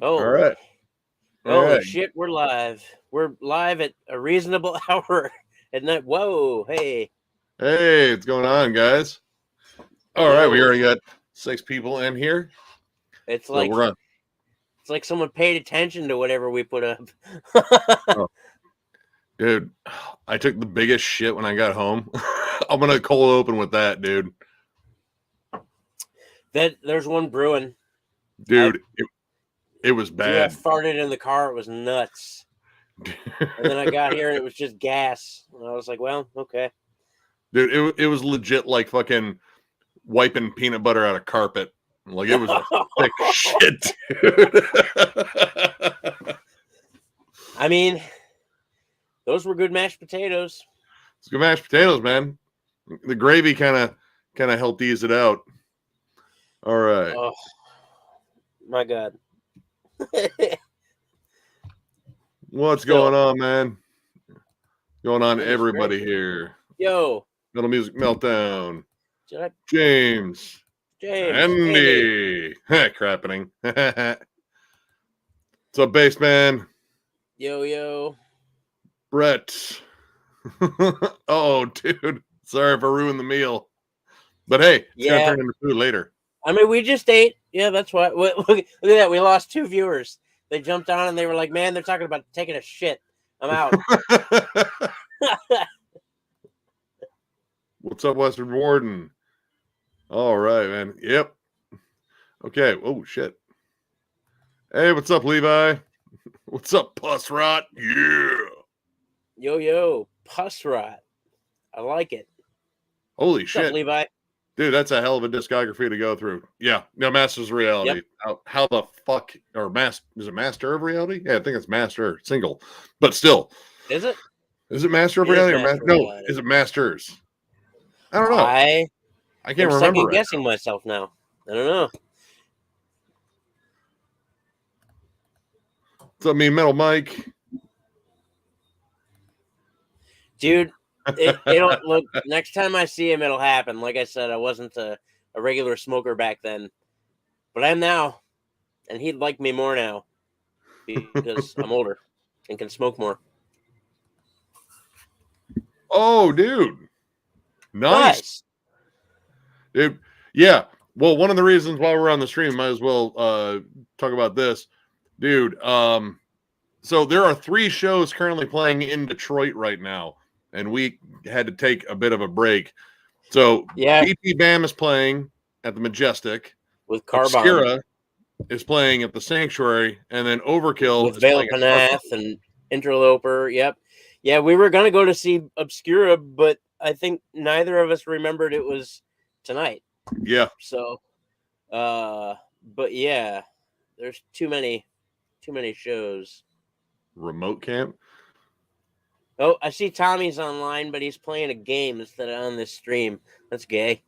All Oh, right. All holy right. shit, we're live. We're live at a reasonable hour at night. Whoa, hey, Hey, what's going on, guys? All right, we yo. already got 6 people in here, It's so like we're on. it's like someone paid attention to whatever we put up. Oh, dude, I took the biggest shit when I got home. I'm gonna cold open with that, dude. There's one brewing. I Dude, it was Dude, I bad. farted in the car. It was nuts. And then I got here and it was just gas. And I was like, well, okay. Dude, it was legit like fucking wiping peanut butter out of carpet. Like it was a thick shit, dude. I mean, those were good mashed potatoes. It's good mashed potatoes, man. The gravy kind of helped ease it out. All right. Oh my god. What's So, going on, man? Going on, goodness everybody gracious. here. Yo, Metal Music Meltdown. did I, James. James, Andy. Andy. Crappening. What's up, Bassman? Yo. Brett. Oh, dude. Sorry if I ruined the meal. But hey, it's going to Yeah. turn into food later. I mean, we just ate. Yeah, that's why. Look at that. We lost 2 viewers. They jumped on and they were like, man, they're talking about taking a shit. I'm out. What's up, Western Warden? All right, man. Yep. Okay. Oh, shit. Hey, what's up, Levi? What's up, Puss Rot? Yeah. Yo, Puss Rot. I like it. Holy What's shit. up, Levi? Dude, that's a hell of a discography to go through. Yeah. No, Masters of Reality. Yep. How the fuck, or is it Master of Reality? Yeah, I think it's Master single. But still. Is it? Is it Master of It is Reality? Master No, Reality. is it Masters? I don't know. I I can't am remember second right guessing myself now. I don't know. So, Metal Mike. Dude, it'll look, next time I see him, it'll happen. Like I said, I wasn't a regular smoker back then, but I am now, and he'd like me more now because I'm older and can smoke more. Oh, dude. Nice. Dude, yeah. Well, one of the reasons why we're on the stream, might as well talk about this. Dude, so there are 3 shows currently playing in Detroit right now, and we had to take a bit of a break. So Yeah, BT Bam is playing at the Majestic. with Car Bomb, Obscura is playing at the Sanctuary, and then Overkill with is Vale playing at Panath Starbucks. and Interloper. Yep. Yeah, we were gonna go to see Obscura, but I think neither of us remembered it was tonight. Yeah. So, but yeah, there's too many shows. Remote camp. Oh, I see Tommy's online, but he's playing a game instead of on this stream. That's gay.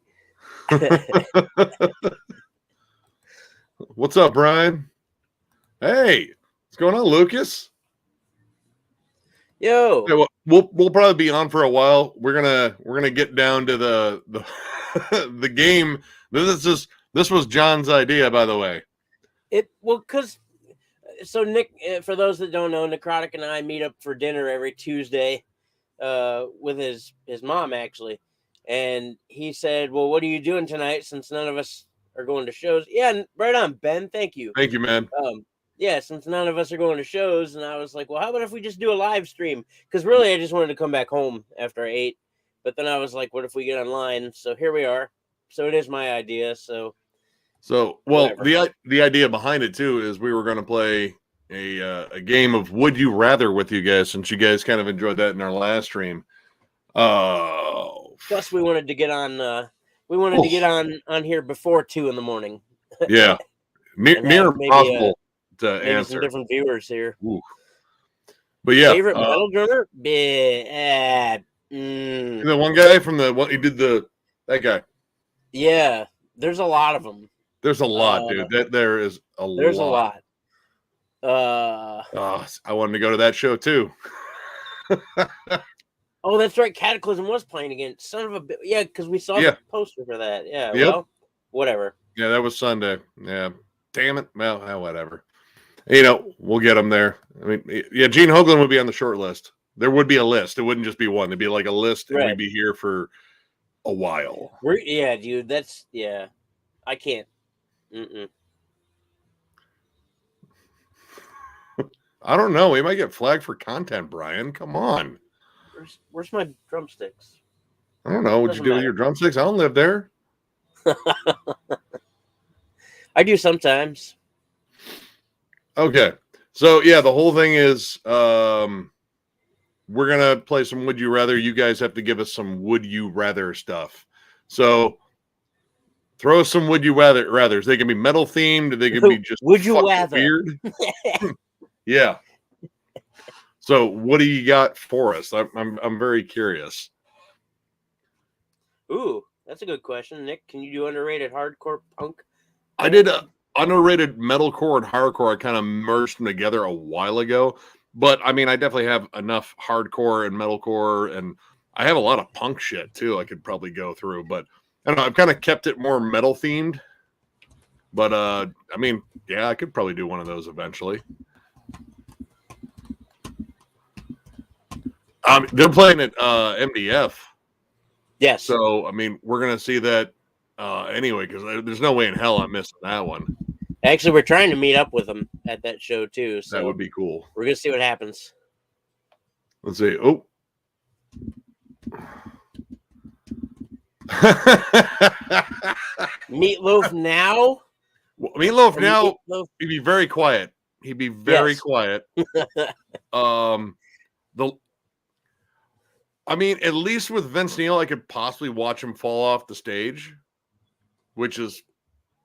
What's up, Brian? Hey, what's going on, Lucas? Yo, Hey, well, we'll probably be on for a while. We're gonna get down to the the game. This was John's idea, by the way. because so Nick, for those that don't know, Necrotic and I meet up for dinner every Tuesday, with his mom actually, and he said, "Well, what are you doing tonight? Since none of us are going to shows." Yeah, right on, Ben. Thank you. Thank you, man. Yeah, since none of us are going to shows, and I was like, well, how about if we just do a live stream? Because really, I just wanted to come back home after I ate, but then I was like, what if we get online? So here we are. So it is my idea. So well, whatever. The idea behind it too is we were going to play a game of Would You Rather with you guys, since you guys kind of enjoyed that in our last stream. Plus, we wanted to get on. We wanted to get on here before 2 a.m. Yeah, near impossible to maybe answer. Some different viewers here. Ooh. But yeah, favorite metal drummer? The one guy from he did that guy. Yeah, there's a lot of them. There's a lot, dude. There is a lot. There's a lot. I wanted to go to that show too. Oh, that's right. Cataclysm was playing again. Son of a bitch. Yeah, because we saw the poster for that. Yeah, Well, whatever. Yeah, that was Sunday. Yeah. Damn it. Well, whatever. You know, we'll get them there. I mean, yeah, Gene Hoglan would be on the short list. There would be a list. It wouldn't just be one. There'd be like a list, and we'd be here for a while. Yeah, dude. That's I can't. I don't know. We might get flagged for content, Brian. Come on. Where's my drumsticks? I don't know. What'd you do with your drumsticks? I don't live there. I do sometimes. Okay. So, yeah, the whole thing is we're going to play some Would You Rather. You guys have to give us some Would You Rather stuff. So, throw us some Would You Rathers. They can be metal themed. They can be just Would you rather weird. Yeah. So, what do you got for us? I'm very curious. Ooh, that's a good question, Nick. Can you do underrated hardcore punk? I did underrated metalcore and hardcore. I kind of merged them together a while ago, but I mean, I definitely have enough hardcore and metalcore, and I have a lot of punk shit too. I could probably go through, but I don't know. I've kind of kept it more metal themed. But I mean, yeah, I could probably do one of those eventually. They're playing at MDF. Yes. So I mean, we're gonna see that anyway, because there's no way in hell I'm missing that one. Actually, we're trying to meet up with them at that show too. So that would be cool. We're gonna see what happens. Let's see. Oh. Meatloaf now? Meatloaf now, he'd be very quiet. He'd be very quiet. I mean, at least with Vince Neil, I could possibly watch him fall off the stage, which is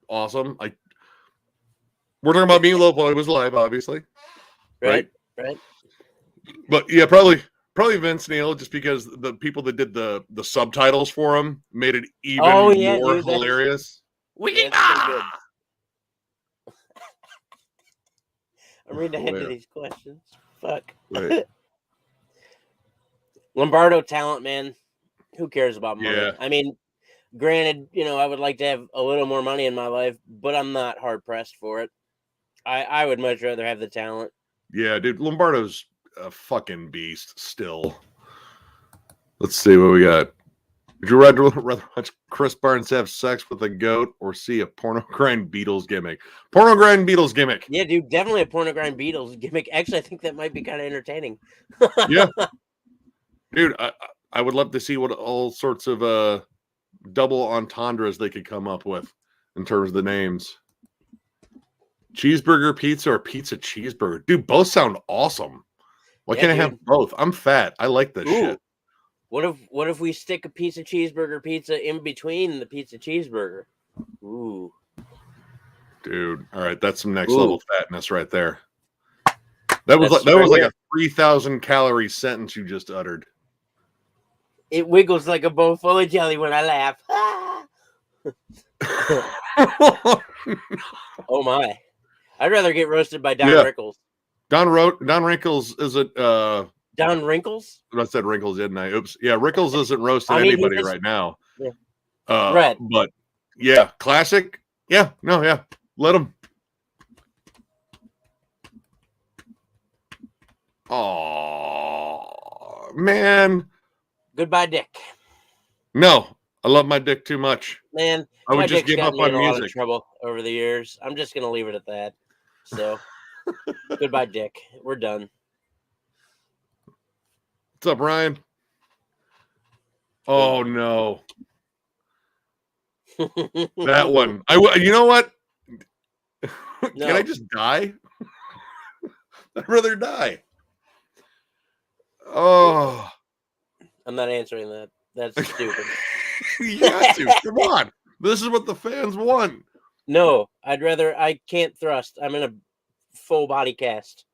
awesome. We're talking about Meatloaf while he was live, obviously. Right. But yeah, probably Vince Neil, just because the people that did the subtitles for him made it even more hilarious. I'm reading ahead to these questions. Fuck. Right. Lombardo talent, man. Who cares about money? Yeah. I mean, granted, I would like to have a little more money in my life, but I'm not hard pressed for it. I would much rather have the talent. Yeah, dude. Lombardo's a fucking beast still. Let's see what we got. Would you rather watch Chris Barnes have sex with a goat or see a porno grind Beatles gimmick? Porno grind Beatles gimmick. Yeah, dude, definitely a porno grind Beatles gimmick. Actually, I think that might be kind of entertaining. Yeah. Dude, I would love to see what all sorts of double entendres they could come up with in terms of the names. Cheeseburger pizza or pizza cheeseburger? Dude, both sound awesome. Why can't I have both? I'm fat. I like this shit. What if we stick a pizza cheeseburger pizza in between the pizza cheeseburger? Ooh. Dude, all right, that's some next level fatness right there. That was like a 3,000 calorie sentence you just uttered. It wiggles like a bowl full of jelly when I laugh. Oh my! I'd rather get roasted by Don Rickles. Don Rickles isn't. Don Wrinkles? I said Wrinkles, didn't I? Oops. Yeah, Rickles isn't roasting anybody right now. Yeah. Right. But yeah, classic. Yeah. No. Yeah. Let him. Oh man. Goodbye, Dick. No, I love my dick too much. Man, I would just give up on music. A lot of trouble over the years. I'm just gonna leave it at that. So, goodbye, Dick. We're done. What's up, Ryan? Oh no, that one. You know what? Can I just die? I'd rather die. Oh. I'm not answering that. That's stupid. You got to. Come on. This is what the fans want. No, I can't thrust. I'm in a full body cast.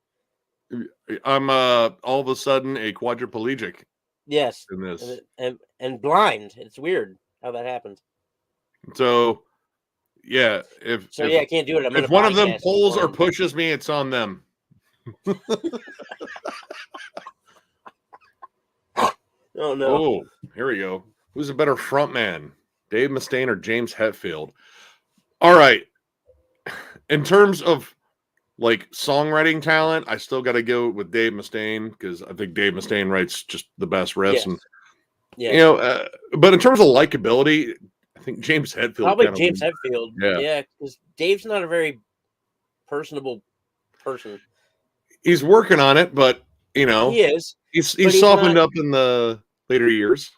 I'm all of a sudden a quadriplegic. Yes. In this. And blind. It's weird how that happened. So yeah, I can't do it. If one of them pulls or pushes me, it's on them. Oh no! Oh, here we go. Who's a better front man, Dave Mustaine or James Hetfield? All right. In terms of like songwriting talent, I still got to go with Dave Mustaine because I think Dave Mustaine writes just the best riffs. Yes. And Yes. you know, but in terms of likability, I think James Hetfield probably James Hetfield. Yeah, because Dave's not a very personable person. He's working on it, but you know, he is. He's softened up in the later years.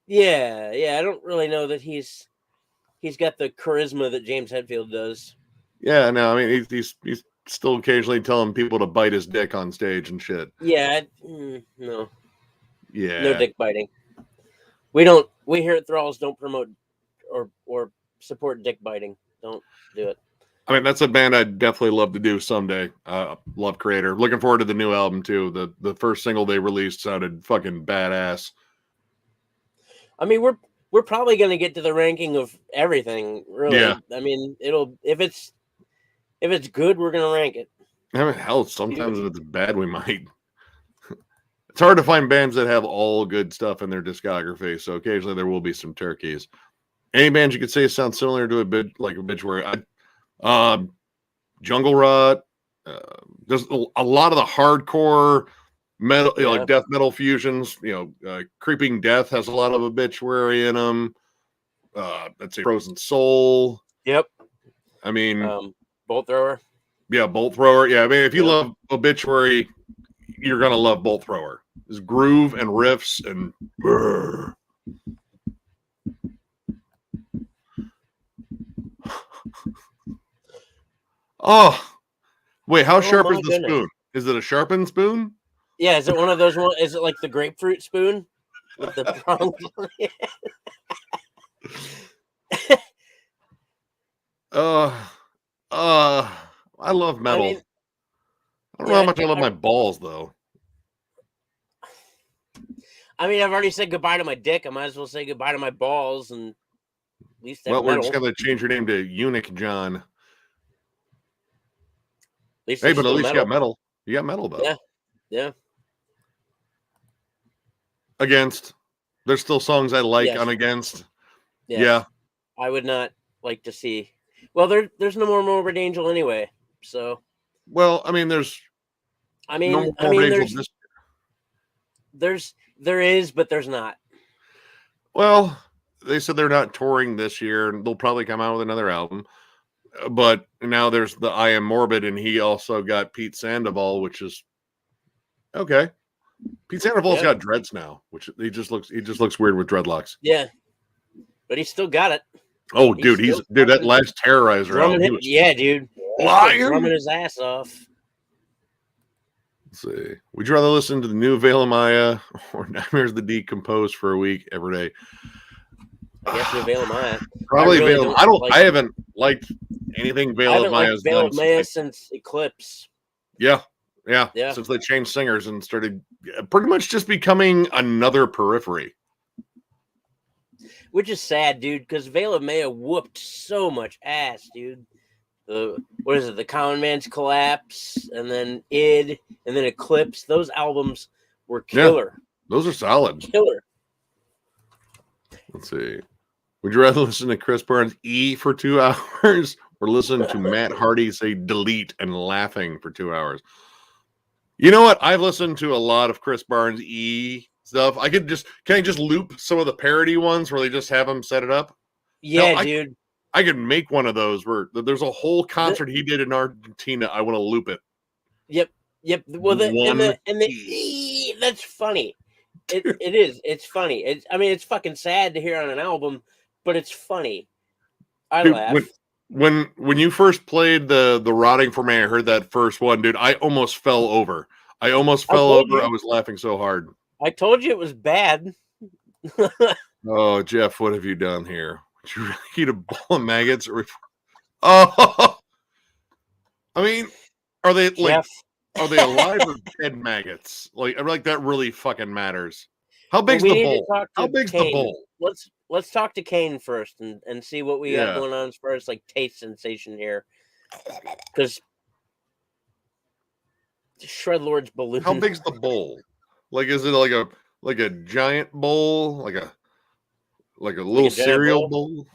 Yeah. I don't really know that he's got the charisma that James Hetfield does. Yeah, no, I mean he's still occasionally telling people to bite his dick on stage and shit. Yeah, no. Yeah, no dick biting. We here at Thralls don't promote or support dick biting. Don't do it. I mean, that's a band I'd definitely love to do someday. Love Creator. Looking forward to the new album too. The first single they released sounded fucking badass. I mean, we're probably going to get to the ranking of everything, really. Yeah. I mean, if it's good, we're going to rank it. I mean, hell, sometimes if it's bad, we might. It's hard to find bands that have all good stuff in their discography, so occasionally there will be some turkeys. Any bands you could say sound similar to a bit like Obituary? Jungle Rot. There's a lot of the hardcore metal, like death metal fusions. Creeping Death has a lot of Obituary in them. Let's say Frozen Soul. Yep. I mean, Bolt Thrower. Yeah, Bolt Thrower. Yeah, I mean, if you love Obituary, you're gonna love Bolt Thrower. There's groove and riffs and. Oh, wait! How sharp is the spoon? Is it a sharpened spoon? Yeah, is it one of those ones? Is it like the grapefruit spoon with the prongs on it? I love metal. I don't know how much I love my balls, though. I mean, I've already said goodbye to my dick. I might as well say goodbye to my balls, and at least we're just gonna change your name to Eunuch John. Hey, but at least you got metal. You got metal, though. Yeah. Against. There's still songs I like on Against. Yes. Yeah. I would not like to see. Well, there's no more Morbid Angel anyway, so. Well, I mean, there's. There is, but there's not. Well, they said they're not touring this year, and they'll probably come out with another album. But now there's the I Am Morbid, and he also got Pete Sandoval, which is okay. Pete Sandoval's got dreads now, which he just looks weird with dreadlocks. Yeah, but he's still got it. Oh, dude, that last Terrorizer album. Dude, drumming his ass off. Let's see. Would you rather listen to the new Veil Maya or Nightmares of the Decomposed for a week every day? I guess Veil Maya. Probably Veil. I haven't liked anything Veil of Maya's done. Veil of Maya since Eclipse. Yeah. Since they changed singers and started pretty much just becoming another Periphery. Which is sad, dude, because Veil of Maya whooped so much ass, dude. What is it? The Common Man's Collapse, and then Id, and then Eclipse. Those albums were killer. Yeah, those are solid. Killer. Let's see. Would you rather listen to Chris Burns E for 2 hours or listen to Matt Hardy say delete and laughing for 2 hours? You know what? I've listened to a lot of Chris Barnes E stuff. Can I just loop some of the parody ones where they just have him set it up? Yeah, dude. I could make one of those where there's a whole concert he did in Argentina. I want to loop it. Yep. Well, that's funny. It is. It's funny. It's fucking sad to hear on an album, but it's funny. I laugh. When you first played the Rotting for Me, I heard that first one, dude. I almost fell over. I was laughing so hard. I told you it was bad. Oh, Jeff, what have you done here? Would you eat a bowl of maggots? Oh, I mean, are they alive or dead maggots? Like that really fucking matters. How big's the bowl? How big's the bowl? Let's talk to Kane first and see what we got going on as far as like taste sensation here. Because Shredlord's balloon. How big's the bowl? Like, is it like a giant bowl? Like a little cereal bowl?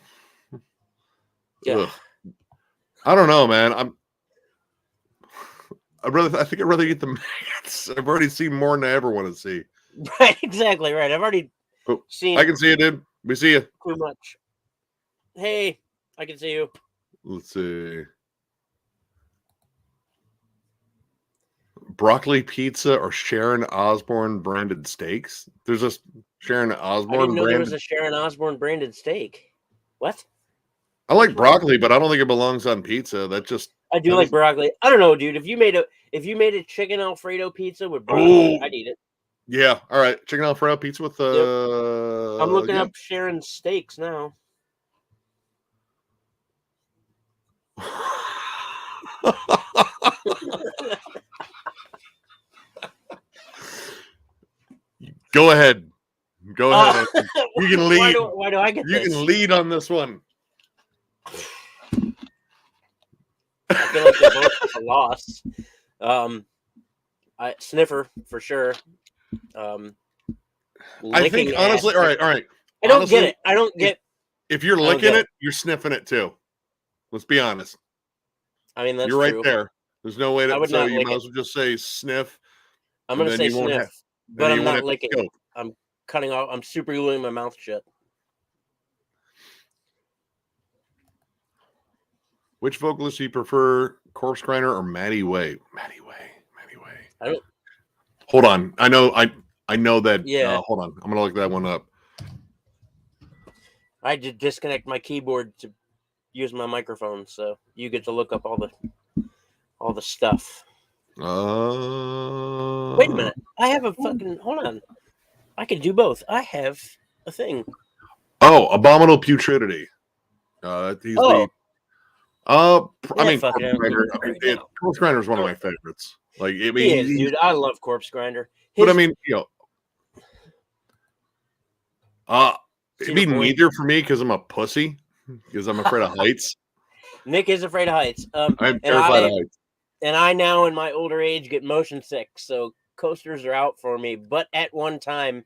Yeah. Ugh. I don't know, man. I think I'd rather eat the maggots. I've already seen more than I ever want to see. Right, exactly right. I've already seen. I can see it, dude. We see you. Too much. Hey, I can see you. Let's see. Broccoli pizza or Sharon Osbourne branded steaks? There's a Sharon Osbourne I didn't know branded. there was a Sharon Osbourne branded steak. What? I like broccoli, but I don't think it belongs on pizza. I do like broccoli. I don't know, dude. If you made a chicken Alfredo pizza with broccoli, I'd eat it. Yeah. All right. Chicken Alfredo pizza with I'm looking up Sharon's steaks now. Go ahead. Go ahead. You can lead. Why do I get this? You can lead on this one. I feel like they're both a loss. Sniffer for sure. I think honestly, all right. I don't get it. I don't get. If you're licking it, you're sniffing it too. Let's be honest. I mean, that's you're right true. there. There's no way to. So you might as well just say sniff. I'm going to say sniff, but I'm not licking. I'm cutting off. I'm super gluing my mouth shut. Which vocalist do you prefer, Corpse Grinder or Maddie Way? Maddie Way. I don't. Hold on. I know that. Yeah. Hold on. I'm gonna look that one up. I did disconnect my keyboard to use my microphone, so you get to look up all the stuff. Wait a minute. I have a fucking. Hold on. I can do both. I have a thing. Oh, Abominable Putridity. He's I mean, Corpse Grinder is one of my favorites. Like, I mean, dude, I love Corpse Grinder. But I mean, it'd be neither for me because I'm a pussy because I'm afraid of heights. Nick is afraid of heights. I'm terrified of heights. And I now, in my older age, get motion sick, so coasters are out for me. But at one time,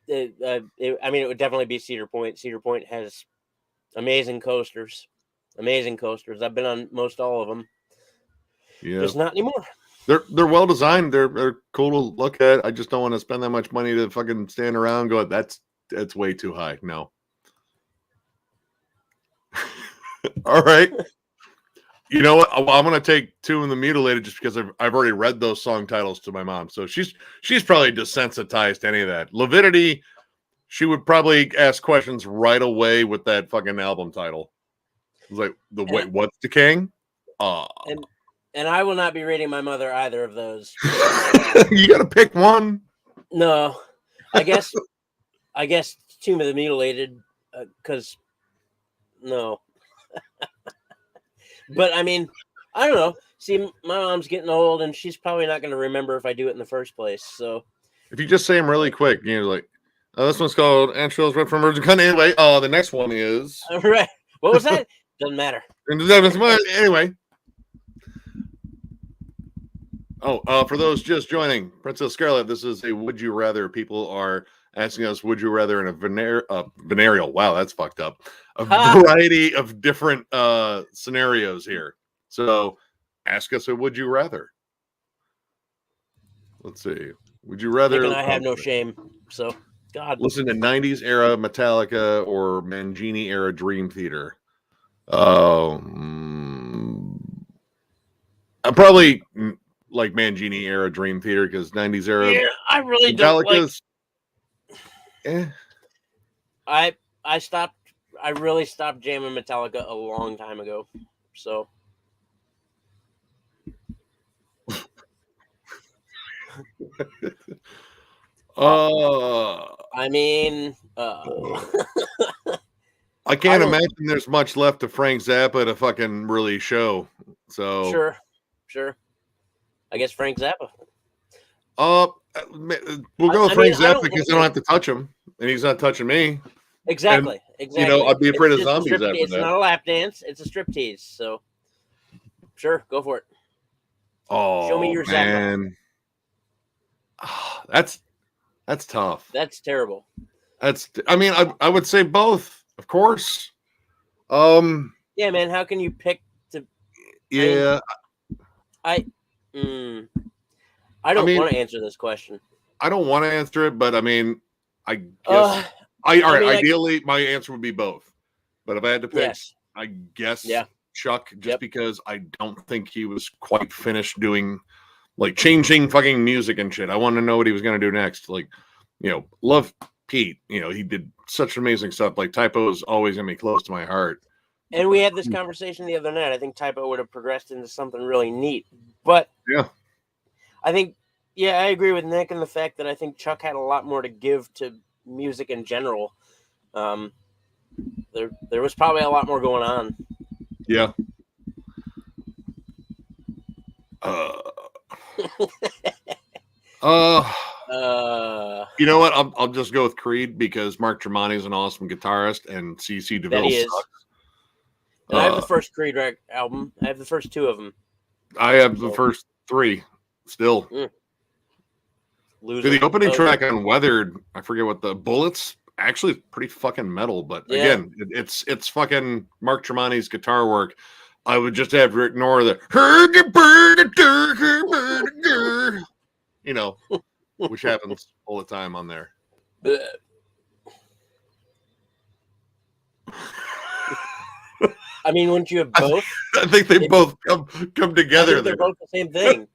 it would definitely be Cedar Point. Cedar Point has amazing coasters. I've been on most all of them. Yeah, just not anymore. They're well designed. They're cool to look at. I just don't want to spend that much money to fucking stand around and go, that's way too high. No. All right. You know what? I'm going to take Two in the Mutilated just because I've already read those song titles to my mom. So she's probably desensitized to any of that. Leviticity, she would probably ask questions right away with that fucking album title. It's like, what's decaying? And I will not be rating my mother either of those. You got to pick one. No. I guess Tomb of the Mutilated, because no. But I mean, I don't know. See, my mom's getting old, and she's probably not going to remember if I do it in the first place. So, if you just say them really quick, you're like, this one's called Antrils Red from Virgin Cunt. Anyway, the next one is right. What was that? Doesn't matter. Anyway. For those just joining, Princess Scarlet, this is a Would You Rather. People are asking us, would you rather in a venereal? Wow, that's fucked up. A variety of different scenarios here. So ask us a would you rather. Let's see. Would you rather? Nick and I have no shame. So, God. Listen to 90s era Metallica or Mangini era Dream Theater. I probably like Mangini era Dream Theater because 90s era. Yeah, I really Metallica's, don't like. I really stopped jamming Metallica a long time ago. So. I mean, I can't imagine there's much left of Frank Zappa to fucking really show. So sure. I guess Frank Zappa. We'll go with Frank Zappa because I don't have to touch him, and he's not touching me. Exactly. You know, I'd be afraid of zombies after that. It's not a lap dance; it's a striptease. So, sure, go for it. Oh, show me your man. Zappa. That's tough. That's terrible. I mean, I would say both, of course. Yeah, man. How can you pick to? Yeah. I don't want to answer this question. I don't want to answer it, but I mean, I guess ideally my answer would be both. But if I had to pick, yes. I guess Chuck, just because I don't think he was quite finished doing, like, changing fucking music and shit. I want to know what he was going to do next. Like, you know, love Pete. You know, he did such amazing stuff. Like, Typo is always going to be close to my heart. And we had this conversation the other night. I think Typo would have progressed into something really neat. But yeah, I think, I agree with Nick in the fact that I think Chuck had a lot more to give to music in general. There was probably a lot more going on. Yeah. You know what? I'll just go with Creed because Mark Tremonti is an awesome guitarist and CC DeVille sucks. And I have the first Creed album. I have the first two of them. I have the first three still. The opening track on Weathered, I forget what the Bullets, actually pretty fucking metal, but again, it's fucking Mark Tremonti's guitar work. I would just have to ignore the you know, which happens all the time on there. I mean, wouldn't you have both? I think they both come together. They're both the same thing.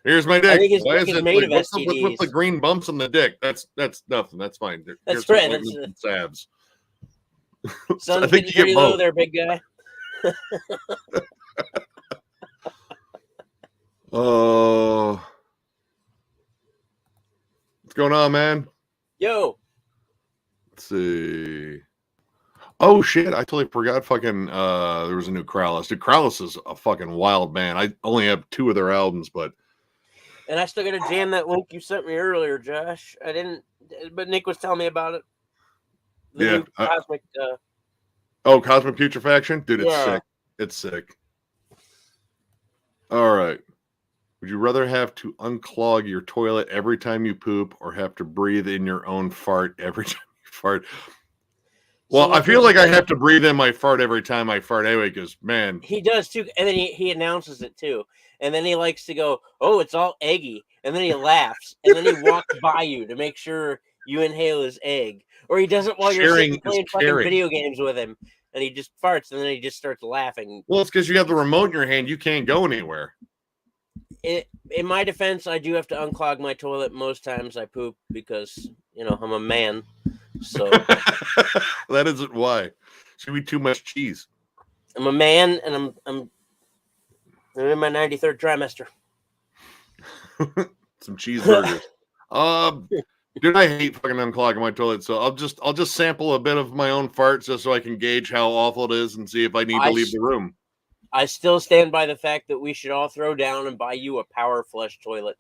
Here's my dick. I think his dick is made of STDs. What's the green bumps on the dick? That's nothing. That's fine. That's right. That's abs. Sun's getting pretty low there, big guy. Oh, what's going on, man? Yo. Let's see. Oh shit! I totally forgot. Fucking, there was a new Thrallicious. Dude, Thrallicious is a fucking wild band. I only have 2 of their albums, but. And I still got to jam that link you sent me earlier, Josh. I didn't, but Nick was telling me about it. The Cosmic. Cosmic Putrefaction, dude. It's sick. It's sick. All right. Would you rather have to unclog your toilet every time you poop, or have to breathe in your own fart every time you fart? Well, I feel like I have to breathe in my fart every time I fart anyway, because, man. He does, too. And then he announces it, too. And then he likes to go, oh, it's all eggy. And then he laughs. And then he walks by you to make sure you inhale his egg. Or he does it while you're playing fucking video games with him. And he just farts, and then he just starts laughing. Well, it's because you have the remote in your hand. You can't go anywhere. In my defense, I do have to unclog my toilet most times I poop because, I'm a man. So that isn't why. Should be too much cheese. I'm a man, and I'm in my 93rd trimester. Some cheeseburgers. Dude, I hate fucking unclogging my toilet, so I'll just sample a bit of my own farts just so I can gauge how awful it is and see if I need to leave the room. I still stand by the fact that we should all throw down and buy you a power flush toilet.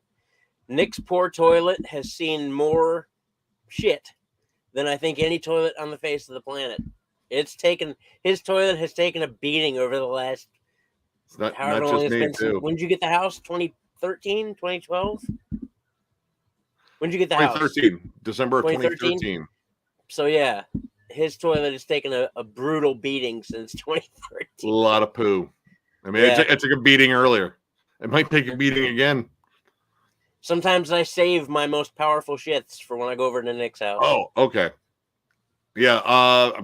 Nick's poor toilet has seen more shit than I think any toilet on the face of the planet. His toilet has taken a beating over the last however long it's been since. When did you get the house? 2013, 2012? When did you get the 2013, house? December of 2013. So yeah, his toilet has taken a brutal beating since 2013. A lot of poo. I mean, it took a beating earlier. It might take a beating again. Sometimes I save my most powerful shits for when I go over to Nick's house. Oh, okay. Yeah, I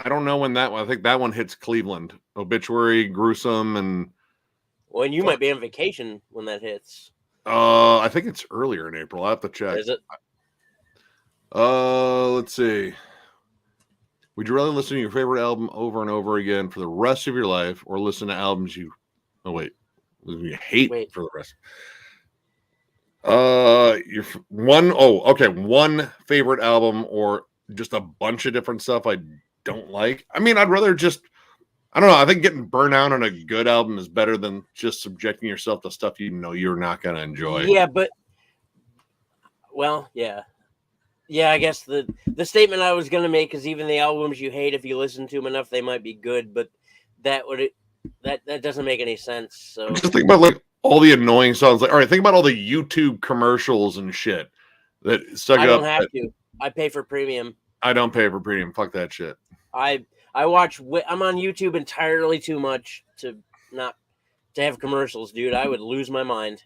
don't know when that one. I think that one hits Cleveland. Obituary, Gruesome, and. Well, and you might be on vacation when that hits. I think it's earlier in April. I have to check. Is it? Let's see. Would you rather listen to your favorite album over and over again for the rest of your life, or listen to albums you hate for the rest? One favorite album, or just a bunch of different stuff I don't like. I mean, I'd rather just, I don't know. I think getting burnt out on a good album is better than just subjecting yourself to stuff you're not going to enjoy. Yeah, but I guess the statement I was going to make is even the albums you hate, if you listen to them enough, they might be good, but that doesn't make any sense. So just think about like all the annoying songs. Like, all right, think about all the YouTube commercials and shit that stuck up. I don't have to. I pay for premium. I don't pay for premium. Fuck that shit. I'm on YouTube entirely too much to to have commercials, dude, I would lose my mind.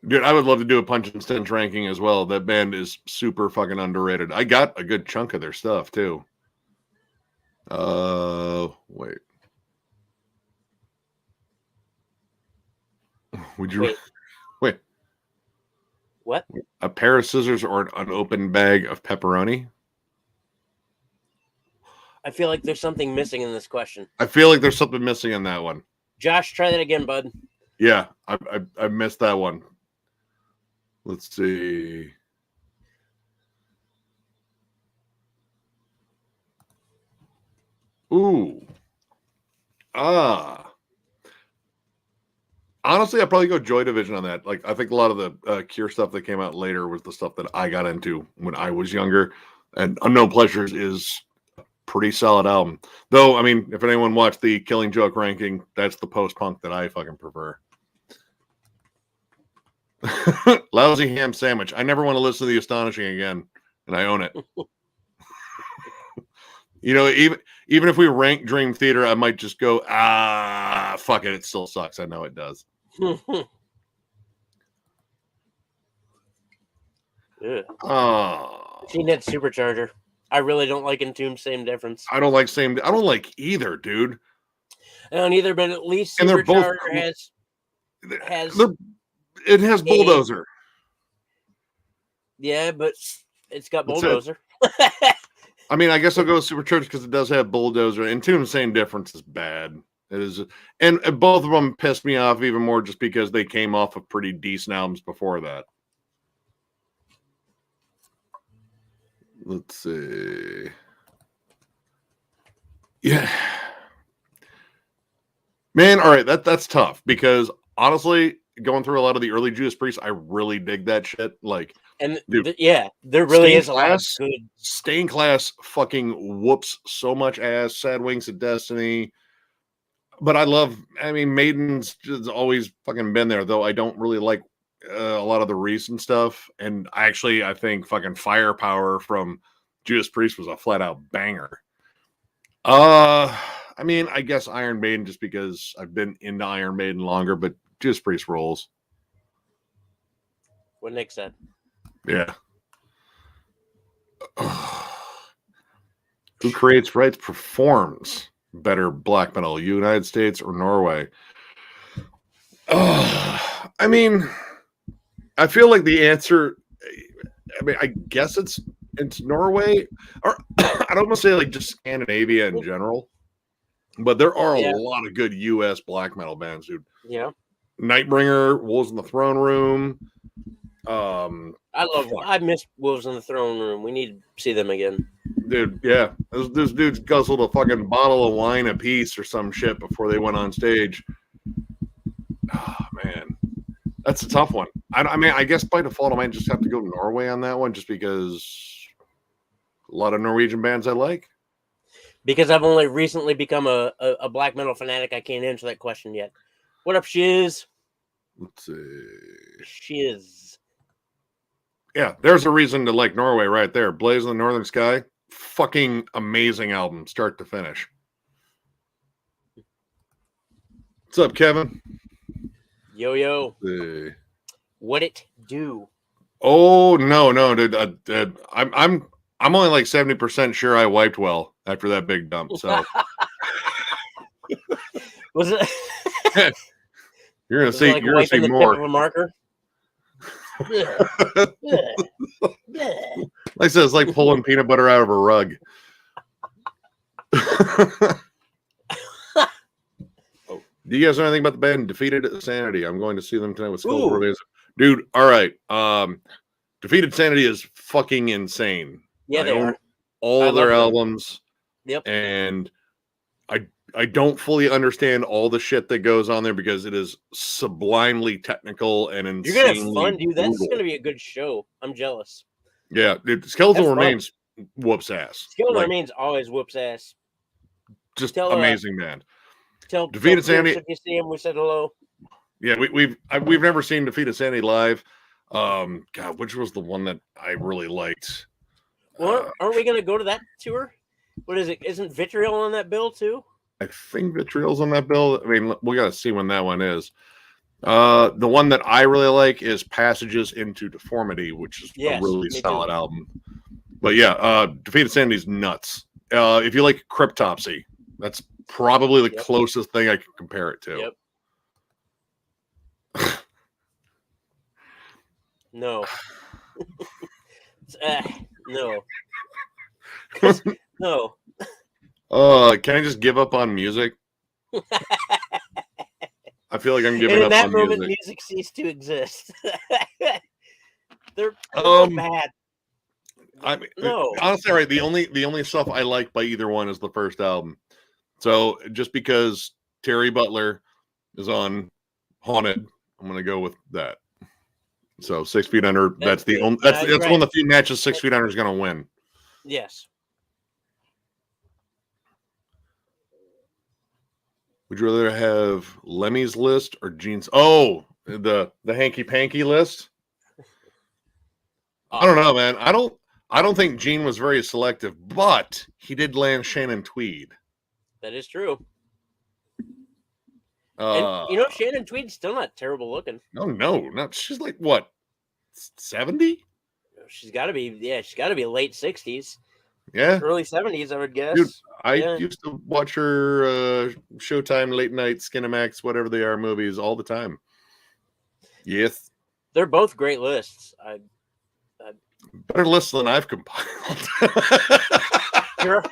Dude, I would love to do a Punch and Stench ranking as well. That band is super fucking underrated. I got a good chunk of their stuff too. Wait. Would you wait? What? A pair of scissors or an unopened bag of pepperoni? I feel like there's something missing in this question. I feel like there's something missing in that one. Josh, try that again, bud. Yeah, I missed that one. Let's see. Ooh. Honestly, I'd probably go Joy Division on that. Like, I think a lot of the Cure stuff that came out later was the stuff that I got into when I was younger. And Unknown Pleasures is a pretty solid album. Though, I mean, if anyone watched the Killing Joke ranking, that's the post-punk that I fucking prefer. Lousy Ham Sandwich. I never want to listen to The Astonishing again, and I own it. You know, even if we rank Dream Theater, I might just go, fuck it. It still sucks. I know it does. Yeah. Machine Head Supercharger. I really don't like Entomb. Same difference. I don't like either, dude. I don't either, but at least And they're both it has Bulldozer. Yeah, but it's got Bulldozer. I mean, I guess I'll go with Supercharged because it does have Bulldozer. And Tomb, same difference, is bad. It is, and both of them pissed me off even more just because they came off of pretty decent albums before that. Let's see. Yeah. Man, all right, that's tough because honestly, going through a lot of the early Judas Priest, I really dig that shit. Like, and dude, there really is a lot of good. Stained Class fucking whoops so much ass. Sad Wings of Destiny. But I mean, Maiden's just always fucking been there, though I don't really like a lot of the recent stuff. And I think fucking Firepower from Judas Priest was a flat out banger. I mean, I guess Iron Maiden just because I've been into Iron Maiden longer, but Judas Priest rolls. What Nick said. Yeah. Who creates, writes, performs better black metal, United States or Norway? I mean, I feel like the answer, I mean, I guess it's Norway, or I'd almost say like just Scandinavia in general. But there are a lot of good U.S. black metal bands, dude. Yeah. Nightbringer, Wolves in the Throne Room. I miss Wolves in the Throne Room. We need to see them again. Dude, yeah. Those dudes guzzled a fucking bottle of wine a piece or some shit before they went on stage. Oh, man. That's a tough one. I mean, I guess by default, I might just have to go Norway on that one just because a lot of Norwegian bands I like. Because I've only recently become a black metal fanatic, I can't answer that question yet. What up, Shiz? Let's see. Shiz. Yeah, there's a reason to like Norway right there. Blaze in the Northern Sky. Fucking amazing album, start to finish. What's up, Kevin? Yo. What it do? Oh, no, dude. I'm only like 70% sure I wiped well after that big dump. So was it? You're gonna see. Like you're gonna see the more. Tip of a marker. Like I said, it's like pulling peanut butter out of a rug. Do you guys know anything about the band Defeated Sanity? I'm going to see them tonight with Skull. Dude, all right. Defeated Sanity is fucking insane. Yeah, they are. All of their albums. Yep. And I don't fully understand all the shit that goes on there because it is sublimely technical and insane. You're gonna have fun, dude. That's gonna be a good show. I'm jealous. Yeah, dude. Skeletal Remains whoops ass. Skeletal Remains always whoops ass. Just amazing band. Tell Defeated Sanity. If you see him, we said hello. Yeah, we've never seen Defeated Sanity live. God, which was the one that I really liked? Well, aren't we gonna go to that tour? What is it? Isn't Vitriol on that bill too? I think Vitriol's on that bill. I mean, we got to see when that one is. The one that I really like is Passages into Deformity, which is a really solid album. But yeah, Defeated Sanity's nuts. If you like Cryptopsy, that's probably the closest thing I can compare it to. No. No. No. Can I just give up on music? I feel like I'm giving up on music. In that moment, music ceased to exist. They're both bad. I mean, no. Honestly, right. The only stuff I like by either one is the first album. So just because Terry Butler is on Haunted, I'm gonna go with that. So 6 Feet Under. That's the only. That's one of the few matches 6 Feet Under is gonna win. Yes. Would you rather have Lemmy's list or Gene's? Oh, the hanky panky list. I don't know, man. I don't think Gene was very selective, but he did land Shannon Tweed. That is true. And Shannon Tweed's still not terrible looking. No, she's like what, 70? She's got to be. Yeah, she's got to be late 60s. Yeah, early 70s, I would guess. Dude, I used to watch her Showtime late night Skinamax, whatever they are, movies all the time. Yes, they're both great lists. Better lists than I've compiled. Sure.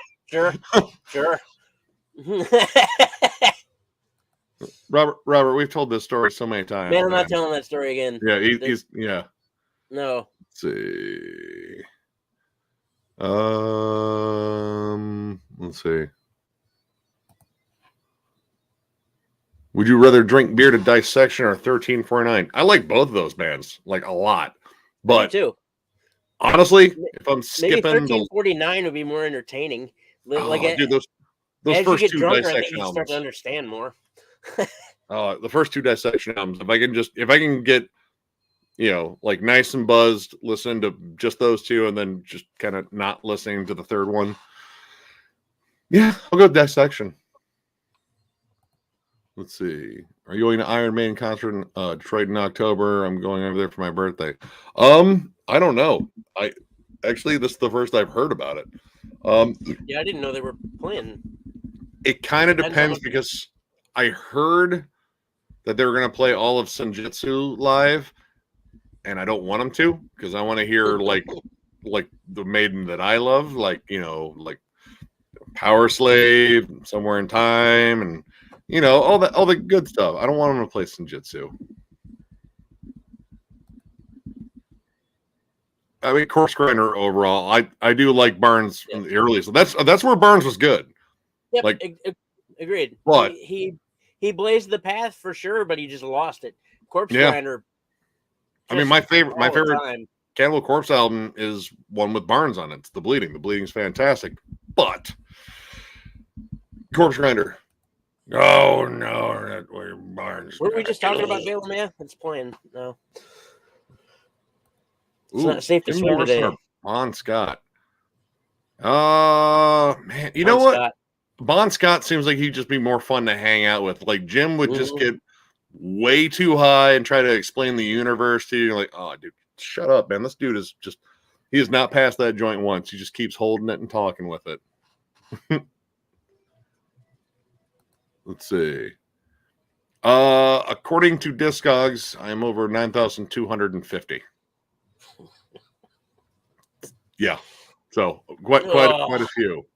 Robert, we've told this story so many times. Man, I'm not telling that story again. Yeah, he's yeah. No. Let's see. Let's see. Would you rather drink beer to Dissection or 1349? I like both of those bands, like a lot. But me too. Honestly, if I'm skipping, maybe 1349 would be more entertaining. Dude, those first two drunker, Dissection you albums. start to understand more. The first two Dissection albums. If I can get, like nice and buzzed, listen to just those two, and then just kind of not listening to the third one. Yeah, I'll go with Dissection. Let's see. Are you going to Iron Maiden concert in Detroit in October? I'm going over there for my birthday. I don't know. This is the first I've heard about it. Yeah, I didn't know they were playing. It kind of depends because I heard that they were going to play all of Senjutsu live, and I don't want them to because I want to hear like the Maiden that I love, like Power Slave, Somewhere in Time, and all the good stuff. I don't want them to play Senjutsu. I mean, Corpse Grinder overall, I do like Barnes from the early, so that's where Barnes was good. Yep, agreed. But he blazed the path for sure, but he just lost it. Corpse Grinder. I mean, my favorite Cannibal Corpse album is one with Barnes on it. It's The Bleeding. The Bleeding's fantastic, but Corpse Grinder. Oh no, that way Barnes. Were we just talking about Bela Man? It's playing no. It's not safe to swear today. Bon Scott. Man, you know what? Bon Scott seems like he'd just be more fun to hang out with. Like Jim would just get way too high and try to explain the universe to you. You're like, oh, dude, shut up, man. This dude is he has not passed that joint once. He just keeps holding it and talking with it. Let's see. According to Discogs, I'm over 9,250. Yeah. So quite a few.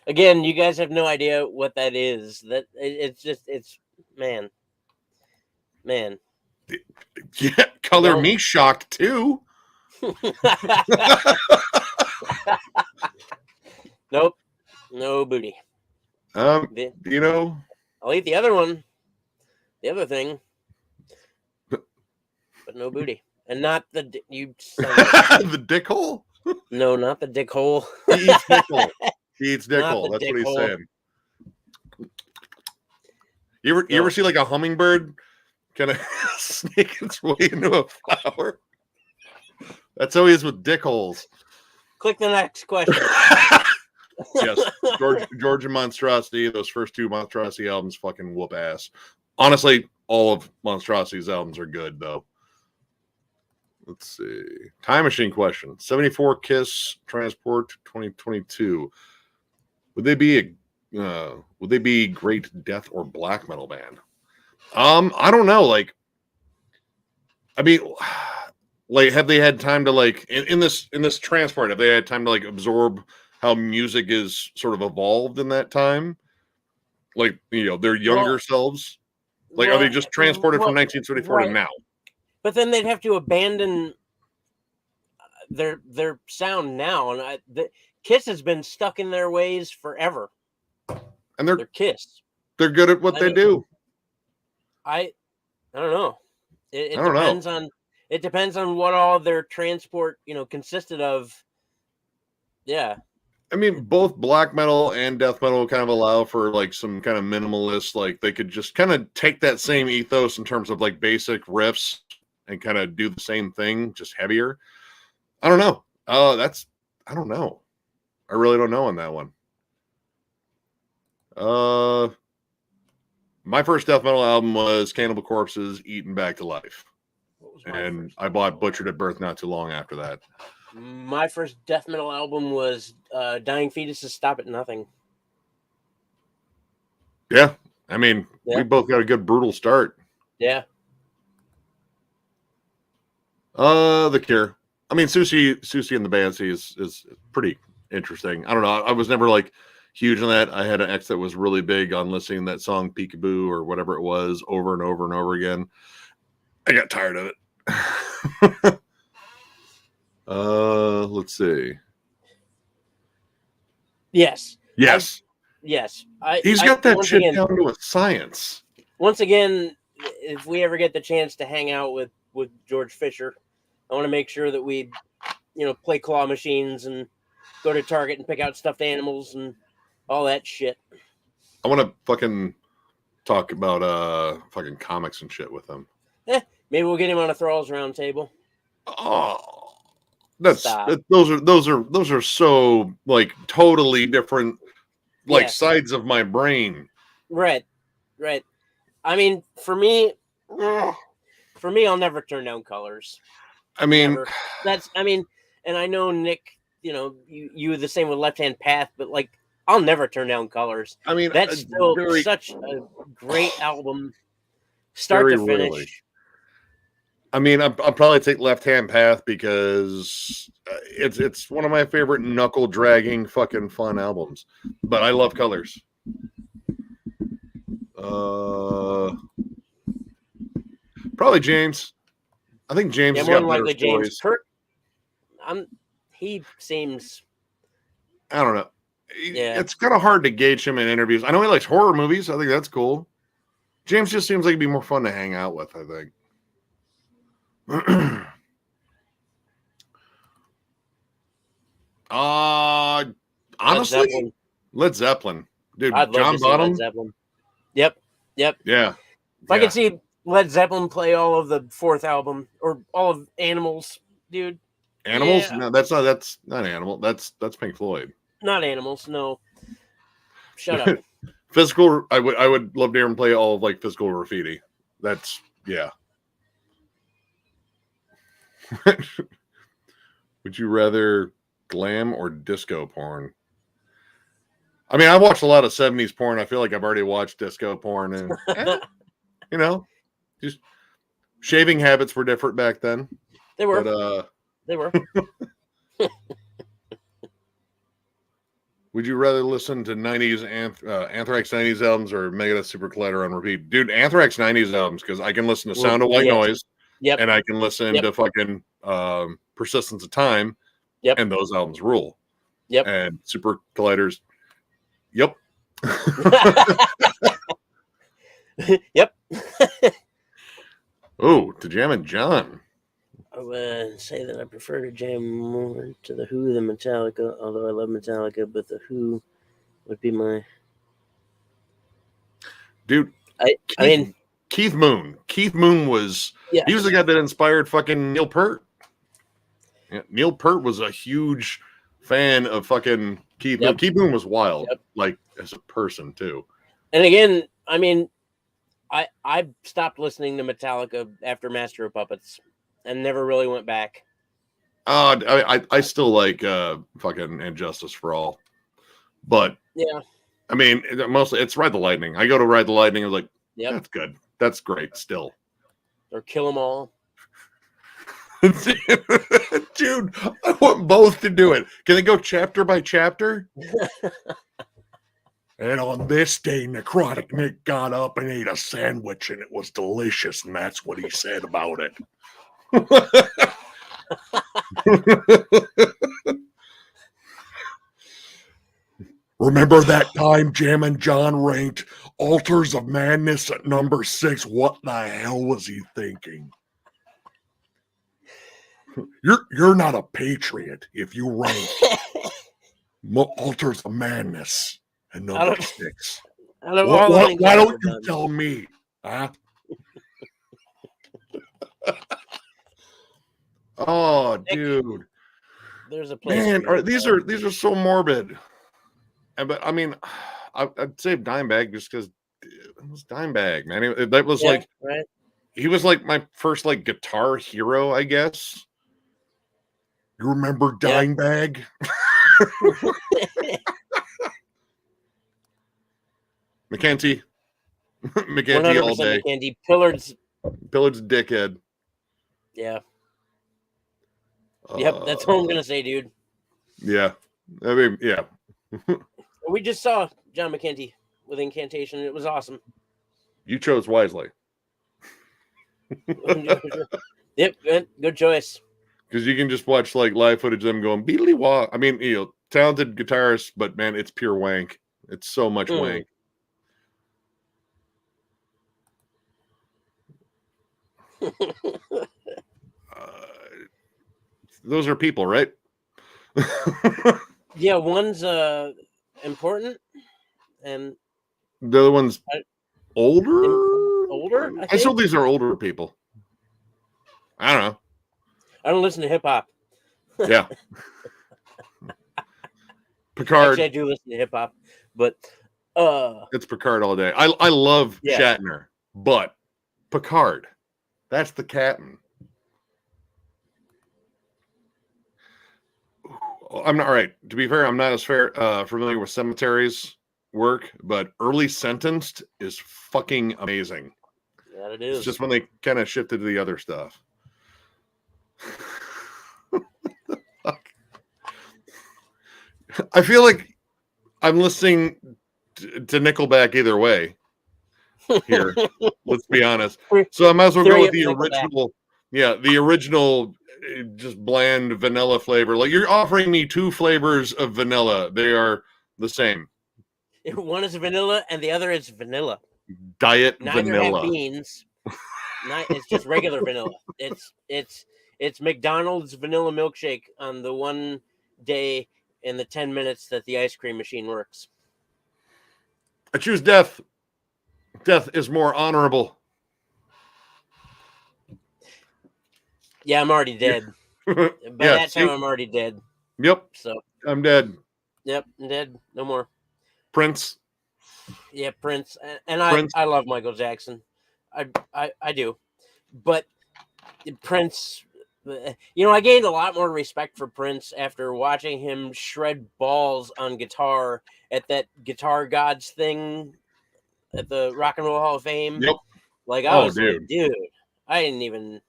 Again, you guys have no idea what that is. That it's man. Yeah, color me shocked too. Nope. No booty. I'll eat the other one. The other thing. But no booty. And not the the dick hole? No, not the dick hole. He eats dick hole. He eats dick hole. That's what he's saying. You ever see like a hummingbird kind of sneak its way into a flower? That's how he is with dick holes. Click the next question. Yes. Georgia Monstrosity, those first two Monstrosity albums fucking whoop ass. Honestly, all of Monstrosity's albums are good, though. Let's see. Time machine question. 74 Kiss Transport 2022. Would they be great death or black metal band? I don't know. Like, I mean, like, have they had time to like in this transport? Have they had time to like absorb how music is sort of evolved in that time? Like, their younger selves. Like, are they just transported from 1974 to now? But then they'd have to abandon their sound now, and Kiss has been stuck in their ways forever. And they're Kiss. They're good at what they do. I don't know. It I don't depends know. on it depends on what all their transport, consisted of. Yeah. I mean, both black metal and death metal kind of allow for like some kind of minimalist, like they could just kind of take that same ethos in terms of like basic riffs and kind of do the same thing, just heavier. I don't know. I don't know. I really don't know on that one. My first death metal album was Cannibal Corpse's Eaten Back to Life. And I bought Butchered at Birth not too long after that. My first death metal album was Dying Fetus's Stop at Nothing. Yeah. I mean, we both got a good brutal start. Yeah. The Cure. I mean, Susie and the Banshee is pretty interesting. I don't know. I was never like huge on that. I had an ex that was really big on listening to that song Peekaboo or whatever it was over and over and over again. I got tired of it. Let's see. Yes. Yes. He's got that shit down to a science. Once again, if we ever get the chance to hang out with George Fisher, I want to make sure that we, play claw machines and go to Target and pick out stuffed animals and all that shit. I want to fucking talk about fucking comics and shit with him. Maybe we'll get him on a Thralls round table. Oh, those are so like totally different, like sides of my brain. Right. I mean, for me, I'll never turn down Colors. I mean, and I know Nick, you the same with Left Hand Path, but like, I'll never turn down Colors. I mean, that's still such a great album, start to finish. Really. I mean, I'll probably take Left Hand Path because it's one of my favorite knuckle dragging fucking fun albums. But I love Colors. Probably James. I think James has got better stories. Kurt, he seems. I don't know. Yeah. It's kind of hard to gauge him in interviews. I know he likes horror movies. I think that's cool. James just seems like he'd be more fun to hang out with, I think. Honestly, Led Zeppelin. Dude, John Bonham. Led Zeppelin. Yep. Yeah. If I could see Led Zeppelin play all of the fourth album or all of Animals, dude. Animals? Yeah. No, that's not Animal. That's Pink Floyd. Not Animals, no. Shut up. Physical, I would love to hear him play all of like Physical Graffiti. That's Would you rather glam or disco porn? I mean, I watched a lot of 70s porn. I feel like I've already watched disco porn, and just shaving habits were different back then. They were. But, they were. Would you rather listen to 90s Anthrax 90s albums or Megadeth Super Collider on repeat? Dude, Anthrax 90s albums, because I can listen to Sound of White Noise. Yep. And I can listen to fucking Persistence of Time. Yep. And those albums rule. Yep. And Super Colliders. Yep. Yep. Oh, to Jam and John. I would say that I prefer to jam more to the Who than Metallica, although I love Metallica, but the Who would be my... Dude, I mean... Keith Moon. Keith Moon was... Yeah. He was the guy that inspired fucking Neil Peart. Yeah, Neil Peart was a huge fan of fucking Keith Moon was wild, Yep. like as a person too. And again, I mean, I stopped listening to Metallica after Master of Puppets and never really went back. I still like fucking Injustice for All, but yeah, I mean, mostly it's Ride the Lightning. I go to Ride the Lightning. I was like, yep, that's good. That's great. Still, or Kill 'Em All. Dude, I want both to do it. Can they go chapter by chapter? And on this day, Necrotic Nick got up and ate a sandwich, and it was delicious, and that's what he said about it. Remember that time Jam and John ranked Altars of Madness at number 6? What the hell was he thinking? You're not a patriot if you rank Altars of Madness at number 6. Why don't you tell me? Huh? Oh, dude. There's a place. Man, these are so morbid. But I mean, I'd say Dimebag just because it was Dimebag, man. That was like, right. He was like my first like guitar hero, I guess. You remember Dimebag? McKenty all day. McKenty. Pillard's dickhead. Yeah. Yep, that's what I'm gonna say, dude. Yeah, I mean, yeah. We just saw John McKenty with Incantation. It was awesome. You chose wisely. Yep, good choice. Because you can just watch like live footage of them going beedly wah. I mean, talented guitarist, but man, it's pure wank. It's so much wank. Those are people, right? Yeah, one's important, and the other one's older. Older? I still these are older people. I don't know. I don't listen to hip hop. Yeah. Picard. Actually, I do listen to hip hop, but it's Picard all day. I love Shatner, but Picard, that's the captain. I'm not right. To be fair, I'm not as familiar with Cemetery's work, but Early Sentenced is fucking amazing. Yeah, it is. It's just when they kind of shifted to the other stuff. I feel like I'm listening to Nickelback either way. Here, let's be honest. So I might as well go with the original. Yeah, the original, just bland vanilla flavor. Like you're offering me two flavors of vanilla. They are the same. One is vanilla and the other is vanilla. Diet Neither vanilla. Have beans. It's just regular vanilla. It's McDonald's vanilla milkshake on the one day in the 10 minutes that the ice cream machine works. I choose death. Death is more honorable. Yeah, I'm already dead. By that time, I'm already dead. Yep. So I'm dead. Yep, I'm dead. No more. Prince. Yeah, Prince. And I love Michael Jackson. I do. But Prince, I gained a lot more respect for Prince after watching him shred balls on guitar at that Guitar Gods thing at the Rock and Roll Hall of Fame. Yep. Like, I was like, dude, I didn't even...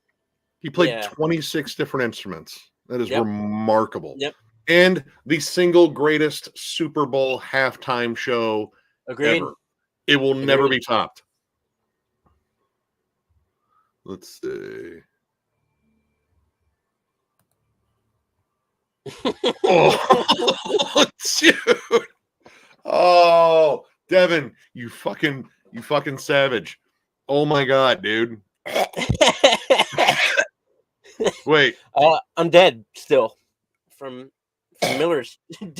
He played 26 different instruments. That is remarkable. Yep. And the single greatest Super Bowl halftime show ever. It will never be topped. Let's see. Oh, dude. Oh, Devin, you fucking savage. Oh my God, dude. Wait. I'm dead still from Miller's.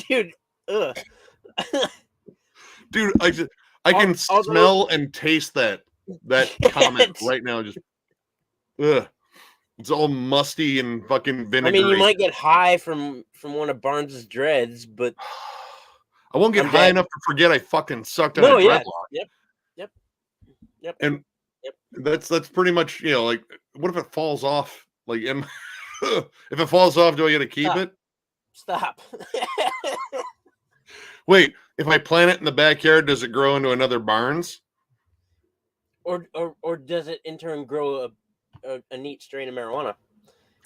Dude. Ugh. Dude, I can smell and taste that comment right now. Just ugh. It's all musty and fucking vinegary. I mean, you might get high from one of Barnes's dreads, but I won't get high enough to forget I fucking sucked on a dreadlock. Yep. And that's pretty much, like, what if it falls off? Like, if it falls off, do I get to keep it? Stop. Wait, if I plant it in the backyard, does it grow into another Barnes? Or does it in turn grow a neat strain of marijuana?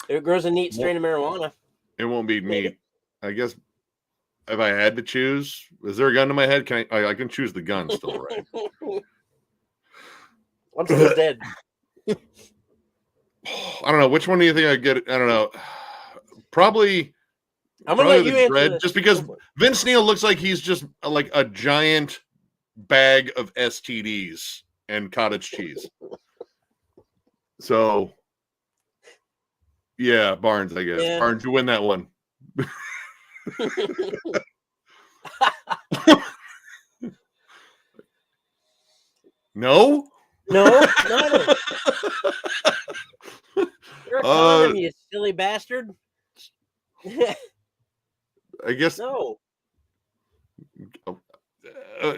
If it grows a neat strain of marijuana, it won't be neat. I guess if I had to choose, is there a gun to my head? Can I can choose the gun still, right? I'm still dead. I don't know. Which one do you think I'd get? I don't know. Probably. I'm gonna let you answer this. Just because Vince Neil looks like he's just like a giant bag of STDs and cottage cheese. So, yeah, Barnes, I guess. Yeah. Barnes, you win that one. No, no. You're a condom, you silly bastard. I guess no.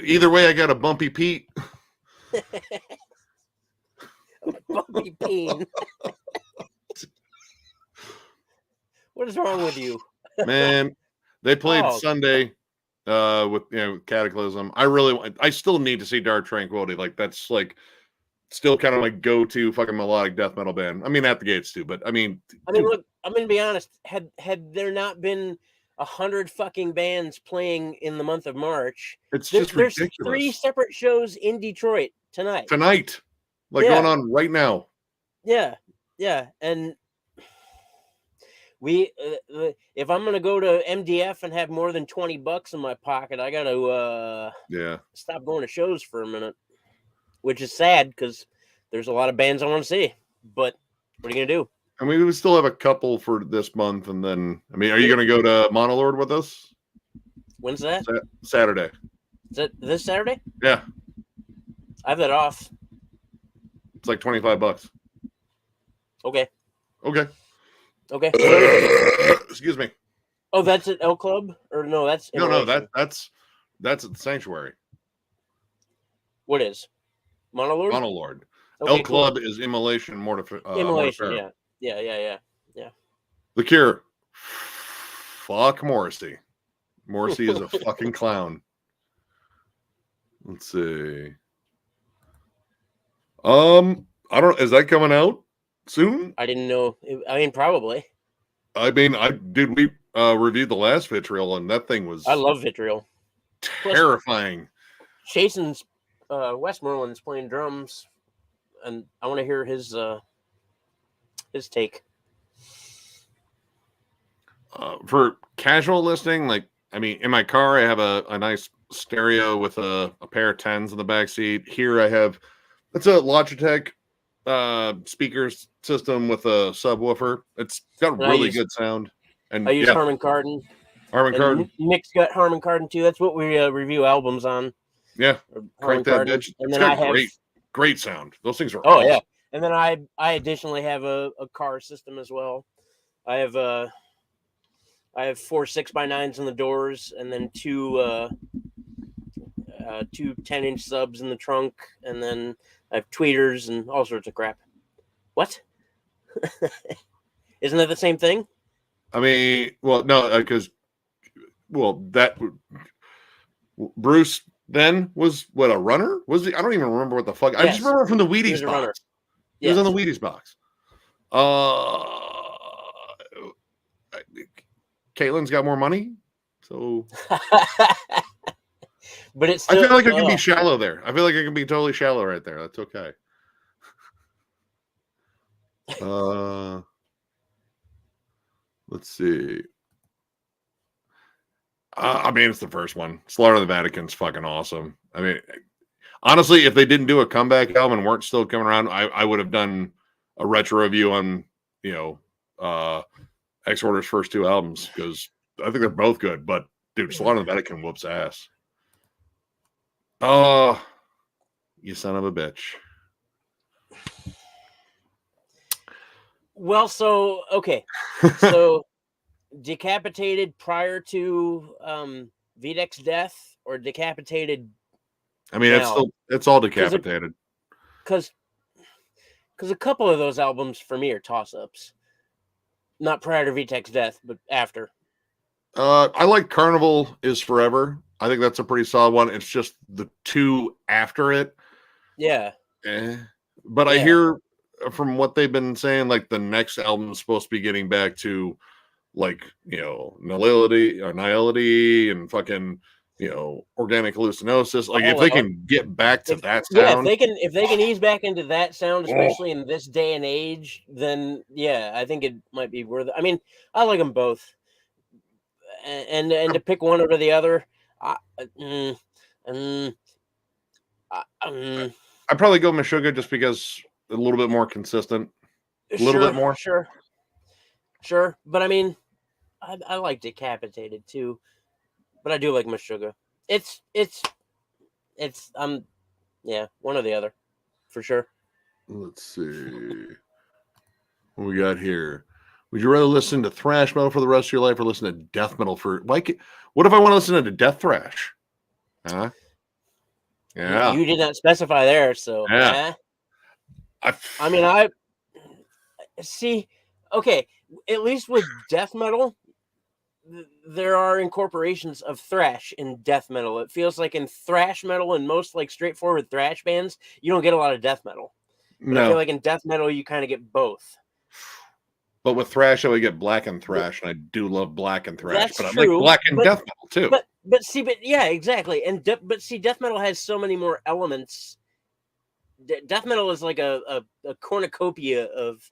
Either way, I got a bumpy Pete. Bumpy Peen. What is wrong with you? Man, they played Sunday with Cataclysm. I still need to see Dark Tranquility. Like, that's like still kind of my go-to fucking melodic death metal band. I mean, At the Gates too, but I mean, look, I'm gonna be honest. Had there not been 100 fucking bands playing in the month of March, it's just ridiculous. There's 3 separate shows in Detroit tonight, going on right now. Yeah, and we if I'm gonna go to MDF and have more than $20 in my pocket, I gotta stop going to shows for a minute, which is sad because there's a lot of bands I want to see, but what are you gonna do? I mean, we still have a couple for this month, and then are you gonna go to Monolord with us? When's that? Saturday. Is it this Saturday? Yeah, I have that off. It's like $25. Okay. Excuse me. Oh, that's at L Club, or no? That's that's at the Sanctuary. What is Monolord? Monolord. Okay, L Club is Immolation, Immolation. Yeah. The Cure. Fuck Morrissey. Morrissey is a fucking clown. Let's see. I don't. Is that coming out soon? I didn't know. I mean, probably. I mean, we reviewed the last Vitriol, and that thing was. I love Vitriol. Terrifying. Jason's Westmoreland's playing drums, and I want to hear his take. For casual listening, like, I mean, in my car, I have a nice stereo with a pair of 10s in the back seat. Here I have, it's a Logitech speakers system with a subwoofer. It's got really good sound. And I use Harman Kardon. Nick's got Harman Kardon too. That's what we review albums on. Yeah, crank that bitch. And then I have great sound. Those things are awesome. Yeah. And then I additionally have a car system as well. I have 4 6x9s in the doors, and then two 10-inch subs in the trunk, and then I have tweeters and all sorts of crap. What? Isn't that the same thing? I mean, well, no, because that Bruce then was what, a runner? Was he? I don't even remember what the fuck. Yes. I just remember from the Wheaties box. He was on the Wheaties box. Caitlin's got more money, so. But it's still, I feel like I can be shallow there. I feel like I can be totally shallow right there. That's okay. Let's see. I mean, it's the first one. Slaughter of the Vatican's fucking awesome. I mean, honestly, if they didn't do a comeback album and weren't still coming around, I would have done a retro review on, Exorder's first 2 albums, because I think they're both good. But dude, Slaughter of the Vatican whoops ass. Oh, you son of a bitch. Well, so Decapitated prior to VTech's Death or Decapitated. I mean, it's all Decapitated. Because a couple of those albums for me are toss-ups. Not prior to VTech's Death, but after. I like Carnival is Forever. I think that's a pretty solid one. It's just the two after it. Yeah. But I hear from what they've been saying, like the next album is supposed to be getting back to like, nihility and fucking, organic hallucinosis. Like if they can get back to that sound. Yeah, if they can ease back into that sound, especially in this day and age, then I think it might be worth it. I mean, I like them both. And to pick one over the other, I'd probably go Meshuggah just because a little bit more consistent. A little bit more. Sure. But I mean, I like Decapitated too. But I do like Meshuggah. It's one or the other. For sure. Let's see. What we got here? Would you rather listen to thrash metal for the rest of your life or listen to death metal for what if I want to listen to death thrash? Huh? Yeah. You did not specify there, so yeah. I mean, I see. Okay, at least with death metal, there are incorporations of thrash in death metal. It feels like in thrash metal and most like straightforward thrash bands, you don't get a lot of death metal. But I feel like in death metal, you kind of get both. But with thrash, I would get black and thrash, and I do love black and thrash. That's but true, I like black and death metal too. But yeah, exactly. And but death metal has so many more elements. Death metal is like a cornucopia of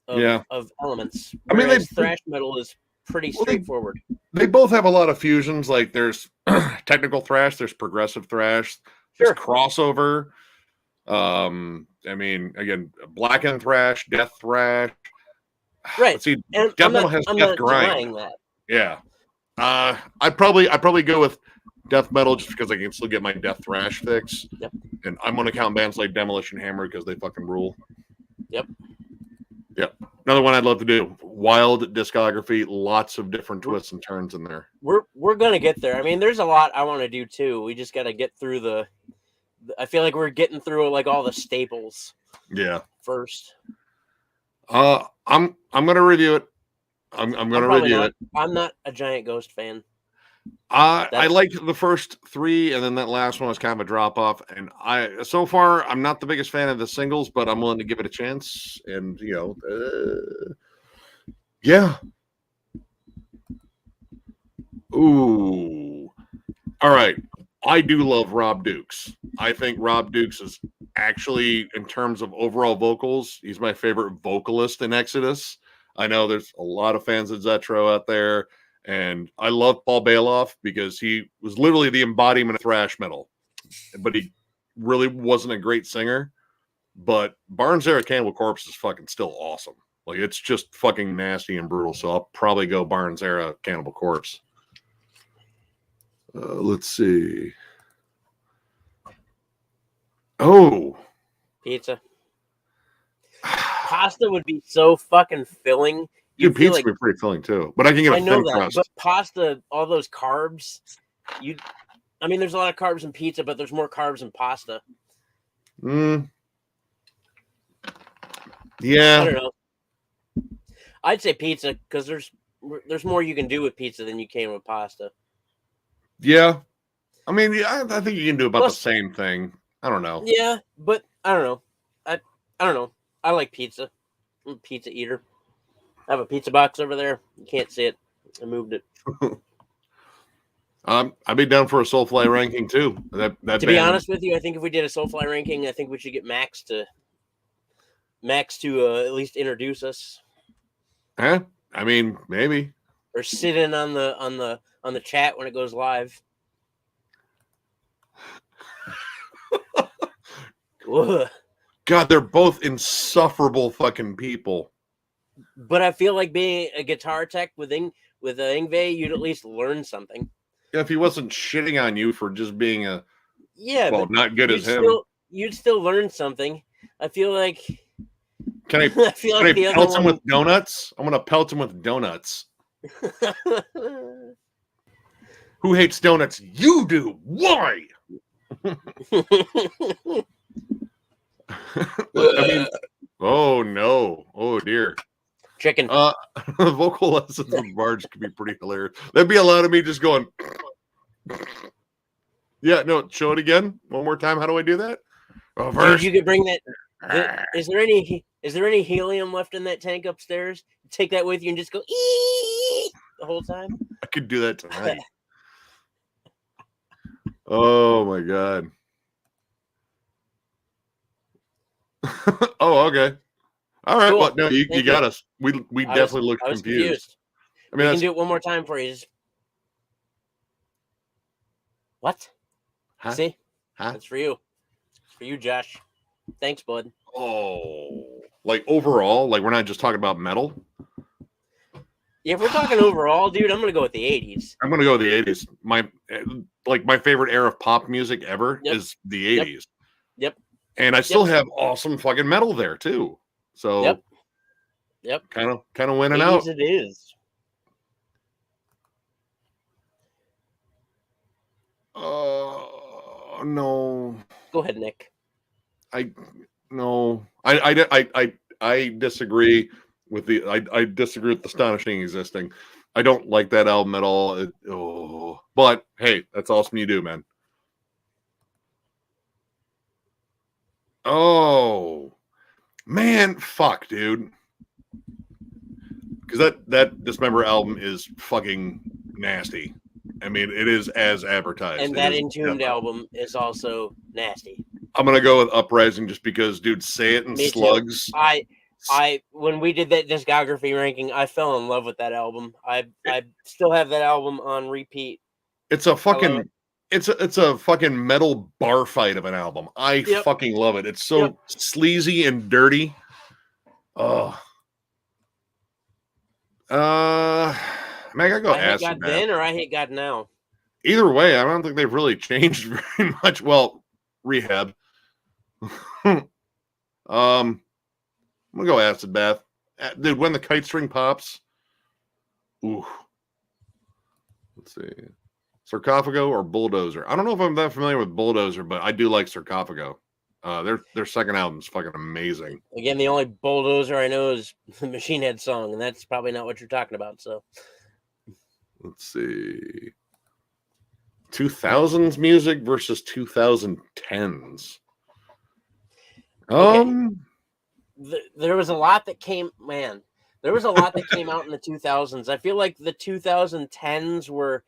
elements. I mean, thrash metal is pretty straightforward. They both have a lot of fusions. Like there's technical thrash, there's progressive thrash, there's crossover. I mean, again, black and thrash, death thrash. Right. Let's see, death metal has death grind. That. Yeah. I'd probably go with death metal just because I can still get my death thrash fix. Yep. And I'm going to count bands like Demolition Hammer because they fucking rule. Yep. Another one I'd love to do. Wild discography, lots of different twists and turns in there. We're going to get there. I mean, there's a lot I want to do too. We just got to get through I feel like we're getting through like all the staples. Yeah. First. I'm gonna review it. I'm gonna review it. I'm not a giant Ghost fan. I liked the first three, and then that last one was kind of a drop off. And so far I'm not the biggest fan of the singles, but I'm willing to give it a chance. And yeah. Ooh. All right. I do love Rob Dukes. I think Rob Dukes is actually, in terms of overall vocals, he's my favorite vocalist in Exodus. I know there's a lot of fans of Zetro out there, and I love Paul Bailoff because he was literally the embodiment of thrash metal, but he really wasn't a great singer. But Barnes Era Cannibal Corpse is fucking still awesome. Like, it's just fucking nasty and brutal, so I'll probably go Barnes Era Cannibal Corpse. Let's see. Oh. Pizza. Pasta would be so fucking filling. Dude, pizza would be pretty filling too. But I can get a thin crust. But pasta, all those carbs, I mean, there's a lot of carbs in pizza, but there's more carbs in pasta. Yeah. I don't know. I'd say pizza because there's more you can do with pizza than you can with pasta. Yeah. I mean, I think you can do about the same thing. I don't know. Yeah, but I don't know. I don't know. I like pizza. I'm a pizza eater. I have a pizza box over there. You can't see it. I moved it. I'd be down for a Soulfly ranking too. To be honest with you, I think if we did a Soulfly ranking, I think we should get Max to at least introduce us. Huh? I mean, maybe. Or sit in on the chat when it goes live. God, they're both insufferable fucking people. But I feel like being a guitar tech with Yngwie, you'd at least learn something. Yeah, if he wasn't shitting on you for just being not good as him, you'd still learn something. I feel like. Can I pelt him with donuts? I'm gonna pelt him with donuts. Who hates donuts? You do. Why? I mean, oh no. Oh dear. Chicken. Vocal lessons with Marge could be pretty hilarious. That'd be a lot of me just going. Yeah, no, show it again. One more time. How do I do that? Oh, dude, you could bring that. Is there any helium left in that tank upstairs? Take that with you and just go ee the whole time. I could do that tonight. Oh my god. Oh, okay. All right. Cool. Well, no, you got us. We definitely looked confused. I mean, we can do it one more time for you. What? Huh? See? Huh? That's for you. It's for you, Josh. Thanks, bud. Oh, like overall, like we're not just talking about metal. Yeah, if we're talking overall, dude, I'm gonna go with the 80s. I'm gonna go with the 80s. My favorite era of pop music ever is the 80s. Yep. And I still have awesome fucking metal there too. So yep. Kind of winning out. It is. No. Go ahead, Nick. I disagree with I disagree with Astonishing Existing. I don't like that album at all. But hey, that's awesome you do, man. Oh man, fuck, dude. Because that Dismember album is fucking nasty. I mean, it is as advertised. And that Entombed album is also nasty. I'm gonna go with Uprising just because, dude, Say It and Me Slugs. Too. I when we did that discography ranking, I fell in love with that album. I still have that album on repeat. It's a fucking it's a fucking metal bar fight of an album. I fucking love it. It's so sleazy and dirty. Oh. Man, I gotta go I hate God Acid then or I Hate God Now. Either way, I don't think they've really changed very much. Well, Rehab. I'm gonna go Acid Bath. Dude, When the Kite String Pops. Ooh. Let's see. Sarcophago or Bulldozer. I don't know if I'm that familiar with Bulldozer, but I do like Sarcophago. Their second album is fucking amazing. Again, the only Bulldozer I know is the Machine Head song, and that's probably not what you're talking about. So let's see. 2000s music versus 2010s. There was a lot that came. Man, there was a lot that came out in the 2000s. I feel like the 2010s were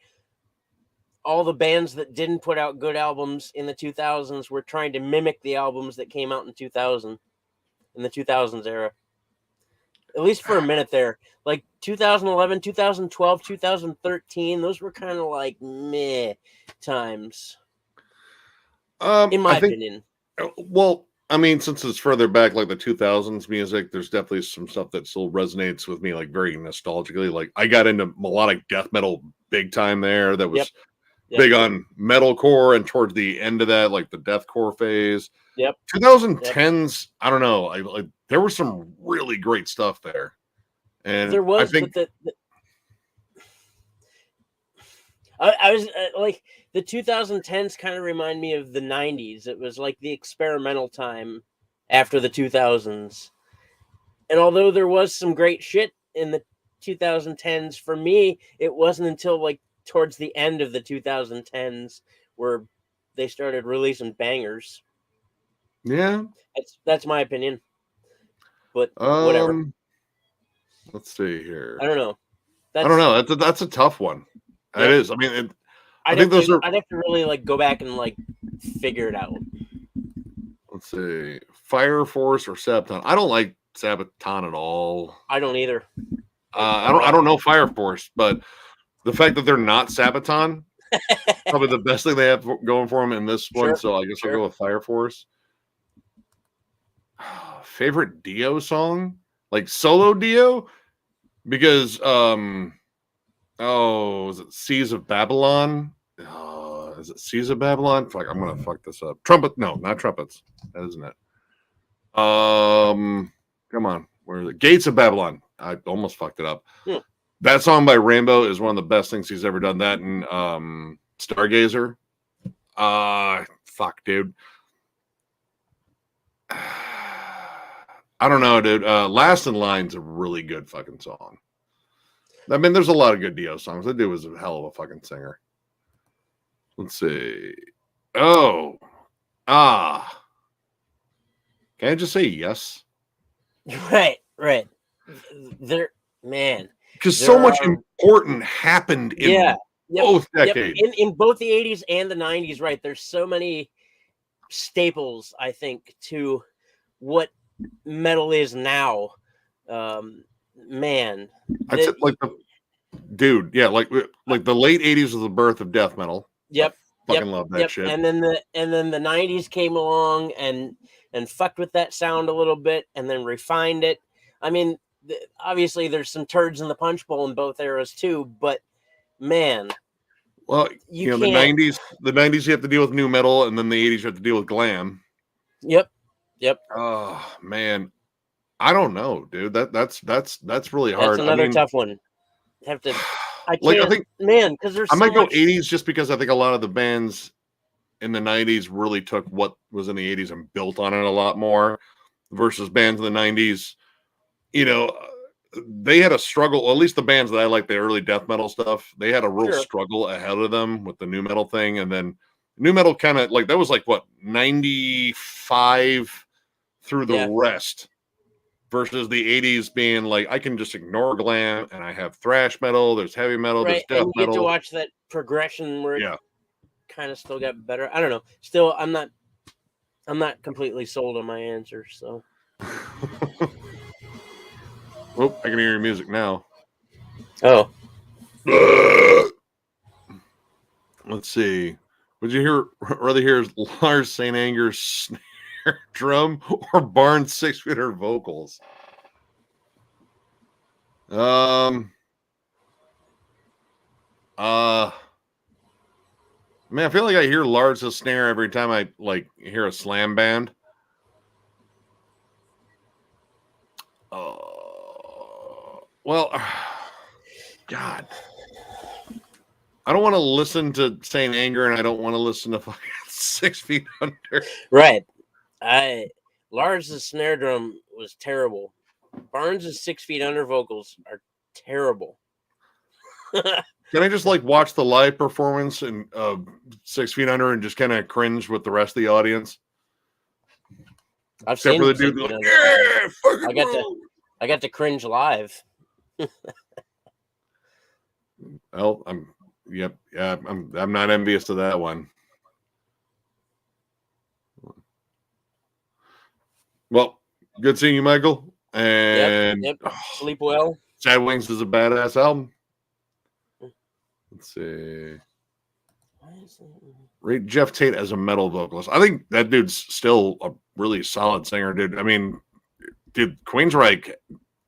all the bands that didn't put out good albums in the 2000s were trying to mimic the albums that came out in the 2000s era. At least for a minute there. Like 2011, 2012, 2013, those were kind of like meh times. In my opinion. Well, I mean, since it's further back, like the 2000s music, there's definitely some stuff that still resonates with me, like very nostalgically. Like I got into melodic death metal big time there. That was big on metalcore, and towards the end of that, like the deathcore phase. 2010s, I don't know. There was some really great stuff there, and there was. I think I was like the 2010s kind of remind me of the 90s. It was like the experimental time after the 2000s, and although there was some great shit in the 2010s, for me, it wasn't until like towards the end of the 2010s where they started releasing bangers. Yeah, that's my opinion. But whatever. Let's see here. I don't know. That's a tough one. Yeah. It is. I mean, I'd have to really like go back and like figure it out. Let's see, Fire Force or Sabaton. I don't like Sabaton at all. I don't either. I don't know Fire Force, but the fact that they're not Sabaton, probably the best thing they have going for them in this one. So I guess I'll go with Fire Force. Favorite Dio song, like solo Dio, because is it Seas of Babylon? Is it Seas of Babylon? Fuck, I'm gonna fuck this up. Trumpet? No, not trumpets. That isn't it. Come on, where is it? Gates of Babylon. I almost fucked it up. That song by Rainbow is one of the best things he's ever done. That and Stargazer. Fuck, dude. I don't know, dude. Last in Line's a really good fucking song. I mean, there's a lot of good Dio songs. That dude was a hell of a fucking singer. Let's see. Oh. Can I just say yes? Right. There, man. Because so much important happened in both decades. In both the 80s and the 90s, right? There's so many staples, I think, to what metal is now. Man. I'd say like the dude, yeah, like the late 80s was the birth of death metal. Yep. I fucking love that shit. And then the 90s came along and fucked with that sound a little bit and then refined it. I mean, obviously there's some turds in the punch bowl in both eras too, but man. Well, you know, the 90s you have to deal with new metal, and then the 80s you have to deal with glam. Yep. Oh man. I don't know, dude. That's really hard. That's another tough one. I think, man, because there's I might go 80s just because I think a lot of the bands in the 90s really took what was in the 80s and built on it a lot more versus bands in the 90s. You know, they had a struggle, or at least the bands that I like, the early death metal stuff, they had a real struggle ahead of them with the new metal thing. And then new metal kind of like, that was like what, 95 through the rest. Versus the 80s being like, I can just ignore glam and I have thrash metal, there's heavy metal, there's death metal. You get to watch that progression where it kind of still got better. I don't know. Still, I'm not completely sold on my answer, so. Oh, I can hear your music now. Oh. Let's see. Would you rather hear Lars St. Anger's snare drum or Barnes 6-footer vocals? Man, I feel like I hear Lars' snare every time I like hear a slam band. Well, God, I don't want to listen to St. Anger, and I don't want to listen to fucking 6 Feet Under. Right. Lars' snare drum was terrible. Barnes' 6 Feet Under vocals are terrible. Can I just like watch the live performance and 6 Feet Under and just kind of cringe with the rest of the audience? Except for the dude like, I got to cringe live. Well, I'm not envious of that one. Well, good seeing you, Michael. And yep. Sleep well. Sad Wings is a badass album. Let's see. Rate Jeff Tate as a metal vocalist. I think that dude's still a really solid singer, dude. I mean, dude, Queensryche,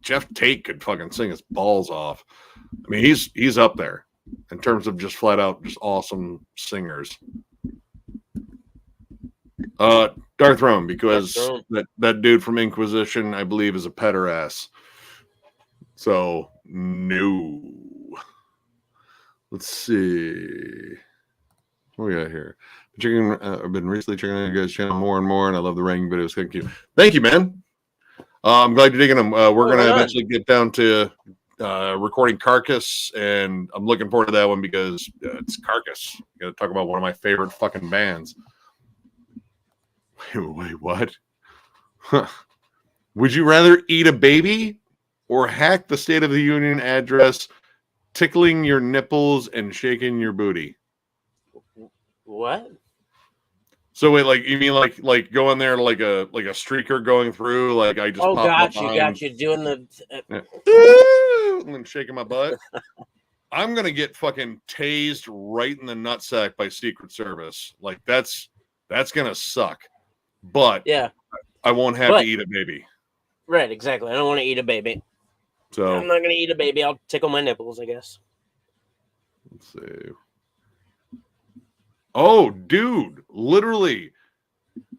Jeff Tate could fucking sing his balls off. I mean, he's up there in terms of just flat out just awesome singers. Dark Throne, because that dude from Inquisition, I believe, is a pederast. So no. Let's see. What we got here? I've been recently checking out your guys' channel more and more, and I love the ranking videos. Thank you. Thank you, man. I'm glad you're digging them. We're going to eventually get down to recording Carcass, and I'm looking forward to that one because it's Carcass. Got to talk about one of my favorite fucking bands. Wait, what? Huh. Would you rather eat a baby or hack the State of the Union address, tickling your nipples and shaking your booty? What? So wait, like you mean like going there like a streaker going through? Like I just got you doing the and then shaking my butt. I'm gonna get fucking tased right in the nutsack by Secret Service. Like that's gonna suck. But yeah, I won't have to eat a baby. Right, exactly. I don't want to eat a baby. So I'm not gonna eat a baby. I'll tickle my nipples, I guess. Let's see. Oh, dude, literally.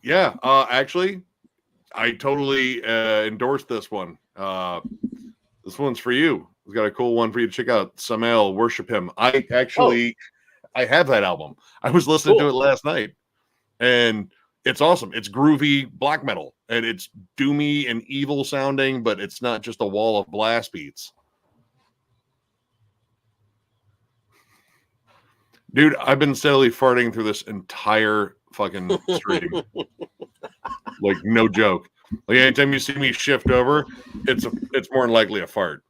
Yeah, actually, I totally endorse this one. This one's for you. He's got a cool one for you to check out. Samael, Worship Him. I have that album. I was listening to it last night, and it's awesome. It's groovy black metal, and it's doomy and evil sounding, but it's not just a wall of blast beats. Dude, I've been steadily farting through this entire fucking stream. Like, no joke. Like, anytime you see me shift over, it's more than likely a fart.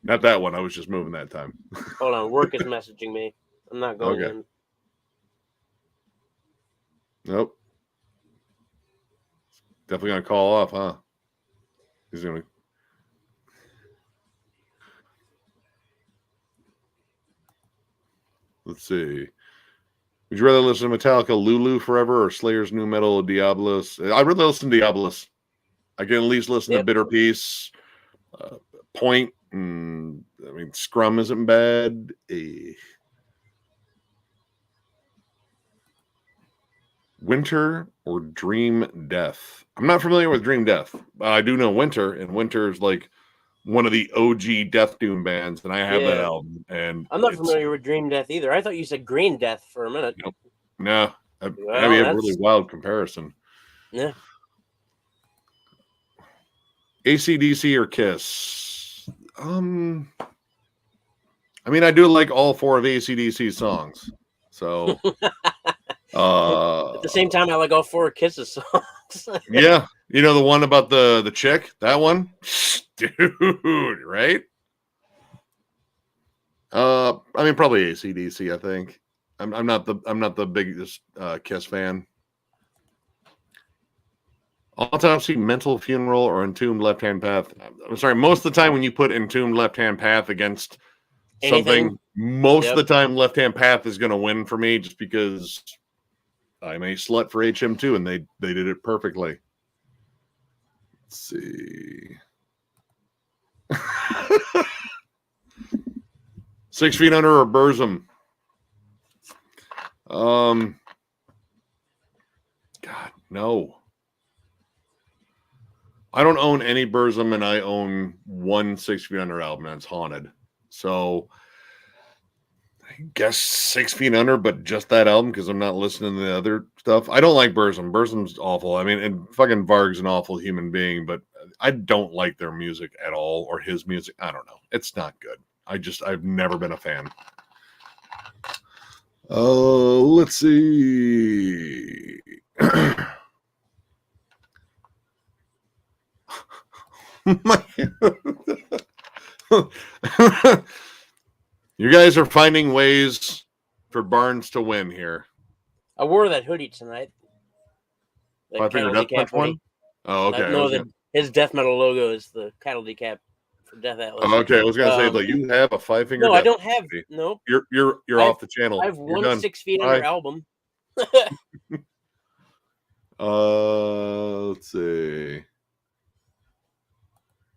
Not that one. I was just moving that time. Hold on. Work is messaging me. I'm not going in. Nope. Definitely going to call off, huh? He's going to. Let's see. Would you rather listen to Metallica Lulu Forever or Slayer's new metal Diabolus? I'd rather listen to Diabolus. I can at least listen to Bitter Peace, Point. I mean, Scrum isn't bad. Winter or Dream Death? I'm not familiar with Dream Death. I do know Winter, and Winter is like one of the OG Death Doom bands, and I have that album. And I'm not familiar with Dream Death either. I thought you said Green Death for a minute. Nope. No, I mean, a really wild comparison. Yeah. AC/DC or Kiss? I mean, I do like all four of AC/DC's songs. So at the same time, I like all four of Kiss's songs. Yeah. You know the one about the chick? That one? Dude, right? I mean, probably AC/DC, I think. I'm not the biggest Kiss fan. Autopsy, Mental Funeral, or Entombed Left Hand Path. I'm sorry, most of the time when you put Entombed Left Hand Path against something, most of the time Left Hand Path is going to win for me, just because I'm a slut for HM2, and they did it perfectly. Let's see. 6 Feet Under or Burzum? God, no. I don't own any Burzum, and I own one 6 Feet Under album, and it's Haunted. So I guess 6 Feet Under, but just that album, because I'm not listening to the other stuff. I don't like Burzum. Burzum's awful. I mean, and fucking Varg's an awful human being, but I don't like their music at all, or his music. I don't know. It's not good. I've never been a fan. Let's see. You guys are finding ways for Barnes to win here. I wore that hoodie tonight. Five Finger Death Punch one? Oh, okay. No, his death metal logo is the cattle decap for Death Atlas. Oh, okay, I was gonna say, like, you have a 5 Finger. No, I don't have. Nope. You're off the channel. I have one 6 Feet Under album. Let's see.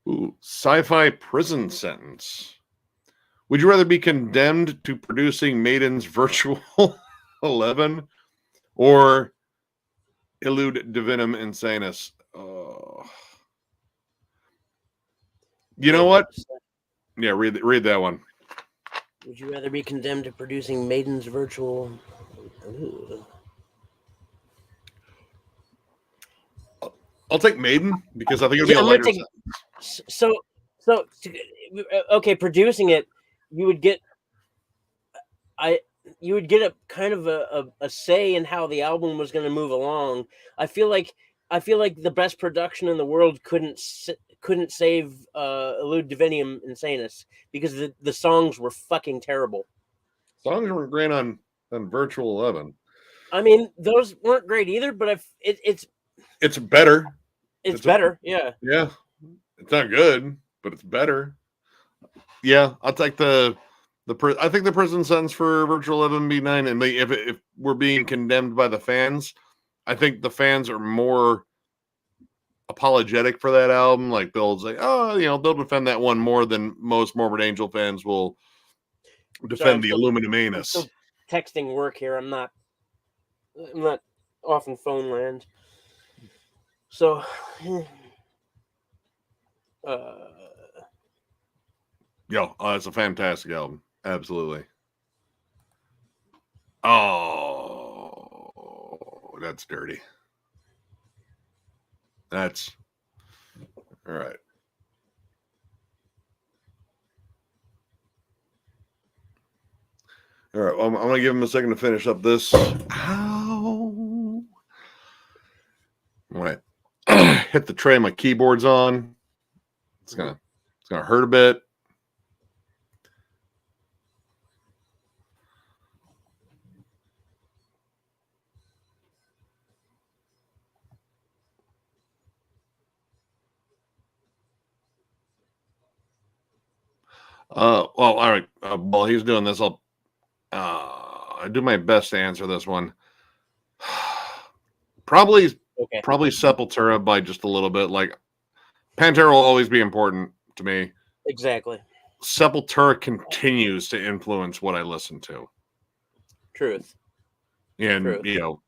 Ooh, Sci-Fi Prison Sentence. Would you rather be condemned to producing Maiden's Virtual 11 or Illud Divinum Insanus? You know what? Yeah, read that one. Would you rather be condemned to producing Maiden's Virtual? Ooh. I'll take Maiden, because I think it'll be a lighter So, okay, producing it, you would get a kind of a say in how the album was going to move along. I feel like the best production in the world couldn't save Illud Divinum Insanus, because the songs were fucking terrible. Songs were great on Virtual 11. I mean, those weren't great either, but it's better. It's better, yeah. Yeah. It's not good, but it's better. Yeah, I'll take I think the prison sentence for Virtual 11 B9, and if we're being condemned by the fans, I think the fans are more apologetic for that album. Like, they'll say, they'll defend that one more than most Morbid Angel fans will defend the Aluminum Anus. I'm still texting work here. I'm not off in phone land. So, Yo, it's a fantastic album. Absolutely. Oh, that's dirty. That's all right. All right. Well, I'm going to give him a second to finish up this. Ow. When I hit the tray my keyboard's on, it's gonna hurt a bit. Well, all right. While he's doing this, I'll do my best to answer this one. Probably Sepultura by just a little bit. Like Pantera will always be important to me. Exactly. Sepultura continues to influence what I listen to. Truth. And Truth. you know,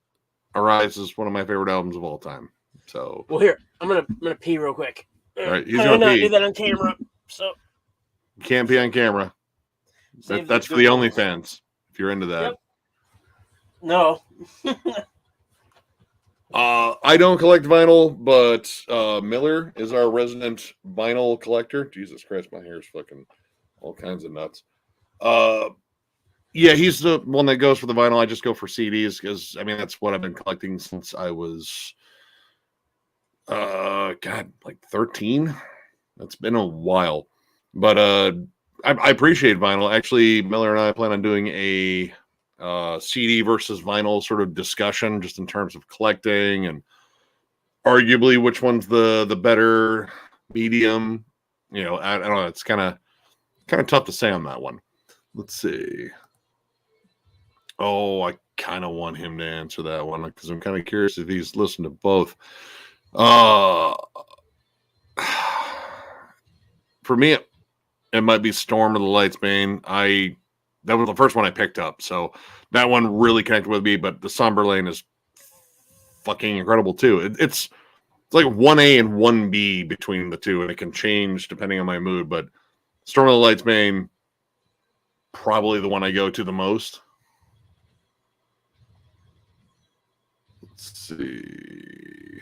Arise is one of my favorite albums of all time. So well, here I'm gonna pee real quick. All right, he's gonna not do that on camera. So you can't pee on camera. That's for the OnlyFans. If you're into that. Yep. No. I don't collect vinyl, but Miller is our resident vinyl collector. Jesus Christ, my hair's fucking all kinds of nuts. Yeah, he's the one that goes for the vinyl. I just go for CDs because I mean that's what I've been collecting since I was like 13. That's been a while. But I appreciate vinyl. Actually, Miller and I plan on doing a CD versus vinyl sort of discussion just in terms of collecting and arguably which one's the better medium. You know, I don't know. It's kind of tough to say on that one. Let's see. Oh, I kind of want him to answer that one because I'm kind of curious if he's listened to both. For me, it might be Storm of the Lights Bane. That was the first one I picked up, so that one really connected with me. But the Somber Lane is fucking incredible too. It's like 1A and 1B between the two, and it can change depending on my mood. But Storm of the Lights Bane, probably the one I go to the most. Let's see.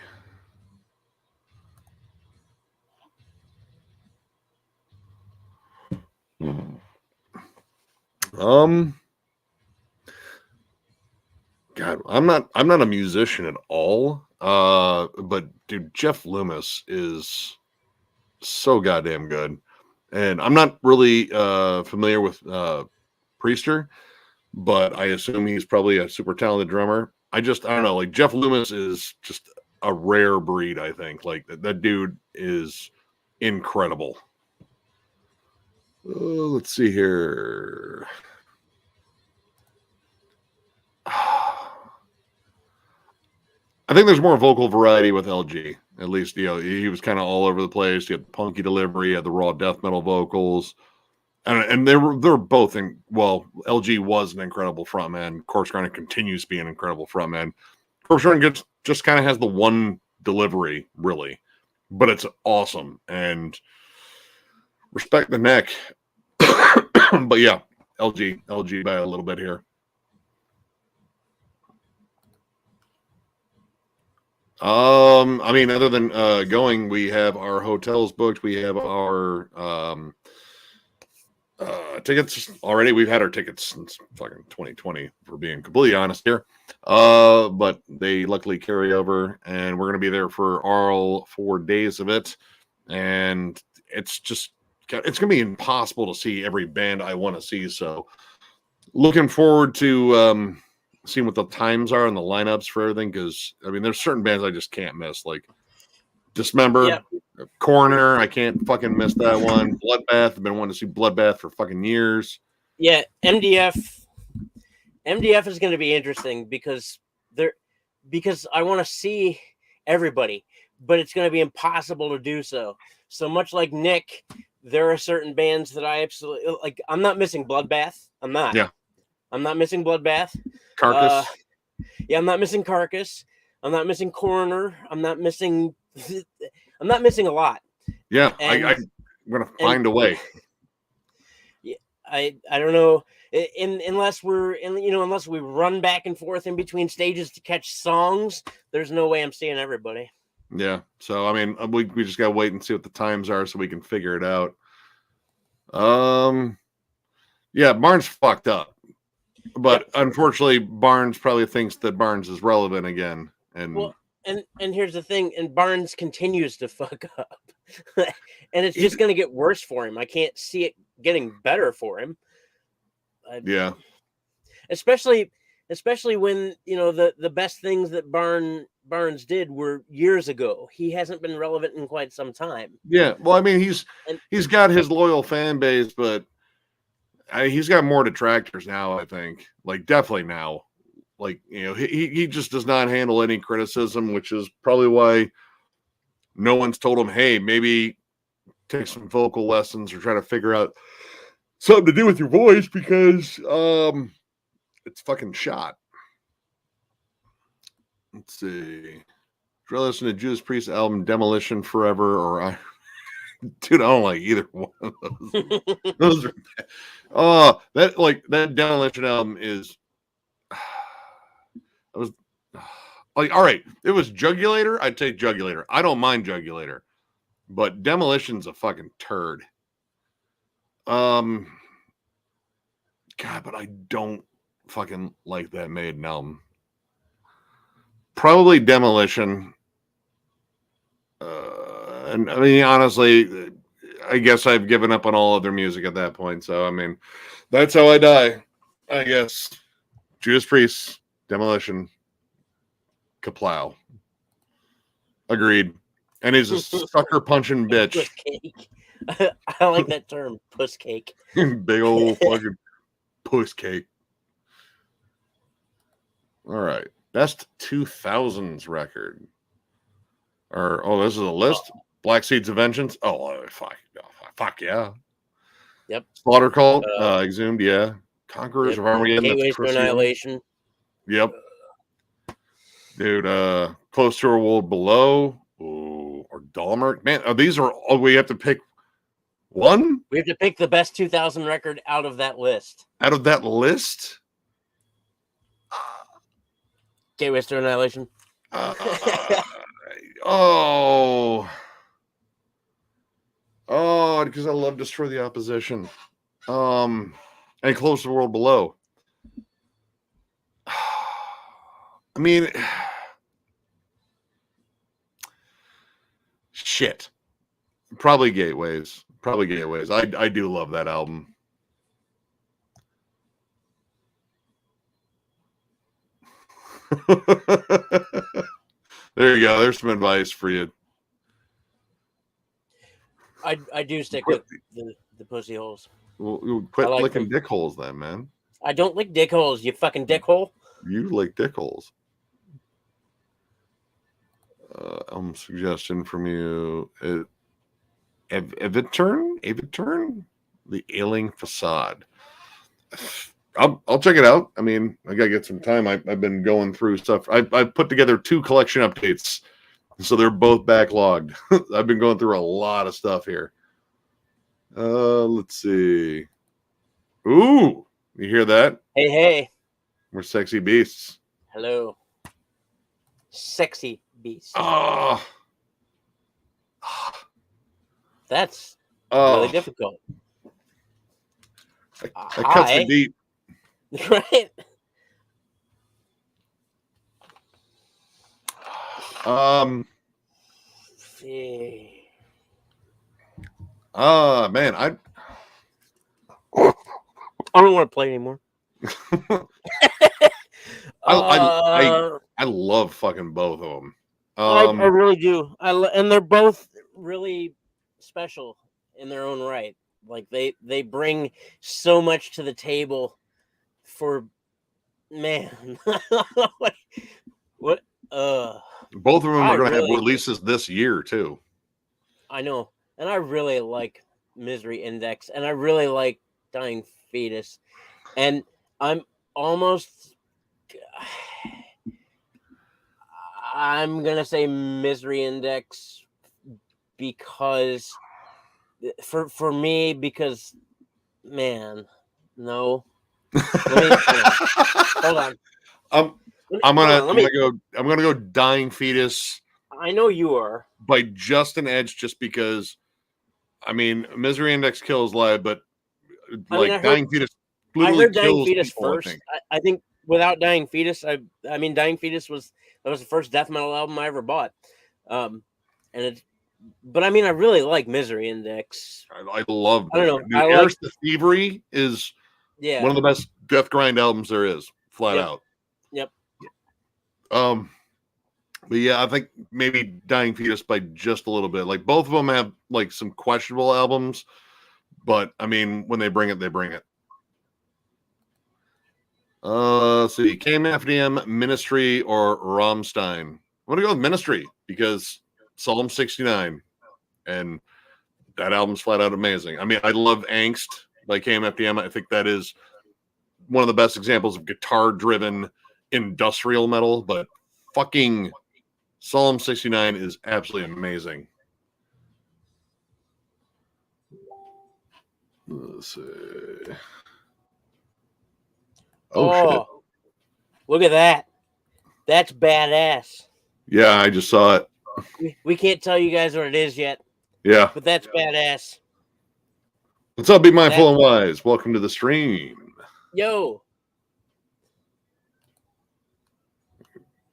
God, I'm not a musician at all. But dude, Jeff Loomis is so goddamn good. And I'm not really familiar with Priester, but I assume he's probably a super talented drummer. I don't know, like Jeff Loomis is just a rare breed, I think. Like that dude is incredible. Let's see here. I think there's more vocal variety with LG. At least, you know, he was kind of all over the place. He had punky delivery, he had the raw death metal vocals. And they're both LG was an incredible frontman. Corpse Grinder continues to be an incredible frontman. Corpse Grinder just kind of has the one delivery, really. But it's awesome. And respect the neck. But yeah, LG by a little bit here. I mean, other than going, we have our hotels booked. We have our tickets already. We've had our tickets since fucking 2020, for being completely honest here. But they luckily carry over, and we're gonna be there for all 4 days of it. And it's gonna be impossible to see every band I want to see. So looking forward to seeing what the times are and the lineups for everything, because I mean there's certain bands I just can't miss, like Dismember, Coroner, I can't fucking miss that one. Bloodbath, I've been wanting to see Bloodbath for fucking years. Yeah, MDF is going to be interesting because I want to see everybody, but it's going to be impossible to do so. So much like Nick, there are certain bands that I absolutely like. I'm not missing Bloodbath. I'm not. Yeah. I'm not missing Bloodbath. Carcass. I'm not missing Carcass. I'm not missing Coroner. I'm not missing a lot. Yeah, I'm gonna find a way. I don't know. Unless we run back and forth in between stages to catch songs, there's no way I'm seeing everybody. Yeah. So I mean, we just gotta wait and see what the times are so we can figure it out. Yeah, Barnes fucked up, but unfortunately, Barnes probably thinks that Barnes is relevant again. And and here's the thing, and Barnes continues to fuck up, and it's just going to get worse for him. I can't see it getting better for him. Yeah. Especially when the best things that Barnes did were years ago. He hasn't been relevant in quite some time. Yeah, well, I mean, he's got his loyal fan base, but he's got more detractors now. I think, like, definitely now, like, he just does not handle any criticism, which is probably why no one's told him, hey, maybe take some vocal lessons or try to figure out something to do with your voice, because it's fucking shot. Let's see. Did I listen to Judas Priest album Demolition Forever, or dude, I don't like either one of those. Those are bad. Oh, that Demolition album is. I was like, all right, it was Jugulator. I'd take Jugulator. I don't mind Jugulator, but Demolition's a fucking turd. God, but I don't fucking like that Maiden album. Probably Demolition. And I mean, honestly, I guess I've given up on all of their music at that point. So, I mean, that's how I die, I guess. Judas Priest, Demolition, Kaplow. Agreed. And he's a sucker punching bitch. Puss cake. I like that term, puss cake. Big old fucking puss cake. All right. Best 2000s record. This is a list. Black Seeds of Vengeance. Fuck yeah. Yep. Slaughter Cult, Exhumed, yeah. Conquerors of Armageddon. Gateways to Annihilation. Yep. Dude, Close to a World Below. Ooh, or Dahmer. Man, we have to pick one? We have to pick the best 2000 record out of that list. Out of that list? Gateways to Annihilation. Because I love Destroy the Opposition. And Close to the World Below. I mean, shit. Probably Gateways. I do love that album. There you go. There's some advice for you. I do stick with the pussy holes. Well, quit licking dick holes then, man. I don't lick dick holes, you fucking dick hole. You lick dick holes. Suggestion from you. Evitern? The Ailing Facade. I'll check it out. I mean, I gotta get some time. I've been going through stuff. I put together 2 collection updates, so they're both backlogged. I've been going through a lot of stuff here. Let's see. Ooh, you hear that? Hey. We're Sexy Beasts. Hello. Sexy Beasts. Oh. That's really difficult. I cuts me deep. Right. Man, I don't want to play anymore. I love fucking both of them. I really do. And they're both really special in their own right. Like they bring so much to the table for man. What both of them are going to have releases this year too. I know. And I really like Misery Index, and I really like Dying Fetus. And I'm going to say Misery Index because for me, because man, No. Hold on. I'm gonna go Dying Fetus. I know you are. By just an edge, just because I mean Misery Index kills live, but like Dying Fetus I heard Dying kills Fetus people, first. I think without Dying Fetus, I mean Dying Fetus was the first death metal album I ever bought. But I mean I really like Misery Index. I love I don't know. Eris the Thievery is one of the best death grind albums there is, flat out. Yep. But yeah, I think maybe Dying Fetus by just a little bit. Like both of them have like some questionable albums, but I mean when they bring it, they bring it. Let's see, KMFDM, Ministry, or Rammstein. I'm gonna go with Ministry because Psalm 69, and that album's flat out amazing. I mean, I love Angst by KMFDM. I think that is one of the best examples of guitar-driven industrial metal, but fucking Psalm 69 is absolutely amazing. Let's see. Oh, shit. Look at that. That's badass. Yeah, I just saw it. We can't tell you guys what it is yet. Yeah. But that's badass. What's up, Be Mindful and Wise? Welcome to the stream. Yo.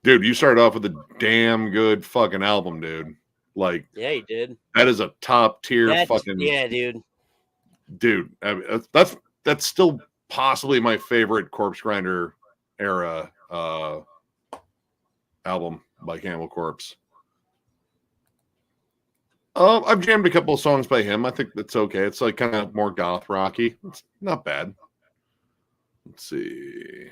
Dude, you started off with a damn good fucking album, dude. Like, yeah, you did. That is a top tier fucking. Yeah, dude. Dude, I mean, that's still possibly my favorite Corpse Grinder era album by Cannibal Corpse. I've jammed a couple of songs by him. I think that's okay. It's like kind of more goth rocky. It's not bad. Let's see.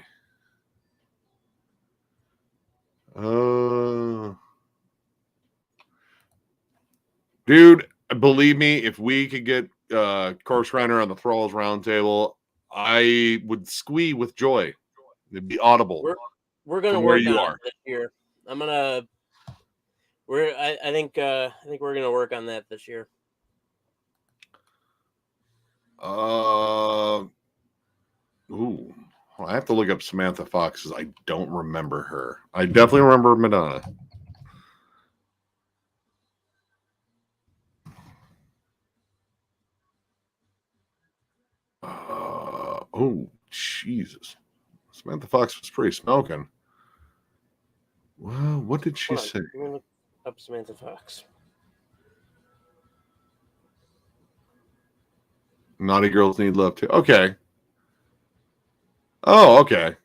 Dude, believe me, if we could get Corpse Grinder on the Thralls Roundtable, I would squee with joy. It'd be audible. We're gonna work on it this year. I think we're gonna work on that this year. Ooh, I have to look up Samantha Fox because I don't remember her. I definitely remember Madonna. Oh, Jesus. Samantha Fox was pretty smoking. Well, what did she say? I'm gonna look up Samantha Fox. Naughty Girls Need Love Too. Okay. Oh, okay.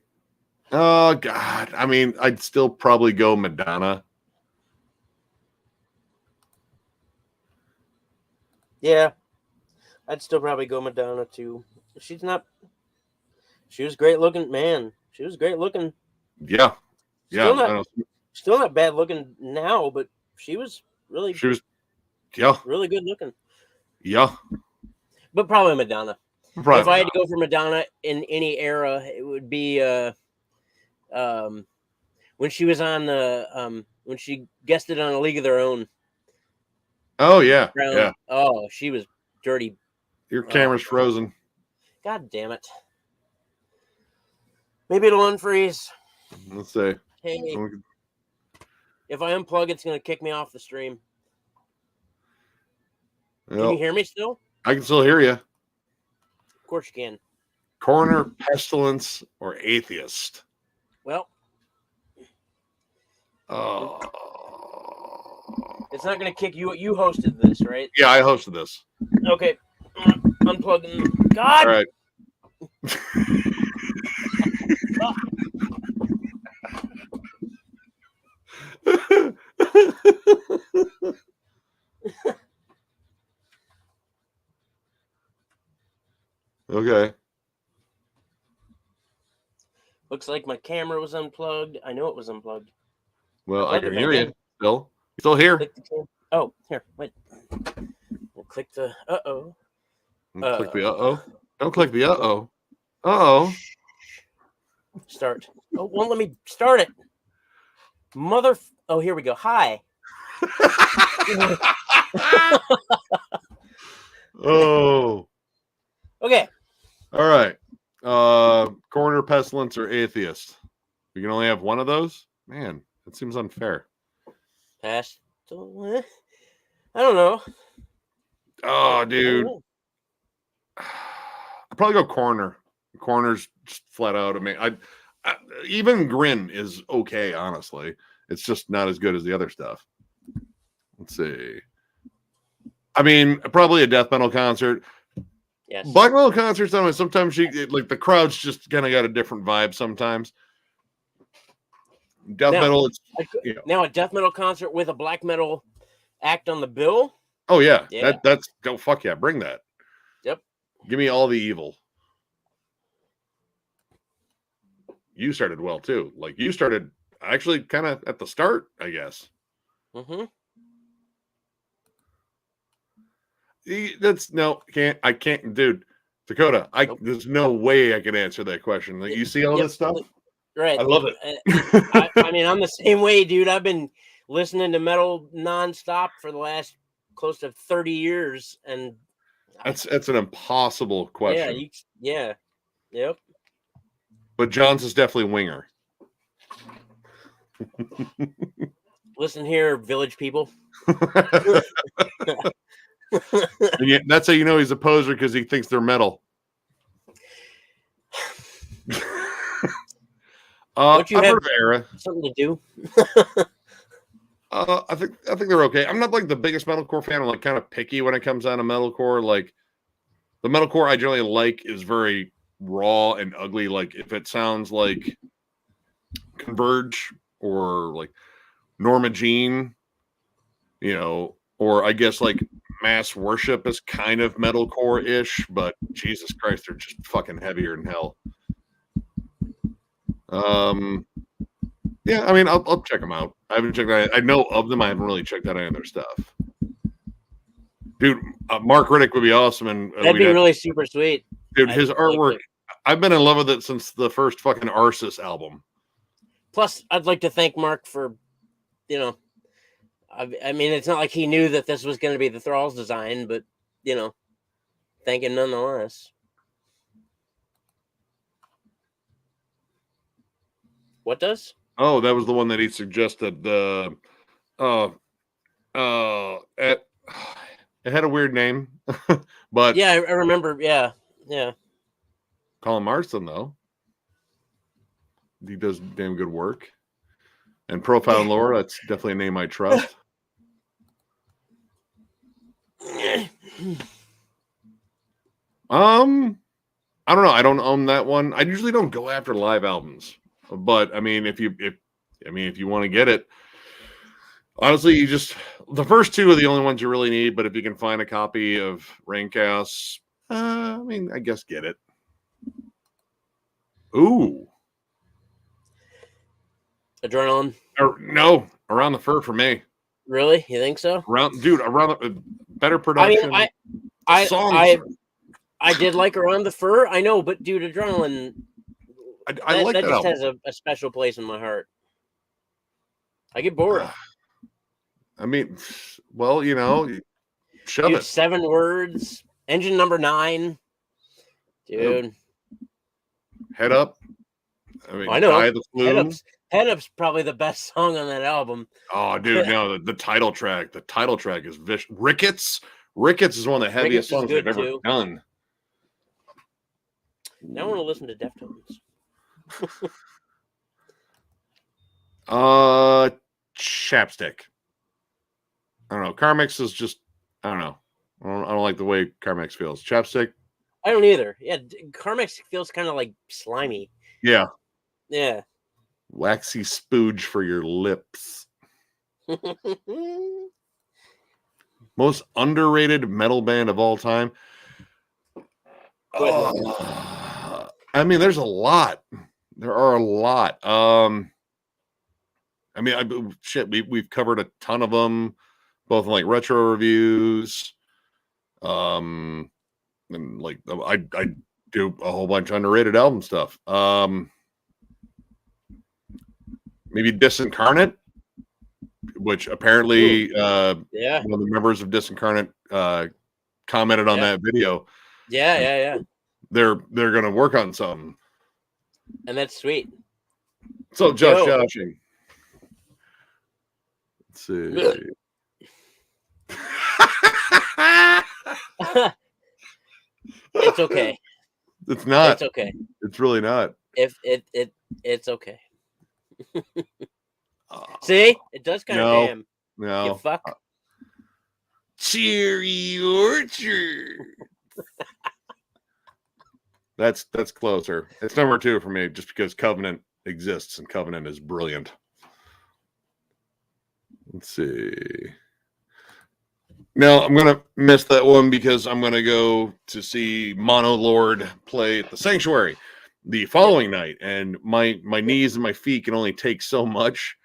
Oh, God. I mean, I'd still probably go Madonna. Yeah. I'd still probably go Madonna, too. She was great looking, man. She was great looking. Yeah. Yeah. Still not bad looking now, but she was really good looking. Yeah. But probably Madonna. If I had to go for Madonna in any era, it would be when she was on when she guested on A League of Their Own. Oh yeah. Yeah. Oh, she was dirty. Your camera's frozen. God damn it. Maybe it'll unfreeze. Let's see. Hey. If I unplug, it's gonna kick me off the stream. Can you hear me still? I can still hear you. Of course you can. Coroner, Pestilence, or Atheist? Well. It's not going to kick you. You hosted this, right? Yeah, I hosted this. Okay. Unplugging. God! All right. Okay. Looks like my camera was unplugged. I know it was unplugged. Well, I can hear you still. You still here? Oh, here. Wait. We'll click the uh-oh. Click the uh-oh. Don't click the uh-oh. Uh-oh. Start. Oh, won't let me start it. Oh, here we go. Hi. Oh. Okay. All right. Predator, Pestilence, or Atheist? We can only have one of those? Man, that seems unfair. Past. I don't know. Oh, dude. I'd probably go Corner. Corner's just flat out. I mean, I even Grin is okay, honestly. It's just not as good as the other stuff. Let's see. I mean, probably a death metal concert. Yes. Black metal concerts, I mean, sometimes the crowd's just kind of got a different vibe sometimes. Death metal, it's now a death metal concert with a black metal act on the bill. Oh yeah. That's go fuck yeah, bring that. Yep. Give me all the evil. You started well too. Like you started actually kind of at the start, I guess. Mm-hmm. I can't, dude. Dakota, there's no way I can answer that question. Like, you see all this stuff? Right. I love it. I mean, I'm the same way, dude. I've been listening to metal nonstop for the last close to 30 years. And that's an impossible question. Yeah. Yep. But John's is definitely winger. Listen here, village people. And that's how you know he's a poser, because he thinks they're metal. Don't you I've have heard of Era. something to do? I think they're okay. I'm not like the biggest metalcore fan. I'm like kind of picky when it comes down to metalcore. Like the metalcore I generally like is very raw and ugly. Like if it sounds like Converge or like Norma Jean, or I guess like Mass Worship is kind of metalcore-ish, but Jesus Christ, they're just fucking heavier than hell. Yeah, I mean, I'll check them out. I haven't checked out. I know of them. I haven't really checked out any of their stuff. Dude, Mark Riddick would be awesome, and that'd be really super sweet. Dude, his artwork, I've been in love with it since the first fucking Arsis album. Plus, I'd like to thank Mark for, I mean, it's not like he knew that this was going to be the Thrall's design, but, thank him nonetheless. What does? Oh, that was the one that he suggested. It had a weird name, but yeah, I remember. Yeah. Colin Marston, though, he does damn good work. And Profile and Lore, that's definitely a name I trust. I don't know. I don't own that one. I usually don't go after live albums, but I mean, if you want to get it, honestly, the first two are the only ones you really need. But if you can find a copy of Rainchaos, I mean, I guess get it. Ooh, Adrenaline. No, Around the Fur for me. Really? You think so? Around the better production. I did like Around the Fur. I know, but dude, Adrenaline. I like that just album. Has a special place in my heart. I get bored. I mean, well, shove it. 7 words. Engine number 9. Dude. Head Up. I mean, I know. Die the Flume. Head Up's probably the best song on that album. Oh, dude, no, the title track. The title track is vicious. Ricketts is one of the heaviest songs they've ever done. Now I want to listen to Deftones. Chapstick. I don't know. Carmex is just, I don't know. I don't like the way Carmex feels. Chapstick. I don't either. Yeah, Carmex feels kind of like slimy. Yeah. Yeah. Waxy spooge for your lips. Most underrated metal band of all time. I mean, there's a lot. There are a lot. I mean, we've covered a ton of them, both in like retro reviews. And like I do a whole bunch of underrated album stuff. Maybe Disincarnate, which apparently one of the members of Disincarnate commented on that video. Yeah. They're gonna work on something. And that's sweet. So, Josh Yo. Joshing. Let's see. It's okay. It's not. It's okay. It's really not. It's okay. See, it does kind of damn. No. You fuck. Cherry Orchard. That's closer. It's number 2 for me, just because Covenant exists and Covenant is brilliant. Let's see. Now I'm gonna miss that one because I'm gonna go to see Mono Lord play at the Sanctuary the following night, and my knees and my feet can only take so much.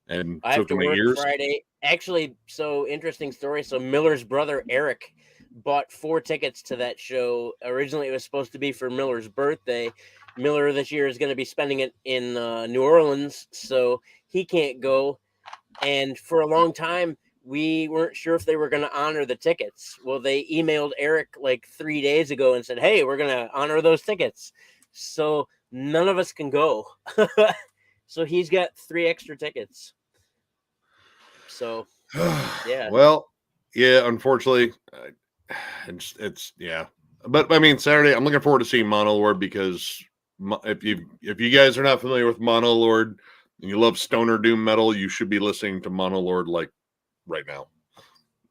And I have to work Friday. Actually, so interesting story. So Miller's brother Eric bought 4 tickets to that show. Originally, it was supposed to be for Miller's birthday. Miller this year is going to be spending it in New Orleans, so he can't go. And for a long time, we weren't sure if they were going to honor the tickets. Well, they emailed Eric like 3 days ago and said, "Hey, we're going to honor those tickets." So none of us can go. So he's got 3 extra tickets. So, yeah. Well, yeah, unfortunately, it's yeah. But I mean, Saturday, I'm looking forward to seeing Mono Lord, because if you guys are not familiar with Mono Lord and you love stoner doom metal, you should be listening to Mono Lord like right now.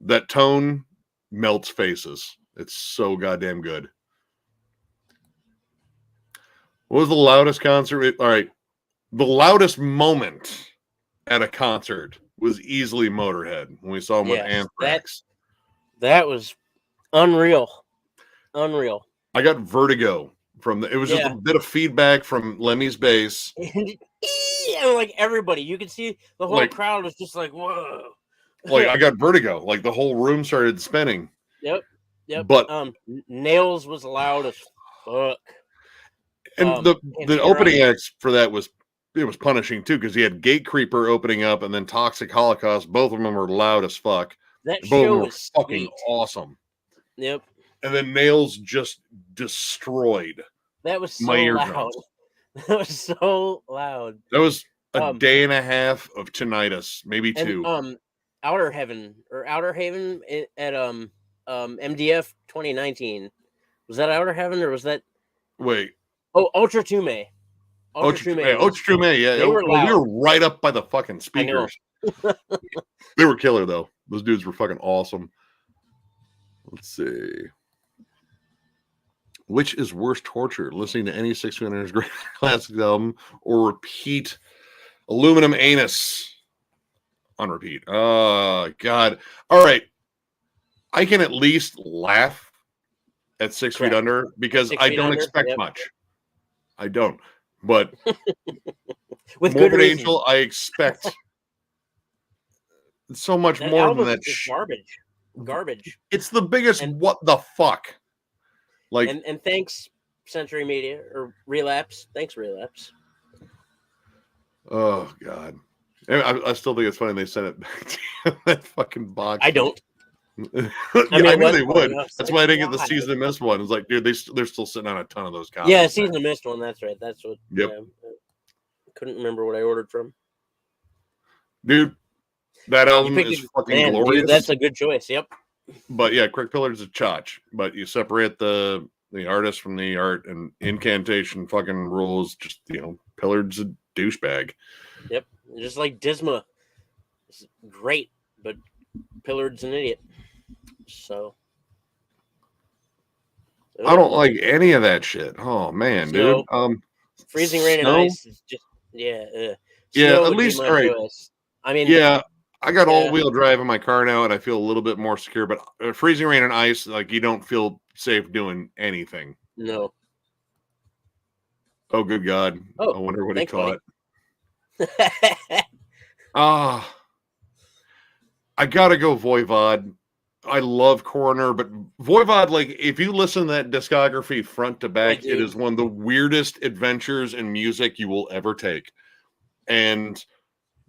That tone melts faces. It's so goddamn good. What was the loudest concert? All right. The loudest moment at a concert was easily Motorhead when we saw him with Anthrax. That was unreal. Unreal. I got vertigo from it was just a bit of feedback from Lemmy's bass. And like everybody, you could see the whole crowd was just like, whoa. Like I got vertigo. Like the whole room started spinning. Yep. But Nails was loud as fuck. And the opening acts for that was punishing too, because he had Gate Creeper opening up and then Toxic Holocaust. Both of them were loud as fuck. That show was fucking awesome. Yep. And then Nails just destroyed. That was so loud. That was so loud. That was a day and a half of tinnitus, maybe 2. Outer Haven at MDF 2019. Was that Outer Heaven or was that? Wait. Oh, Ultra Tume. Ultra Tume, yeah. We were right up by the fucking speakers. They were killer, though. Those dudes were fucking awesome. Let's see. Which is worse torture? Listening to any 600's great classic album or repeat Aluminum Anus on repeat? Oh, God. All right. I can at least laugh at 6 Feet Under because I don't expect much. I don't. But with Morbid Angel, I expect so much more than that. Garbage. It's the biggest. What the fuck? Like and thanks Century Media or Relapse. Thanks Relapse. Oh God, I still think it's funny they sent it back to that fucking box. I don't. I knew they would. That's why I didn't get the Season of Mist one. It's like, dude, they're still sitting on a ton of those copies. Yeah, Season of Mist one. That's right. That's what. Yep. Yeah, couldn't remember what I ordered from. Dude, that album is fucking glorious. Dude, that's a good choice. Yep. But yeah, Crick Pillar's a chotch. But you separate the artist from the art, and Incantation fucking rules. Just Pillard's a douchebag. Yep, just like Disma. It's great, but Pillard's an idiot. So I don't like any of that shit. Oh man, dude. Freezing Rain and Ice is just yeah. At least all right. Choice. I mean, yeah, I got all-wheel drive in my car now, and I feel a little bit more secure. But Freezing Rain and Ice, like you don't feel safe doing anything. No. Oh, good God! Oh, I wonder what he caught. I gotta go Voivod. I love Coroner, but Voivod, like, if you listen to that discography front to back, it is one of the weirdest adventures in music you will ever take. And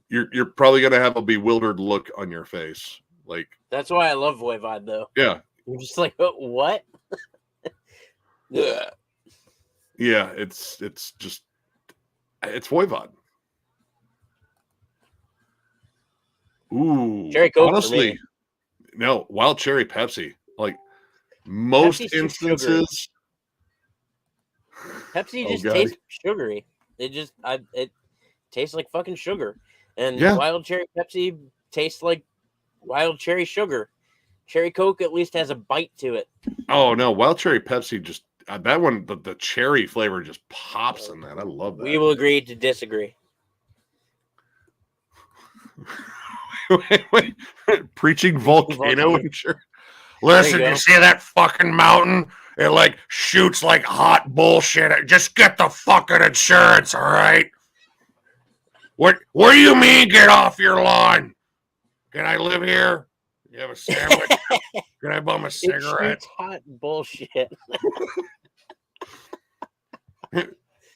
you're probably gonna have a bewildered look on your face. Like, that's why I love Voivod, though. Yeah. You're just like, what? Yeah. Yeah, it's just It's Voivod. Ooh, Cherry Coke for honestly, me. no, wild cherry Pepsi. Like most Pepsi's too sugary. instances. Pepsi Oh just god. tastes sugary. It tastes like fucking sugar. And Yeah. wild cherry Pepsi tastes like wild cherry sugar. Cherry Coke at least has a bite to it. Oh no, wild cherry Pepsi just that one, the cherry flavor just pops in that. I love that. We will agree to disagree. wait. Preaching volcano insurance. There Listen, you you go. see that fucking mountain? It like shoots like hot bullshit. Just get the fucking insurance, all right? What do you mean get off your lawn? Can I live here? You have a sandwich? Can I bum a It cigarette? shoots hot bullshit.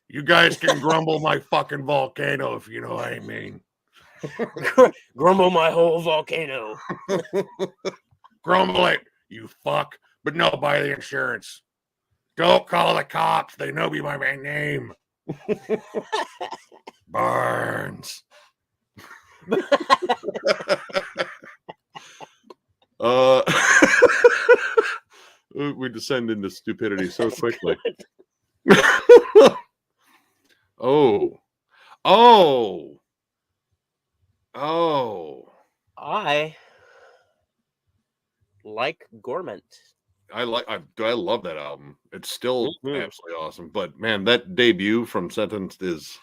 You guys can grumble my fucking volcano if you know what I mean. Grumble my whole volcano. Grumble it, you fuck. But no, buy the insurance. Don't call the cops. They know me by my name. Barnes. We descend into stupidity so quickly. Oh. I like Gourmet. I love that album. It's still absolutely awesome. But man, that debut from Sentenced is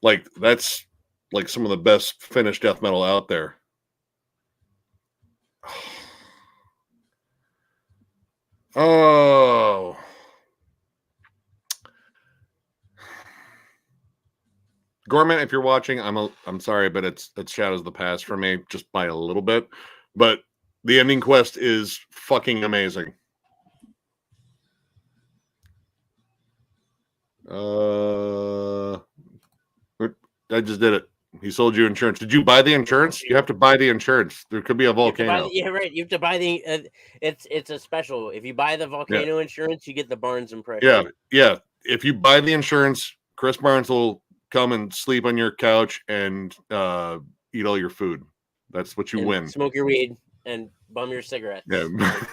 like that's like some of the best finished death metal out there. Oh. Gourmet, if you're watching, I'm sorry, but it's Shadows of the Past for me, just by a little bit. But the ending quest is fucking amazing. I just did it. He sold you insurance. Did you buy the insurance? You have to buy the insurance. There could be a volcano. Yeah, right. You have to buy the. It's a special. If you buy the volcano insurance, you get the Barnes impression. Yeah. If you buy the insurance, Chris Barnes will come and sleep on your couch and eat all your food. That's what you win. Smoke your weed and bum your cigarettes. Yeah,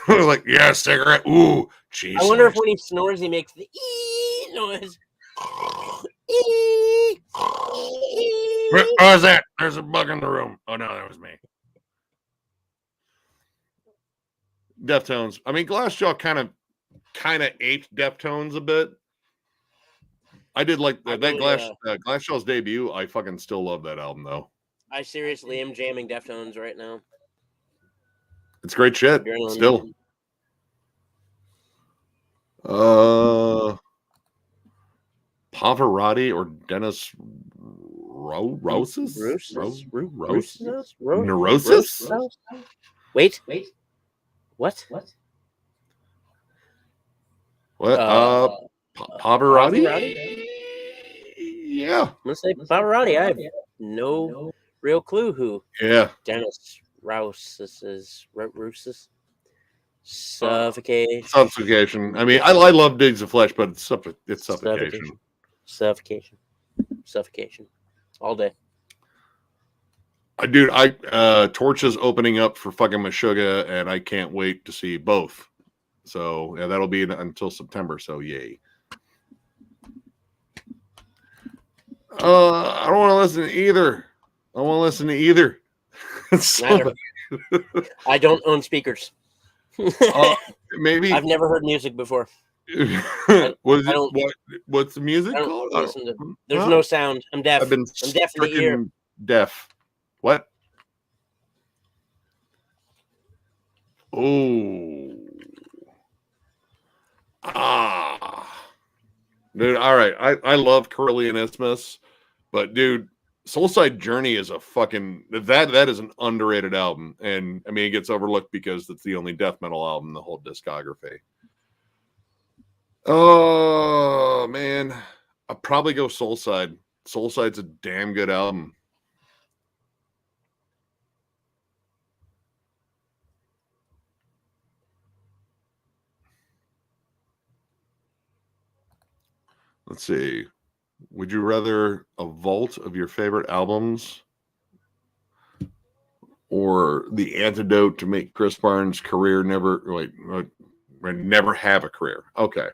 like cigarette. Ooh, cheese. I wonder if when he snores, he makes the ee noise. What was that? There's a bug in the room. Oh no, that was me. Deftones. I mean, Glassjaw kind of aped Deftones a bit. I did like that Glassjaw's debut. I fucking still love that album though. I seriously am jamming Deftones right now. It's great shit. Still. Pavarotti or Dennis Neurosis? Wait. What? What? Pavarotti? Yeah. I'm gonna say Pavarotti. I have no real clue who. Yeah. Dennis Rouse's Suffocation. Suffocation. I mean, I love Digs of Flesh, but it's suffocation. Suffocation. All day. Dude, Torch is opening up for fucking Meshuggah, and I can't wait to see both. So yeah, that'll be until September. So yay. I don't want to listen to either. I want to listen to either. I don't own speakers. Maybe I've never heard music before. What's the music called? There's no sound. I'm deaf. I'm deaf in the ear. Deaf. What? Oh. Dude, all right. I love Curly and Isthmus, but dude, Soulside Journey is a fucking that is an underrated album. And I mean it gets overlooked because it's the only death metal album in the whole discography. Oh man. I'll probably go Soulside. Soulside's a damn good album. Let's see. Would you rather a vault of your favorite albums or the antidote to make Chris Barnes' career never have a career? Okay.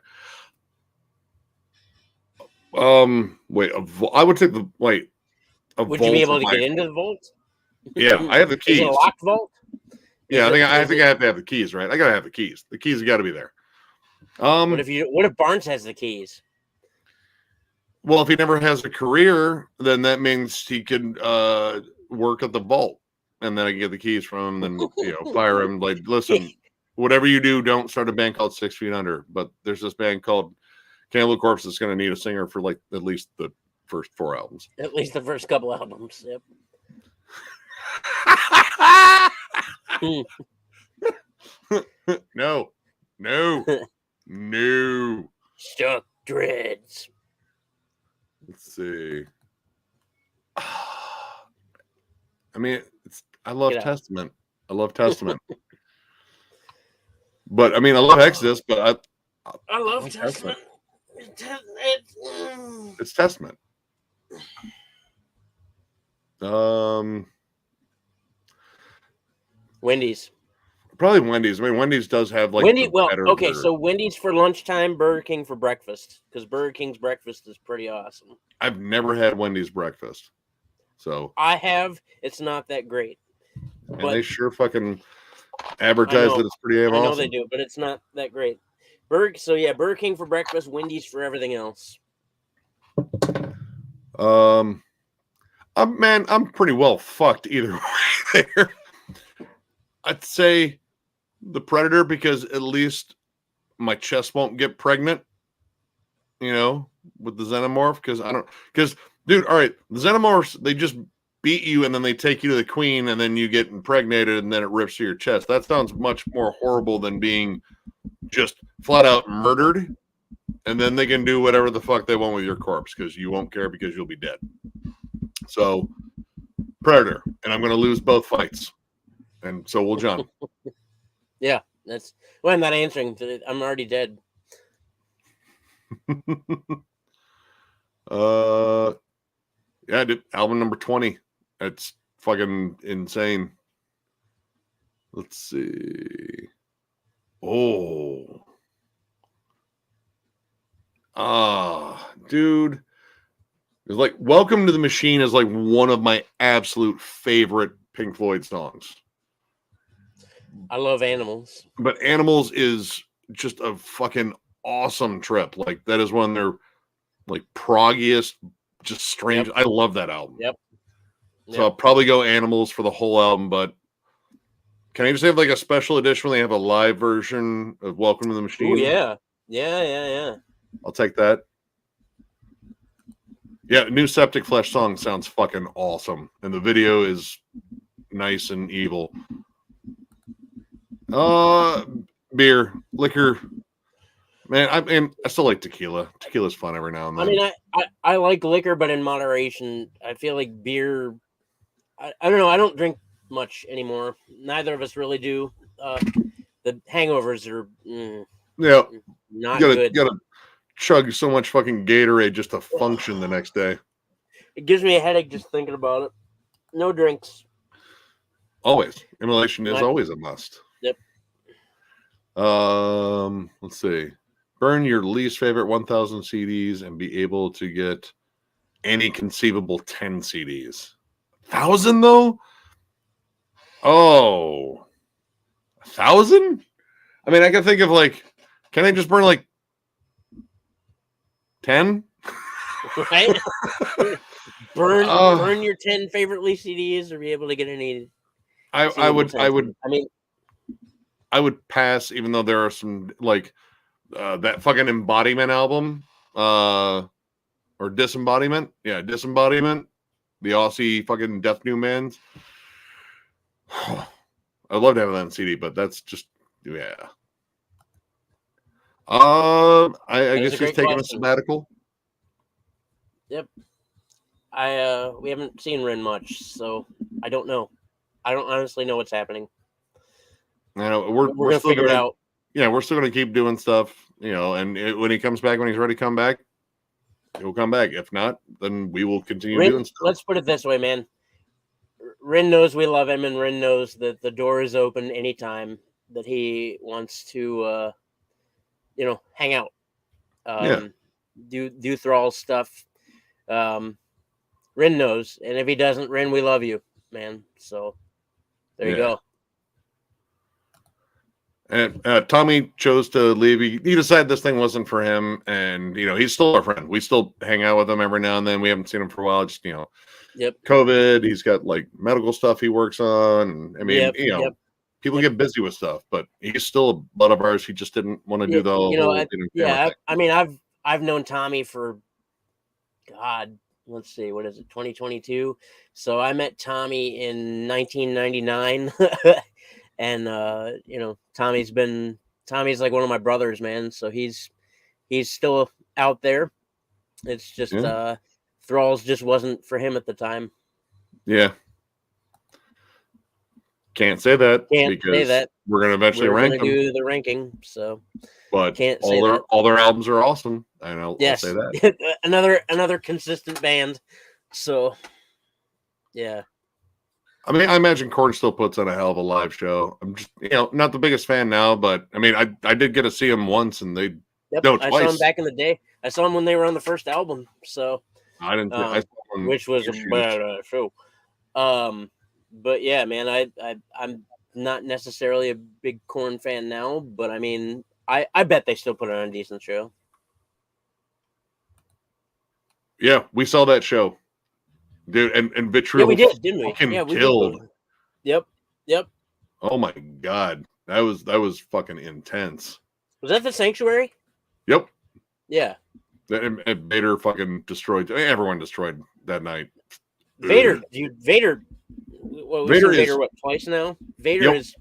Wait. I would take the wait. Would you be able to get into the vault? Yeah, I have the keys. Is it a locked vault? Yeah, I think I have to have the keys, right? I gotta have the keys. The keys got to be there. What if Barnes has the keys? Well, if he never has a career, then that means he can work at the vault, and then I can get the keys from him. Then fire him. Like, listen, whatever you do, don't start a band called 6 Feet Under. But there's this band called Cannibal Corpse that's going to need a singer for like at least the first 4 albums. At least the first couple albums. Yep. No. Stuck dreads. Let's see. I mean, I love Testament. I love Testament. But I mean, I love Exodus, but I love Testament. It's Testament. Wendy's. Probably Wendy's. I mean, Wendy's does have like so Wendy's for lunchtime, Burger King for breakfast, because Burger King's breakfast is pretty awesome. I've never had Wendy's breakfast, so I have. It's not that great, and they sure fucking advertise that it's pretty damn awesome. I know they do, but it's not that great. Burger King for breakfast, Wendy's for everything else. I'm pretty well fucked either way there. I'd say the Predator, because at least my chest won't get pregnant, with the Xenomorph. Because dude, all right, the Xenomorphs, they just beat you and then they take you to the queen and then you get impregnated and then it rips through your chest. That sounds much more horrible than being just flat out murdered. And then they can do whatever the fuck they want with your corpse because you won't care because you'll be dead. So, Predator, and I'm going to lose both fights. And so will John. Yeah, I'm not answering. I'm already dead. Yeah, dude, album number 20. It's fucking insane. Let's see. Dude. It's like Welcome to the Machine is like one of my absolute favorite Pink Floyd songs. I love Animals. But Animals is just a fucking awesome trip. Like, that is one of their like proggiest, just strange. Yep. I love that album. Yep. So I'll probably go Animals for the whole album, but can I just have like a special edition where they have a live version of Welcome to the Machine? Oh, yeah. Yeah. I'll take that. Yeah, new Septic Flesh song sounds fucking awesome. And the video is nice and evil. Beer, liquor. Man, I still like tequila. Tequila's fun every now and then. I mean, I like liquor, but in moderation. I feel like beer. I don't know. I don't drink much anymore. Neither of us really do. The hangovers are not good. You gotta chug so much fucking Gatorade just to function the next day. It gives me a headache just thinking about it. No drinks. Always. Immolation is always a must. Yep. Let's see. Burn your least favorite 1,000 CDs and be able to get any conceivable 10 CDs. 1,000 though? Oh. 1,000? I mean, I can think of like, can I just burn like 10? Right? burn your 10 favorite least CDs or be able to get any. I would pass, even though there are some like that fucking Embodiment album or Disembodiment. Yeah, Disembodiment. The Aussie fucking Death New Man's. I'd love to have that on CD, but that's just I guess he's taking a sabbatical. Yep. We haven't seen Ren much, so I don't know. I don't honestly know what's happening. I know we're gonna still figure it out. Yeah, we're still gonna keep doing stuff, and when he comes back, when he's ready to come back, he'll come back. If not, then we will continue Rin, doing stuff. let's put it this way, man. Rin knows we love him, and Rin knows that the door is open anytime that he wants to, hang out. Do Thrall stuff. Rin knows, and if he doesn't, Rin, we love you, man. So there you go. And Tommy chose to leave. He decided this thing wasn't for him, and he's still our friend. We still hang out with him every now and then. We haven't seen him for a while. Just COVID. He's got like medical stuff he works on. I mean, people get busy with stuff, but he's still a bud of ours. He just didn't want to do the whole. I mean, I've known Tommy for God. Let's see, what is it? 2022. So I met Tommy in 1999. And Tommy's like one of my brothers, man. So he's still out there. It's just Thralls just wasn't for him at the time. Yeah. Can't say that because we're gonna eventually rank them. Do the ranking, so but can't all their albums are awesome. I'll say that. another consistent band. So yeah. I mean, I imagine Korn still puts on a hell of a live show. I'm just, not the biggest fan now, but I mean, I did get to see him once, and twice. I saw him back in the day. I saw him when they were on the first album. So I didn't, which was a bad show. But yeah, man, I'm not necessarily a big Korn fan now, but I mean, I bet they still put on a decent show. Yeah, we saw that show. Dude, and Vitriol. Yeah, we did, didn't we? Yeah, we killed. Yep. Oh my God, that was fucking intense. Was that the Sanctuary? Yep. Yeah. And Vader fucking destroyed. Everyone destroyed that night. Vader, dude. Vader. What, twice now? Vader is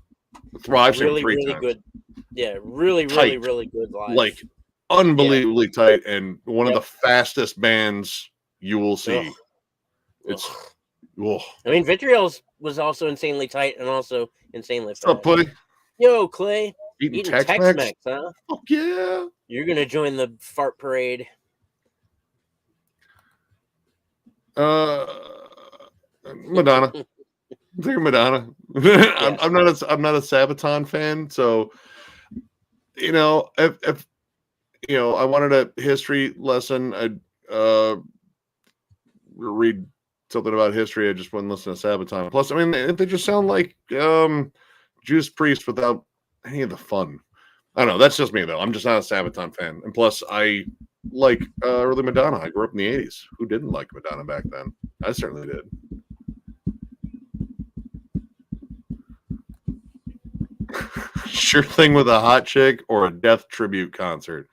thrives really, three really times. Good. Yeah, really, really, really good live. Like unbelievably tight, and one of the fastest bands you will see. It's. I mean, Vitriol's was also insanely tight and also insanely fast. What's up, Clay? Yo, Clay. Eating Tex-Mex, huh? Fuck yeah. You're going to join the fart parade. Madonna. I'm thinking Madonna. I'm not a Sabaton fan, so if I wanted a history lesson, I'd read something about history. I just wouldn't listen to Sabaton. Plus, I mean, they just sound like Judas Priest without any of the fun. I don't know. That's just me, though. I'm just not a Sabaton fan. And plus, I like early Madonna. I grew up in the 80s. Who didn't like Madonna back then? I certainly did. Sure thing with a hot chick or a death tribute concert.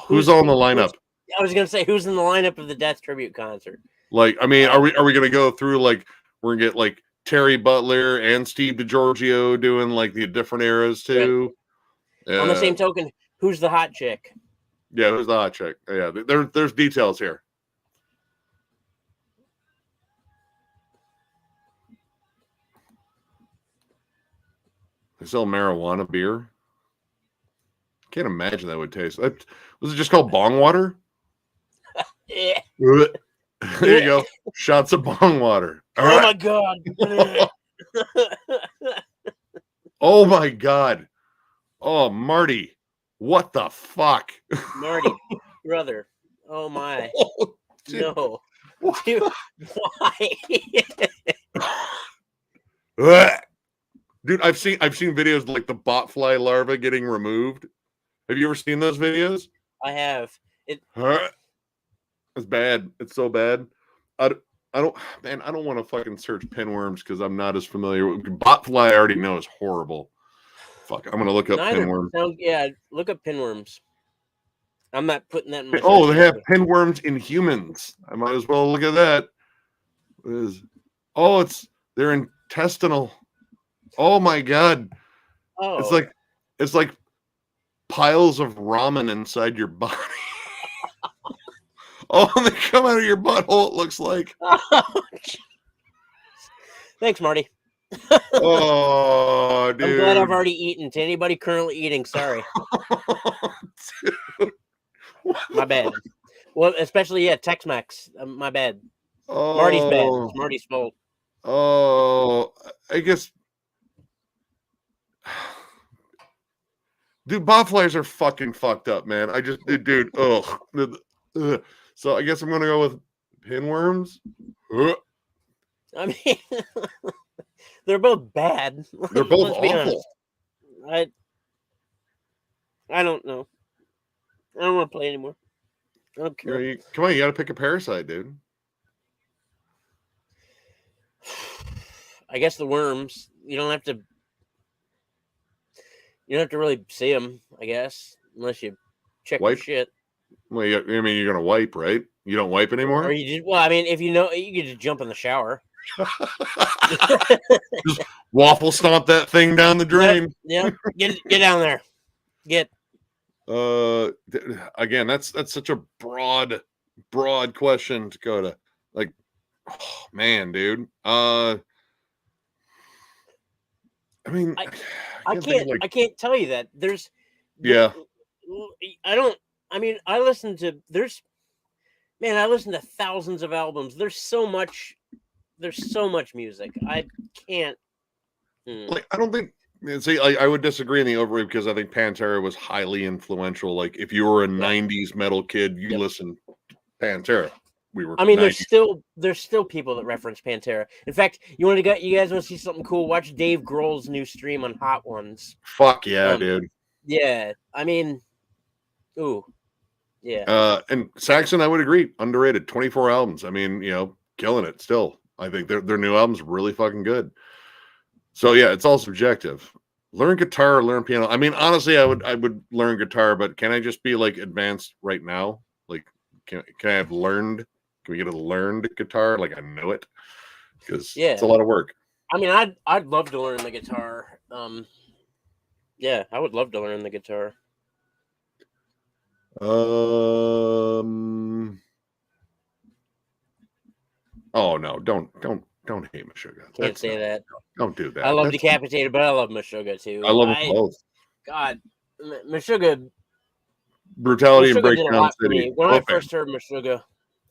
Who's all in the lineup? I was gonna say, who's in the lineup of the death tribute concert? Like, I mean, are we gonna go through like we're gonna get like Terry Butler and Steve DiGiorgio doing like the different eras too? On the same token, who's the hot chick? Yeah, who's the hot chick? Yeah, there's details here. They sell marijuana beer. Can't imagine that would taste. Was it just called bong water? Yeah. There you go. Shots of bong water. All right. My God. Oh my God. Oh, Marty. What the fuck? Marty, brother. Oh my. Oh, no. Dude, why? Dude, I've seen videos like the botfly larva getting removed. Have you ever seen those videos? I have. It's bad. It's so bad. I don't want to fucking search pinworms because I'm not as familiar with botfly. I already know is horrible. Fuck, I'm gonna look up pinworms. Look up pinworms. I'm not putting that in my they have pinworms in humans. I might as well look at that. They're intestinal. Oh my God. Oh. It's like piles of ramen inside your body. They come out of your butthole, it looks like. Thanks, Marty. Oh, dude. I'm glad I've already eaten. To anybody currently eating, sorry. Dude. My bad. Well, especially Tex-Mex. My bad. Marty's bad. It's Oh, Marty's fault. oh, I guess. Dude, bobsleighs are fucking fucked up, man. Dude, ugh. So I guess I'm gonna go with pinworms. Ugh. I mean, they're both bad. They're both Let's be awful. honest. I don't know. I don't want to play anymore. I don't care. Come on, you gotta pick a parasite, dude. I guess the worms. You don't have to really see them, I guess, unless you check your Wipe. shit. Well, I mean, you're gonna wipe, right? You don't wipe anymore. Or you just, well, I mean, if you know, you could just jump in the shower. Just waffle stomp that thing down the drain. Yep. Get down there. Get. Again, that's such a broad question, Dakota. Like, oh, man, dude. I mean, I can't tell you that. There's. Yeah. I don't. I mean, I listen to thousands of albums. There's so much music. I can't. Like, I don't think. See, I would disagree in the overview because I think Pantera was highly influential. Like, if you were a '90s metal kid, you listened to Pantera. I mean, 90s. there's still people that reference Pantera. In fact, you guys want to see something cool? Watch Dave Grohl's new stream on Hot Ones. Fuck yeah, dude. Yeah, I mean, ooh, yeah. And Saxon, I would agree, underrated. 24 albums. I mean, killing it still. I think their new album's really fucking good. So yeah, it's all subjective. Learn guitar or learn piano. I mean, honestly, I would learn guitar, but can I just be like advanced right now? Like, can I have learned? Can we get a learned guitar? Like, I know it, because it's a lot of work. I mean, I'd love to learn the guitar. Yeah, I would love to learn the guitar. Oh no! Don't hate Meshuggah. Can't say that. Don't do that. I love Decapitated, but I love Meshuggah too. I love them both. God, Meshuggah. Brutality and Meshuggah did a Breakdown lot for City. me. When I first heard Meshuggah,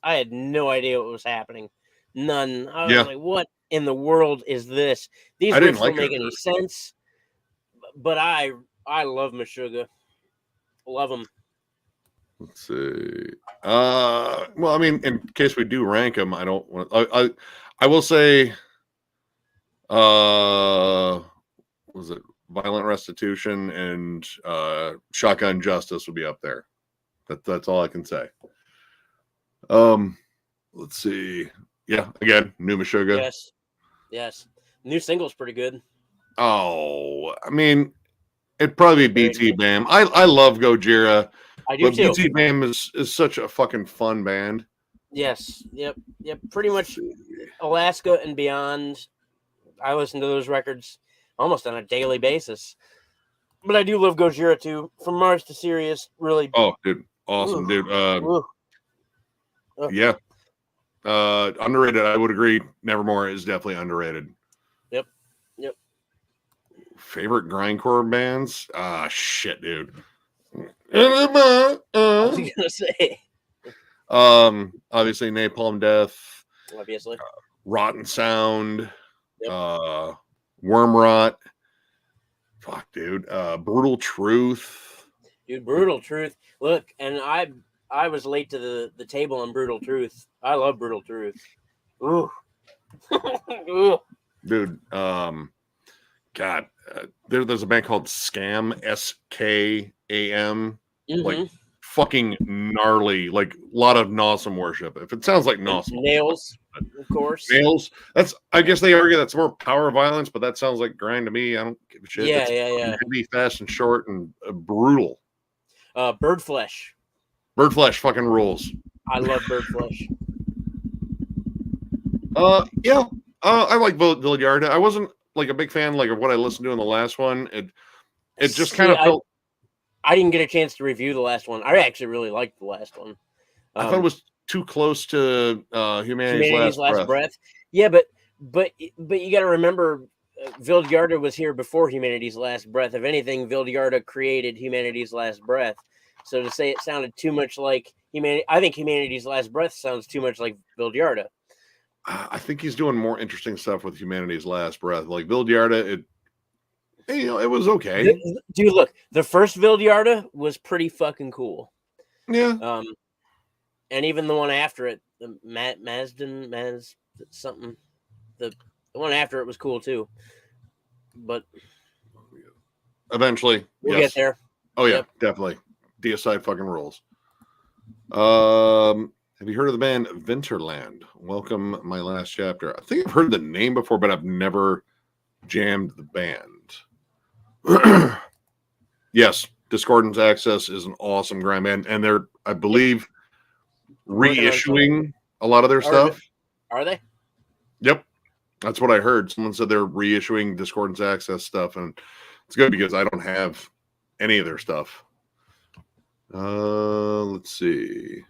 I had no idea what was happening. None. I was like, "What in the world is this?" These riffs don't make any sense. But I love Meshuggah. Love them. Let's see. Well, I mean, in case we do rank them, I don't want. I will say. Was it Violent Restitution and Shotgun Justice would be up there. That's all I can say. Let's see. Yeah, again, new Meshuggah. Yes. New single's pretty good. Oh, I mean, it'd probably be BT Bam. I love Gojira. I do too. BT Bam is such a fucking fun band. Yes. Yep. Pretty much Alaska and beyond. I listen to those records almost on a daily basis. But I do love Gojira too. From Mars to Sirius, really. Oh, dude, awesome, dude. Yeah. Underrated. I would agree. Nevermore is definitely underrated. Yep. Favorite grindcore bands? Shit, dude. I was gonna say. Obviously Napalm Death. Obviously. Rotten Sound. Yep. Worm Rot. Fuck, dude. Brutal Truth. Dude, Brutal Truth. Look, and I was late to the table on Brutal Truth. I love Brutal Truth. Ooh. Dude, God, there's a band called Scam, SKAM. Like fucking gnarly, like a lot of Nosum worship. If it sounds like Nosum. Nails, of course. Nails. I guess they argue that's more power violence, but that sounds like grind to me. I don't give a shit. Yeah. Heavy, fast, and short, and brutal. Bird Flesh. Bird Flesh fucking rules. I love Bird Flesh. Yeah. I like Villarda. I wasn't like a big fan like of what I listened to in the last one. It just kind of felt. I didn't get a chance to review the last one. I actually really liked the last one. I thought it was too close to Humanity's Last Breath. Yeah, but you got to remember, Villarda was here before Humanity's Last Breath. If anything, Villarda created Humanity's Last Breath. So to say it sounded too much like Humanity, I think Humanity's Last Breath sounds too much like Vildyarda. I think he's doing more interesting stuff with Humanity's Last Breath. Like Vildyarda, it was okay. Dude, look, the first Vildyarda was pretty fucking cool. Yeah. And even the one after it, the Maz something, the one after it was cool too. But eventually, we'll get there. Oh yeah, definitely. Deicide fucking rules. Have you heard of the band Winterland? Welcome, my last chapter. I think I've heard the name before, but I've never jammed the band. Yes, Discordance Access is an awesome grind band, and they're, I believe, reissuing a lot of their stuff. Are they? Yep, that's what I heard. Someone said they're reissuing Discordance Access stuff, and it's good because I don't have any of their stuff. Let's see.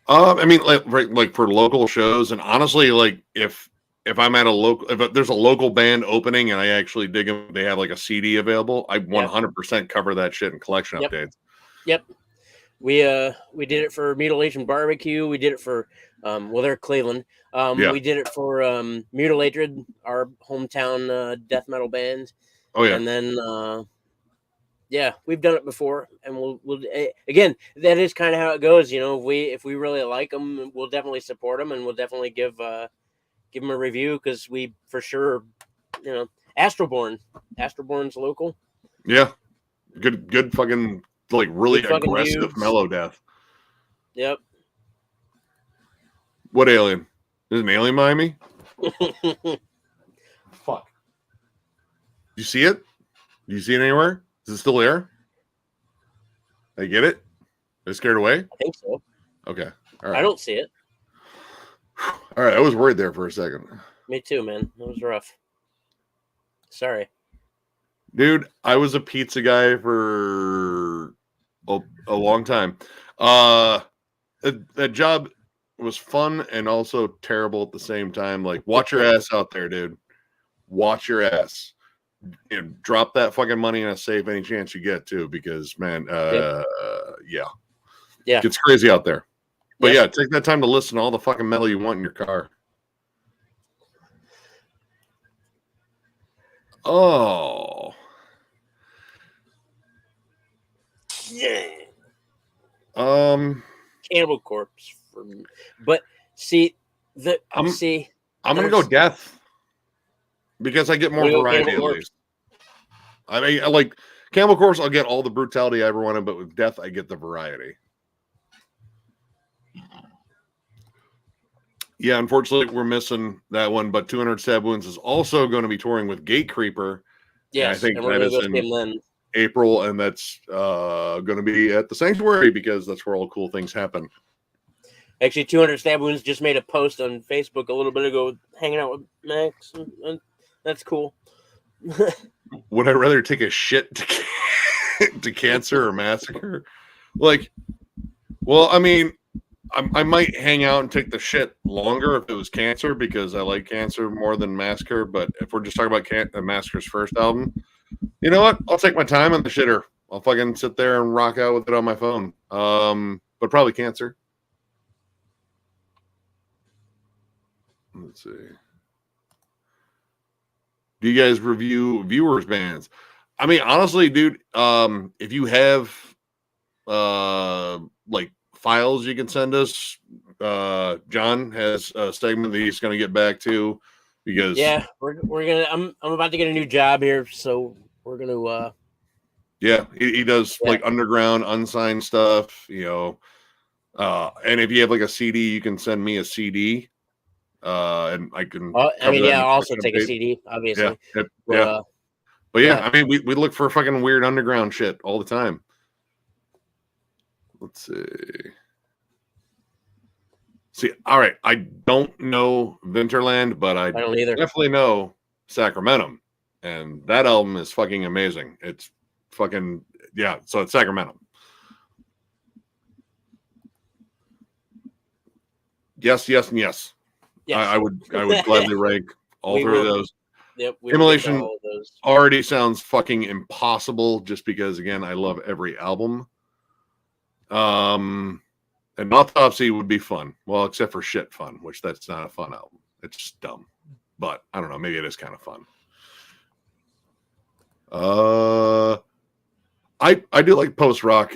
I mean, like for local shows, and honestly, like if I'm at a local, if there's a local band opening and I actually dig them, they have like a CD available, I 100% cover that shit in collection updates. Yep. We did it for Mutilation Barbecue. We did it for they're Cleveland. We did it for Mutilatred, our hometown death metal band. Oh yeah. And then we've done it before, and we'll again, that is kind of how it goes. You know, if we really like them, we'll definitely support them, and we'll definitely give them a review, because we for sure, you know, Astroborn's local. Yeah, good fucking, like, really aggressive mellow death. Yep. What alien? Is an alien behind me? Fuck. You see it? Do you see it anywhere? Is it still there? I get it. Are you scared away? I think so. Okay. All right. I don't see it. All right. I was worried there for a second. Me too, man. That was rough. Sorry. Dude, I was a pizza guy for a long time. That job was fun and also terrible at the same time. Like, watch your ass out there, dude. Watch your ass. You know, drop that fucking money in a safe any chance you get to, because man, yeah, gets crazy out there. But yeah, take that time to listen to all the fucking metal you want in your car. Oh, yeah. Cannibal Corpse for me. But see, I'm gonna go Death, because I get more variety at least. I mean, like Cannibal Corpse, I'll get all the brutality I ever wanted, but with Death, I get the variety. Yeah, unfortunately, we're missing that one, but 200 Stab Wounds is also going to be touring with Gatecreeper. Yes, I think that is in April, and that's going to be at the Sanctuary, because that's where all cool things happen. Actually, 200 Stab Wounds just made a post on Facebook a little bit ago, hanging out with Max, and that's cool. Would I rather take a shit to Cancer or Massacre? Like, well, I mean, I might hang out and take the shit longer if it was Cancer, because I like Cancer more than Massacre. But if we're just talking about Massacre's first album, you know what? I'll take my time on the shitter. I'll fucking sit there and rock out with it on my phone. But probably Cancer. Let's see. Do you guys review viewers' bands? I mean, honestly, dude, if you have like files you can send us, John has a segment that he's going to get back to, because we're gonna. I'm about to get a new job here, so we're gonna. He does like underground unsigned stuff, you know. And if you have like a CD, you can send me a CD. And I can. I'll also take a CD, obviously. But I mean, we look for fucking weird underground shit all the time. Let's see. All right, I don't know Winterland, but I don't either. Definitely know Sacramentum, and that album is fucking amazing. It's fucking So it's Sacramentum. Yes, and yes. I would gladly rank all three of those. Yep. We Immolation all of those. already sounds fucking impossible just because, again, I love every album. And Autopsy would be fun. Well, except for Shit Fun, which that's not a fun album. It's just dumb. But I don't know. Maybe it is kind of fun. I do like post rock.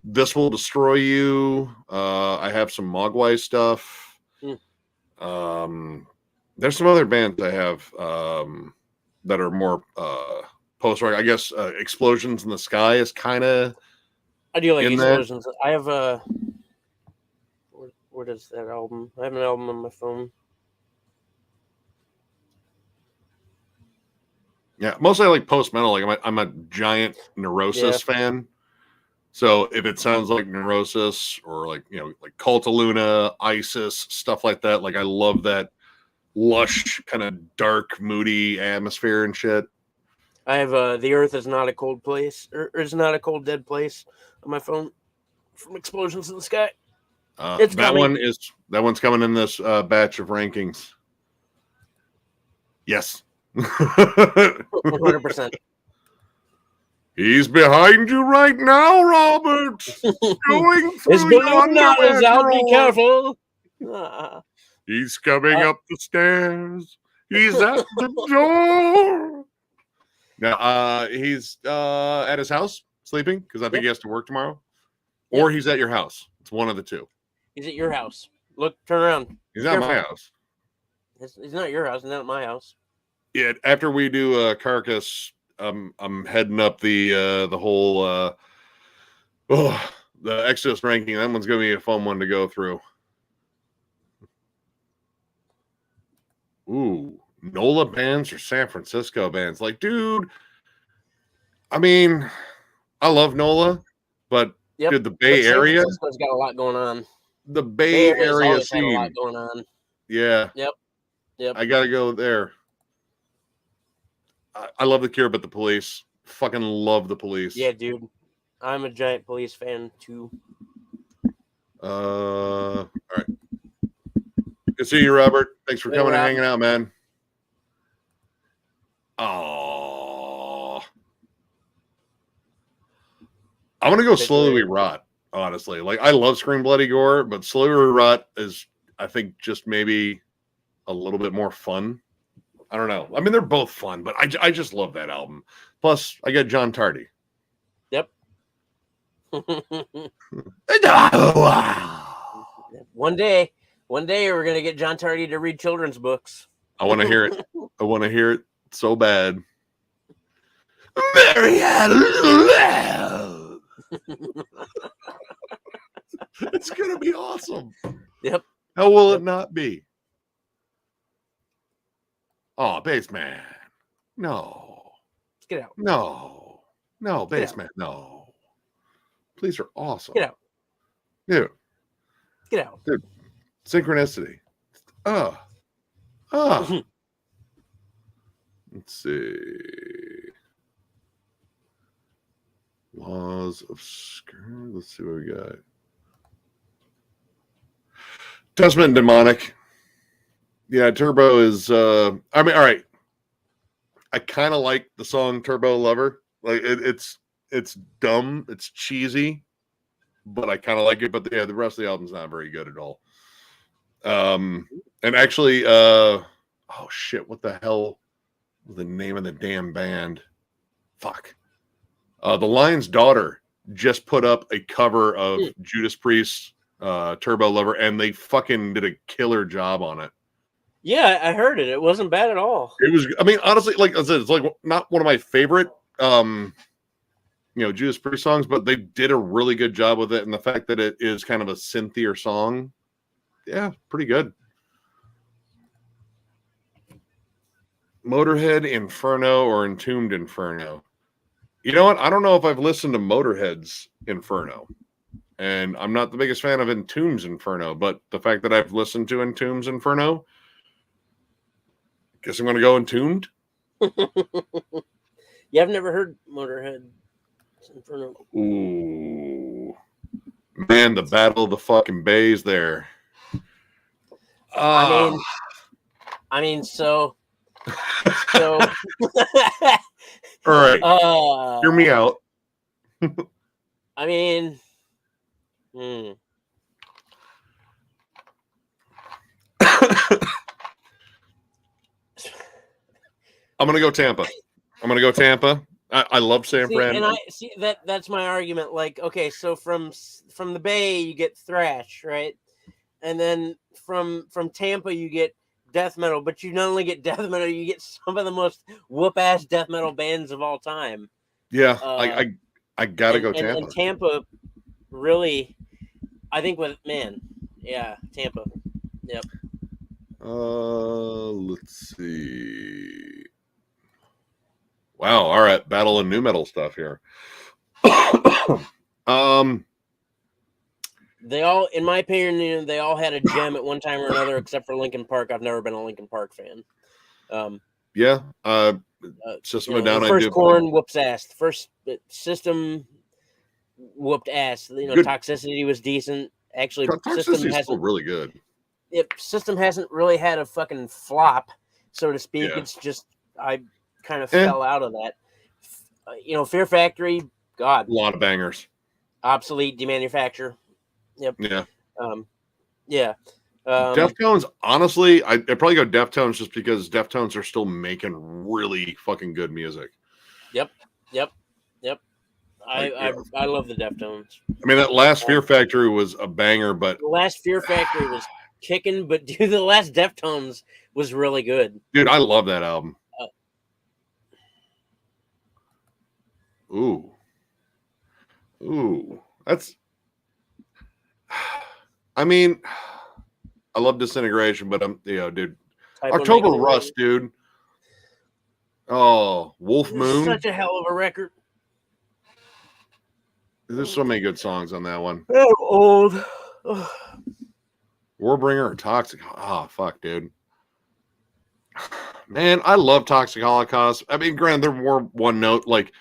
This Will Destroy You. I have some Mogwai stuff. There's some other bands I have that are more post rock. I guess Explosions in the Sky is kind of. I do like Explosions. I have a. Where does that album? I have an album on my phone. Yeah, mostly I like post metal. Like I'm a giant Neurosis fan. So if it sounds like Neurosis or like like Cult of Luna, ISIS, stuff like that, like I love that lush kind of dark, moody atmosphere and shit. I have The Earth Is Not a Cold Place, or is Not a Cold Dead Place on my phone from Explosions in the Sky. It's coming. That one's coming in this batch of rankings. Yes. 100%. He's behind you right now, Robert. Going through his balloon is out. Be careful. He's coming up the stairs. He's at the door. Now, he's at his house sleeping because I think he has to work tomorrow. Or he's at your house. It's one of the two. He's at your house. Look, turn around. He's not my house. He's not your house. He's not at my house. Yeah, after we do Carcass, I'm heading up the whole the Exodus ranking. That one's gonna be a fun one to go through. Ooh, NOLA bands or San Francisco bands? Like, dude, I mean, I love NOLA, but dude, the Bay Area San Francisco's got a lot going on. The Bay Area scene. A lot going on. Yeah. Yep. I gotta go there. I love The Cure, but the Police. Fucking love the Police. Yeah, dude. I'm a giant Police fan too. All right. Good seeing you, Robert. Thanks for coming and hanging out, man. Oh, I'm gonna go Slowly We Rot. Honestly, like I love Scream Bloody Gore, but Slowly We Rot is, I think, just maybe a little bit more fun. I don't know. I mean, they're both fun, but I just love that album. Plus, I got John Tardy. Yep. One day we're gonna get John Tardy to read children's books. I want to hear it. I want to hear it so bad. Mary had a little love. It's gonna be awesome. Yep. How will it not be? Oh, Bassman. No. Let's get out. No, Bassman. No. Please are awesome. Get out. Dude. Get out. Dude. Synchronicity. Let's see. Laws of Skirt. Let's see what we got. Testament and Demonic. Yeah, Turbo is I mean, all right. I kind of like the song Turbo Lover. Like it's dumb, it's cheesy, but I kind of like it. But the rest of the album's not very good at all. And actually, oh shit, what the hell was the name of the damn band? Fuck. The Lion's Daughter just put up a cover of Judas Priest's Turbo Lover, and they fucking did a killer job on it. Yeah, I heard it. It wasn't bad at all. It was, I mean, honestly, like I said, it's like not one of my favorite Judas Priest songs, but they did a really good job with it. And the fact that it is kind of a synthier song, yeah, pretty good. Motorhead, Inferno, or Entombed Inferno. You know what? I don't know if I've listened to Motorhead's Inferno. And I'm not the biggest fan of Entombed's Inferno, but the fact that I've listened to Entombed's Inferno, guess I'm going to go Entombed. Yeah, I've never heard Motorhead Inferno. Ooh. Man, the Battle of the fucking Bays there. I mean, so So, all right, hear me out. I mean, I'm gonna go Tampa. I love San Fran. And I see that's my argument. Like, okay, so from the Bay you get thrash, right? And then from Tampa you get death metal, but you not only get death metal, you get some of the most whoop ass death metal bands of all time. Yeah, I gotta go Tampa. And Tampa really, I think Tampa. Yep. Let's see. Wow, all right, battle and new metal stuff here. They all, in my opinion, they all had a gem at one time or another, except for Linkin Park. I've never been a Linkin Park fan. System of a Down. The first Korn whoops ass. The first System whooped ass. Good. Toxicity was decent. Actually, System is still really good. System hasn't really had a fucking flop, so to speak. Yeah. It's just I kind of fell out of that. Fear Factory, God, a lot of bangers. Obsolete, Demanufacture. Yep. Yeah. Yeah. Deftones, honestly, I'd probably go Deftones just because Deftones are still making really fucking good music. Yep. I love the Deftones. I mean, that last Fear Factory was a banger, but the last Fear Factory was kicking, but dude, the last Deftones was really good. Dude, I love that album. Ooh, that's. I mean, I love Disintegration, but dude. October Rust, dude. Oh, Wolf Moon. Such a hell of a record. There's so many good songs on that one. I'm old. Warbringer or Toxic? Fuck, dude. Man, I love Toxic Holocaust. I mean, granted, they're more one note. Like,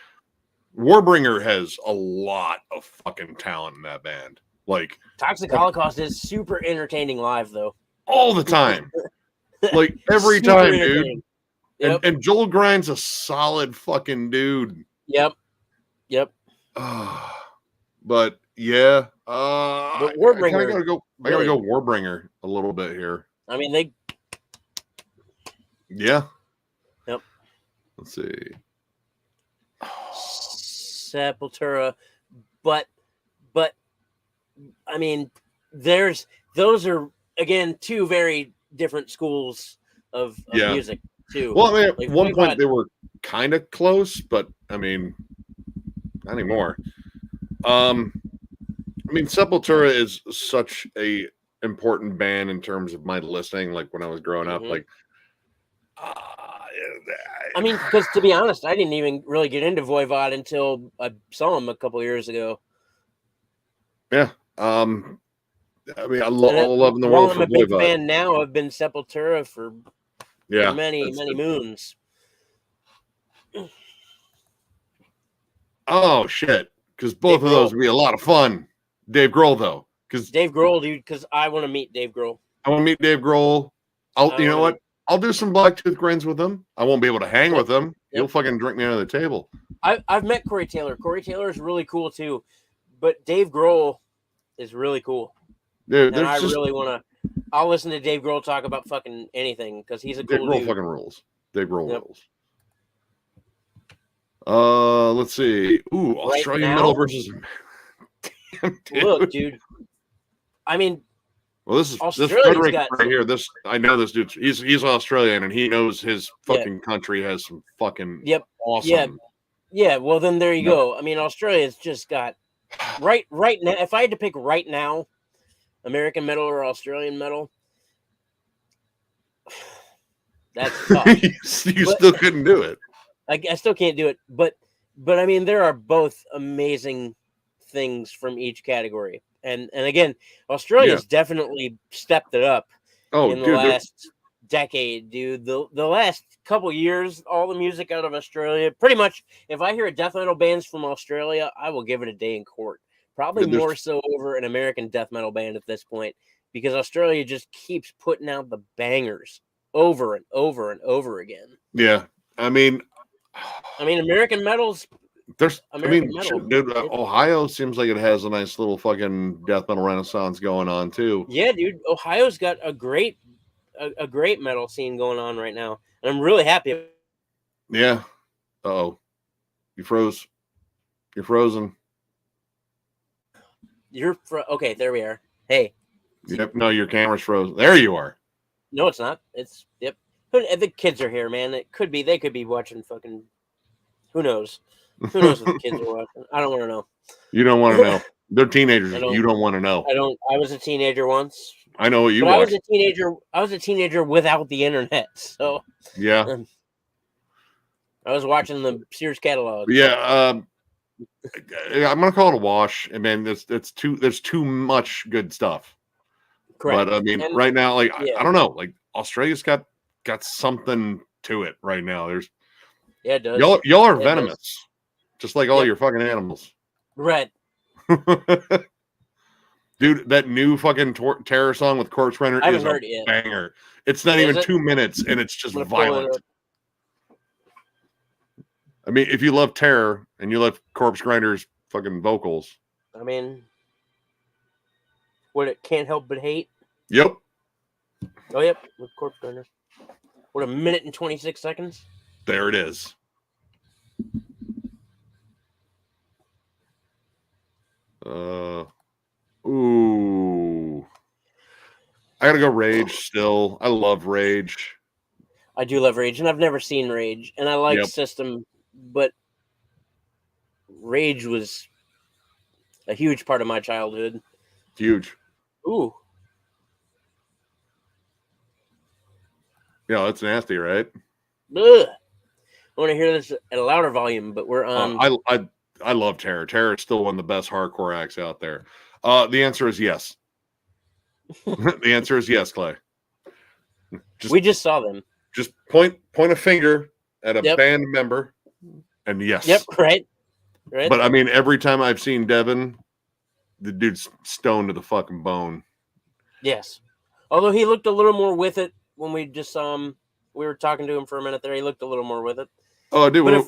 Warbringer has a lot of fucking talent in that band. Like, Toxic Holocaust is super entertaining live, though. All the time. Like, every time, dude. Yep. And Joel Grind's a solid fucking dude. Yep. But yeah, but Warbringer. I gotta go Warbringer a little bit here. I mean, they. Yeah. Yep. Let's see. Sepultura, but I mean, those are again two very different schools of music too. Well, I mean, at one point they were kind of close, but I mean, not anymore. I mean, Sepultura is such a important band in terms of my listening. Like when I was growing up, like. I mean, because to be honest, I didn't even really get into Voivod until I saw him a couple of years ago. Yeah. I mean, I love the world. I'm a big fan now. I've been Sepultura for many moons. Oh shit! Because both of those would be a lot of fun. Dave Grohl, though, because Dave Grohl, dude. Because I want to meet Dave Grohl. I want to meet Dave Grohl. You know what? I'll do some Blacktooth Grins with him. I won't be able to hang with him. He'll fucking drink me under the table. I've met Corey Taylor. Corey Taylor is really cool too, but Dave Grohl is really cool. Dude, and I really want to. I'll listen to Dave Grohl talk about fucking anything because he's a cool Dave Grohl dude. Fucking rules. Dave Grohl rules. Let's see. Ooh, Australian metal versus. Damn, dude. Look, dude. I mean. Well, this Frederick right here. I know this dude. He's Australian, and he knows his fucking country has some fucking awesome. Yeah. Well, then there you go. I mean, Australia's just got right now. If I had to pick right now, American metal or Australian metal, that's tough. you still couldn't do it. I still can't do it, but I mean, there are both amazing things from each category. And again, Australia's definitely stepped it up in the last decade, dude. The last couple years, all the music out of Australia, pretty much, if I hear a death metal band's from Australia, I will give it a day in court. Probably more so over an American death metal band at this point, because Australia just keeps putting out the bangers. over and over and over again. Yeah, I mean, American metal's there's, American shit, metal. dude, Ohio seems like it has a nice little fucking death metal renaissance going on too. Yeah, dude. Ohio's got a great metal scene going on right now, and I'm really happy. Yeah. Oh, you froze. You're frozen. Okay. There we are. Hey. Yep. No, your camera's frozen. There you are. No, it's not. It's yep. The kids are here, man. It could be they could be watching fucking. Who knows? Who knows what the kids are watching? I don't want to know. You don't want to know. They're teenagers. You don't want to know. I don't. I was a teenager once. I know what you watched. I was a teenager without the internet. So yeah. I was watching the Sears catalog. Yeah. I'm gonna call it a wash. And man, there's too much good stuff. Correct. But I mean, right now, like I don't know, like Australia's got something to it right now. There's it does. Y'all are venomous, just like all your fucking animals. Right. Dude, that new fucking terror song with Corpse Render is a banger. It's not even 2 minutes, and it's just violent. I mean, if you love Terror and you love Corpse Grinder's fucking vocals, I mean, what it can't help but hate. Yep. Oh, yep. With Corpse Grinder. What, 1 minute and 26 seconds? There it is. Ooh. I gotta go Rage still. I love Rage. I do love Rage, and I've never seen Rage, and I like System, but Rage was a huge part of my childhood. Huge. Ooh. Yeah, that's nasty, right? Ugh. I want to hear this at a louder volume, but we're on. I love Terror. Terror is still one of the best hardcore acts out there. The answer is yes. The answer is yes, Clay. We just saw them. Just point a finger at a band member, and yes. Yep, right. But I mean, every time I've seen Devin, the dude's stoned to the fucking bone. Yes. Although he looked a little more with it when we just saw him. We were talking to him for a minute there. He looked a little more with it. Oh, dude.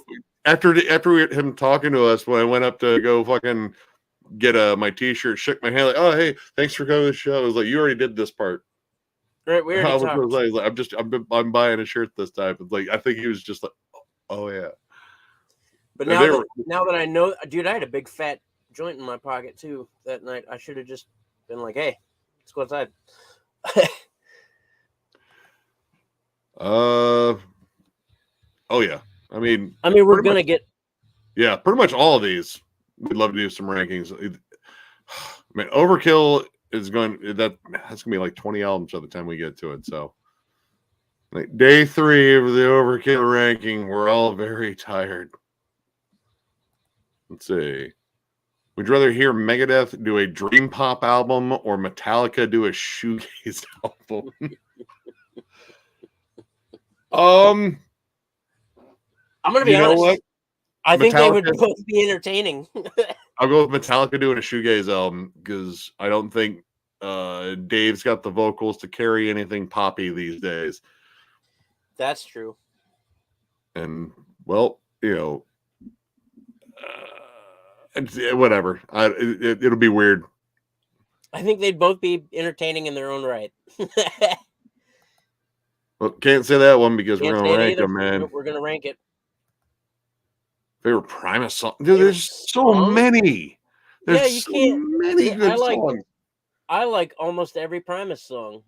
After him talking to us, when I went up to go fucking get my t-shirt, shook my hand like, "Oh, hey, thanks for coming to the show." I was like, "You already did this part." Right, we already talked. I'm buying a shirt this time. It's like I think he was just like, "Oh yeah." But now that I know, dude, I had a big fat joint in my pocket too that night. I should have just been like, "Hey, let's go outside." Oh yeah. I mean, we're gonna get. Yeah, pretty much all of these. We'd love to do some rankings. I mean, Overkill is that's gonna be like 20 albums by the time we get to it. So, like day 3 of the Overkill ranking, we're all very tired. Let's see. Would you rather hear Megadeth do a dream pop album or Metallica do a shoegaze album? I'm gonna be honest. What? I think they would both be entertaining. I'll go with Metallica doing a shoegaze album because I don't think Dave's got the vocals to carry anything poppy these days. That's true. And well, whatever. It'll be weird. I think they'd both be entertaining in their own right. Well, can't say that one because we're gonna rank them, man. Nope, we're gonna rank it. Favorite Primus song? Dude, there's so many. There's so many good songs. I like almost every Primus song.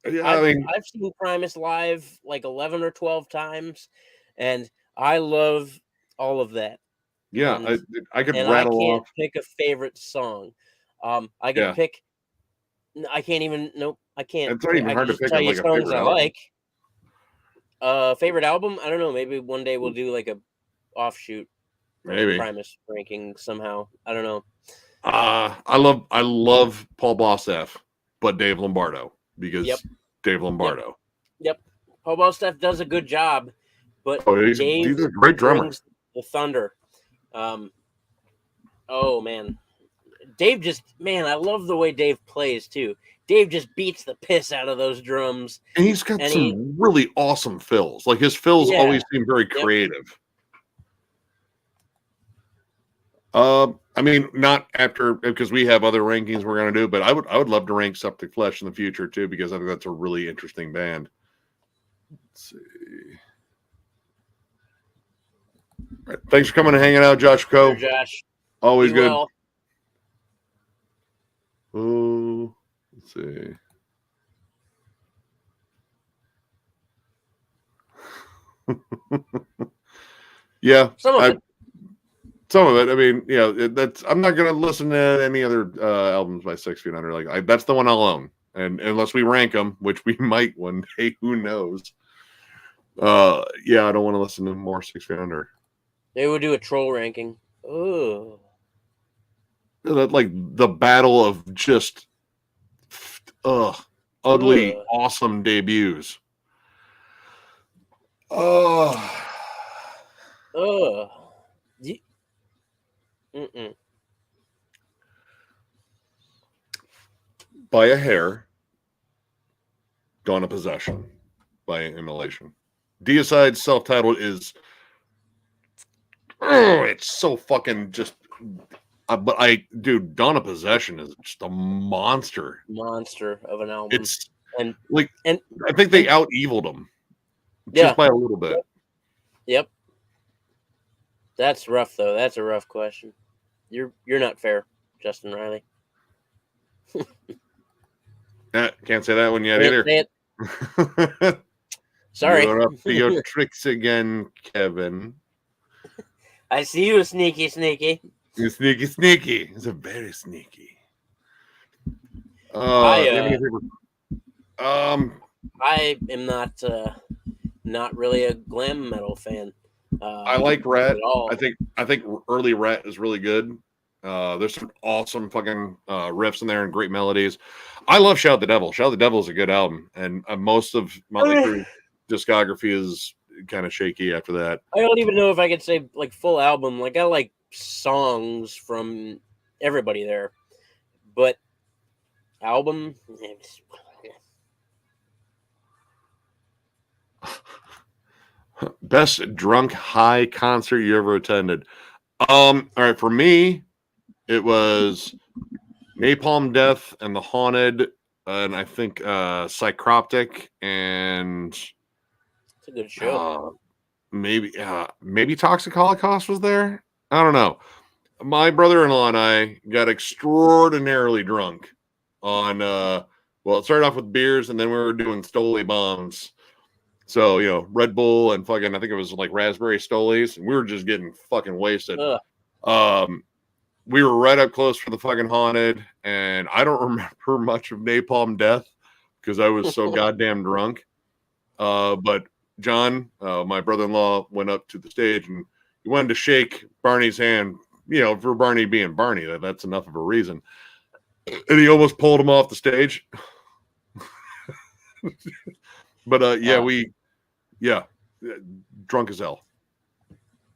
Yeah, I've seen Primus live like 11 or 12 times, and I love all of that. Yeah, I could rattle off. I can't pick a favorite song. I can pick. I can't even. Nope, I can't. It's not even hard to pick like a favorite album. Favorite album? I don't know. Maybe one day we'll do like a offshoot. Maybe Primus ranking somehow. I don't know. I love Paul Bostaph, but Dave Lombardo because Dave Lombardo. Yep. Paul Bostaph does a good job, but he's a great drummer. The thunder. Oh man, Dave I love the way Dave plays too. Dave just beats the piss out of those drums. And he's got some really awesome fills. Like his fills always seem very creative. I mean, not after, because we have other rankings we're going to do, but I would love to rank Septic Flesh in the future too, because I think that's a really interesting band. Let's see. All right. Thanks for coming and hanging out, Josh Co. Sure, Josh. Always Be good. well. Oh, let's see. Yeah. Some of it. Some of it. I mean, that's. I'm not going to listen to any other albums by 6 Feet Under. Like that's the one I'll own, and unless we rank them, which we might one day, who knows? Yeah, I don't want to listen to more 6 Feet Under. They would do a troll ranking. Oh, like the battle of just ugly, awesome debuts. By a hair, Dawn of Possession by Immolation. Deicide's self-titled is it's so fucking just but dude, Dawn of Possession is just a monster of an album. It's and I think they out-eviled them just by a little bit. Yep. That's rough though. That's a rough question. You're not fair, Justin Riley. Can't say that one yet either. Sorry. You're up to your tricks again, Kevin. I see you, sneaky. You're sneaky. It's a very sneaky. I am not really a glam metal fan. I like Rat. I think early Rat is really good. There's some awesome fucking riffs in there and great melodies. I love Shout the Devil. Shout the Devil is a good album, and most of Motley Crue discography is kind of shaky after that. I don't even know if I could say like full album. Like I like songs from everybody there, but album. Best drunk high concert you ever attended. All right, for me, it was Napalm Death and The Haunted, and I think Psychroptic, and it's a good show. Maybe Toxic Holocaust was there. I don't know. My brother-in-law and I got extraordinarily drunk on it started off with beers, and then we were doing Stoli bombs. So, Red Bull and fucking, I think it was like raspberry Stolis, and we were just getting fucking wasted. We were right up close for the fucking Haunted, and I don't remember much of Napalm Death because I was so goddamn drunk. But John, my brother-in-law, went up to the stage and he wanted to shake Barney's hand, for Barney being Barney. That's enough of a reason. And he almost pulled him off the stage. But drunk as hell.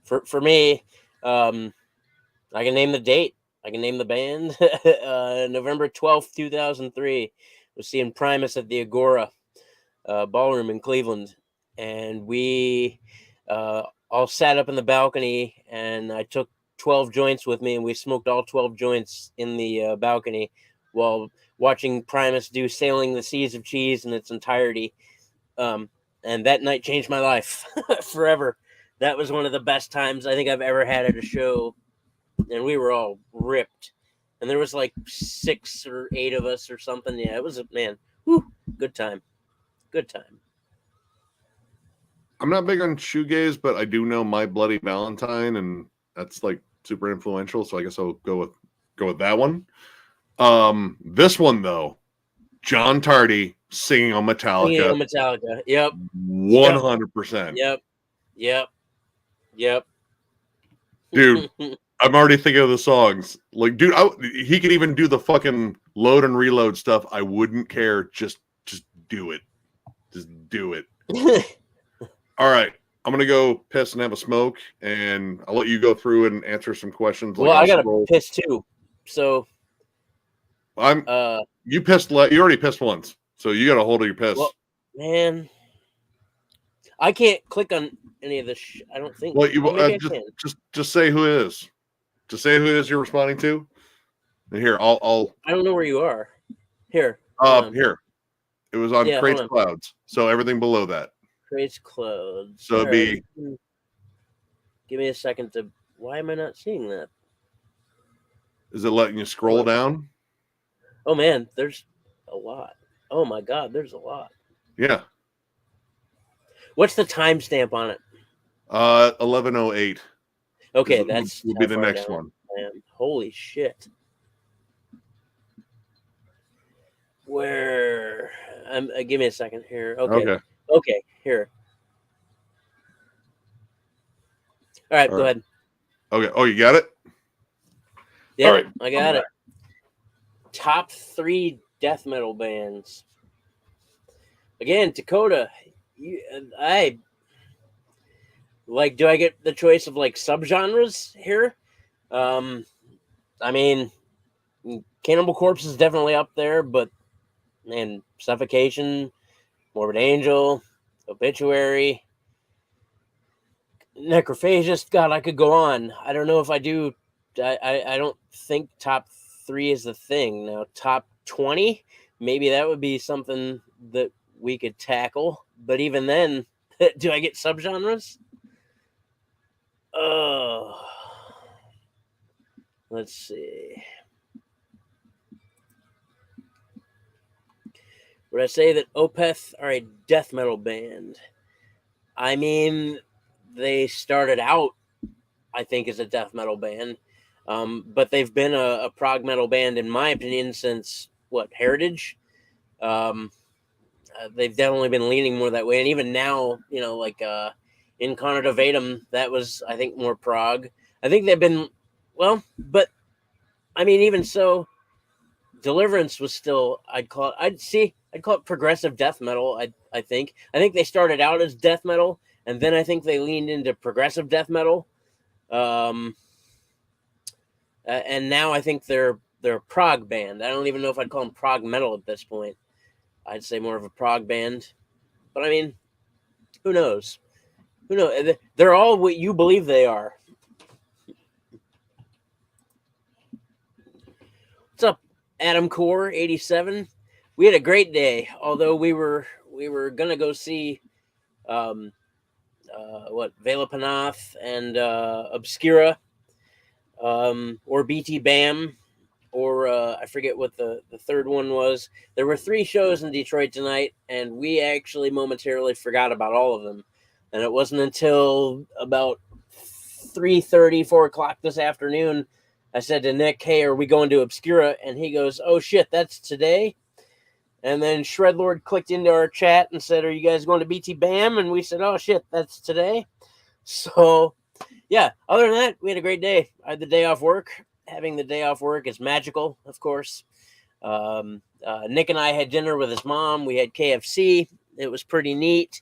For me, I can name the date. I can name the band. November 12th, 2003. Was seeing Primus at the Agora Ballroom in Cleveland. And we all sat up in the balcony, and I took 12 joints with me, and we smoked all 12 joints in the balcony while watching Primus do Sailing the Seas of Cheese in its entirety. And that night changed my life forever. That was one of the best times I think I've ever had at a show. And we were all ripped. And there was like 6 or 8 of us or something. Yeah, it was good time. Good time. I'm not big on shoegaze, but I do know My Bloody Valentine, and that's like super influential. So I guess I'll go with that one. This one though, John Tardy singing on Metallica. Yep. 100%. Yep. Dude, I'm already thinking of the songs. Like, dude, he could even do the fucking load and reload stuff. I wouldn't care. Just do it. Just do it. All right. I'm going to go piss and have a smoke, and I'll let you go through and answer some questions. Well, I got to piss too. So I'm You pissed. You already pissed once, so you got a hold of your piss. Well, man, I can't click on any of this. I don't think. Well, you maybe I can. just say who it is. Just say who it is you're responding to. And here, I'll. I don't know where you are. Here. Here. It was on Crates Clouds, so everything below that. Crates Clouds. So it'd be. Give me a second to. Why am I not seeing that? Is it letting you scroll down? Oh man, there's a lot. Oh my god, there's a lot. Yeah. What's the timestamp on it? 11:08. Okay, that's will be the next one. Man, holy shit. Where? Give me a second here. Okay, here. All right, go ahead. Okay. Oh, you got it? Yeah, all right. I got it. Top 3 death metal bands. Again, Dakota. I like. Do I get the choice of like subgenres here? I mean, Cannibal Corpse is definitely up there, but man, Suffocation, Morbid Angel, Obituary, Necrophagist. God, I could go on. I don't know if I do. I don't think top 3 is the thing. Now, top 20, maybe that would be something that we could tackle. But even then, do I get subgenres? Let's see. Would I say that Opeth are a death metal band? I mean, they started out, I think, as a death metal band. But they've been a prog metal band, in my opinion, since, Heritage? They've definitely been leaning more that way. And even now, like Incarnate Vetum, that was, I think, more prog. I think they've been, but, I mean, even so, Deliverance was still, I'd call it progressive death metal, I think. I think they started out as death metal, and then I think they leaned into progressive death metal. And now I think they're a prog band. I don't even know if I'd call them prog metal at this point. I'd say more of a prog band. But I mean, who knows? Who knows? They're all what you believe they are. What's up, Adam Core 87? We had a great day, although we were gonna go see Vela Panath and Obscura, or BT Bam, or I forget what the third one was. There were 3 shows in Detroit tonight, and we actually momentarily forgot about all of them. And it wasn't until about 3:30, 4 o'clock this afternoon, I said to Nick, "Hey, are we going to Obscura?" And he goes, "Oh shit, that's today." And then Shredlord clicked into our chat and said, "Are you guys going to BT Bam?" And we said, "Oh shit, that's today." So yeah, other than that, we had a great day. I had the day off work. Having the day off work is magical, of course. Nick and I had dinner with his mom. We had KFC. It was pretty neat.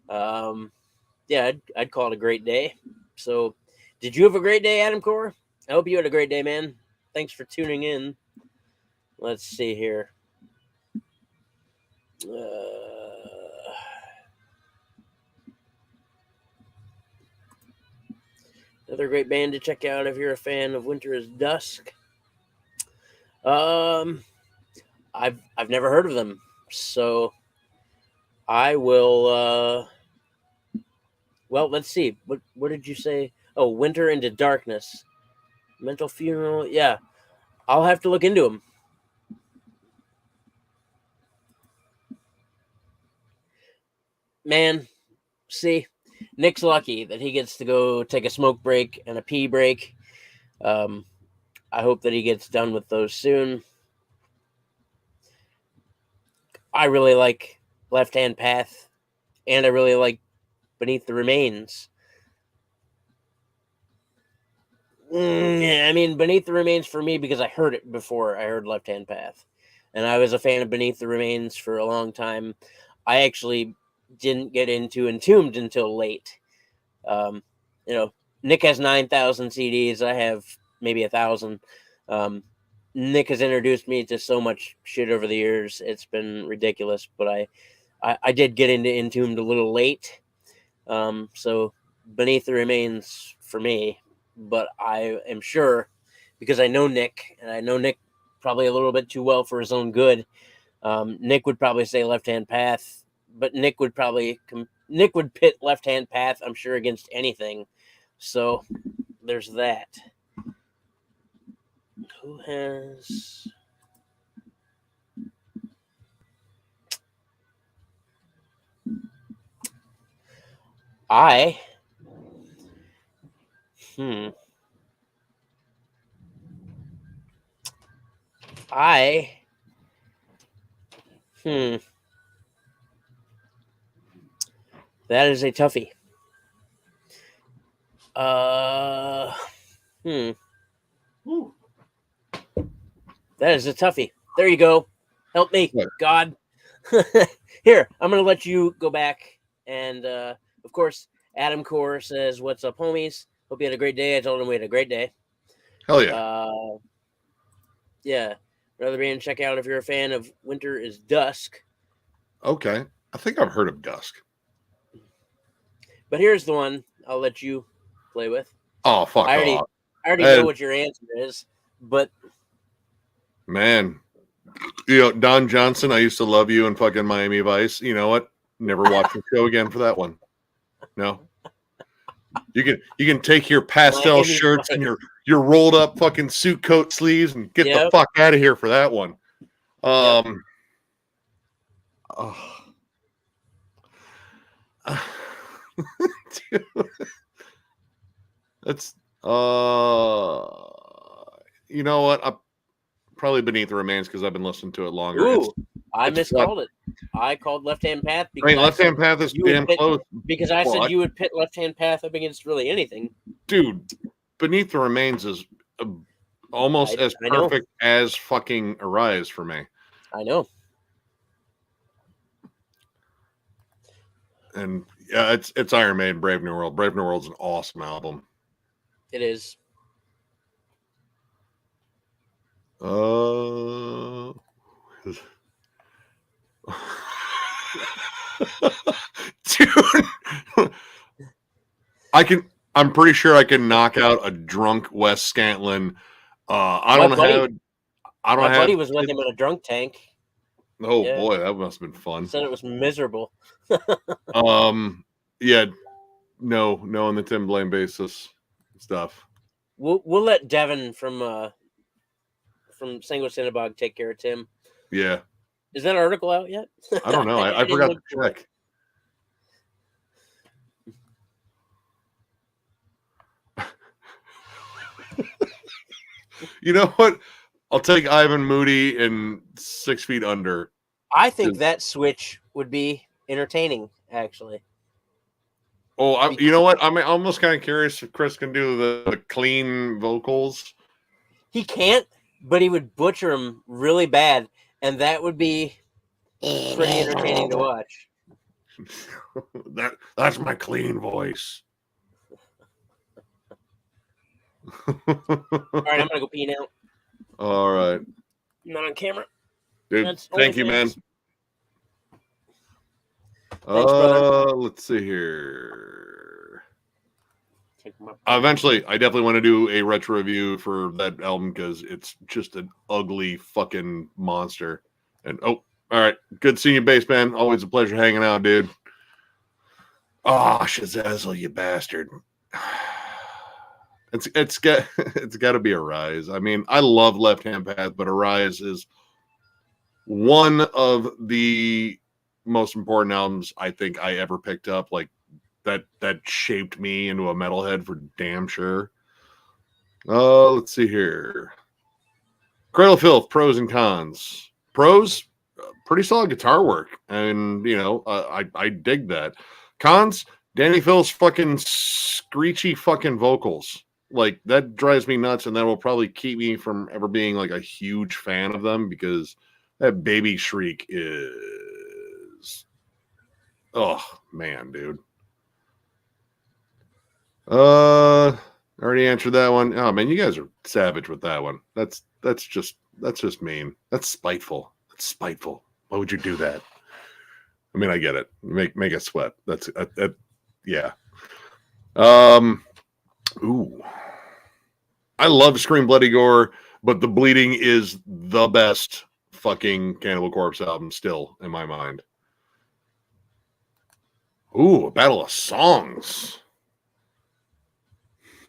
Yeah, I'd call it a great day. So, did you have a great day, Adam Core? I hope you had a great day, man. Thanks for tuning in. Let's see here. Another great band to check out if you're a fan of Winter is Dusk. I've never heard of them, so I will. Well, let's see. What did you say? Oh, Winter into Darkness, Mental Funeral. Yeah, I'll have to look into them. Man, see, Nick's lucky that he gets to go take a smoke break and a pee break. I hope that he gets done with those soon. I really like Left Hand Path, and I really like Beneath the Remains. I mean, Beneath the Remains for me, because I heard it before I heard Left Hand Path. And I was a fan of Beneath the Remains for a long time. I actually didn't get into Entombed until late. Nick has 9,000 CDs. I have maybe 1,000. Nick has introduced me to so much shit over the years. It's been ridiculous, but I did get into Entombed a little late. So Beneath the Remains for me, but I am sure, because I know Nick, and I know Nick probably a little bit too well for his own good. Nick would probably say Left Hand Path, but Nick would pit Left Hand Path, I'm sure, against anything. So there's that. Who has... I That is a toughie. That is a toughie. There you go. Help me, What? God. Here, I'm gonna let you go back, and of course, Adam Core says, "What's up, homies? Hope you had a great day." I told him we had a great day. Hell yeah. Yeah. Rather be and check out if you're a fan of Winter is Dusk. Okay. I think I've heard of Dusk. But here's the one I'll let you play with. Oh, fuck I off. already know what your answer is, but man, you know, Don Johnson, I used to love you in fucking Miami Vice. You know what? Never watch the show again for that one. No. You can take your pastel Miami shirts Vice. and your rolled up fucking suit coat sleeves and get the fuck out of here for that one. Dude, that's you know what? I probably Beneath the Remains because I've been listening to it longer. Ooh, I miscalled it. I called Left Hand Path because Left Hand Path is damn close. Because I said you would pit Left Hand Path up against really anything. Dude, Beneath the Remains is almost as perfect as fucking Arise for me. I know. And yeah, it's Iron Maiden, Brave New World. Brave New World's an awesome album. It is. Dude, I'm pretty sure I can knock out a drunk Wes Scantlin. My buddy was with him in a drunk tank. Oh yeah. Boy, that must have been fun. Said it was miserable. Yeah, no, on the Tim Blaine basis stuff. We'll let Devin from Sango Cinnabog take care of Tim. Yeah. Is that article out yet? I don't know. I forgot to check. You know what? I'll take Ivan Moody and 6 Feet Under. I think that switch would be entertaining, actually. Oh, you know what? I'm almost kind of curious if Chris can do the clean vocals. He can't, but he would butcher them really bad, and that would be pretty entertaining to watch. That's my clean voice. All right, I'm gonna go pee now. All right. I'm not on camera. Dude, thank you, man. Thanks, brother. Let's see here. Eventually, I definitely want to do a retro review for that album because it's just an ugly fucking monster. And all right, good seeing you, bass man. Always a pleasure hanging out, dude. Oh, Shazazzle, you bastard. It's got to be Arise. I mean, I love Left Hand Path, but Arise is one of the most important albums I think I ever picked up. Like that shaped me into a metalhead for damn sure. Let's see here. Cradle of Filth, pros and cons. Pros, pretty solid guitar work, and you know, I dig that. Cons, Danny Phil's fucking screechy fucking vocals. Like that drives me nuts, and that will probably keep me from ever being like a huge fan of them because that baby shriek is, oh man, dude. Already answered that one. Oh man, you guys are savage with that one. That's just mean. That's spiteful. That's spiteful. Why would you do that? I mean, I get it. Make it sweat. That's yeah. Ooh. I love Scream Bloody Gore, but The Bleeding is the best fucking Cannibal Corpse album still in my mind. Ooh, a battle of songs.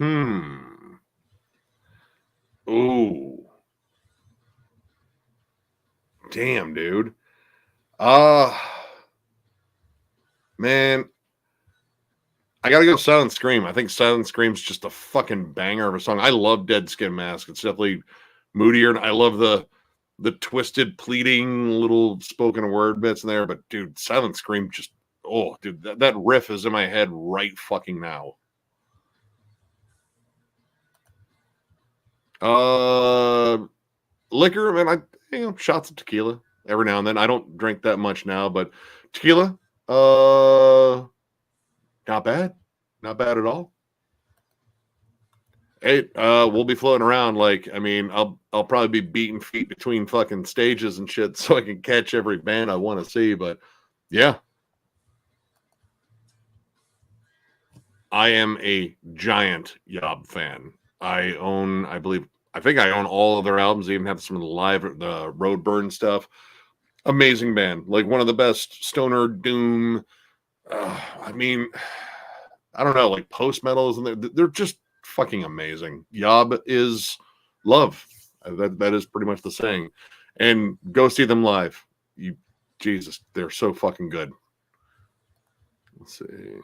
Ooh. Damn, dude. Man, I gotta go Silent Scream. I think Silent Scream's just a fucking banger of a song. I love Dead Skin Mask. It's definitely moodier, and I love the twisted, pleading little spoken word bits in there. But dude, Silent Scream just dude, that riff is in my head right fucking now. Liquor, man, shots of tequila every now and then. I don't drink that much now, but tequila, not bad. Not bad at all. Hey, we'll be floating around. I'll probably be beating feet between fucking stages and shit so I can catch every band I want to see. But yeah, I am a giant Yob fan. I think I own all of their albums. I even have some of the Roadburn stuff. Amazing band. Like one of the best stoner doom. I don't know, like post metals, and they're just fucking amazing. Yob is love. That is pretty much the saying. And go see them live. Jesus, they're so fucking good. Let's see.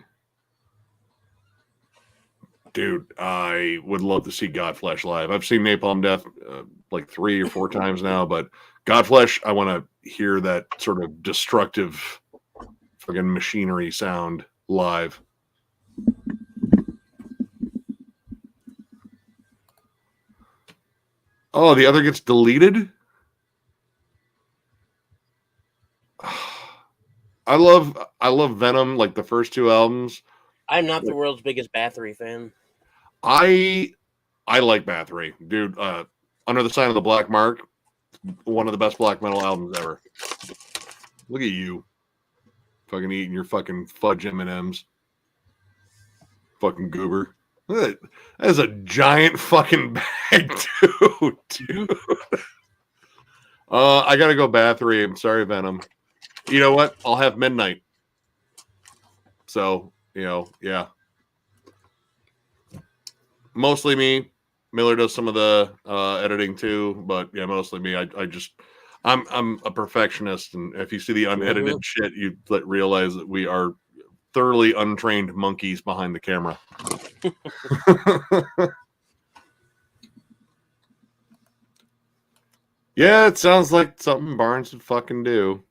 Dude, I would love to see Godflesh live. I've seen Napalm Death like 3 or 4 times now, but Godflesh, I want to hear that sort of destructive fucking machinery sound live. Oh, the other gets deleted? I love Venom, like the first 2 albums. I'm not the world's biggest Bathory fan. I like Bathory, dude. Under the Sign of the Black Mark, one of the best black metal albums ever. Look at you, fucking eating your fucking fudge M&Ms, fucking goober. That is a giant fucking bag, dude. I gotta go Bathory. I'm sorry, Venom. You know what? I'll have Midnight. So yeah. Mostly me. Miller does some of the editing too, but yeah, mostly me. I'm a perfectionist, and if you see the unedited shit, you realize that we are thoroughly untrained monkeys behind the camera. Yeah, it sounds like something Barnes would fucking do.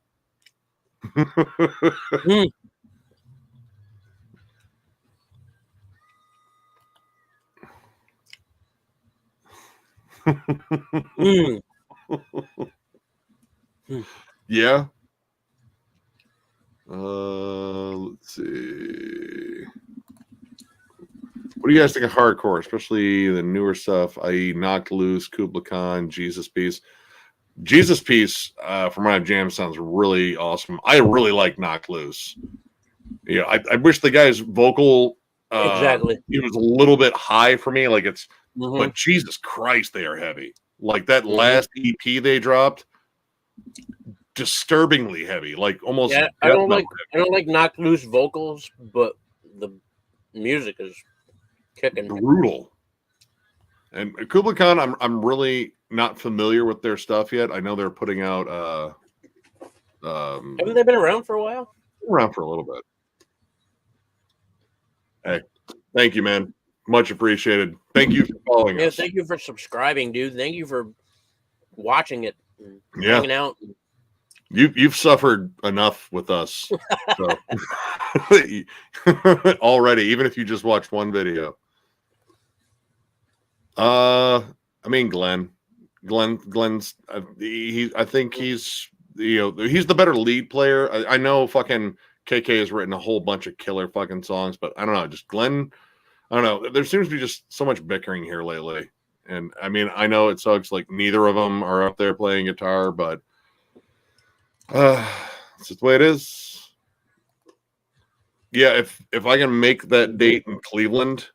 Yeah. Let's see. What do you guys think of hardcore, especially the newer stuff, i.e. Knocked Loose, Kubla Khan, Jesus Piece? Jesus Piece, from my jam, sounds really awesome. I really like Knocked Loose. Yeah, I wish the guy's vocal exactly. It was a little bit high for me. Like it's, but Jesus Christ, they are heavy. Like that last EP they dropped, disturbingly heavy. Like almost. Yeah, I don't like Knocked Loose vocals, but the music is kicking. Brutal. And Kubla Khan, I'm really not familiar with their stuff yet. I know they're putting out. Haven't they been around for a while? Around for a little bit. Hey, thank you, man. Much appreciated. Thank you for following us. Thank you for subscribing, dude. Thank you for watching it. Hanging out. You've suffered enough with us so. Already, even if you just watched one video. Glenn's I think he's he's the better lead player. I know fucking KK has written a whole bunch of killer fucking songs, but I don't know, just Glenn, I don't know. There seems to be just so much bickering here lately. And I mean, I know it sucks. Like neither of them are up there playing guitar, but it's just the way it is. Yeah, if I can make that date in Cleveland,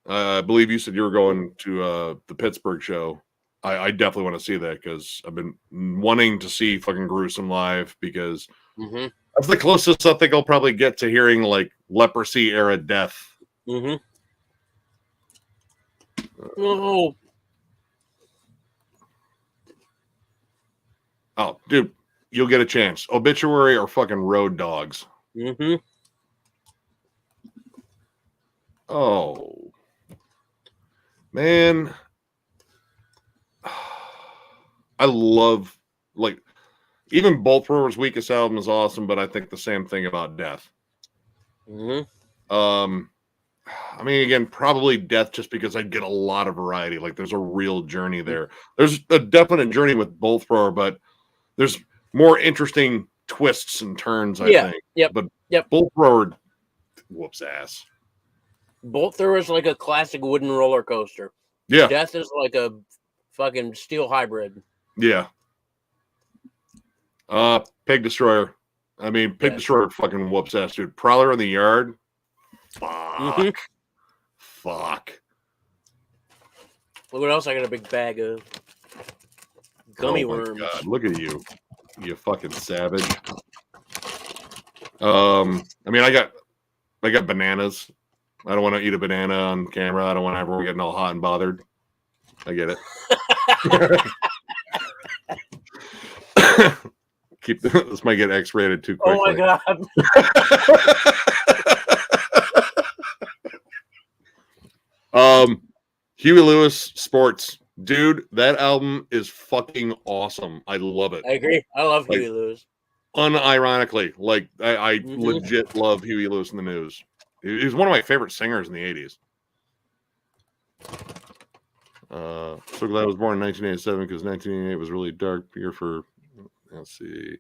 I believe you said you were going to the Pittsburgh show. I definitely want to see that because I've been wanting to see fucking Gruesome live because that's the closest I think I'll probably get to hearing like Leprosy era death. Oh, dude, you'll get a chance. Obituary or fucking Road Dogs. Oh, man. I love, like, even Bolt Thrower's weakest album is awesome, but I think the same thing about Death. I mean, again, probably Death just because I'd get a lot of variety. Like, there's a real journey there. There's a definite journey with Bolt Thrower, but there's more interesting twists and turns, I think. But Bolt Thrower whoops ass. Bolt Thrower is like a classic wooden roller coaster. Yeah. Death is like a fucking steel hybrid. Yeah. Pig Destroyer. I mean, Pig Destroyer fucking whoops ass, dude. Prowler in the Yard. Fuck. Fuck. Look what else I got a big bag of. Gummy worms. God, look at you. You fucking savage. I mean, I got bananas. I don't want to eat a banana on camera. I don't want everyone getting all hot and bothered. I get it. This might get X-rated too quickly. Oh my god. Huey Lewis Sports, dude. That album is fucking awesome. I love it. I agree. I love Huey Lewis. Unironically, like I legit love Huey Lewis in the News. He was one of my favorite singers in the 80s. So glad I was born in 1987 because 1988 was really dark year for. Let's see.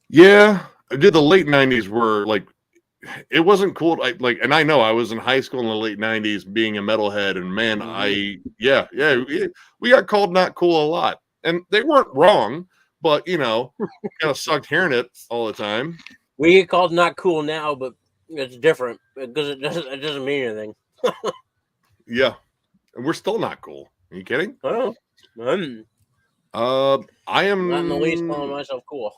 Yeah, the late 90s were like, it wasn't cool. And I know I was in high school in the late 90s being a metalhead, and man, we got called not cool a lot, and they weren't wrong, but you know, kind of sucked hearing it all the time. We get called not cool now, but it's different because it doesn't mean anything. Yeah, and we're still not cool. Are you kidding? Oh, I am not in the least calling myself cool.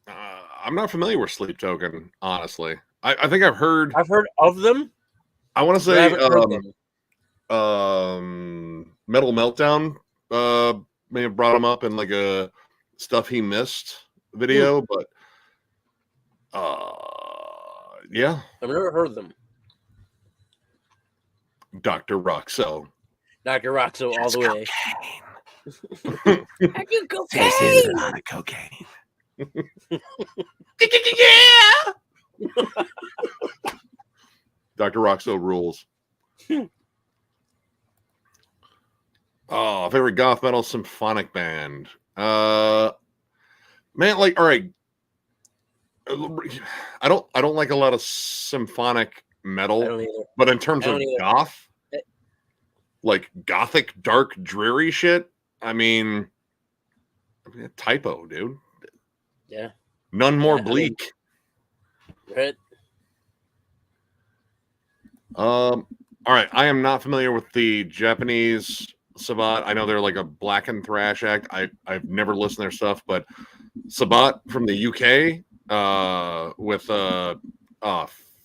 I'm not familiar with Sleep Token, honestly. I think I've heard of them. I want to say Metal Meltdown may have brought him up in like a Stuff He Missed video, but yeah. I've never heard of them. Dr. Roxo. Dr. Roxo all the way. I do cocaine. This is a lot of cocaine. Yeah. Dr. Roxo rules. Oh, favorite goth metal symphonic band. Man, like, all right. I don't like a lot of symphonic metal, but in terms of goth, like gothic, dark, dreary shit, I mean, typo, dude. Yeah. None more bleak. Right. All right. I am not familiar with the Japanese Sabat. I know they're like a black and thrash act. I've never listened to their stuff, but Sabat from the UK, with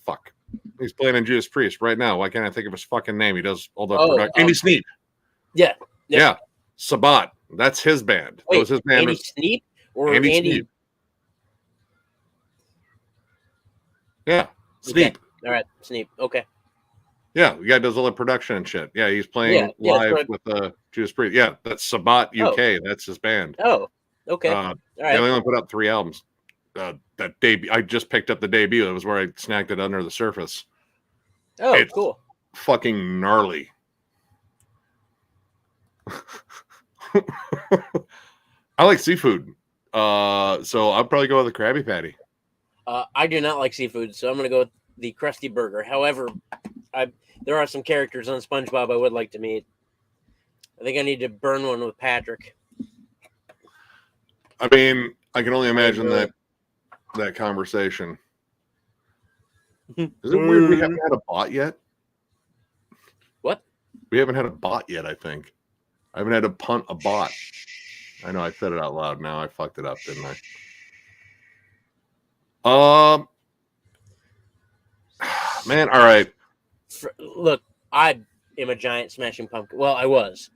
fuck. He's playing in Judas Priest right now. Why can't I think of his fucking name? He does all the production. Andy Sneap. Yeah. Sabat. That's his band. Wait, was his band. Andy Sneap or Andy? Sneap. Yeah. Sneap. Okay. All right. Sneap. Okay. Yeah, the guy does all the production and shit. Yeah, he's playing live with Judas Priest. Yeah, that's Sabat UK. That's his band. Oh, okay. All right. They only put up 3 albums. That debut, I just picked up the debut. It was where I snagged it under the surface. Oh, it's cool. Fucking gnarly. I like seafood. So I'll probably go with the Krabby Patty. I do not like seafood, so I'm going to go with the Krusty Burger. However, there are some characters on SpongeBob I would like to meet. I think I need to burn one with Patrick. I mean, I can only imagine that conversation. Is it weird we haven't had a bot yet? What? We haven't had a bot yet, I think. I haven't had to punt a bot. I know I said it out loud now. I fucked it up, didn't I? Man, all right. Look, I am a giant Smashing Pumpkins. Well, I was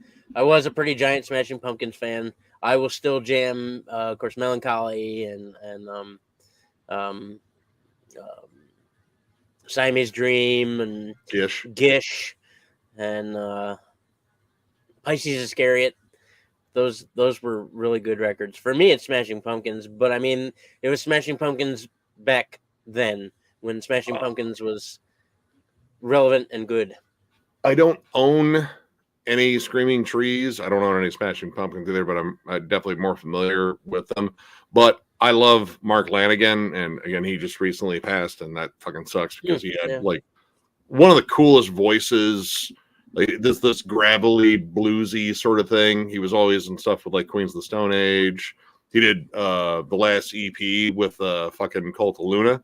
a pretty giant Smashing Pumpkins fan. I will still jam, of course, Melancholy and Siamese Dream and Gish and Pisces Iscariot. Those were really good records. For me, it's Smashing Pumpkins, but I mean, it was Smashing Pumpkins back then when Smashing Pumpkins was relevant and good. I don't own any Screaming Trees. I don't own any Smashing Pumpkins either, but I'm definitely more familiar with them. But I love Mark Lanegan, and again, he just recently passed, and that fucking sucks because he had like one of the coolest voices, like this gravelly, bluesy sort of thing. He was always in stuff with like Queens of the Stone Age. He did the last EP with fucking Cult of Luna.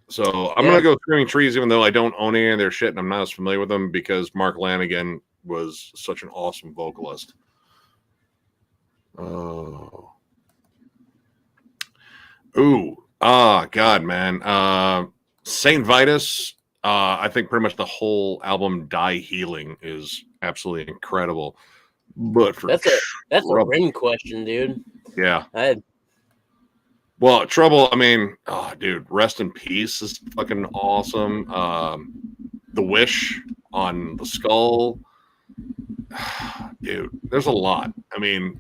So I'm gonna go Screaming Trees, even though I don't own any of their shit and I'm not as familiar with them, because Mark Lanegan was such an awesome vocalist. Oh. God, man. Saint Vitus. I think pretty much the whole album Die Healing is absolutely incredible. But for that's a ring question, dude. Yeah. Well, Trouble, I mean, dude, Rest in Peace is fucking awesome. The Wish on the Skull. Dude, there's a lot. I mean,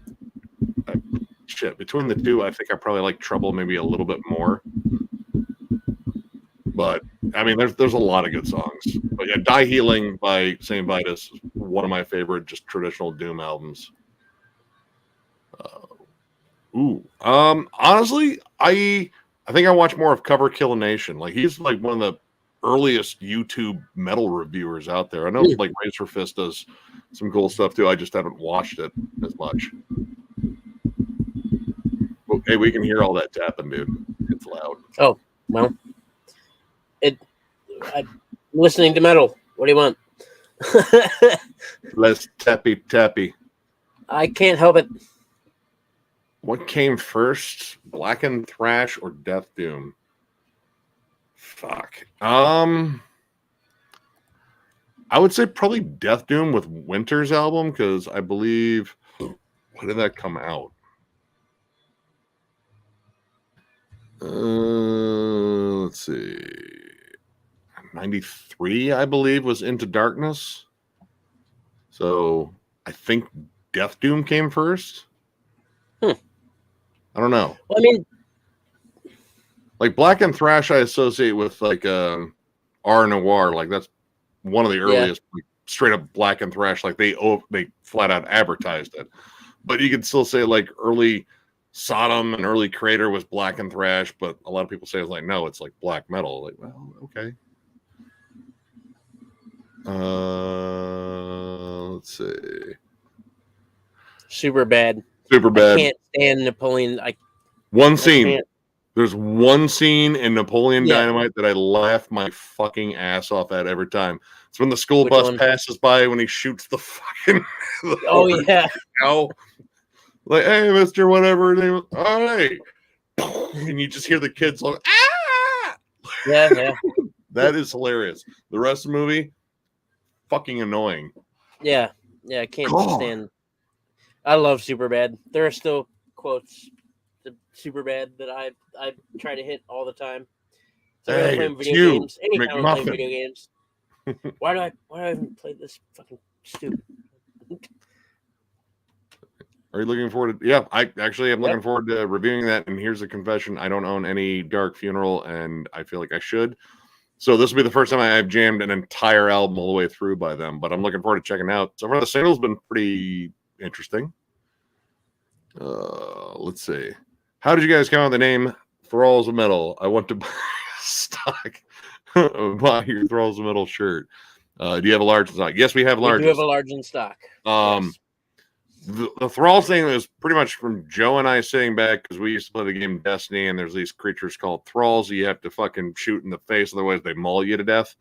shit, between the two, I think I probably like Trouble maybe a little bit more. But, I mean, there's a lot of good songs. But yeah, Die Healing by Saint Vitus is one of my favorite just traditional Doom albums. Honestly, I think I watch more of Cover Kill Nation. Like, he's like one of the earliest YouTube metal reviewers out there. I know like Razor Fist does some cool stuff too. I just haven't watched it as much. Well, hey, we can hear all that tapping, dude. It's loud. Oh, well. I'm listening to metal. What do you want? Less tappy. I can't help it. What came first, Blackened Thrash or Death Doom? Fuck. I would say probably Death Doom with Winter's album, because I believe, when did that come out? Let's see. 93, I believe, was Into Darkness. So I think Death Doom came first. I don't know. Well, I mean, like Black and Thrash, I associate with like R Noir. Like that's one of the earliest like, straight up Black and Thrash. Like they flat out advertised it. But you could still say like early Sodom and early Crater was Black and Thrash. But a lot of people say it's like no, it's like black metal. Like well, okay. Let's see. Super bad. I can't stand Napoleon. There's one scene in Napoleon Dynamite that I laugh my fucking ass off at every time. It's when the school bus passes by when he shoots the fucking. Like, hey, Mr. Whatever. All right. And you just hear the kids like, ah! Yeah. That is hilarious. The rest of the movie, fucking annoying. Yeah, I can't stand. I love Superbad. There are still quotes to Superbad that I try to hit all the time. So hey, playing video games. Anytime I'm playing video games. Why do I even play this fucking stupid? Are you looking forward to? Yeah, I actually am looking forward to reviewing that. And here's a confession: I don't own any Dark Funeral, and I feel like I should. So this will be the first time I've jammed an entire album all the way through by them. But I'm looking forward to checking out. So far, the single's been pretty interesting. Let's see. How did you guys come up with the name Thralls of Metal? I want to buy stock. buy your Thralls of Metal shirt. Do you have a large in stock? Yes, we have large. We do have a large in stock. Yes. The Thralls thing is pretty much from Joe and I sitting back because we used to play the game Destiny, and there's these creatures called Thralls that you have to fucking shoot in the face, otherwise they maul you to death.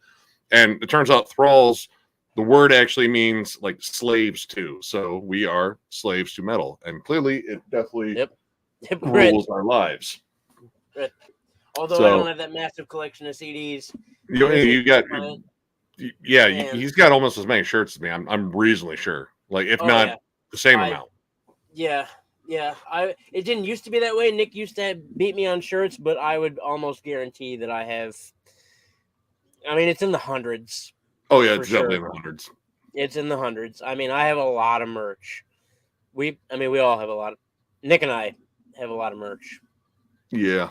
And it turns out Thralls, the word actually means like slaves too. So we are slaves to metal, and clearly it definitely rules our lives. Right. Although I don't have that massive collection of CDs. You got, he's got almost as many shirts as me. I'm reasonably sure, like if not the same amount. Yeah. It didn't used to be that way. Nick used to beat me on shirts, but I would almost guarantee that I have. I mean, it's in the hundreds. Oh yeah, it's definitely in the hundreds. It's in the hundreds. I mean, I have a lot of merch. We all have a lot. Nick and I have a lot of merch. Yeah.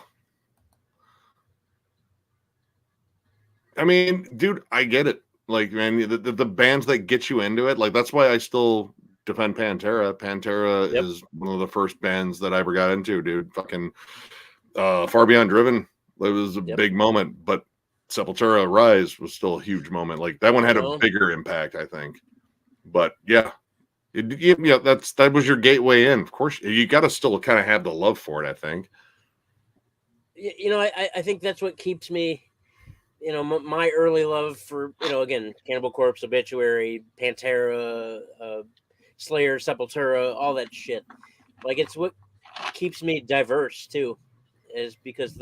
I mean, dude, I get it. Like, man, the bands that get you into it, like that's why I still defend Pantera. Pantera is one of the first bands that I ever got into, dude. Fucking Far Beyond Driven. It was a big moment, but Sepultura Rise was still a huge moment. Like that one had a bigger impact, I think. But yeah, that was your gateway in. Of course, you got to still kind of have the love for it, I think. I think that's what keeps me. My early love for, again, Cannibal Corpse, Obituary, Pantera, Slayer, Sepultura, all that shit. Like, it's what keeps me diverse, too, is because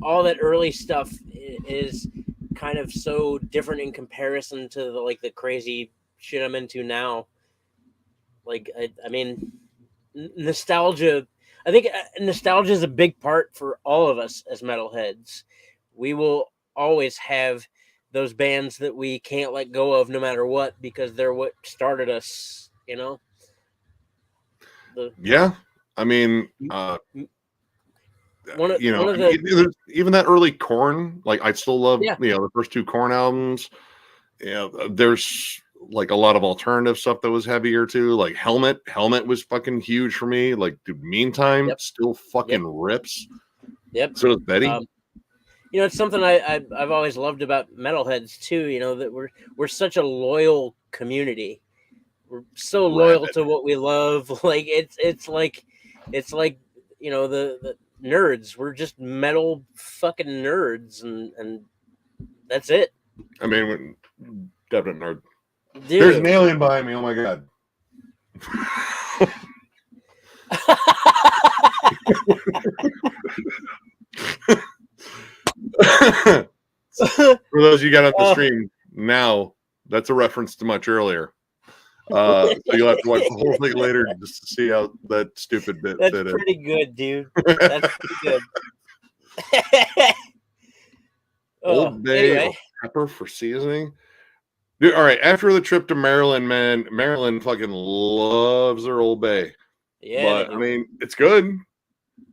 all that early stuff is kind of so different in comparison to the crazy shit I'm into now. Like, I mean, nostalgia. I think nostalgia is a big part for all of us as metalheads. We will always have those bands that we can't let go of no matter what, because they're what started us, Yeah. I mean, even that early Korn, like I still love, the first two Korn albums. There's like a lot of alternative stuff that was heavier too. Like Helmet was fucking huge for me. Like, dude, Meantime still fucking rips. Yep. So does Betty. It's something I've always loved about metalheads too. That we're such a loyal community. We're so loyal to what we love. Like it's like the nerds. We're just metal fucking nerds, and that's it. I mean, definite nerd. Dude. There's an alien behind me. Oh my god. For those of you got off the stream now, that's a reference to much earlier. So you'll have to watch the whole thing later just to see how that stupid bit that's fit in. Pretty good, dude. That's pretty good. Old Bay or pepper for seasoning. Dude, all right, after the trip to Maryland, man, Maryland fucking loves their Old Bay. Yeah, but I mean, it's good,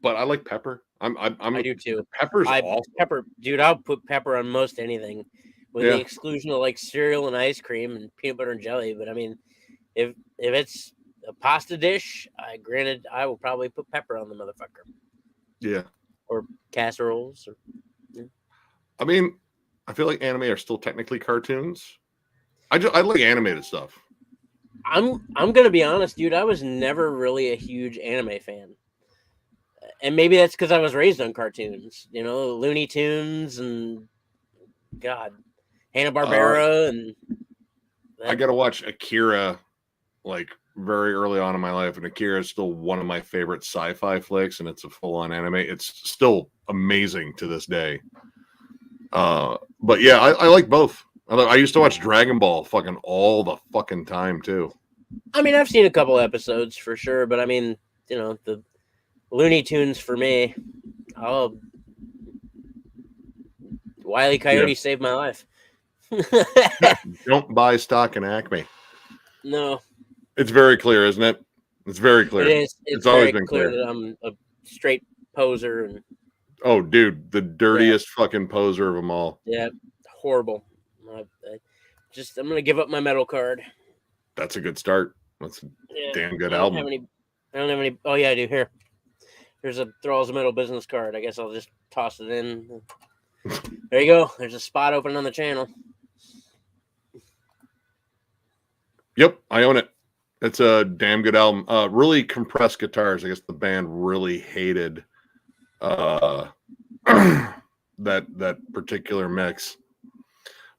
but I like pepper. I do too. Pepper's awesome. Pepper, dude. I'll put pepper on most anything, with the exclusion of like cereal and ice cream and peanut butter and jelly. But I mean, if it's a pasta dish, granted, I will probably put pepper on the motherfucker. Yeah. Or casseroles. I mean, I feel like anime are still technically cartoons. I like animated stuff. I'm gonna be honest, dude. I was never really a huge anime fan, and maybe that's because I was raised on cartoons. Looney Tunes and Hanna-Barbera, and I gotta watch Akira like very early on in my life, and Akira is still one of my favorite sci-fi flicks, and it's a full-on anime. It's still amazing to this day. But yeah, I like both. I used to watch Dragon Ball fucking all the fucking time too. I mean, I've seen a couple episodes for sure, but I mean, the Looney Tunes for me. Wile E. Coyote saved my life. Don't buy stock in Acme. No. It's very clear, isn't it? It's very clear. It is. It's always been clear that I'm a straight poser. And oh, dude, the dirtiest fucking poser of them all. Yeah, horrible. I'm going to give up my metal card. That's a good start. That's a damn good album. I don't have any. Oh, yeah, I do. Here's a Thralls of Metal business card. I guess I'll just toss it in. There you go. There's a spot open on the channel. Yep, I own it. It's a damn good album. Really compressed guitars. I guess the band really hated that particular mix,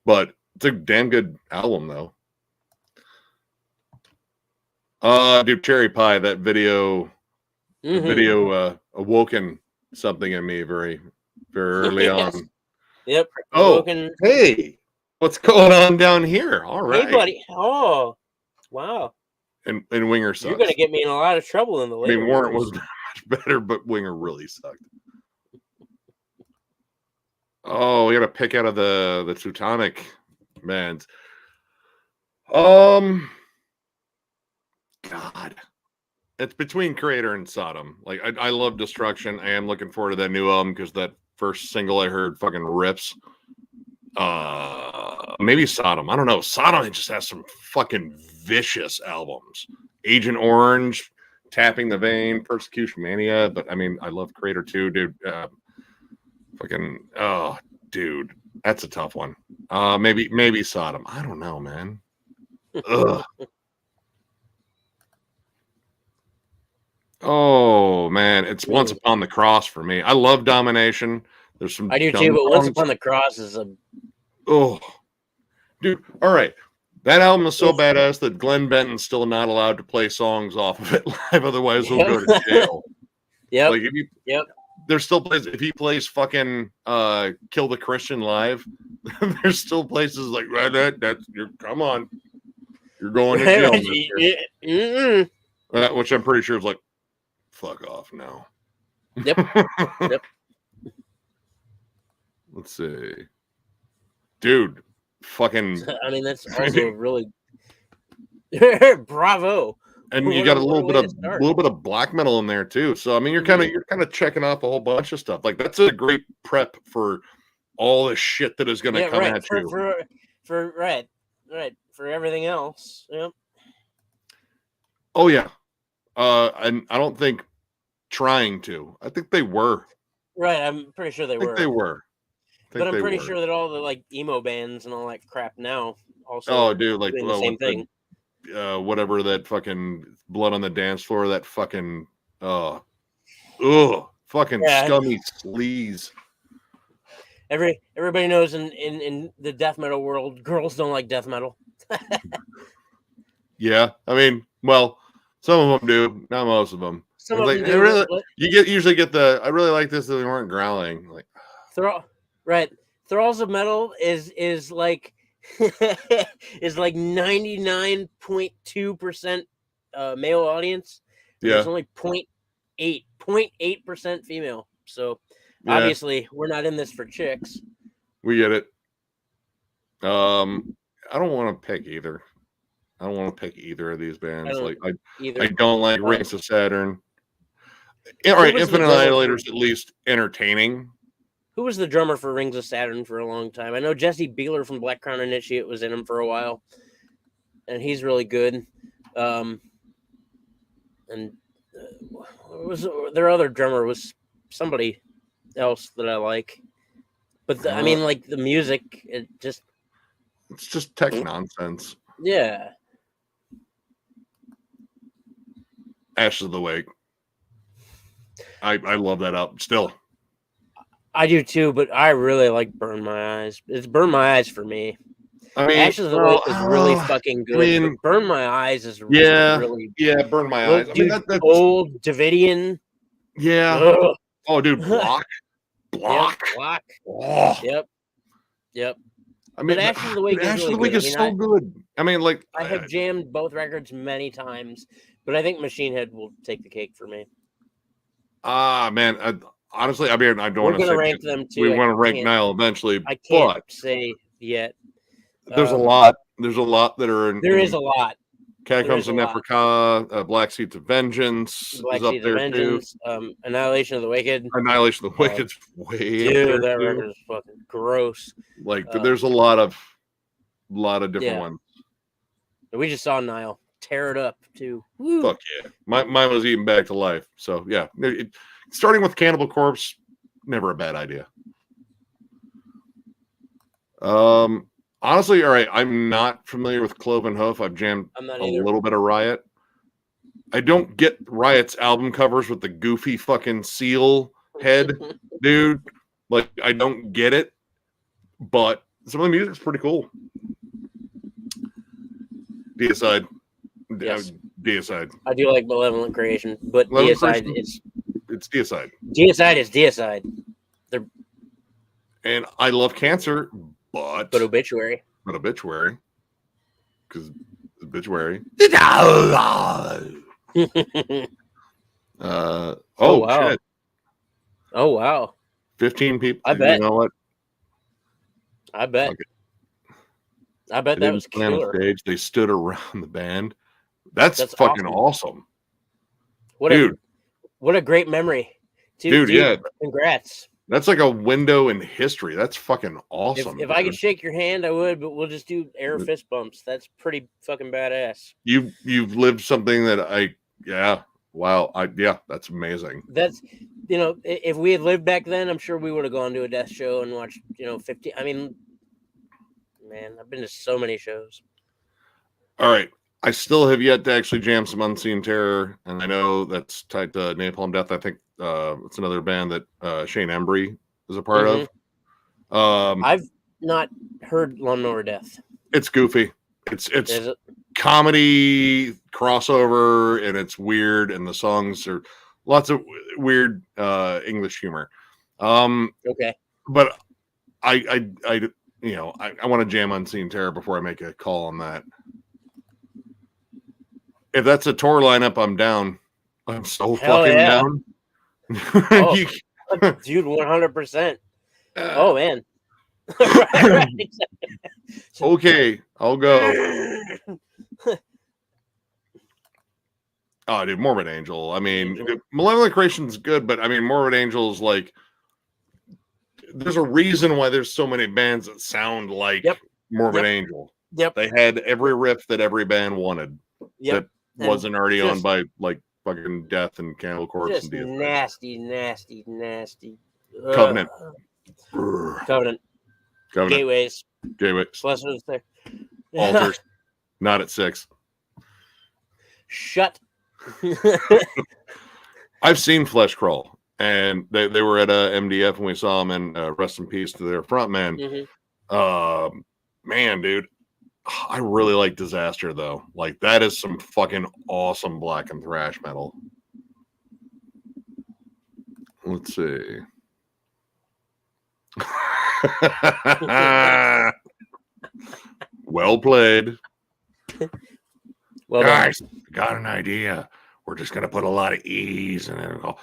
but it's a damn good album though. Dude, Cherry Pie, that video, awoken something in me very, very early on. Yep. Oh, awoken. Hey, what's going on down here? All right. Hey, buddy. Oh, wow. And Winger sucks. You're going to get me in a lot of trouble in the later Warrant was much better, but Winger really sucked. Oh, we got to pick out of the Teutonic bands. God, it's between Creator and Sodom. Like I love Destruction. I am looking forward to that new album because that first single I heard fucking rips. Maybe Sodom. I don't know. Sodom just has some fucking vicious albums. Agent Orange, Tapping the Vein, Persecution Mania. But I mean, I love Creator too, dude. Dude, that's a tough one. Maybe Sodom. I don't know, man. Ugh. Oh man, it's Once Upon the Cross for me. I love Domination. There's some. I do too, but Once Upon the Cross is a. Oh, dude. All right. That album is so badass that Glenn Benton's still not allowed to play songs off of it live. Otherwise, he'll go to jail. Yep. Like there's still places if he plays fucking Kill the Christian live. There's still places like come on, you're going to jail. Which I'm pretty sure is like, fuck off now. Yep. Yep. Let's see, dude. Fucking. I mean, that's also really bravo. And you got a little bit of black metal in there too. So I mean, you're kind of checking off a whole bunch of stuff. Like that's a great prep for all the shit that is going to come at you. For everything else. Yep. Oh yeah. And I don't think trying to. I think they were. Right. I'm pretty sure they were. They were. But I'm pretty sure that all the like emo bands and all that crap now also. Oh, dude, like the same thing. Whatever that fucking Blood on the Dance Floor, that fucking fucking scummy sleaze. Everybody knows in the death metal world, girls don't like death metal. Yeah, I mean, well, some of them do, not most of them. Some of them do. Usually get the. I really like this. That they weren't growling. Like Thralls of Metal is like is like 99.2% male audience. Yeah, there's only 0.8% female. So obviously we're not in this for chicks. We get it. I don't want to pick either. I don't want to pick either of these bands. I don't like Rings of Saturn. All right, Infinite Annihilator's at least entertaining. Who was the drummer for Rings of Saturn for a long time? I know Jesse Beeler from Black Crown Initiate was in him for a while, and he's really good. And their other drummer was somebody else that I like. But I mean, like the music, it's just tech nonsense. Yeah. Ashes of the Wake. I love that album still. I do too, but I really like Burn My Eyes. It's Burn My Eyes for me. I mean, Ashes of the Wake is really fucking good. I mean, Burn My Eyes is really Burn My Eyes. Dude, that's old Davidian. Yeah. Ugh. Oh, dude, Block. Oh. Yep. I mean, Ashes of the Wake is so good. I mean, like I have jammed both records many times, but I think Machine Head will take the cake for me. Man, honestly, I mean, I don't want to rank them too. We want to rank Nile eventually. I can't say yet. There's a lot. There's a lot that are in. There is a lot. Catacombs of Neferka, Black Seeds of Vengeance is up there too. Annihilation of the Wicked. Annihilation of the Wicked's way. Dude, that record is fucking gross. Like, there's a lot of different ones. We just saw Nile tear it up too. Woo. Fuck yeah! Mine was eaten back to life. So yeah, starting with Cannibal Corpse, never a bad idea. Honestly, all right. I'm not familiar with Cloven Hoof. I've jammed I'm not a either. little bit of Riot. I don't get Riot's album covers with the goofy fucking seal head, dude. Like, I don't get it, but some of the music's pretty cool. Deicide. Yes. Deicide. I do like Malevolent Creation, but Malevolent Deicide Creation? is It's Deicide. Deicide is Deicide. And I love Cancer, but Obituary. Obituary. Because Obituary. Oh, oh, wow. shit. Oh, wow. 15 people. I bet. You know what? I bet. Okay. I bet They that was didn't plan on killer. stage. They stood around the band. That's fucking awesome. What a great memory. Dude, yeah. Congrats. That's like a window in history. That's fucking awesome. If I could shake your hand, I would, but we'll just do air fist bumps. That's pretty fucking badass. You've lived something that wow. That's amazing. That's, if we had lived back then, I'm sure we would have gone to a death show and watched, 50. I mean, man, I've been to so many shows. All right. I still have yet to actually jam some Unseen Terror, and I know that's tied to Napalm Death. I think it's another band that Shane Embry is a part of. I've not heard Lawnmower Death. It's goofy. It's comedy crossover, and it's weird, and the songs are lots of weird English humor. Okay. But I want to jam Unseen Terror before I make a call on that. If that's a tour lineup, I'm down. I'm so fucking down. Dude, 100%. Oh, man. Okay, I'll go. Oh, dude, Morbid Angel. I mean, Malevolent Creation's good, but I mean, Morbid Angel's like, there's a reason why there's so many bands that sound like Morbid Angel. Yep. They had every riff that every band wanted. Yep. That wasn't already owned by like fucking Death and Cannibal Corpse and nasty. Covenant. Gateways. Blessings there. Altars. Not at 6. Shut. I've seen Flesh Crawl, and they were at MDF, and we saw them. And rest in peace to their frontman. Man, dude. I really like Disaster, though. Like, that is some fucking awesome black and thrash metal. Let's see. Well played. Well, guys, got an idea. We're just going to put a lot of E's and then go.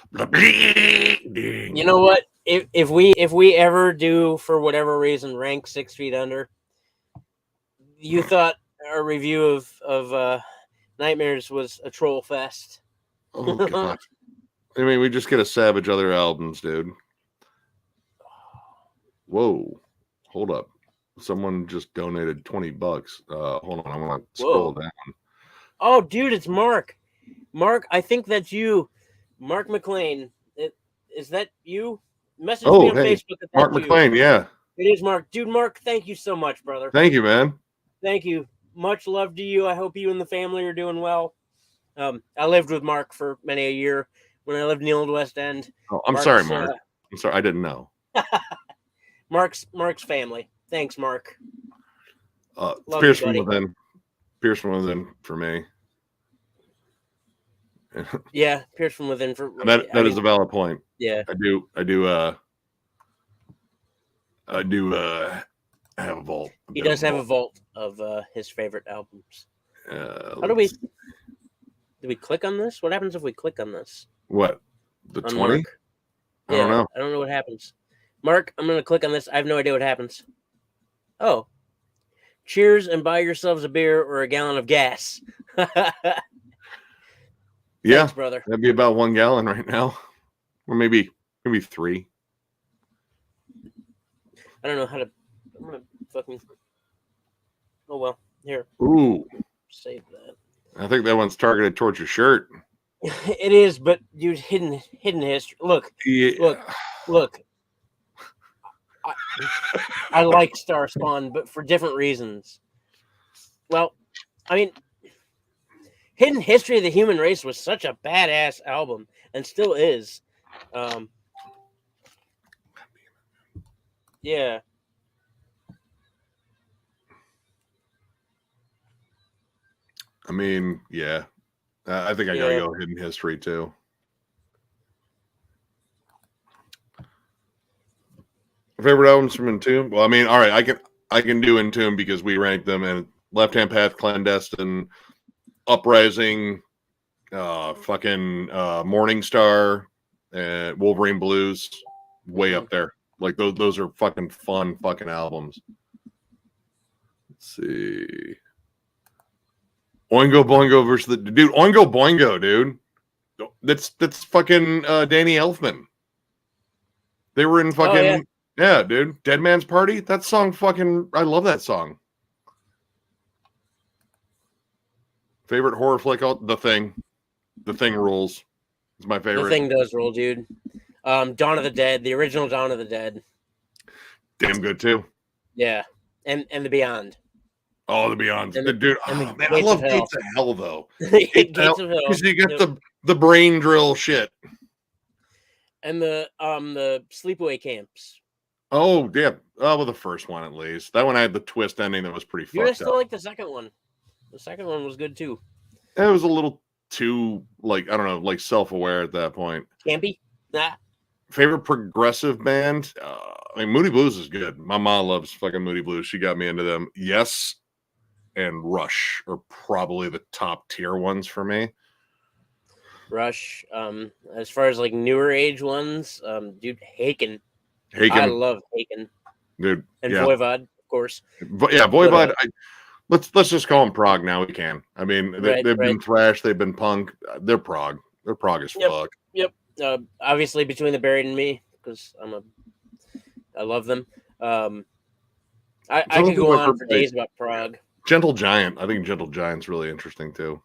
You know what? If we ever do, for whatever reason, rank 6 Feet Under, you thought our review of Nightmares was a troll fest. Oh, God. I mean, we just get to savage other albums, dude. Whoa. Hold up. Someone just donated $20. Hold on. I want to scroll down. Oh, dude, it's Mark. Mark, I think that's you. Mark McLean. Is that you? Message me on Facebook. Mark McLean, yeah. It is Mark. Dude, Mark, thank you so much, brother. Thank you, man. Thank you. Much love to you. I hope you and the family are doing well. I lived with Mark for many a year when I lived in the Old West End. Oh, I'm sorry, Mark. I'm sorry. I didn't know. Mark's family. Thanks, Mark. Pierce from Within. Pierce from Within for me. Yeah, Pierce from Within for that is a valid point. Yeah. I do have a vault. He does have a vault of his favorite albums. How do we click on this? What happens if we click on this? What? The 20? I don't know. I don't know what happens. Mark, I'm going to click on this. I have no idea what happens. Oh. Cheers and buy yourselves a beer or a gallon of gas. Yeah, thanks, brother. That'd be about 1 gallon right now. Or maybe 3. I don't know how to. I'm going to fucking. Oh, well. Here. Ooh. Save that. I think that one's targeted towards your shirt. It is, but dude, hidden history. Look. I like Star Spawn, but for different reasons. Well, I mean, Hidden History of the Human Race was such a badass album, and still is. Yeah. I mean, yeah. I think I gotta go Hidden History too. Favorite albums from Entomb? Well, I mean, all right, I can do Entomb because we ranked them in Left Hand Path, Clandestine, Uprising, fucking Morning Star, and Wolverine Blues, way up there. Like those are fucking fun fucking albums. Let's see. Oingo Boingo versus the dude. Oingo Boingo, dude. That's fucking Danny Elfman. They were in fucking yeah, dude. Dead Man's Party. That song fucking. I love that song. Favorite horror flick? The Thing. The Thing rules. It's my favorite. The Thing does rule, dude. Dawn of the Dead, the original Dawn of the Dead. Damn good too. Yeah, and The Beyond. Oh, The Beyond, dude. Man, I Gates love of Hell. Gates of Hell though. Gates of Hell. Because you get the brain drill shit. And the sleepaway camps. Oh, yeah. Well, the first one at least. That one had the twist ending that was pretty You fucked still up. like the second one. The second one was good too. It was a little too, like, I don't know, like self-aware at that point. Campy? Nah. Favorite progressive band? I mean, Moody Blues is good. My mom loves fucking Moody Blues. She got me into them. Yes and Rush are probably the top tier ones for me. Rush. As far as like newer age ones, dude, Haken. Haken. I love Haken. Dude. And Voivod, of course. But yeah, Voivod. Let's just call them prog now. We can. I mean, they've been thrash. They've been punk. They're prog. They're prog as fuck. Yep. Obviously, Between the Buried and Me, because I love them. I could go on for days about prog. Gentle Giant. I think Gentle Giant's really interesting too.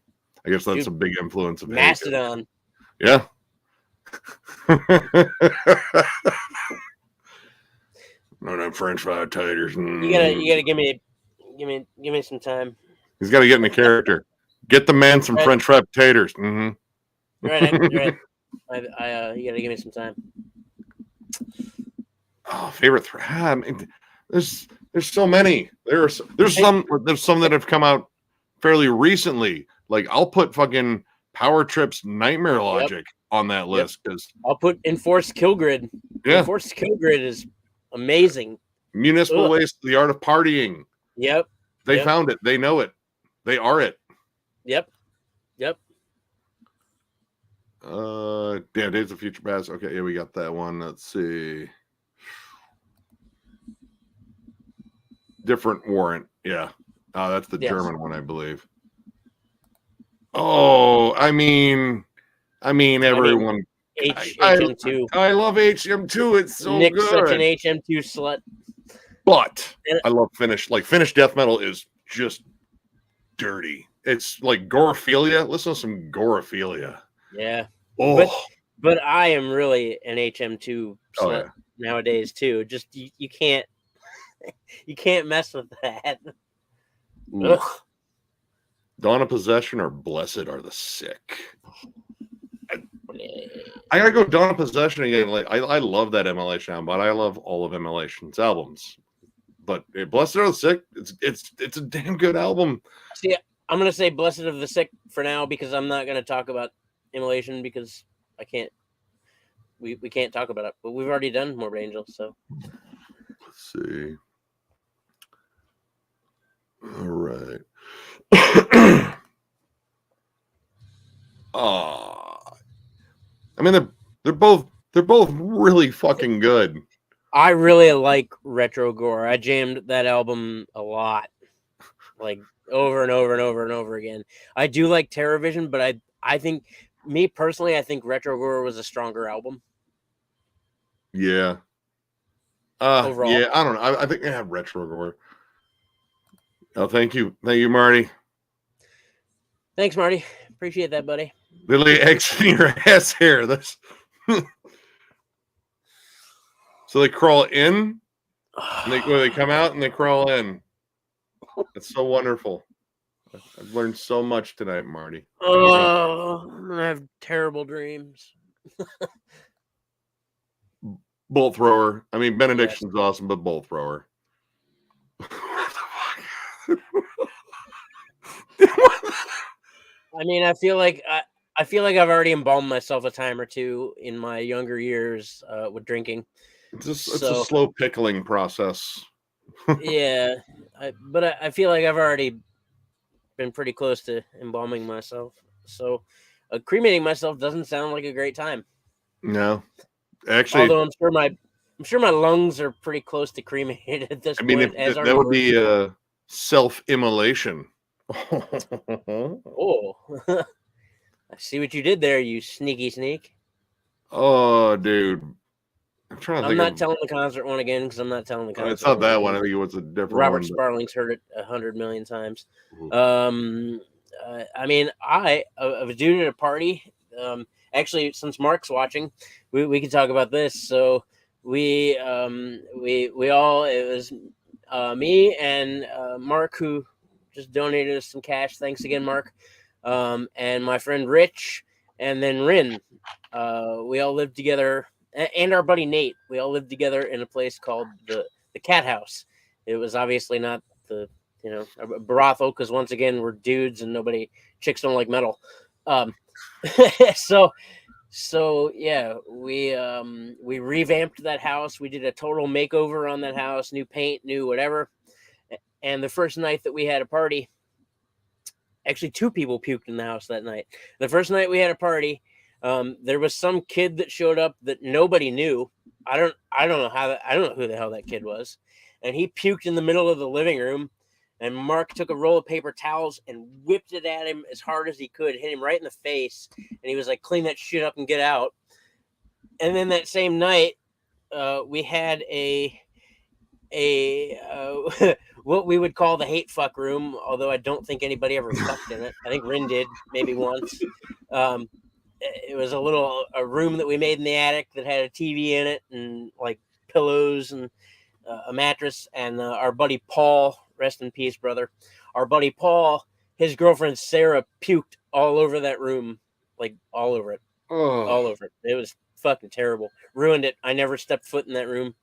I guess that's a big influence of Mastodon. Yeah. No, them French fried taters. You gotta give me some time. He's got to get in the character. Get the man some French fried taters. Mm-hmm. Right. You gotta give me some time. Oh, favorite I mean, there's so many. There's some that have come out fairly recently. Like I'll put fucking Power Trip's Nightmare Logic on that list because I'll put Enforced Kill Grid. Yeah, Enforced Kill Grid is amazing. Municipal Waste, The Art of Partying. Yep. They found it. They know it. They are it. Yep. Days of Future Past. Okay, yeah, we got that one. Let's see. Different Warrant. Yeah. That's the German one, I believe. Oh, I mean, everyone. HM2. I love HM2. It's so Nick's good. such an HM2 slut. But I love Finnish. Like Finnish death metal is just dirty. It's like Gorophilia. Listen to some Gorophilia. Yeah. Oh. But I am really an HM2 slut nowadays too. Just you can't mess with that. Dawn of Possession or Blessed Are the Sick. I gotta go Dawn of Possession again. Like I love that Immolation album, but I love all of Immolation's albums. But Blessed Are the Sick, it's a damn good album. See, I'm gonna say Blessed of the Sick for now because I'm not gonna talk about Immolation because I can't. We can't talk about it, but we've already done Morbid Angel, so let's see. All right. I mean they're both really fucking good. I really like Retro Gore. I jammed that album a lot, like over and over and over and over again. I do like TerrorVision, but I think me personally, I think Retro Gore was a stronger album. Yeah. Overall. Yeah, I don't know. I think I have Retro Gore. Oh, thank you, Marty. Thanks, Marty. Appreciate that, buddy. They lay eggs in your ass hair. That's so they crawl in And they come out and they crawl in. It's so wonderful. I've learned so much tonight, Marty. Oh, I'm gonna have terrible dreams. Bolt thrower. I mean, benediction's awesome, but bolt thrower. I mean, I feel like I've already embalmed myself a time or two in my younger years with drinking. It's a slow pickling process. Yeah, but I feel like I've already been pretty close to embalming myself. So cremating myself doesn't sound like a great time. No, actually, although I'm sure my lungs are pretty close to cremated at this point. That would be self-immolation. Oh, I see what you did there, you sneaky sneak. Oh, dude. I'm not telling the concert one again because I'm not telling the concert. It's not that one. I think it was a different Robert one. Sparling's heard it 100 million times. I mean, I was doing it at a party. Actually, since Mark's watching, we can talk about this. So we all, it was me and Mark, who just donated us some cash. Thanks again, Mark. And my friend Rich, and then Rin. We all lived together, and our buddy Nate. We all lived together in a place called the Cat House. It was obviously not the a brothel, because once again we're dudes and chicks don't like metal. So yeah, we revamped that house. We did a total makeover on that house, new paint, new whatever. And the first night that we had a party, actually 2 people puked in the house that night. The first night we had a party, there was some kid that showed up that nobody knew. I don't know who the hell that kid was, and he puked in the middle of the living room. And Mark took a roll of paper towels and whipped it at him as hard as he could, hit him right in the face. And he was like, clean that shit up and get out. And then that same night, we had a what we would call the hate fuck room, although I don't think anybody ever fucked in it. I think Rin did, maybe once. It was a room that we made in the attic that had a TV in it and like pillows and a mattress. And our buddy Paul, rest in peace, brother. Our buddy Paul, his girlfriend Sarah puked all over that room, like all over it. Oh. All over it. It was fucking terrible. Ruined it. I never stepped foot in that room.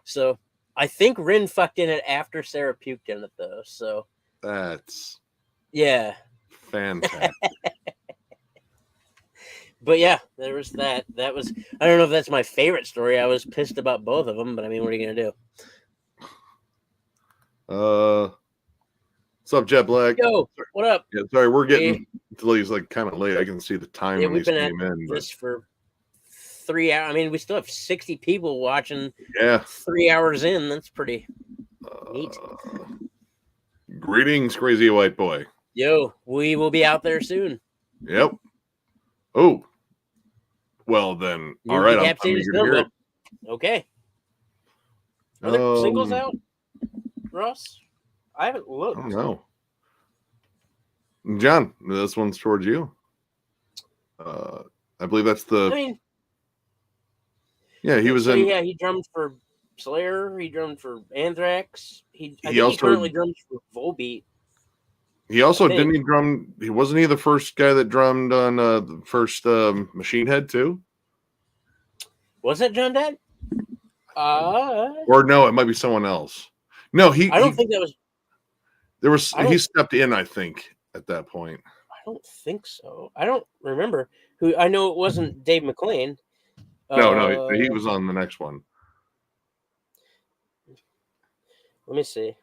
So I think Rin fucked in it after Sarah puked in it, though. So that's fantastic. But yeah, there was that. That was, I don't know if that's my favorite story. I was pissed about both of them, but I mean, what are you gonna do? What's up, Jet Black? Yo, what up? Yeah, sorry, we're getting until he's like kind of late. I can see the time when we've he's been came at in. This for 3 hours. I mean, we still have 60 people watching. Yeah, 3 hours in. That's pretty neat. Greetings, crazy white boy. Yo, we will be out there soon. Yep. Oh, well then. All right, I'm eager to hear it. Okay. Are there singles out, Ross? I haven't looked. I don't know. John, this one's towards you. I believe that's the. I mean, yeah, he was in. Yeah, he drummed for Slayer. He drummed for Anthrax. I think also he currently drums for Volbeat. He also didn't he drum. He wasn't he the first guy that drummed on the first Machine Head too? Was that John Dad? Or no, it might be someone else. No, I don't think that was. There was he stepped in, I think, at that point. I don't think so. I don't remember who. I know it wasn't Dave McClain. No, he was on the next one. Let me see,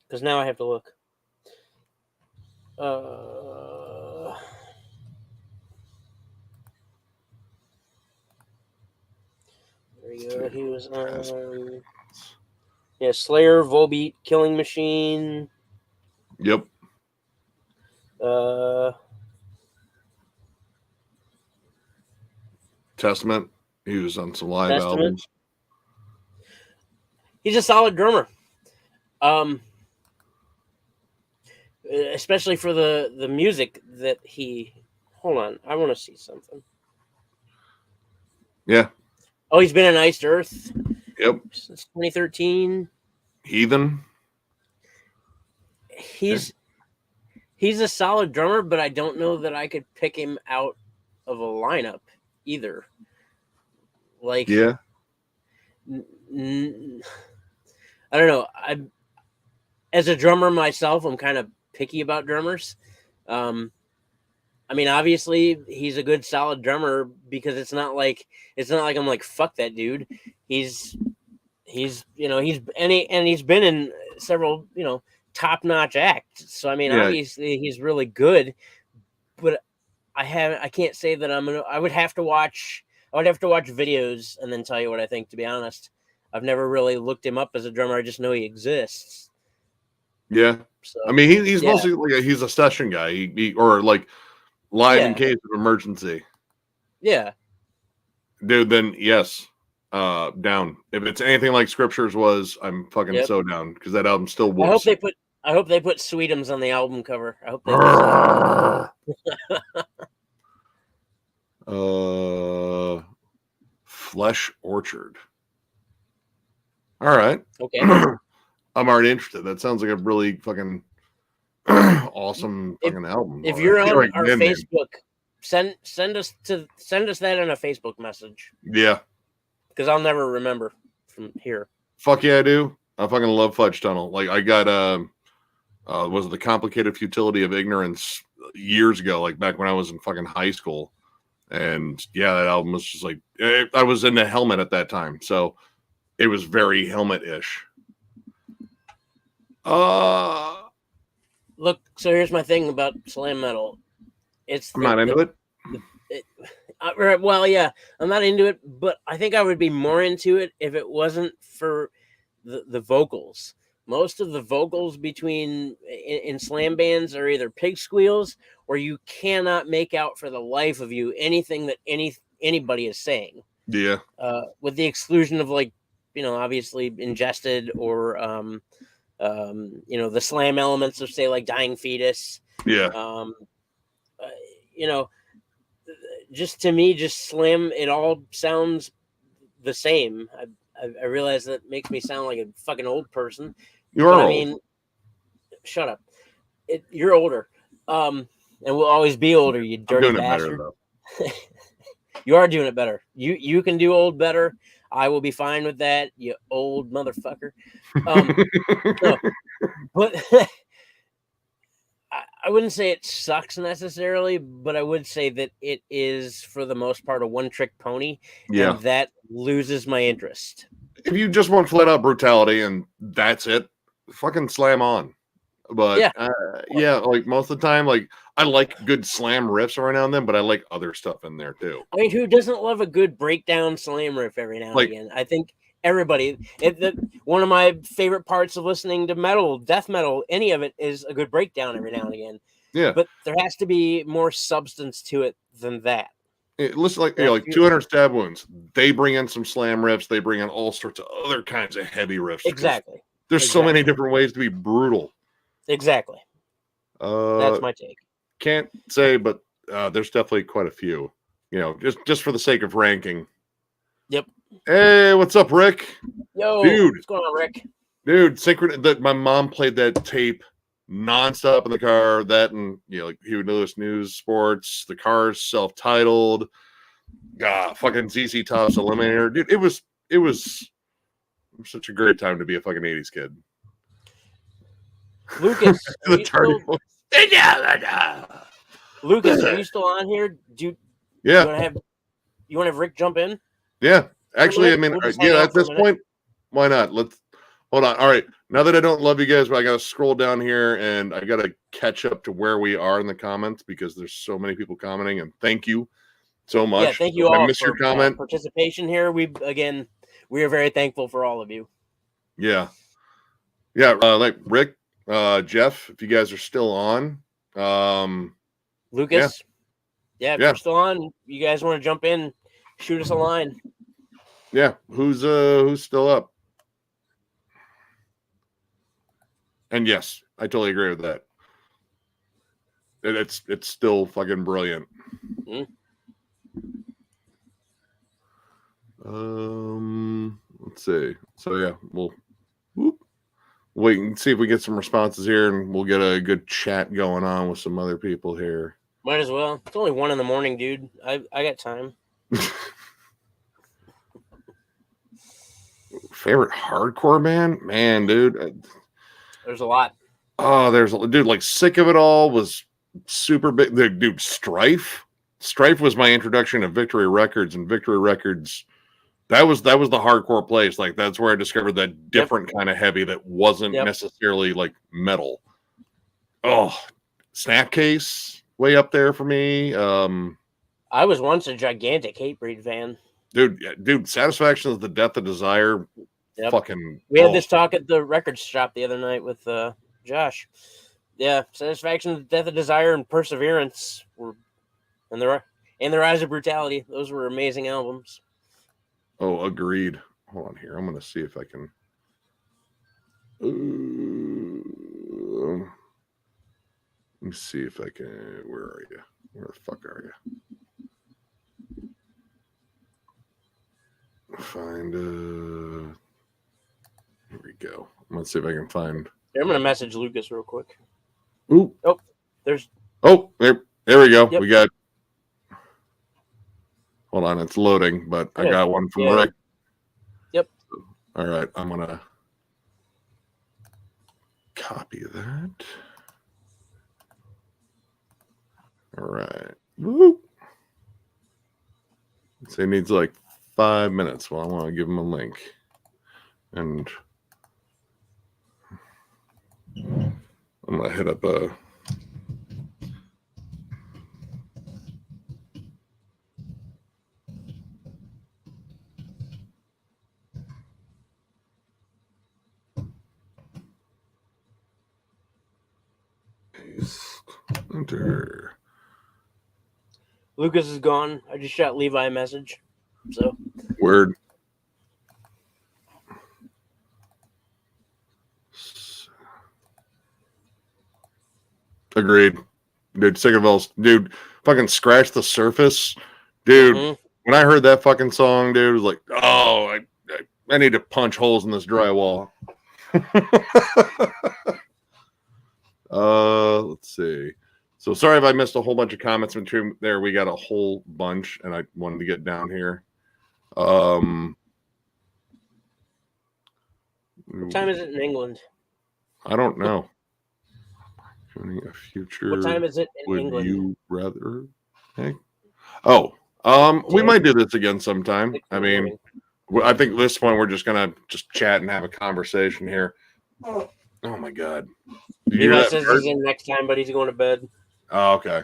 because now I have to look. There you go. He was on. Yeah, Slayer, Volbeat, Killing Machine. Yep. Testament. He was on some live albums. He's a solid drummer. Especially for the music that he. Hold on, I want to see something. Yeah. Oh, he's been in Iced Earth. Yep. Since 2013. Heathen. He's a solid drummer, but I don't know that I could pick him out of a lineup either. Like, Yeah. I don't know. As a drummer myself, I'm kind of picky about drummers. I mean, obviously, he's a good, solid drummer because it's not like I'm like, fuck that dude. He's he's been in several top notch acts. So I mean, Yeah. obviously, he's really good. But I can't say that I would have to watch videos and then tell you what I think. To be honest, I've never really looked him up as a drummer. I just know he exists. Yeah. So I mean, he's mostly like he's a session guy. He or like live in case of emergency. Yeah. Dude, then yes. Down. If it's anything like Scriptures was, I'm fucking so down because that album still I whoops. hope they put Sweetums on the album cover. I hope they Flesh Orchard. All right. Okay. I'm already interested. That sounds like a really fucking awesome fucking album. If you're on our Facebook, send us that in a Facebook message. Yeah. Because I'll never remember from here. Fuck yeah, I do. I fucking love Fudge Tunnel. Like I got was it The Complicated Futility of Ignorance years ago, like back when I was in fucking high school. And yeah, that album was just like I was into Helmet at that time, so it was very Helmet-ish. Look, so here's my thing about slam metal. I'm not into it. Well, yeah, I'm not into it, but I think I would be more into it if it wasn't for the vocals. Most of the vocals in slam bands are either pig squeals or you cannot make out for the life of you anything that anybody is saying. Yeah. With the exclusion of obviously Ingested or the slam elements of say like Dying Fetus. Yeah. Just to me, just slam, it all sounds the same. I realize that makes me sound like a fucking old person. You're old. I mean, shut up. You're older. And we'll always be older, you dirty bastard. You are doing it better. You can do old better. I will be fine with that, you old motherfucker. No, but I wouldn't say it sucks necessarily, but I would say that it is, for the most part, a one-trick pony, and that loses my interest. If you just want flat-out brutality and that's it, fucking slam on. But like most of the time, like I like good slam riffs every now and then, but I like other stuff in there too. I mean, who doesn't love a good breakdown slam riff every now and again? I think everybody. One of my favorite parts of listening to metal, death metal, any of it, is a good breakdown every now and again. Yeah, but there has to be more substance to it than that. Listen, like 200 Stab Wounds. They bring in some slam riffs. They bring in all sorts of other kinds of heavy riffs. Exactly. There's so many different ways to be brutal. Exactly. That's my take. Can't say, but there's definitely quite a few. Just for the sake of ranking. Yep. Hey, what's up, Rick? Yo, dude. What's going on, Rick? Dude, that my mom played that tape nonstop in the car. That and like Huey Lewis News Sports, The Cars, self-titled. Fucking ZZ Top's Eliminator. Dude, it was such a great time to be a fucking 80s kid. Lucas, Lucas, are you still on here? You want to have Rick jump in? Yeah, actually, I mean, at this point, why not? Let's hold on. All right, now that I don't love you guys, but I gotta scroll down here and I gotta catch up to where we are in the comments because there's so many people commenting. And thank you so much. Yeah, thank you all. I missed your comment. Participation here. We are very thankful for all of you. Yeah. Like Rick. Jeff, if you guys are still on, Lucas, if you're still on, you guys want to jump in, shoot us a line. Yeah, who's still up? And yes, I totally agree with that. It's still fucking brilliant. let's see. So yeah, we'll wait and see if we get some responses here, and we'll get a good chat going on with some other people here. Might as well. It's only 1 a.m, dude. I got time. Favorite hardcore band? Man, dude. There's a lot. Oh, there's a dude like Sick of It All was super big. Dude, Strife. Strife was my introduction to Victory Records, and Victory Records. That was the hardcore place. Like that's where I discovered that different kind of heavy that wasn't necessarily like metal. Oh, Snapcase way up there for me. I was once a gigantic Hatebreed fan. Dude, Satisfaction is the Death of Desire. Fucking. We had this talk at the record shop the other night with Josh. Yeah, Satisfaction, the Death of Desire, and Perseverance were, and the Rise of Brutality. Those were amazing albums. Oh, agreed. Hold on here. I'm gonna see if I can. Let me see if I can. Where are you? Where the fuck are you? Find. Here we go. Let's see if I can find. Here, I'm gonna message Lucas real quick. Ooh. Oh, there's. Oh, there we go. Yep. We got. Hold on, it's loading, but I got one from Rick. Yep. All right, I'm gonna copy that. All right. Woo. So it needs like 5 minutes. Well, I want to give him a link. And I'm going to hit up a... Enter. Lucas is gone. I just shot Levi a message. So word. Agreed. Dude, Sick of All. Dude, fucking Scratch the Surface. Dude, when I heard that fucking song, dude, it was like, oh, I need to punch holes in this drywall. Let's see. So sorry if I missed a whole bunch of comments between there. We got a whole bunch, and I wanted to get down here. What time is it in England? I don't know. A future. What time is it in would England? You rather? Hey? Oh, we might do this again sometime. I mean, I think at this point we're just gonna chat and have a conversation here. Oh my god! Levi says he's in next time, but he's going to bed. Oh, okay.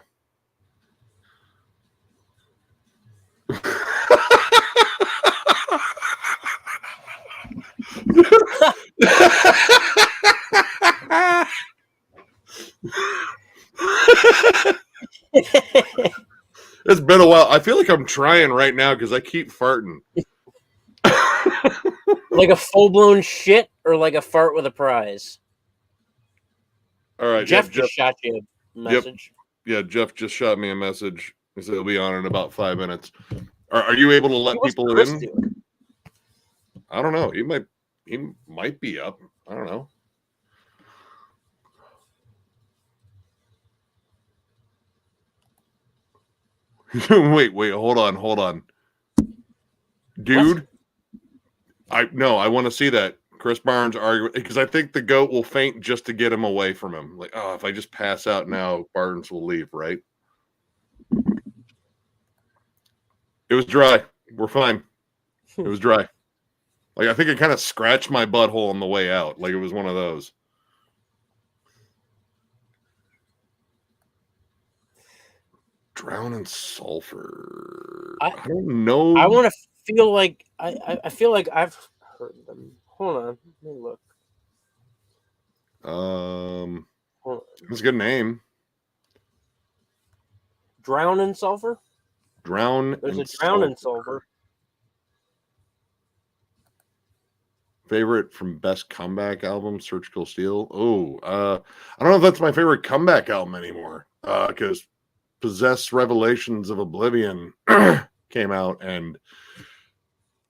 It's been a while. I feel like I'm trying right now because I keep farting. Like a full-blown shit or like a fart with a prize? All right. Jeff just shot you a message. Yep. Yeah, Jeff just shot me a message. He said he'll be on in about 5 minutes. Are you able to let people in? Doing? I don't know. He might be up. I don't know. wait, hold on. Dude. What? I want to see that. Chris Barnes arguing because I think the goat will faint just to get him away from him. Like, oh, if I just pass out now, Barnes will leave, right? It was dry. We're fine. It was dry. Like, I think it kind of scratched my butthole on the way out. Like, it was one of those. Drown in sulfur. I don't know. I want to feel like I feel like I've heard them. Hold on, let me look. It's a good name. Drown in sulfur. There's a Drown in sulfur. Favorite from best comeback album, Surgical Steel. Oh, I don't know if that's my favorite comeback album anymore. Because Possess Revelations of Oblivion came out and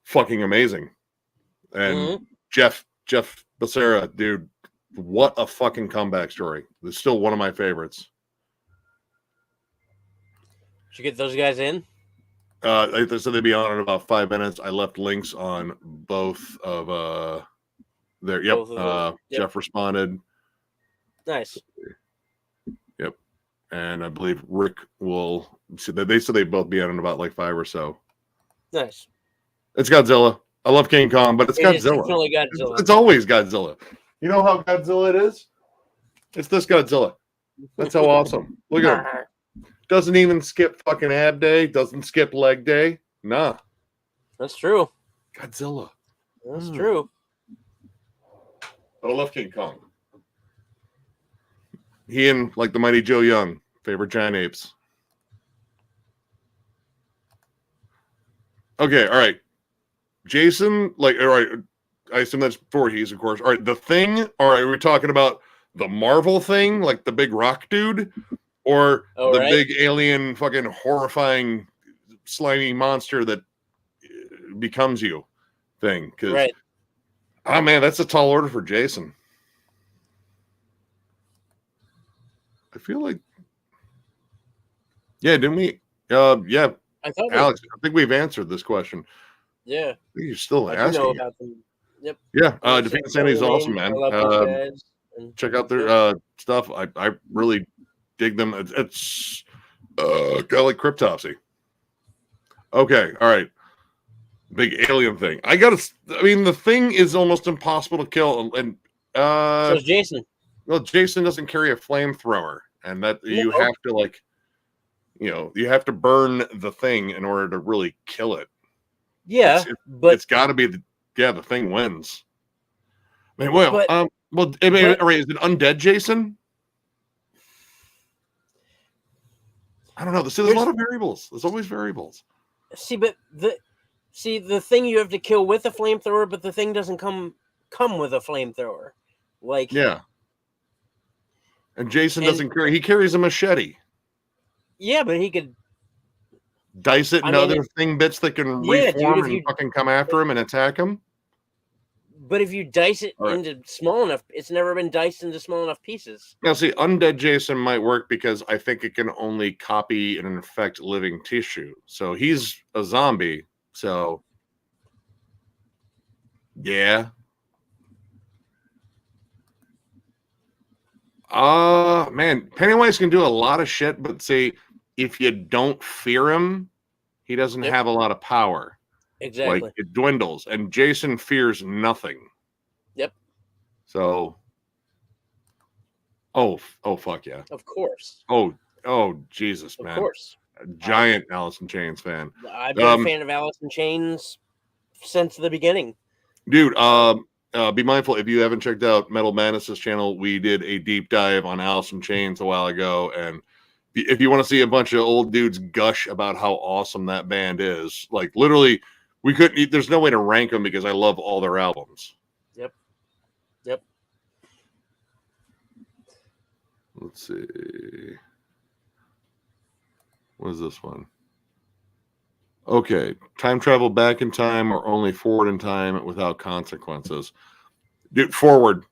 fucking amazing. And Jeff Becerra, dude, what a fucking comeback story. It's still one of my favorites. Did you get those guys in? They said they'd be on in about 5 minutes. I left links on both of their. Yep. Both of them. Yep. Jeff responded. Nice. Yep. And I believe Rick will. They said they'd both be on in about like 5 or so. Nice. It's Godzilla. I love King Kong, but it's Godzilla. Definitely Godzilla. It's always Godzilla. You know how Godzilla it is? It's this Godzilla. That's how awesome. Look at him. Doesn't even skip fucking ab day. Doesn't skip leg day. Nah. That's true. Godzilla. That's true. I love King Kong. He and like the mighty Joe Young, favorite giant apes. Okay, all right. Jason, like, all right. I assume that's Voorhees, of course. All right, the Thing. All right, we're talking about the Marvel Thing, like the big rock dude, or the big alien, fucking horrifying, slimy monster that becomes you thing. Because, oh man, that's a tall order for Jason. I feel like, yeah, didn't we? Yeah, Alex, I think we've answered this question. Yeah, I think you're still I asking. know about them. Yep. Yeah, Defeat Insanity is awesome, man. Check out their stuff. I really dig them. It's kind of like Cryptopsy. Okay, all right. Big alien thing. I mean, the Thing is almost impossible to kill, and so is Jason. Well, Jason doesn't carry a flamethrower, and that you have to like, you have to burn the Thing in order to really kill it. Yeah, but it's got to be the Thing wins. I mean, well, I mean, is it undead Jason? I don't know. There's a lot of variables. There's always variables. See, but the Thing you have to kill with a flamethrower, but the Thing doesn't come with a flamethrower. Like, yeah. And Jason doesn't carry. He carries a machete. Yeah, but he could dice it into other Thing bits that can reform and fucking come after him and attack him. But if you dice it into small enough, it's never been diced into small enough pieces. Now, see, undead Jason might work because I think it can only copy and infect living tissue. So he's a zombie. So, yeah. Man, Pennywise can do a lot of shit, but see, if you don't fear him, he doesn't have a lot of power. Exactly. Like, it dwindles, and Jason fears nothing. Yep. So, oh, fuck yeah. Of course. Oh, Jesus, man. Of course. A giant Alice in Chains fan. I've been a fan of Alice in Chains since the beginning. Dude, be mindful, if you haven't checked out Metal Madness's channel, we did a deep dive on Alice in Chains a while ago, and if you want to see a bunch of old dudes gush about how awesome that band is, like literally, there's no way to rank them because I love all their albums. Yep. Let's see. What is this one? Okay. Time travel back in time or only forward in time without consequences. Dude, forward.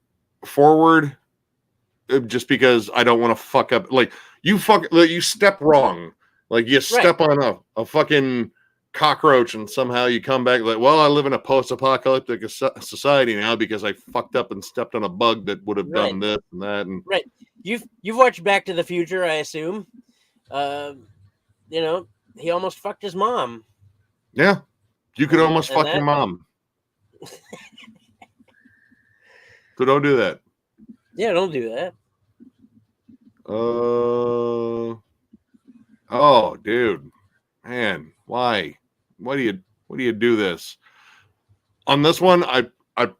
Just because I don't want to fuck up. Like, you step wrong. Like, you step on a fucking cockroach and somehow you come back like, well, I live in a post-apocalyptic society now because I fucked up and stepped on a bug that would have done this and that. And you've watched Back to the Future, I assume. He almost fucked his mom. Yeah, you could almost fuck your mom. So don't do that. Yeah, don't do that. Oh, dude, man, why? Why do you do this? On this one, I'd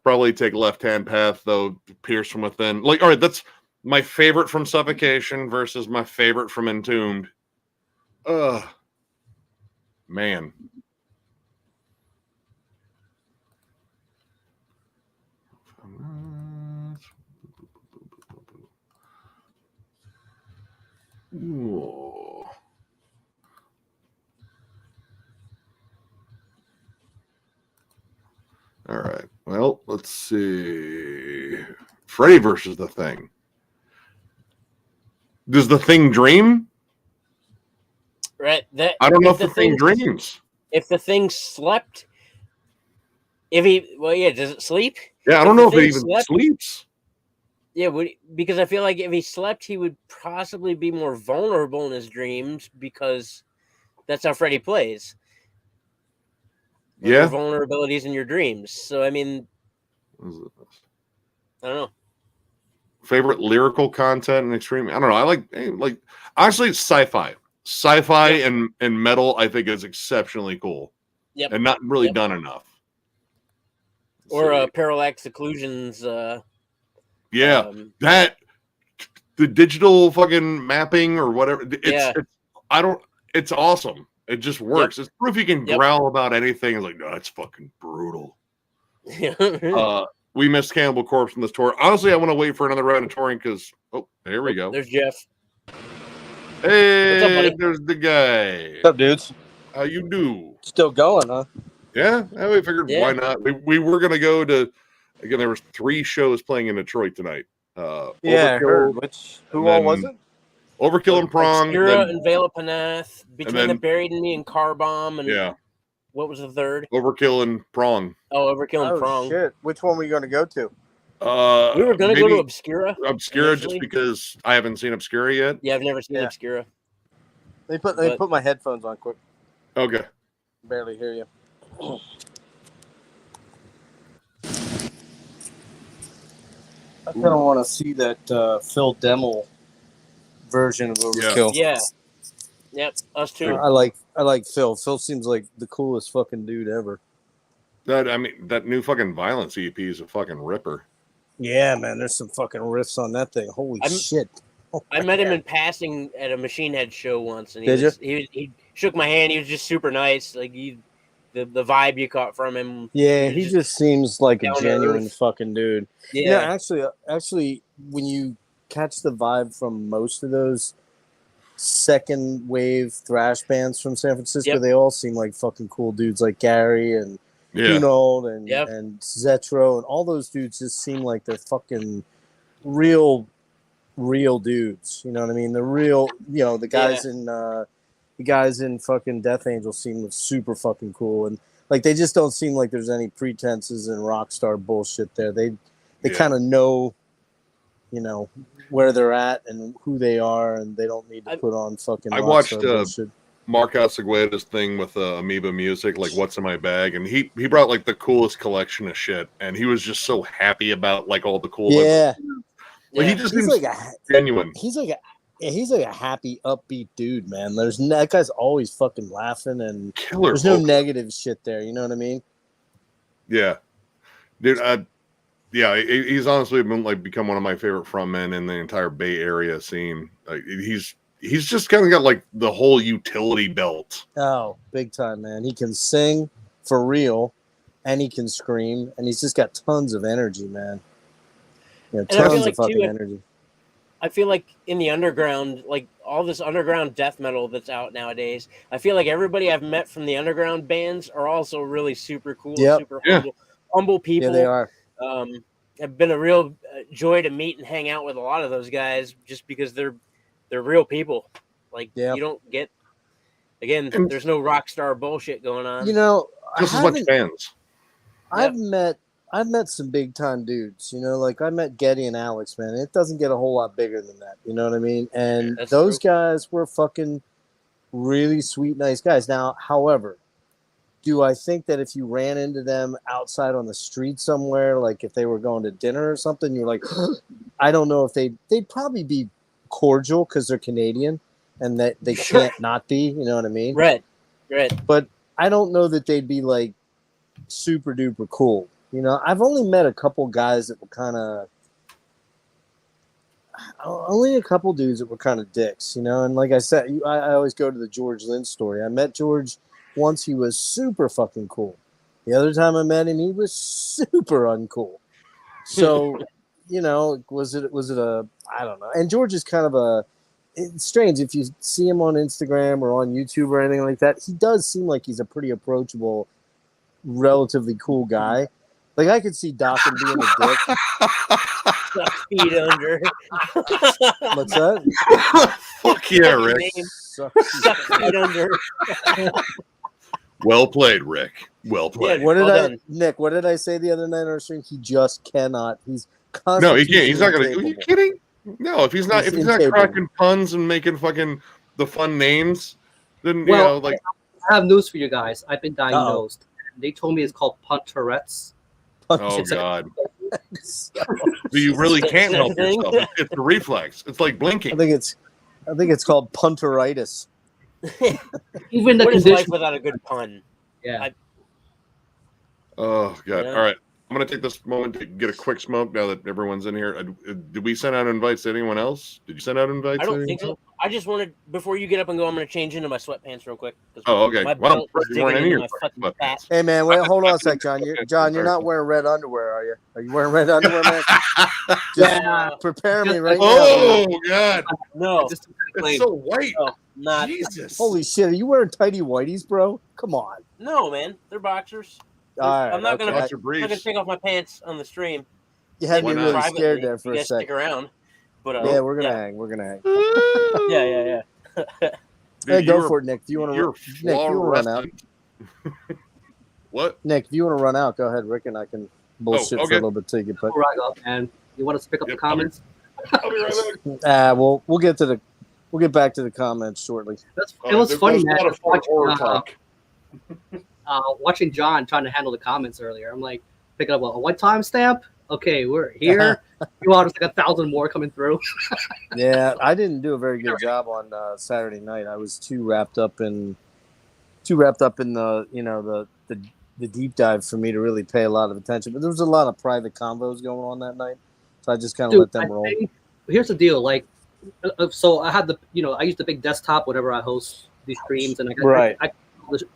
probably take Left Hand Path, though. Pierce from Within. Like, all right, that's my favorite from Suffocation versus my favorite from Entombed. Man. Ooh. All right. Well, let's see. Freddy versus the Thing. Does the Thing dream? Right. I don't know if the Thing dreams. If the Thing slept, does it sleep? Yeah, I don't know if it even sleeps. Yeah, because I feel like if he slept, he would possibly be more vulnerable in his dreams because that's how Freddy plays. Your vulnerabilities in your dreams. So, I mean, I don't know. Favorite lyrical content and extreme? I don't know. I like honestly, it's sci-fi. Sci-fi and metal, I think, is exceptionally cool. Yep. And not really done enough. Or Parallax Occlusions. That the digital fucking mapping or whatever. It's awesome. It just works. It's proof you can growl about anything. It's like, no, it's fucking brutal. We missed Cannibal Corpse in this tour. Honestly, I want to wait for another round of touring because there we go. There's Jeff. Hey, what's up, buddy? There's the guy. What's up, dudes? How you do? Still going, huh? Yeah, we figured why not. We were gonna go to again. There was 3 shows playing in Detroit tonight. I heard. Who all was it? Overkill and Prong, Obscura and Veil of Panath, Between the Buried and Me and Car Bomb, and what was the third? Overkill and Prong. Oh, Overkill and Prong. Shit. Which one were you going to go to? We were going to go to Obscura. Obscura, just because I haven't seen Obscura yet. Yeah, I've never seen Obscura. Let me put my headphones on quick. Okay. Barely hear you. I kind of want to see that Phil Demmel version of Overkill. Yeah. Yep, us too. I like Phil. Phil seems like the coolest fucking dude ever. That new fucking Violence EP is a fucking ripper. Yeah, man. There's some fucking riffs on that thing. Holy shit. I met him in passing at a Machine Head show once, and he shook my hand. He was just super nice. Like the vibe you caught from him. Yeah, he just seems like a genuine fucking dude. Yeah, actually, when you catch the vibe from most of those second wave thrash bands from San Francisco, they all seem like fucking cool dudes, like Gary and Hunold and Zetro, and all those dudes just seem like they're fucking real dudes. You know what I mean? The real, the guys in fucking Death Angel seem super fucking cool, and like they just don't seem like there's any pretenses and rock star bullshit there. They kind of know, where they're at and who they are, and they don't need to put on fucking. I watched Mark Acegueda's thing with Amoeba Music, like What's in My Bag, and he brought like the coolest collection of shit, and he was just so happy about like all the cool. Like he just seems like genuine. He's like a happy, upbeat dude, man. That guy's always fucking laughing, and there's no negative shit there. You know what I mean? Yeah, dude. He's honestly been like become one of my favorite frontmen in the entire Bay Area scene. He's just kind of got like the whole utility belt. Oh, big time, man. He can sing for real, and he can scream, and he's just got tons of energy, man. Tons of fucking energy. I feel like in the underground, like all this underground death metal that's out nowadays, I feel like everybody I've met from the underground bands are also really super cool, super humble people. Yeah, they are. Have been a real joy to meet and hang out with a lot of those guys just because they're real people. Like you don't get there's no rock star bullshit going on. Just as much fans. I've met some big time dudes, like I met Getty and Alex, man. It doesn't get a whole lot bigger than that. You know what I mean? And those guys were fucking really sweet, nice guys. Now, however, do I think that if you ran into them outside on the street somewhere, like if they were going to dinner or something, you're like, I don't know if they'd probably be cordial because they're Canadian and that they can't not be, you know what I mean? Right. But I don't know that they'd be like super duper cool. I've only met a couple guys that were only a couple dudes that were kind of dicks, and like I said, I always go to the George Lynn story. I met George once. He was super fucking cool. The other time I met him, he was super uncool. So, was it I don't know. And George is kind of it's strange. If you see him on Instagram or on YouTube or anything like that, he does seem like he's a pretty approachable, relatively cool guy. Like I could see Dokken being a dick. Sucks feet under. What's that? Fuck yeah, Rick. Name. Sucks. Sucks feet under. Well played, Rick. Well played. Yeah. What did Well I, done. Nick? What did I say the other night on our stream? He just cannot. He's No, he can't. He's not gonna. Are constitutionally you incapable. kidding? No, if he's not Incapable. cracking puns and making fucking the fun names, then Well, like I have news for you guys. I've been diagnosed. They told me it's called Tourette's. oh god. So you really can't help yourself. It's a reflex. It's like I blinking. think it's called punteritis. Even the What is life condition. without a good pun? Yeah. Oh god. Yeah. All right. I'm gonna take this moment to get a quick smoke now that everyone's in here. Did we send out invites to anyone else? Did you send out invites? I to don't anyone think so. else? I just wanted before you get up and go. I'm going to change into my sweatpants real quick. 'Cause Oh, okay. My Well, belt is you weren't digging in into your my fucking sweatpants. fat. Hey man, wait, hold on a sec, John. You're not wearing red underwear, are you? Are you wearing red underwear, man? Just prepare me right now. Oh god. No, Just It's so white. no, not. Jesus. Holy shit, are you wearing tighty whities, bro? Come on. No, man, they're boxers. All right, I'm not gonna. okay. Watch your I'm not gonna briefs. take off my pants on the stream. You had me Why really not? scared Privately, there for you a guys sec. stick around. But Yeah, we're gonna yeah. hang. We're gonna hang. Yeah. Dude, Hey, go you're- for it, Nick. If you want You're to, Nick, if you want to run out, fluorescent. What? Nick, if you want to run out, go ahead. Rick and I can bullshit for okay. a little bit till you get put. right up, and you want us to pick up Yep, the comments? I'll be right back. We'll get back to the comments shortly. It was funny, There's man. a lot of fun horror Watching, talk. watching John trying to handle the comments earlier. I'm like, picking up a what timestamp? Okay, we're here. Meanwhile, there's like 1,000 more coming through. Yeah, I didn't do a very good job on Saturday night. I was too wrapped up in the the deep dive for me to really pay a lot of attention. But there was a lot of private convos going on that night, so I just kind of let them roll. Here's the deal, like, so I had I use the big desktop whenever I host these streams, and I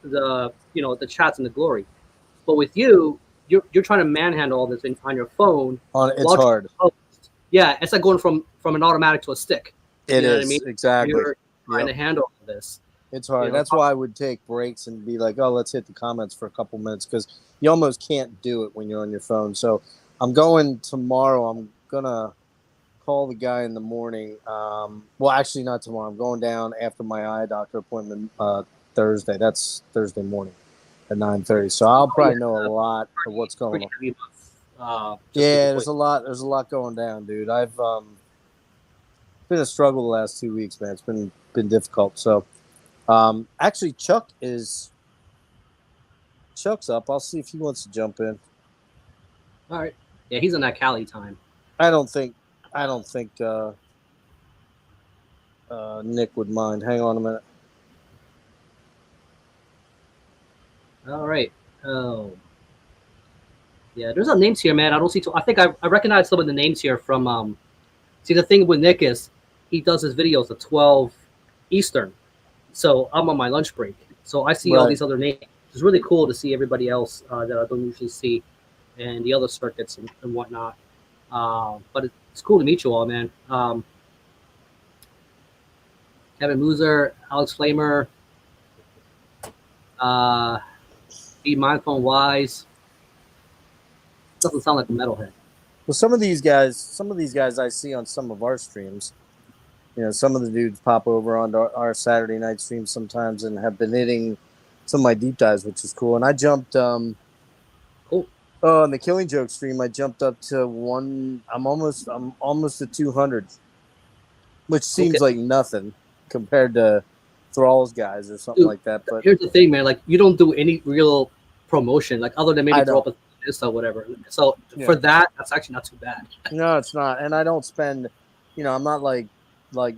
the chats and the glory. But with you're trying to manhandle all this thing on your phone. It's hard. Yeah, it's like going from an automatic to a stick. It know is what I mean? exactly. You're trying to handle all this. It's hard. You know, That's why I would take breaks and be like, "Oh, let's hit the comments for a couple minutes," because you almost can't do it when you're on your phone. So I'm going tomorrow. I'm gonna call the guy in the morning. Well, actually, not tomorrow. I'm going down after my eye doctor appointment Thursday. That's Thursday morning at 9:30. So I'll probably know a lot of what's going on. Yeah, there's a lot going down, dude. I've been a struggle the last 2 weeks, man. It's been difficult. So actually Chuck's up. I'll see if he wants to jump in. All right. Yeah, he's on that Cali time. I don't think Nick would mind. Hang on a minute. All right. Oh. Yeah, there's some names here, man. I don't see. I think I recognize some of the names here from. See, the thing with Nick is he does his videos at 12 Eastern, so I'm on my lunch break, so I see all these other names. It's really cool to see everybody else that I don't usually see, and the other circuits and whatnot. But it's cool to meet you all, man. Kevin Mooser, Alex Flamer, Be Mindful and Wise. Doesn't sound like a metalhead. Well, some of these guys I see on some of our streams. You know, some of the dudes pop over on our Saturday night streams sometimes and have been hitting some of my deep dives, which is cool. And I jumped on the Killing Joke stream. I jumped up to one. I'm almost at 200, which seems like nothing compared to Thrall's guys or something like that. But here's the thing, man. Like, you don't do any real promotion, like, other than maybe throw up a or whatever. So for that, that's actually not too bad. No, it's not. And I don't spend. I'm not like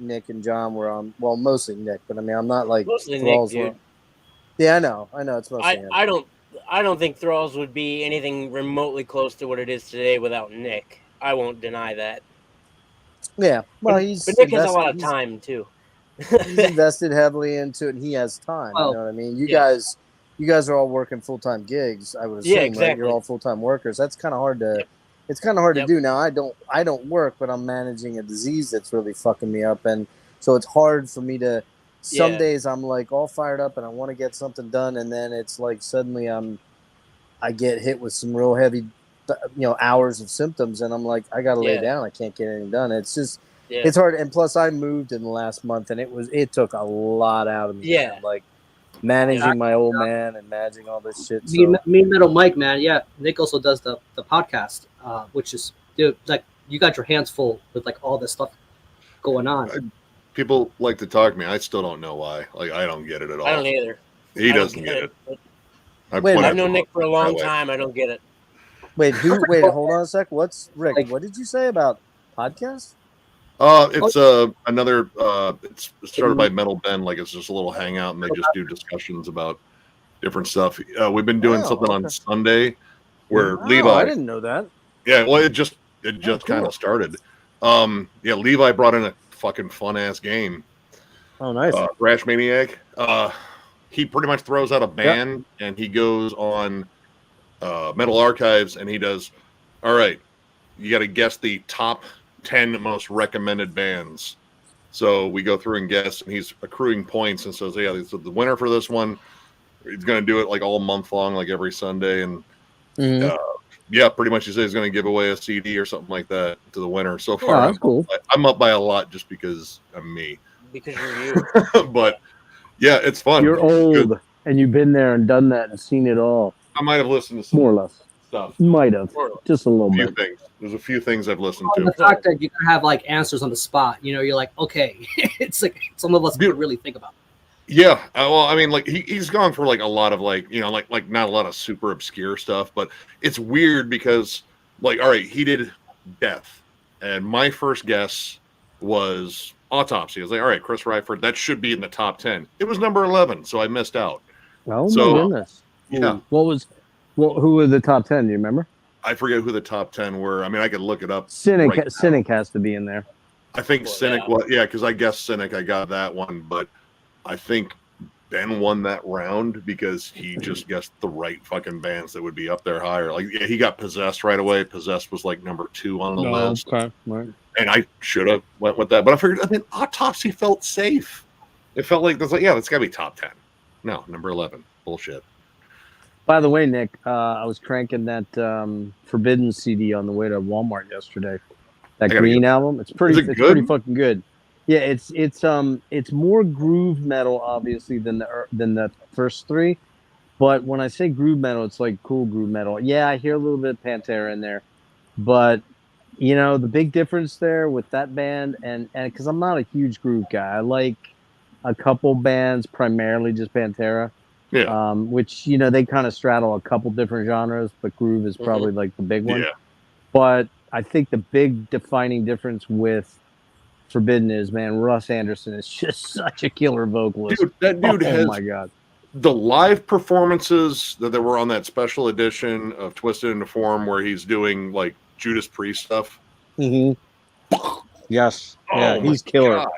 Nick and John, where I'm. Well, mostly Nick, but I mean, I'm not like Thrall's. Nick, dude. Yeah, I know. It's mostly him. I don't think Thralls would be anything remotely close to what it is today without Nick. I won't deny that. Yeah, well, but Nick has a lot of time too. He's invested heavily into it, and he has time. You know what I mean? You guys are all working full-time gigs. I would assume, exactly. right? You're all full-time workers. That's kind of hard to. Yep. It's kind of hard to do now. I don't work, but I'm managing a disease that's really fucking me up, and so it's hard for me to. Some days I'm like all fired up and I want to get something done, and then it's like suddenly I get hit with some real heavy hours of symptoms, and I'm like, I gotta lay down. I can't get anything done. It's just it's hard. And plus, I moved in the last month, and it took a lot out of me. Yeah, man. Like managing my old man and managing all this shit. Me and Metal Mike, man. Yeah, Nick also does the podcast, which is, dude, like you got your hands full with like all this stuff going on. People like to talk to me. I still don't know why. Like, I don't get it at all. I don't either. He doesn't get it. I've known Nick for a long time. I don't get it. Wait, hold on a sec. What's Rick? Like, what did you say about podcasts? It's another. It's started by Metal Ben. Like, it's just a little hangout, and they just do discussions about different stuff. We've been doing something on Sunday where Levi. I didn't know that. Yeah, well, it just kind of started. Levi brought in a fucking fun ass game. Oh, nice. Rash Maniac. He pretty much throws out a band and he goes on Metal Archives and he does, all right, you got to guess the top 10 most recommended bands. So we go through and guess, and he's accruing points and says, yeah, so the winner for this one, he's going to do it like all month long, like every Sunday. And pretty much he says he's going to give away a CD or something like that to the winner. So far, that's cool. I'm up by a lot just because I'm me. Because you're you. But yeah, it's fun. You're old, and you've been there and done that and seen it all. I might have listened to some more or less stuff. You might have just a little bit. Things. There's a few things I've listened to. The fact that you can have like answers on the spot, you're like, okay, it's like some of us could really think about. Yeah, well, I mean, like he's gone for like a lot of like not a lot of super obscure stuff, but it's weird because like, all right, he did Death, and my first guess was Autopsy. I was like, all right, Chris Ryford, that should be in the top 10. It was number 11, so I missed out. Oh my goodness! Yeah, who were the top 10? Do you remember? I forget who the top 10 were. I mean, I could look it up. Cynic has to be in there. I think Cynic was, because I guessed Cynic. I got that one, but I think Ben won that round because he just guessed the right fucking bands that would be up there higher. Like, he got Possessed right away. Possessed was like number 2 on the list. Okay, right. And I should have went with that, but I figured, Autopsy felt safe. It felt like that's got to be top 10. No, number 11. Bullshit. By the way, Nick, I was cranking that Forbidden CD on the way to Walmart yesterday. That Green album, it's pretty fucking good. Yeah, it's more groove metal obviously than the first 3, but when I say groove metal, it's like cool groove metal. Yeah, I hear a little bit of Pantera in there, but the big difference there with that band and because I'm not a huge groove guy, I like a couple bands, primarily just Pantera. Yeah. Which they kind of straddle a couple different genres, but groove is probably like the big one. Yeah. But I think the big defining difference with Forbidden is, man, Russ Anderson is just such a killer vocalist. Dude, that dude has, oh my god, the live performances that were on that special edition of Twisted into Form where he's doing like Judas Priest stuff. Yes, he's killer. God.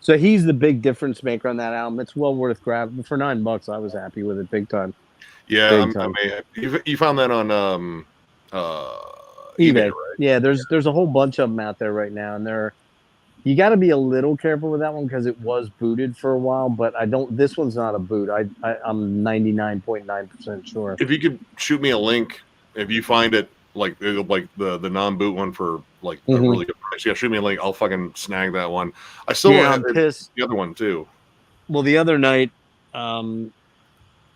So he's the big difference maker on that album. It's well worth grabbing. For $9, I was happy with it big time. Yeah, I mean, you found that on eBay, right? Yeah, there's a whole bunch of them out there right now, and you got to be a little careful with that one because it was booted for a while. But this one's not a boot. I'm 99.9% sure. If you could shoot me a link, if you find it like the non-boot one for like a really good price, shoot me a link. I'll fucking snag that one. I still want to have the other one too. Well, the other night, I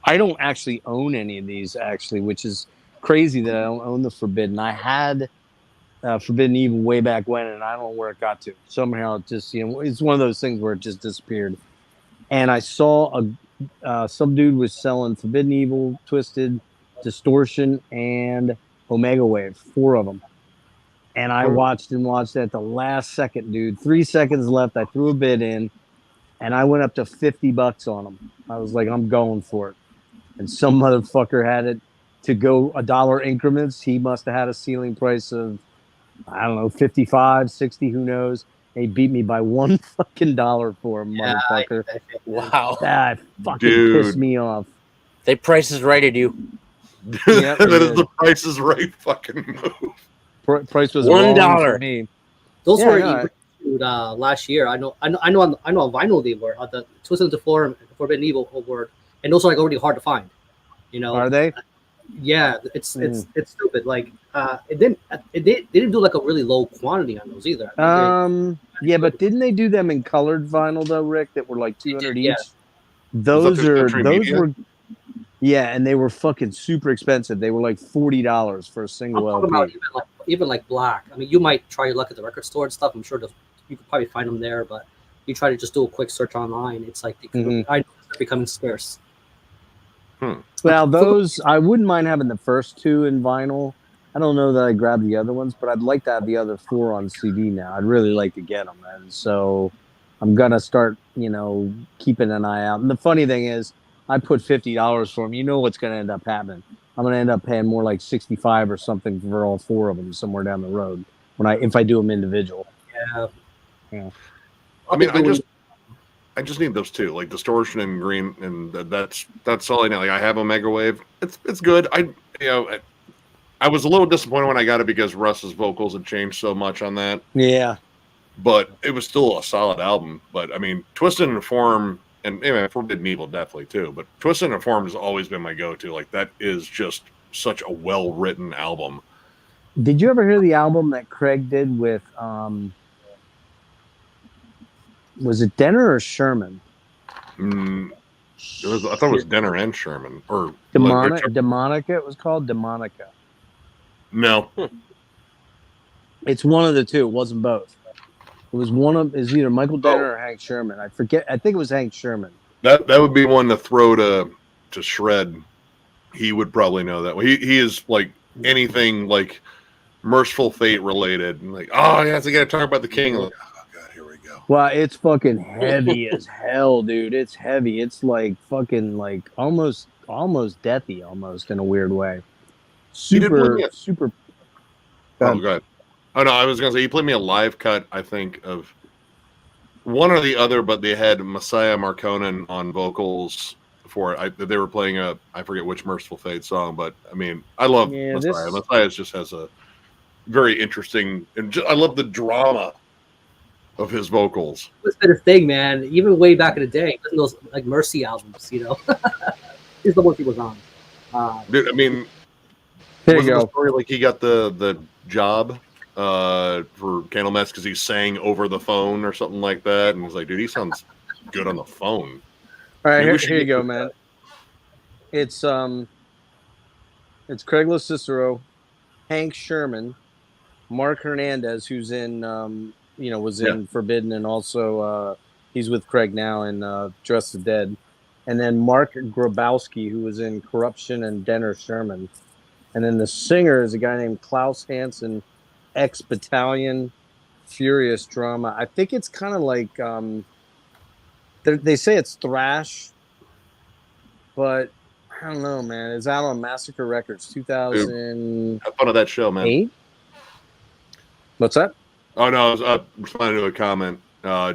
don't actually own any of these actually, which is crazy that I don't own the Forbidden. I had Forbidden Evil way back when, and I don't know where it got to. Somehow it just, it's one of those things where it just disappeared. And I saw some dude was selling Forbidden Evil, Twisted, Distortion, and Omega Wave, 4 of them. And I watched at the last second, dude. 3 seconds left. I threw a bid in, and I went up to $50 on them. I was like, I'm going for it. And some motherfucker had it to go $1 increments. He must have had a ceiling price of, I don't know, 55, 60, who knows. He beat me by $1 fucking for him, motherfucker. Wow. That fucking pissed me off. They Price is Righted you. Yep, that is the Price is Right fucking move. Price was $1 for me. Those were last year. I know on vinyl they were the Twisted into Form, Forbidden Evil award, and those are like already hard to find. Are they? Yeah, it's stupid. Like it didn't do like a really low quantity on those either. Yeah, but didn't they do them in colored vinyl though, Rick? That were like 200 each. Yeah. Those through Media? were, yeah, and they were fucking super expensive. They were like $40 for a I'm single talking LP. about even like black. I mean, you might try your luck at the record store and stuff. I'm sure you could probably find them there, but you try to just do a quick search online. It's like I know they're becoming scarce. Well, those I wouldn't mind having the first two in vinyl. I don't know that I grabbed the other ones, but I'd like to have the other four on CD now. I'd really like to get them, and so I'm gonna start, keeping an eye out. And the funny thing is, I put $50 for them. You know what's gonna end up happening? I'm gonna end up paying more like 65 or something for all four of them somewhere down the road if I do them individual. Yeah. I mean, I just need those two, like Distortion and Green, and that's all I know. Like I have a Megawave. It's good. I was a little disappointed when I got it because Russ's vocals had changed so much on that. Yeah. But it was still a solid album. But I mean, Twisted and Form, and anyway, Forbidden Evil definitely too. But Twisted and Form has always been my go-to. Like that is just such a well-written album. Did you ever hear the album that Craig did with was it Denner or Sherman? I thought it was Denner and Sherman, or Demonica. It was called Demonica. No, it's one of the two. It wasn't both. It was is either Michael Denner or Hank Sherman. I forget. I think it was Hank Sherman. That would be one to throw to Shred. He would probably know that. He is like anything like Merciful Fate related, and like, oh, yeah, I got to talk about the King. Like, oh god, here we go. Well, it's fucking heavy as hell, dude. It's heavy. It's like fucking like almost deathy, almost in a weird way. Super. Oh, go ahead. Oh no, I was gonna say he played me a live cut. I think of one or the other, but they had Messiah Marconin on vocals for it. They were playing I forget which Merciful Fate song, but I mean, I love Messiah. Messiah just has a very interesting, and I love the drama of his vocals. It's been a thing, man. Even way back in the day, those like Mercy albums, He's the one he was on. Dude, I mean, there you go. The story like he got the job for Candlemass because he sang over the phone or something like that, and he's like, dude, he sounds good on the phone. All right, here you go, man. It's Craig Cicero, Hank Sherman, Mark Hernandez, who's in was in Forbidden, and also he's with Craig now in Dress the Dead, and then Mark Grabowski, who was in Corruption and Denner Sherman, and then the singer is a guy named Klaus Hansen, ex-Battalion, Furious Drama. I think it's kind of like they say it's thrash, but I don't know, man. It's out on Massacre Records, 2000. Have fun of that show, man. What's that? Oh no, I was responding to a comment,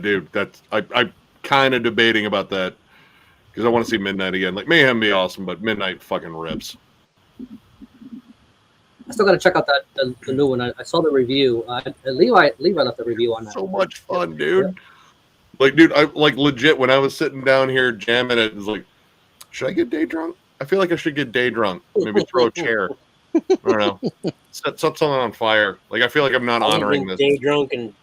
dude. That's I kind of debating about that because I want to see Midnight again. Like Mayhem be awesome, but Midnight fucking rips. I still got to check out the new one. I saw the review. Levi left the review on that. So much fun, dude. Yeah. Like, dude, I like legit when I was sitting down here jamming it was like, should I get day drunk? I feel like I should get day drunk. Maybe throw a chair. I don't know. Set something on fire. Like I feel like I'm not honoring this. Day drunk and.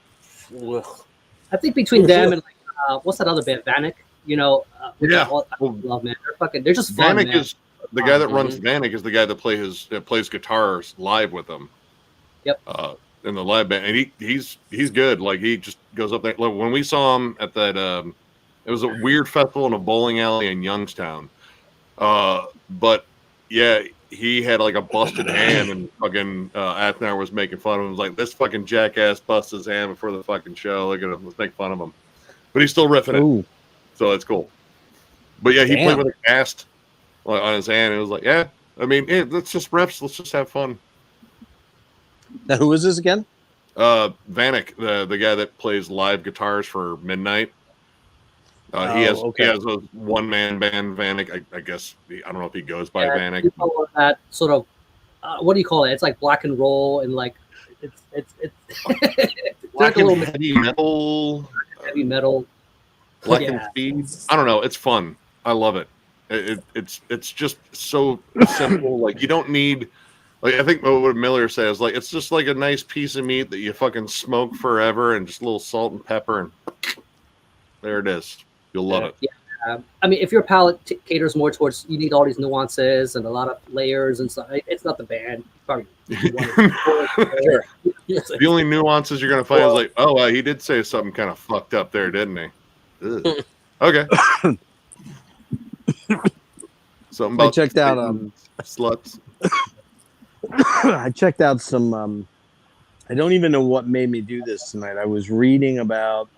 I think between them and like what's that other band, Vanek? Yeah. I love, man. They're just fun. Vanek man. is the guy that runs Vanek is the guy that plays guitars live with them. Yep. In the live band, and he's good. Like he just goes up there. Like when we saw him at that, it was a weird festival in a bowling alley in Youngstown. But yeah, he had like a busted hand, and fucking Athnar was making fun of him. He was like, "This fucking jackass busted his hand before the fucking show. Look at him. Let's make fun of him." But he's still riffing it, so that's cool. But yeah, he played with a cast on his hand. It was like, yeah, I mean, let's just riffs. Let's just have fun. Now, who is this again? Vanek, the guy that plays live guitars for Midnight. He has a one-man band, Vanek. I guess I don't know if he goes by Vanek. That sort of what do you call it? It's like black and roll, and like it's black and heavy metal. Heavy metal. Black and speed. I don't know. It's fun. I love it. It's just so simple. Like you don't need. Like I think what Miller says, like it's just like a nice piece of meat that you fucking smoke forever, and just a little salt and pepper, and there it is. You'll love it. Yeah. I mean, if your palate caters more towards you need all these nuances and a lot of layers and stuff, it's not the band. Probably. Sure. The only nuances you're gonna find is like, oh, he did say something kind of fucked up there, didn't he? Ugh. Okay. Something about I checked out sluts. I checked out some I don't even know what made me do this tonight. I was reading about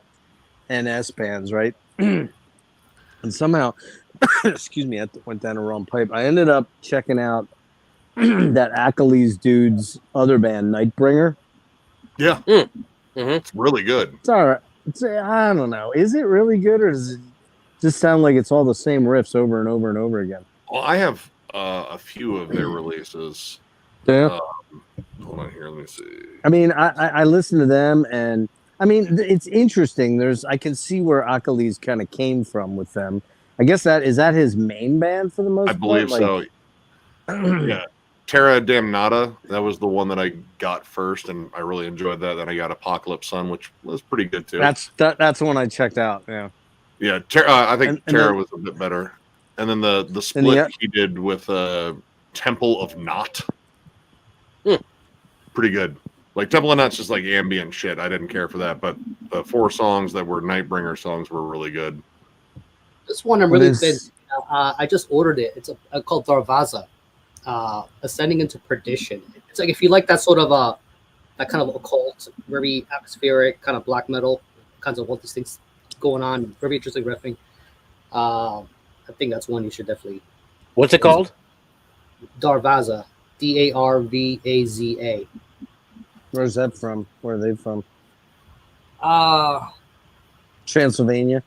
NS bands, right? And somehow excuse me, I went down the wrong pipe. I ended up checking out that Achilles dude's other band, Nightbringer. Yeah. Mm-hmm. It's really good. It's all right. I don't know. Is it really good, or does it just sound like it's all the same riffs over and over and over again? Well, I have a few of their releases. Yeah. Hold on here. Let me see. I mean, I listen to them, and I mean, it's interesting. I can see where Achilles kind of came from with them. I guess that his main band for the most part? I believe so. Yeah. Terra Damnata, that was the one that I got first, and I really enjoyed that. Then I got Apocalypse Sun, which was pretty good too. That's the one I checked out. Yeah. Yeah, I think Terra was a bit better. And then the split he did with Temple of Knot. Pretty good. Like Temple of Knot's just like ambient shit. I didn't care for that, but the 4 songs that were Nightbringer songs were really good. This one I'm really big. I just ordered it. It's called Darvaza, Ascending into Perdition. It's like if you like that sort of that kind of occult, very atmospheric kind of black metal, kinds of all these things going on. Very interesting riffing. I think that's one you should definitely. What's it called? Darvaza, Darvaza. Where's that from? Where are they from? Transylvania.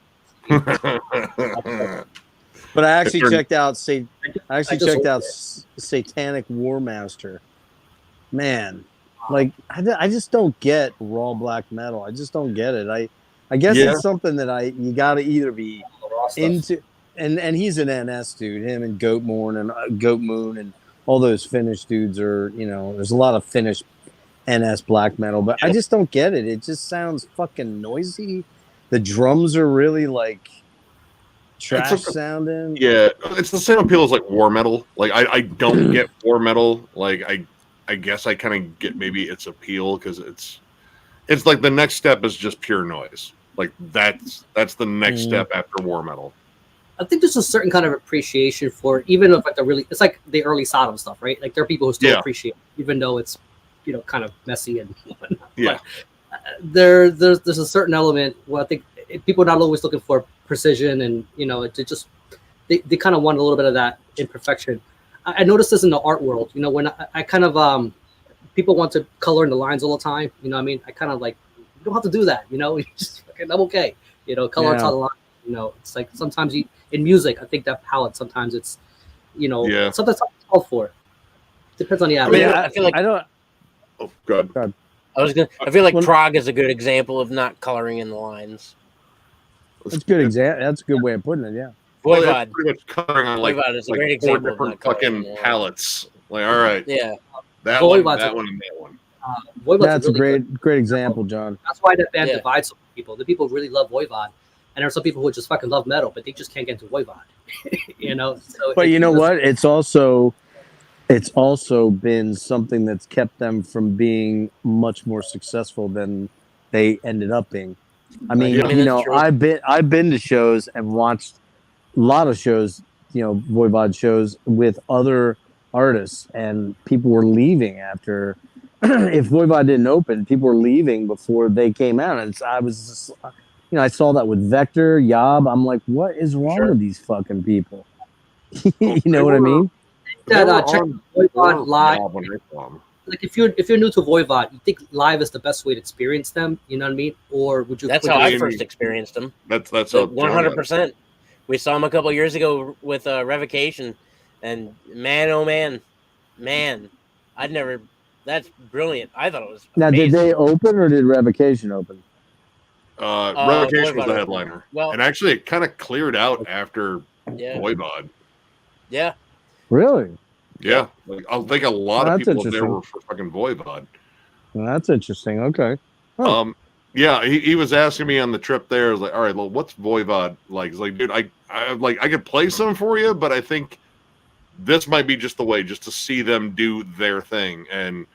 But I actually checked out Satanic War Master. Man, like I just don't get raw black metal. I just don't get it. I guess it's something that you got to either be into, and he's an NS dude. Him and Goat Moon and all those Finnish dudes are, there's a lot of Finnish NS black metal, but I just don't get it. It just sounds fucking noisy. The drums are really like trash sounding. Yeah, it's the same appeal as like war metal. Like I don't get war metal. Like I guess I kind of get maybe its appeal because it's like the next step is just pure noise. Like that's the next step after war metal. I think there's a certain kind of appreciation for even if like it's like the early Sodom stuff, right? Like there are people who still appreciate it, even though it's kind of messy and whatnot. Yeah. But there's a certain element where I think people are not always looking for precision, and they kind of want a little bit of that imperfection. I noticed this in the art world. When I kind of people want to color in the lines all the time. I mean, I kind of like you don't have to do that. Just I'm okay. Color on the line. It's like sometimes in music, I think that palette sometimes it's sometimes it's called for. Depends on the album. I feel like I don't. Oh, God. I feel like Prague is a good example of not coloring in the lines. That's good example. That's a good way of putting it. Yeah. Voivod. Well, pretty much coloring on like, Voivod is a great 4 example different fucking palettes. Like, all right. Yeah. That one, that one, and that one. That's a great example, John. That's why that band divides some people. The people really love Voivod, and there are some people who just fucking love metal, but they just can't get into Voivod. So but you know what? It's also been something that's kept them from being much more successful than they ended up being. I mean, I've been to shows and watched a lot of shows, Voivod shows with other artists, and people were leaving after. If Voivod didn't open, people were leaving before they came out, and I was just, I saw that with Vector, Yob. I'm like, what is wrong with these fucking people? You know what I mean? Check Voivod live. Like if you're new to Voivod, you think live is the best way to experience them. You know what I mean? Or would you? That's how I first experienced them. That's 100%. We saw them a couple of years ago with Revocation, and man, oh man, I'd never. That's brilliant. I thought it was amazing. Now, did they open or did Revocation open? Revocation was the headliner. Well, and actually, it kind of cleared out after Voivod. Yeah. Really? Yeah, like I think a lot Well, of that's people up there interesting. were for fucking Voivod. Well, that's interesting. Okay. Huh. Yeah, he was asking me on the trip there. I was like, all right, well, what's Voivod like? He's like, dude, I could play some for you, but I think this might be just the way, just to see them do their thing. And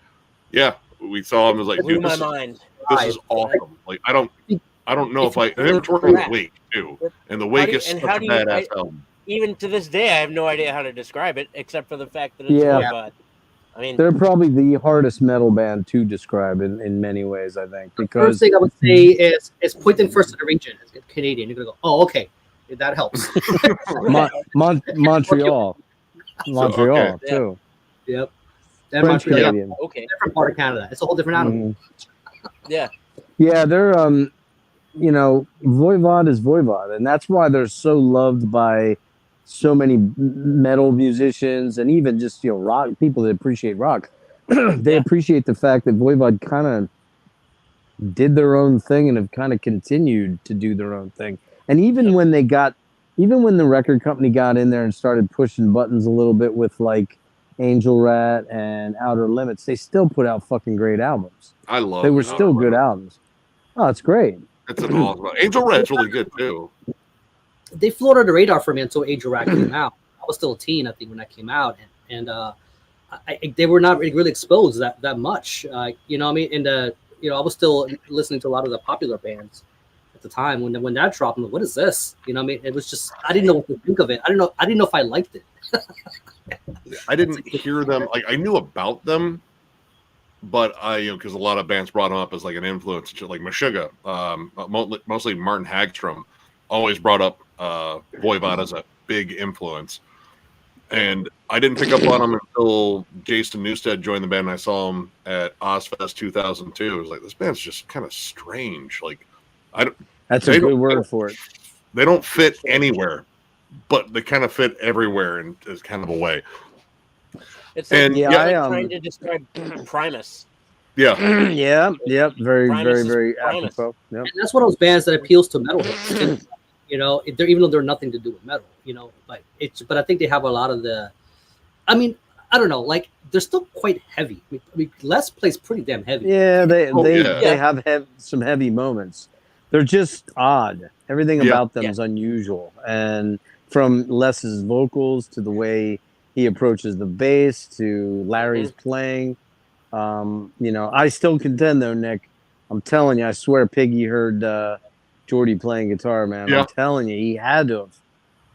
yeah, we saw him. I was like, Blew dude, my mind. this is awesome. Like, I don't know if I. And they were touring the Wake too, and the Wake is such a badass album. Even to this day, I have no idea how to describe it, except for the fact that it's Yeah. Voivod. I mean, They're probably the hardest metal band to describe in many ways, I think. The Because first thing I would say is pointing first to the region. It's Canadian. You're gonna go, oh, okay, that helps. Montreal, okay. too. Yep. And French Montreal, Canadian. okay. different part of Canada. It's a whole different animal. Yeah. Yeah, they're Voivod is Voivod, and that's why they're so loved by so many metal musicians and even just rock people that appreciate rock. They appreciate the fact that Voivod kind of did their own thing and have kind of continued to do their own thing. And even when the record company got in there and started pushing buttons a little bit with like Angel Rat and Outer Limits, they still put out fucking great albums. I love. They were still good albums. Oh, it's great. It's an awesome. Angel Rat's really good too. They flew under the radar for me until Angel Rat came out. I was still a teen, I think, when that came out, and they were not really exposed that much. You know what I mean? And I was still listening to a lot of the popular bands at the time. When that dropped, I'm like, what is this? You know what I mean? It was just, I didn't know what to think of it. I didn't know if I liked it. I didn't hear them. Like, I knew about them, but because a lot of bands brought them up as like an influence, like Meshuggah, mostly Martin Hagstrom, always brought up Voivod as a big influence. And I didn't pick up on him until Jason Newsted joined the band. And I saw him at Ozfest 2002. I was like, this band's just kind of strange. Like, That's a good word for it. They don't fit anywhere, but they kind of fit everywhere in kind of a way. It's like, And trying to describe Primus. Yeah. Yep. Very, Primus very, very Primus. apropos. Yep. And that's one of those bands that appeals to metalheads. Even though they're nothing to do with metal, but I think they have a lot of the. I mean, I don't know. Like, they're still quite heavy. I mean, Les plays pretty damn heavy. Yeah, they have some heavy moments. They're just odd. Everything about them is unusual, and from Les's vocals to the way he approaches the bass to Larry's playing. I still contend though, Nick. I'm telling you, I swear, Piggy heard Jordy playing guitar, man. Yeah. I'm telling you, he had to have.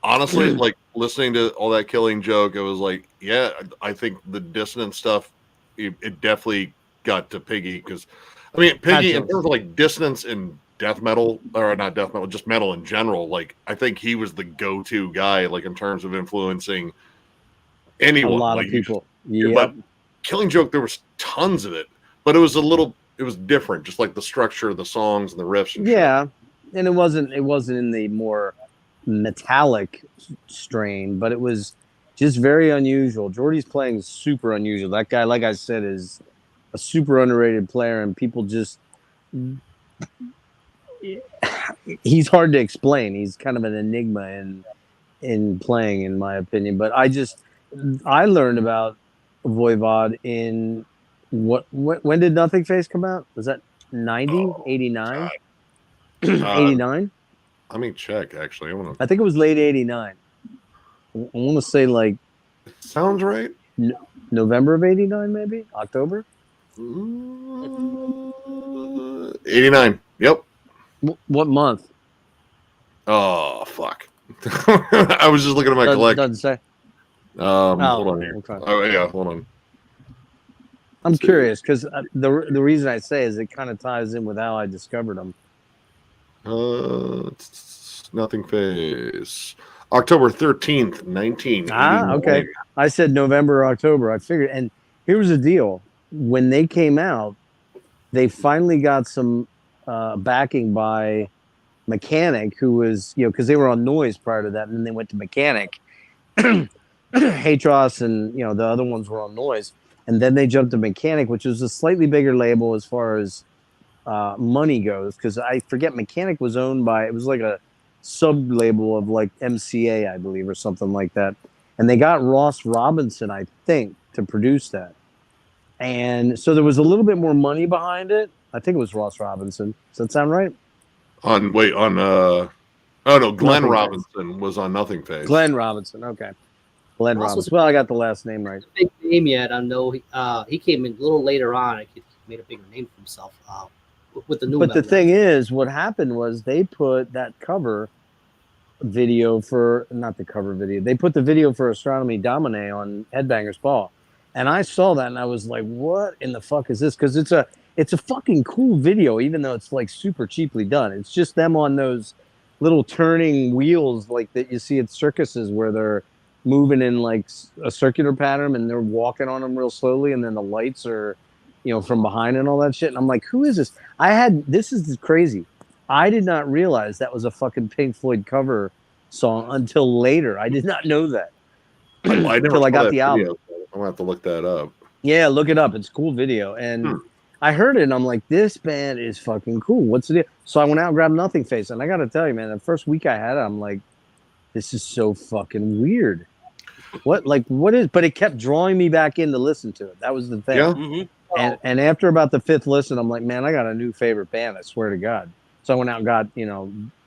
Honestly, like listening to all that Killing Joke, it was like, yeah, I think the dissonance stuff, it definitely got to Piggy because, I mean, Piggy in terms of like dissonance in death metal, or not death metal, just metal in general. Like, I think he was the go-to guy, like in terms of influencing anyone. A lot like, of people. But Killing Joke, there was tons of it, but it was different, just like the structure of the songs and the riffs. And shit. And it wasn't in the more metallic strain, but it was just very unusual. Jordy's playing super unusual. That guy, like I said, is a super underrated player, and people just he's hard to explain. He's kind of an enigma in playing, in my opinion. But I learned about Voivod in when did Nothing Face come out? Was that 90, 89? 89? Let me check, actually. I think it was late 89. I want to say like... Sounds right. November of 89, maybe? October? 89. Yep. What month? Oh, fuck. I was just looking at my collection. Doesn't say. Hold on here. Okay. Oh, yeah, hold on. I'm curious because the reason I say is it kind of ties in with how I discovered them. Nothing Face. October 13th, 1989. Okay. I said November or October. I figured. And here's the deal. When they came out, they finally got some backing by Mechanic, who was, because they were on Noise prior to that, and then they went to Mechanic. Hatros and, the other ones were on Noise. And then they jumped to Mechanic, which was a slightly bigger label as far as money goes, because I forget Mechanic was owned by, it was like a sub label of like MCA, I believe, or something like that. and they got Ross Robinson, I think, to produce that. And so there was a little bit more money behind it. I think it was Ross Robinson. Does that sound right? Oh no, Glenn Nothing Robinson was on Nothing Face. Glenn Robinson. Okay. Glenn Ross Robinson. Well, I got the last name right. Big name yet. I know he came in a little later on. He made a bigger name for himself with the new. But the thing is, what happened was they put that cover video for not the cover video. They put the video for Astronomy Domine on Headbangers Ball, and I saw that and I was like, "What in the fuck is this?" Because it's a fucking cool video, even though it's like super cheaply done. It's just them on those little turning wheels like that you see at circuses where they're moving in like a circular pattern and they're walking on them real slowly, and then the lights are, from behind and all that shit. And I'm like, who is this? This is crazy. I did not realize that was a fucking Pink Floyd cover song until later. I did not know that. I never until I saw got that the video, album. so I'm gonna have to look that up. Yeah, look it up. It's a cool video. And I heard it and I'm like, this band is fucking cool. What's the deal? So I went out and grabbed Nothing Face. And I got to tell you, man, the first week I had it, I'm like, this is so fucking weird. What is, but it kept drawing me back in to listen to it. That was the thing. Yeah. Mm-hmm. And after about the fifth listen, I'm like, man, I got a new favorite band. I swear to God. So I went out and got,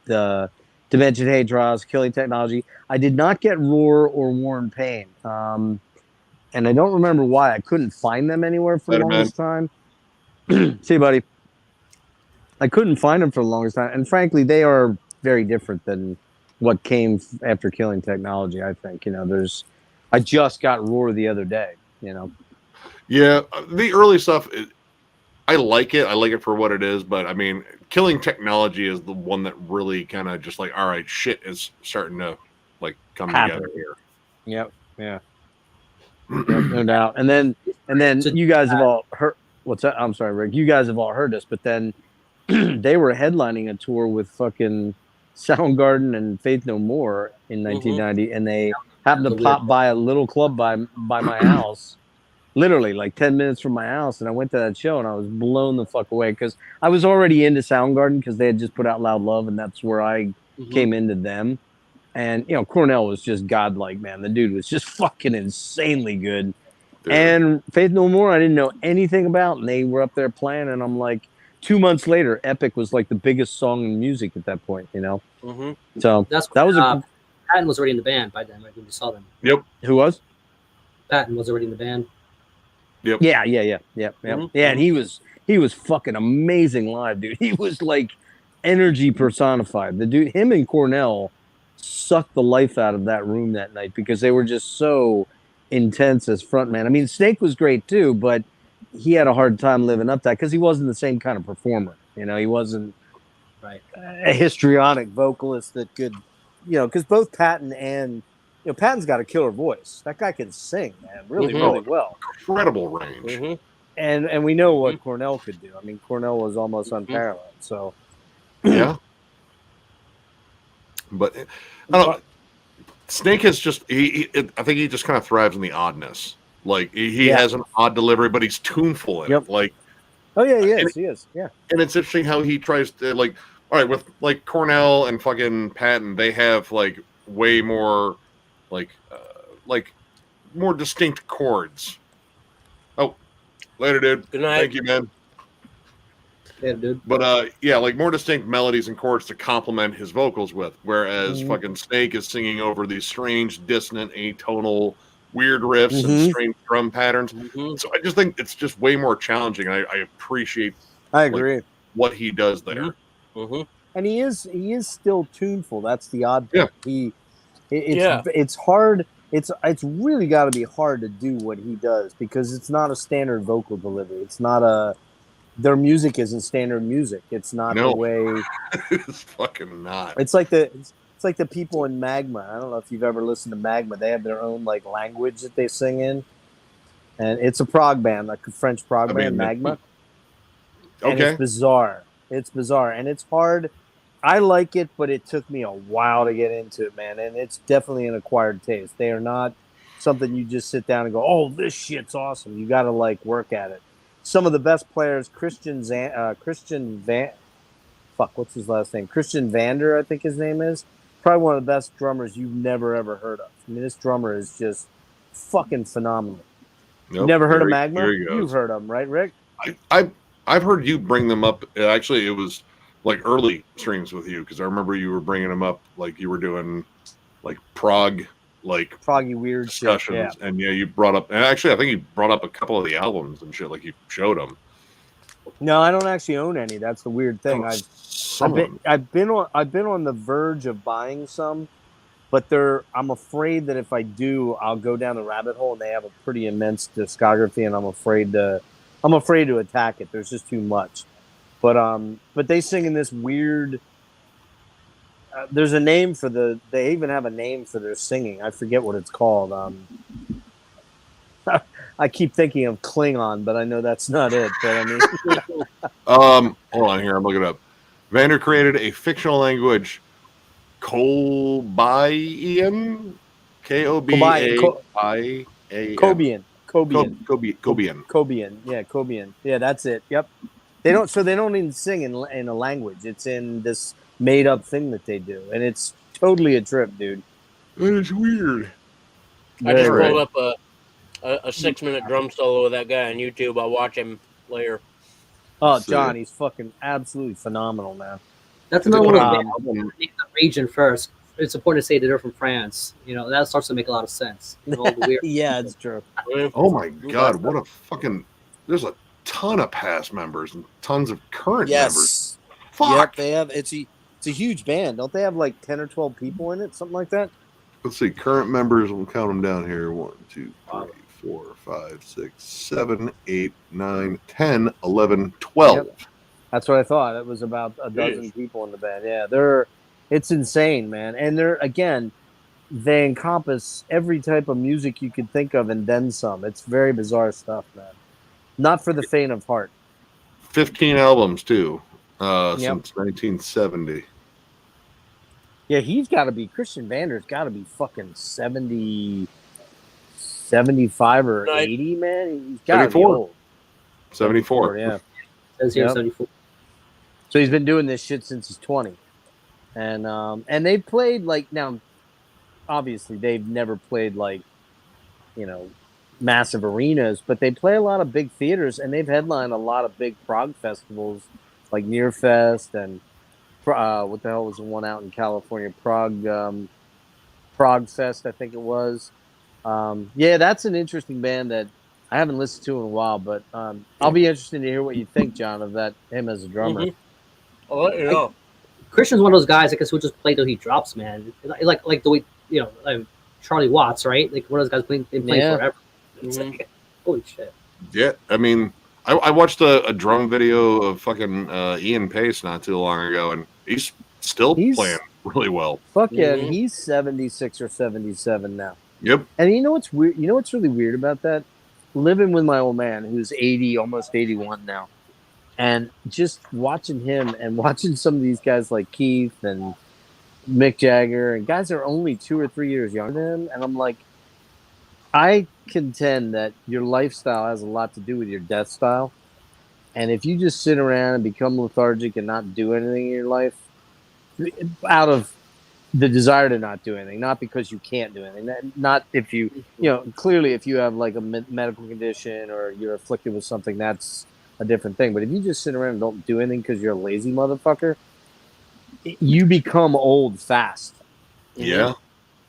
the Dimension Hate Draws, Killing Technology. I did not get Roar or War and Pain. And I don't remember why. I couldn't find them anywhere for the longest time. See you, buddy. I couldn't find them for the longest time. And frankly, they are very different than what came after Killing Technology, I think. I just got Roar the other day, Yeah, the early stuff, I like it. I like it for what it is. But, I mean, Killing Technology is the one that really kind of just like, all right, shit is starting to, like, come together here. Yep, yeah. Yep, no doubt. And then you guys have all heard, what's that? I'm sorry, Rick. You guys have all heard this, but then they were headlining a tour with fucking Soundgarden and Faith No More in 1990, and they happened to pop by a little club by my house, literally like 10 minutes from my house, and I went to that show and I was blown the fuck away because I was already into Soundgarden because they had just put out Loud Love, and that's where I came into them. And Cornell was just godlike, man. The dude was just fucking insanely good. Dude. And Faith No More, I didn't know anything about, and they were up there playing, and I'm like, 2 months later, Epic was like the biggest song in music at that point, Mm-hmm. So that was Patton was already in the band by then, right, when we saw them. Yep. Who was? Patton was already in the band. Yep. Yeah. Mm-hmm. Yeah, and he was fucking amazing live, dude. He was like energy personified. The dude, him and Cornell sucked the life out of that room that night because they were just so intense as frontman. I mean, Snake was great too, but he had a hard time living up to that because he wasn't the same kind of performer. He wasn't a histrionic vocalist that could, because both Patton and Patton's got a killer voice. That guy can sing, man, really well. Incredible range. Mm-hmm. And we know what Cornell could do. I mean, Cornell was almost unparalleled. So yeah. But I don't know. Snake is just I think he just kind of thrives in the oddness. Like he has an odd delivery, but he's tuneful in it. Like, oh yeah, he is. Yeah. And it's interesting how he tries to all right, with like Cornell and fucking Patton, they have like way more like more distinct chords. Oh, later, dude. Good night. Thank you, man. Yeah, dude. But like more distinct melodies and chords to complement his vocals with, whereas fucking Snake is singing over these strange, dissonant, atonal, weird riffs and strange drum patterns. So I just think it's just way more challenging. I appreciate. I agree. What he does there. And he is still tuneful. That's the odd thing. Yeah. It's hard. It's really got to be hard to do what he does because it's not a standard vocal delivery. It's not their music isn't standard music. It's not the way. It's fucking not. It's like the people in Magma. I don't know if you've ever listened to Magma. They have their own like language that they sing in, and it's a prog band, like a French prog band, Magma. Okay. And it's bizarre. It's bizarre, and it's hard. I like it, but it took me a while to get into it, man. And it's definitely an acquired taste. They are not something you just sit down and go, "Oh, this shit's awesome." You got to like work at it. Some of the best players, what's his last name? Christian Vander, I think his name is. probably one of the best drummers you've never ever heard of. I mean, this drummer is just fucking phenomenal. Nope, You never heard of here Magma? he goes. You've heard of him, right, Rick? I've heard you bring them up. Actually, it was like early streams with you because I remember you were bringing them up like you were doing like prog, like Proggy weird discussions, shit. Yeah. and yeah, you brought up. And actually, I think you brought up a couple of the albums and shit. Like you showed them. No, I don't actually own any. That's the weird thing. I've been on the verge of buying some, but I'm afraid that if I do, I'll go down the rabbit hole, and they have a pretty immense discography, and I'm afraid to attack it. There's just too much. But they sing in this weird. There's a name for they even have a name for their singing. I forget what it's called. I keep thinking of Klingon, but I know that's not it. But I mean, hold on here. I'm looking it up. Vander created a fictional language, Kobian, Kobian, Kobian. Yeah, Kobian. Yeah, that's it. Yep. They don't even sing in a language. It's in this made up thing that they do, and it's totally a trip, dude. It's weird. I just pulled up a 6-minute drum solo with that guy on YouTube. I'll watch him later. Oh, John, he's fucking absolutely phenomenal, man. That's another one of the region first. It's important to say that they're from France. You know, that starts to make a lot of sense. You know, all the weird yeah, it's true. Oh my god, what a fucking! There's a ton of past members and tons of current members. Fuck. Yep, they have. It's a huge band. Don't they have like 10 or 12 people in it, something like that? Let's see, current members. We'll count them down here. 1, 2, 3, 4, 5, 6, 7, 8, 9, 10, 11, 12. Yep. That's what I thought. It was about a dozen people in the band. Yeah, it's insane, man. And they encompass every type of music you could think of and then some. It's very bizarre stuff, man. Not for the faint of heart. 15 albums too, since 1970. Yeah, he's got to be Christian Vander's got to be fucking 70, 75 or 80, man. He's got to be old. 74. Yeah. Says here 74. So he's been doing this shit since he's 20. And they played like, now obviously they've never played like, you know, massive arenas, but they play a lot of big theaters, and they've headlined a lot of big prog festivals like Nearfest and what the hell was the one out in California? Prog Fest, I think it was. Yeah, that's an interesting band that I haven't listened to in a while, but I'll be interested to hear what you think, John, of him as a drummer. Mm-hmm. I'll let you know. Christian's one of those guys I guess who just play till he drops, man. Like the way, you know, like Charlie Watts, right? Like one of those guys been playing forever. It's like, holy shit. Yeah, I mean, I watched a drum video of fucking Ian Pace not too long ago, and he's still playing really well. Fuck yeah, he's 76 or 77 now. Yep. And you know what's weird? You know what's really weird about that? Living with my old man, who's 80, almost 81 now, and just watching him and watching some of these guys like Keith and Mick Jagger and guys that are only 2 or 3 years younger than him, and I'm like, I contend that your lifestyle has a lot to do with your death style. And if you just sit around and become lethargic and not do anything in your life, out of the desire to not do anything, not because you can't do anything, not if you know, clearly if you have like a medical condition or you're afflicted with something, that's a different thing. But if you just sit around and don't do anything because you're a lazy motherfucker, you become old fast. Yeah.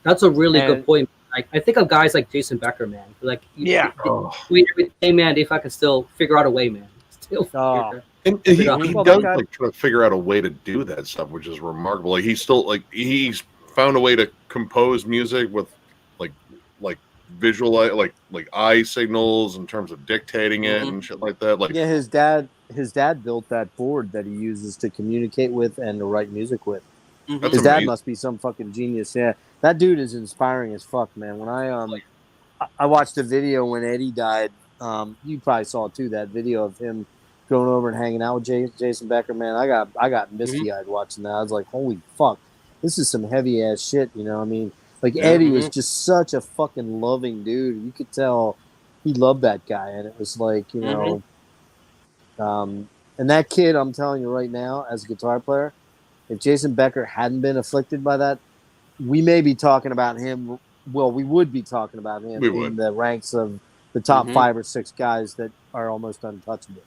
That's a really good point. Like, I think of guys like Jason Becker, man. Like, we every day, man, if I can still figure out a way, man. And he does like try to figure out a way to do that stuff, which is remarkable. Like he's found a way to compose music with like visual like eye signals in terms of dictating it and shit like that. Like his dad built that board that he uses to communicate with and to write music with. His dad must be some fucking genius. Yeah, that dude is inspiring as fuck, man. When I watched a video when Eddie died, you probably saw it too. That video of him going over and hanging out with Jason Becker, man. I got misty eyed watching that. I was like, holy fuck, this is some heavy ass shit. You know what I mean? Like Eddie was just such a fucking loving dude. You could tell he loved that guy, and it was like, you know, and that kid, I'm telling you right now, as a guitar player, if Jason Becker hadn't been afflicted by that we may be talking about him. Well, we would be talking about him We in would. the ranks of the top Mhm. 5 or 6 guys that are almost untouchable.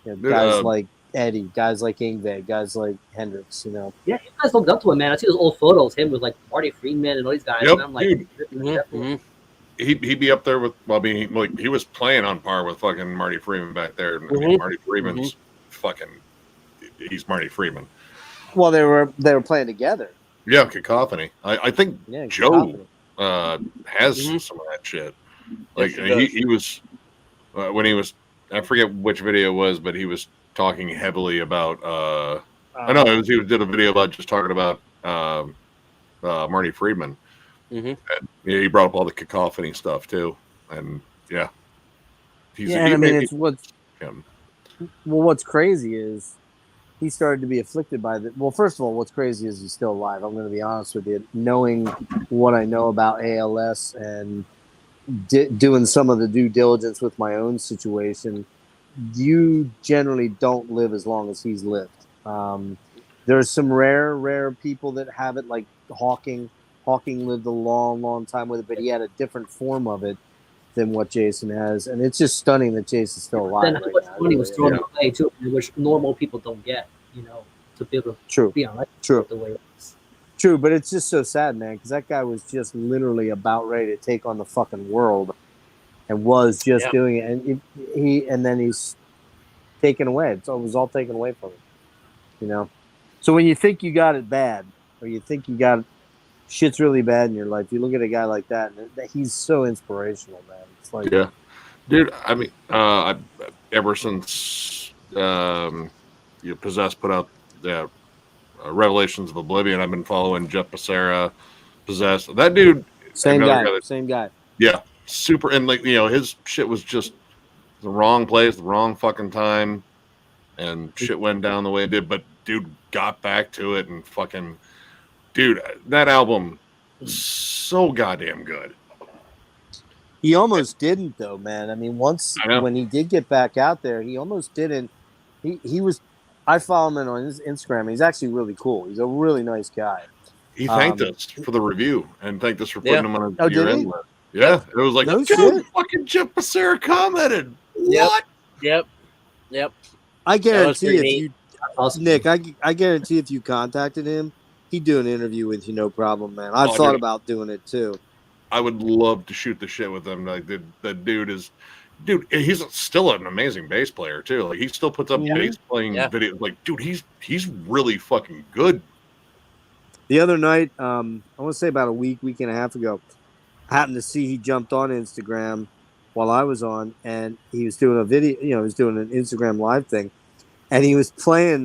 You know, Dude, guys like Eddie, guys like Ingve, guys like Hendricks. You know, Yeah, you guys looked up to him, man. I see those old photos, him with like Marty Freeman and all these guys, Yep, and I'm like, dude. Mhm. He'd be up there with. Well, I mean, like he was playing on par with fucking Marty Freeman back there. And I mean, Mhm. Marty Freeman's fucking. He's Marty Freeman. well, they were playing together. Yeah, Cacophony. I think Yeah, Joe Cacophony. has Mhm. some of that shit. Like Yes, he he was when he was. I forget which video it was, but he was talking heavily about. I know it was he did a video about just talking about Marty Freeman. Mhm. And, yeah, he brought up all the Cacophony stuff too, and yeah, Yeah, and I mean, it's what's him. well, what's crazy is he started to be afflicted by the. Well, first of all, what's crazy is he's still alive. I'm going to be honest with you, knowing what I know about ALS and doing some of the due diligence with my own situation. You generally don't live as long as he's lived. There's some rare people that have it, like Hawking. Hawking lived a long time with it, but he had a different form of it than what Jason has, and it's just stunning that Jason's still alive then right how much now. money was Really thrown is. away too, which normal people don't get, you know, to be able to True, be on true, the way it is. true. But it's just so sad, man, because that guy was just literally about ready to take on the fucking world, and was just Yeah. doing it, and then he's taken away. It was all taken away from him, you know. So when you think you got it bad, or you think you got shit's really bad in your life, you look at a guy like that, and he's so inspirational, man. It's like, Yeah, dude. I mean, ever since Possessed put out the Revelations of Oblivion, I've been following Jeff Becerra, Possessed. That dude, same another guy, that, same guy. yeah, super. And like his shit was just the wrong place, the wrong fucking time, and shit went down the way it did. But dude got back to it and fucking, dude, that album so goddamn good. He almost didn't though, man. I mean, once I know. when he did get back out there, he almost didn't. He was. I follow him on his Instagram. He's actually really cool. He's a really nice guy. He thanked us for the review and thanked us for putting Yeah. him on Oh, your did he? end list. Yeah, it was like, No dude, shit. fucking Jeff Becerra commented. Yep. What? Yep. I guarantee pretty if neat. you, Awesome. Nick, I guarantee if you contacted him, he'd do an interview with you, no problem, man. I've thought Dude, about doing it too. I would love to shoot the shit with him. Like that dude is, dude. He's still an amazing bass player too. Like he still puts up Yeah. bass playing Yeah. videos. Like, dude, he's really fucking good. The other night, I want to say about a week and a half ago, I happened to see he jumped on Instagram while I was on, and he was doing a video. He was doing an Instagram live thing, and he was playing.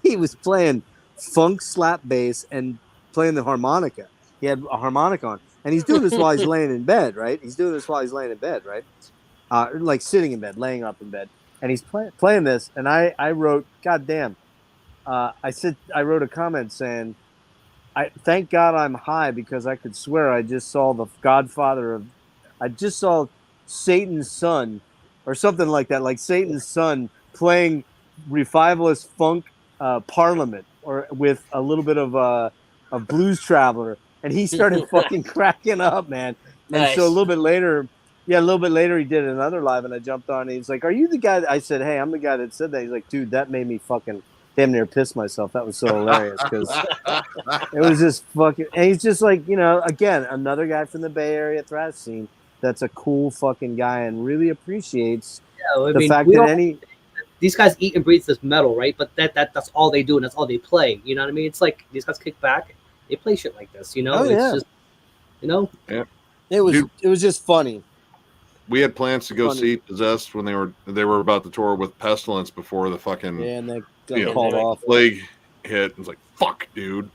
He was playing funk slap bass and playing the harmonica. He had a harmonica on, and he's doing this while he's laying in bed, right? He's doing this while he's laying in bed, right? Like sitting in bed, laying up in bed, and he's playing this. And I wrote, God damn. I wrote a comment saying, I thank God I'm high because I could swear I just saw the Godfather of, I just saw Satan's son or something like that, like Satan's son playing revivalist funk Parliament or with a little bit of a Blues Traveler, and he started fucking cracking up, man. And Nice. so a little bit later, he did another live, and I jumped on. And he's like, "Are you the guy?" I said, "Hey, I'm the guy that said that." He's like, "Dude, that made me fucking damn near piss myself. That was so hilarious because it was just fucking." And he's just like, again, another guy from the Bay Area thrash scene that's a cool fucking guy and really appreciates the fact that these guys eat and breathe this metal, right? But that's all they do and that's all they play. You know what I mean? It's like these guys kick back, they play shit like this. Oh, it's yeah. just, Yeah. it was Dude. it was just funny. We had plans to go Funny. see Possessed when they were about to tour with Pestilence before the fucking Yeah, and they got called Yeah. off. plague hit. It was like, fuck, dude.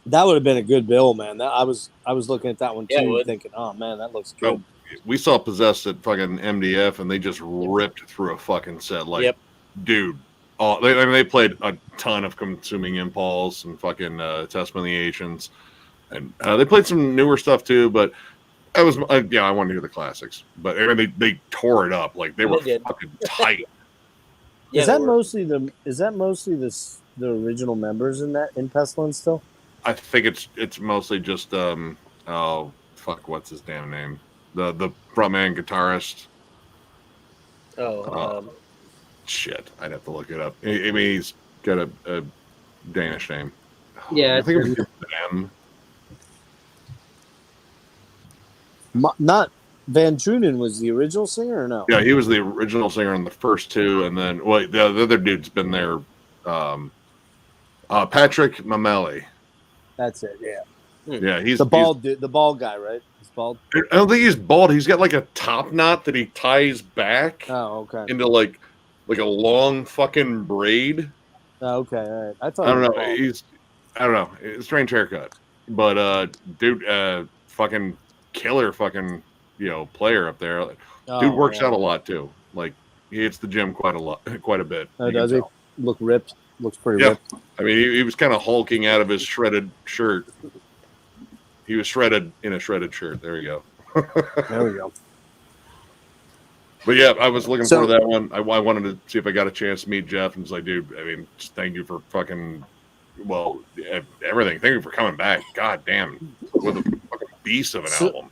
That would have been a good bill, man. I was looking at that one Yeah, it too, would. thinking, oh man, that looks good. We saw Possessed at fucking MDF, and they just ripped through a fucking set. Like, Yep. dude. Oh, they played a ton of Consuming Impulse and fucking Testament of the Ancients, and they played some newer stuff too. But I wanted to hear the classics. But I mean, they tore it up. Like they were They did. fucking tight. Yeah, Is they that were. mostly the the original members in Pestilence still? I think it's mostly just oh fuck, what's his damn name? The frontman guitarist. Shit, I'd have to look it up. I mean, he's got a Danish name. Yeah, I think it was M. Not Van Drunen was the original singer, or no? Yeah, he was the original singer in the first two, and then the other dude's been there. Patrick Mameli. That's it. Yeah. Yeah, he's the bald dude, the bald guy, right? He's bald. I don't think he's bald. He's got like a top knot that he ties back. Oh, okay. Into like a long fucking braid. Oh, okay, all right. I don't know. I don't know. It's a strange haircut, but dude, fucking killer, fucking player up there. Dude works out a lot too. Like he hits the gym quite a bit. Oh, does he look ripped? Looks pretty ripped. I mean, he was kind of hulking out of his shredded shirt. He was shredded in a shredded shirt. There we go. There we go. But yeah, I was looking forward to that one. I wanted to see if I got a chance to meet Jeff, and it's like, dude, I mean, just thank you for fucking, everything. Thank you for coming back. God damn, what a fucking beast of an album.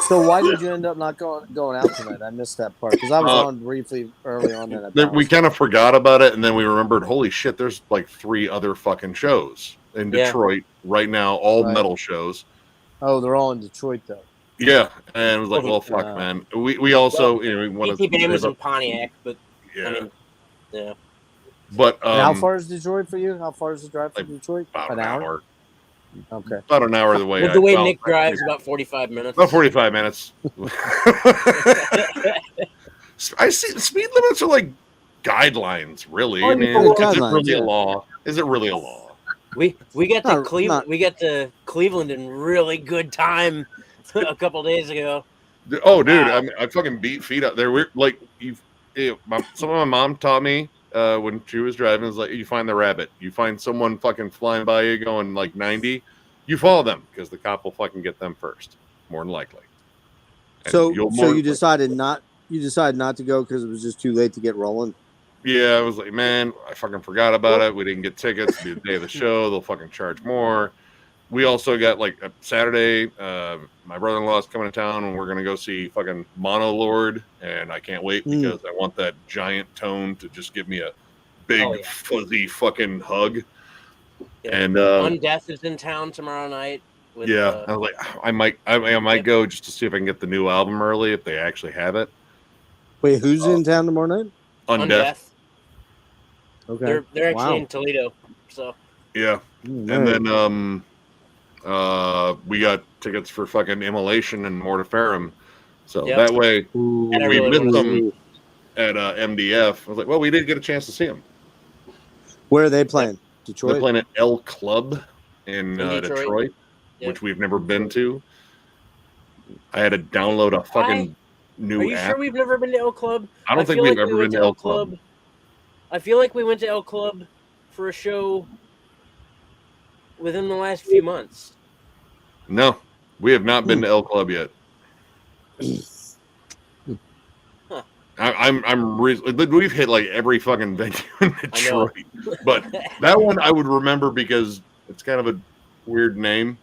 So why did you end up not going out tonight? I missed that part because I was on briefly early on. We kind of forgot about it, and then we remembered, holy shit, there's like 3 other fucking shows in Detroit right now, all metal shows. Oh, they're all in Detroit though. Yeah, and it was like, well, fuck, man. We also we want to. Keep was in Pontiac, but yeah, I mean, yeah. But how far is Detroit for you? How far is the drive from Detroit? About an hour. Okay, about an hour the way. With the way Nick drives, about 45 minutes. About 45 minutes. I see the speed limits are like guidelines, really. I mean, is it really a law? Is it really a law? We get to Cleveland. We get to Cleveland in really good time a couple days ago. Oh, dude, I fucking beat feet up there. We're like, some of my mom taught me when she was driving. Is like, you find the rabbit, you find someone fucking flying by you going like 90, you follow them because the cop will fucking get them first, more than likely. And so you decided not to go because it was just too late to get rolling. Yeah, I was like, man, I fucking forgot about it. We didn't get tickets. It'll be the day of the show. They'll fucking charge more. We also got like a Saturday. My brother-in-law's coming to town, and we're gonna go see fucking Monolord, and I can't wait because I want that giant tone to just give me a big fuzzy fucking hug. Yeah. And Undeath is in town tomorrow night. With, I was like, I might go just to see if I can get the new album early if they actually have it. Wait, who's in town tomorrow night? Undeath. Okay, they're actually in Toledo. So yeah, and then we got tickets for fucking Immolation and Mortiferum. So that way, if we missed them at MDF, I was like, well, we did get a chance to see them. Where are they playing? Detroit? They're playing at L Club in Detroit, which we've never been to. I had to download a fucking new app. Are you sure we've never been to L Club? I don't think we've ever been to L Club. I feel like we went to L Club for a show within the last few months. No, we have not been to L Club yet. We've hit like every fucking venue in Detroit, but that one I would remember because it's kind of a weird name.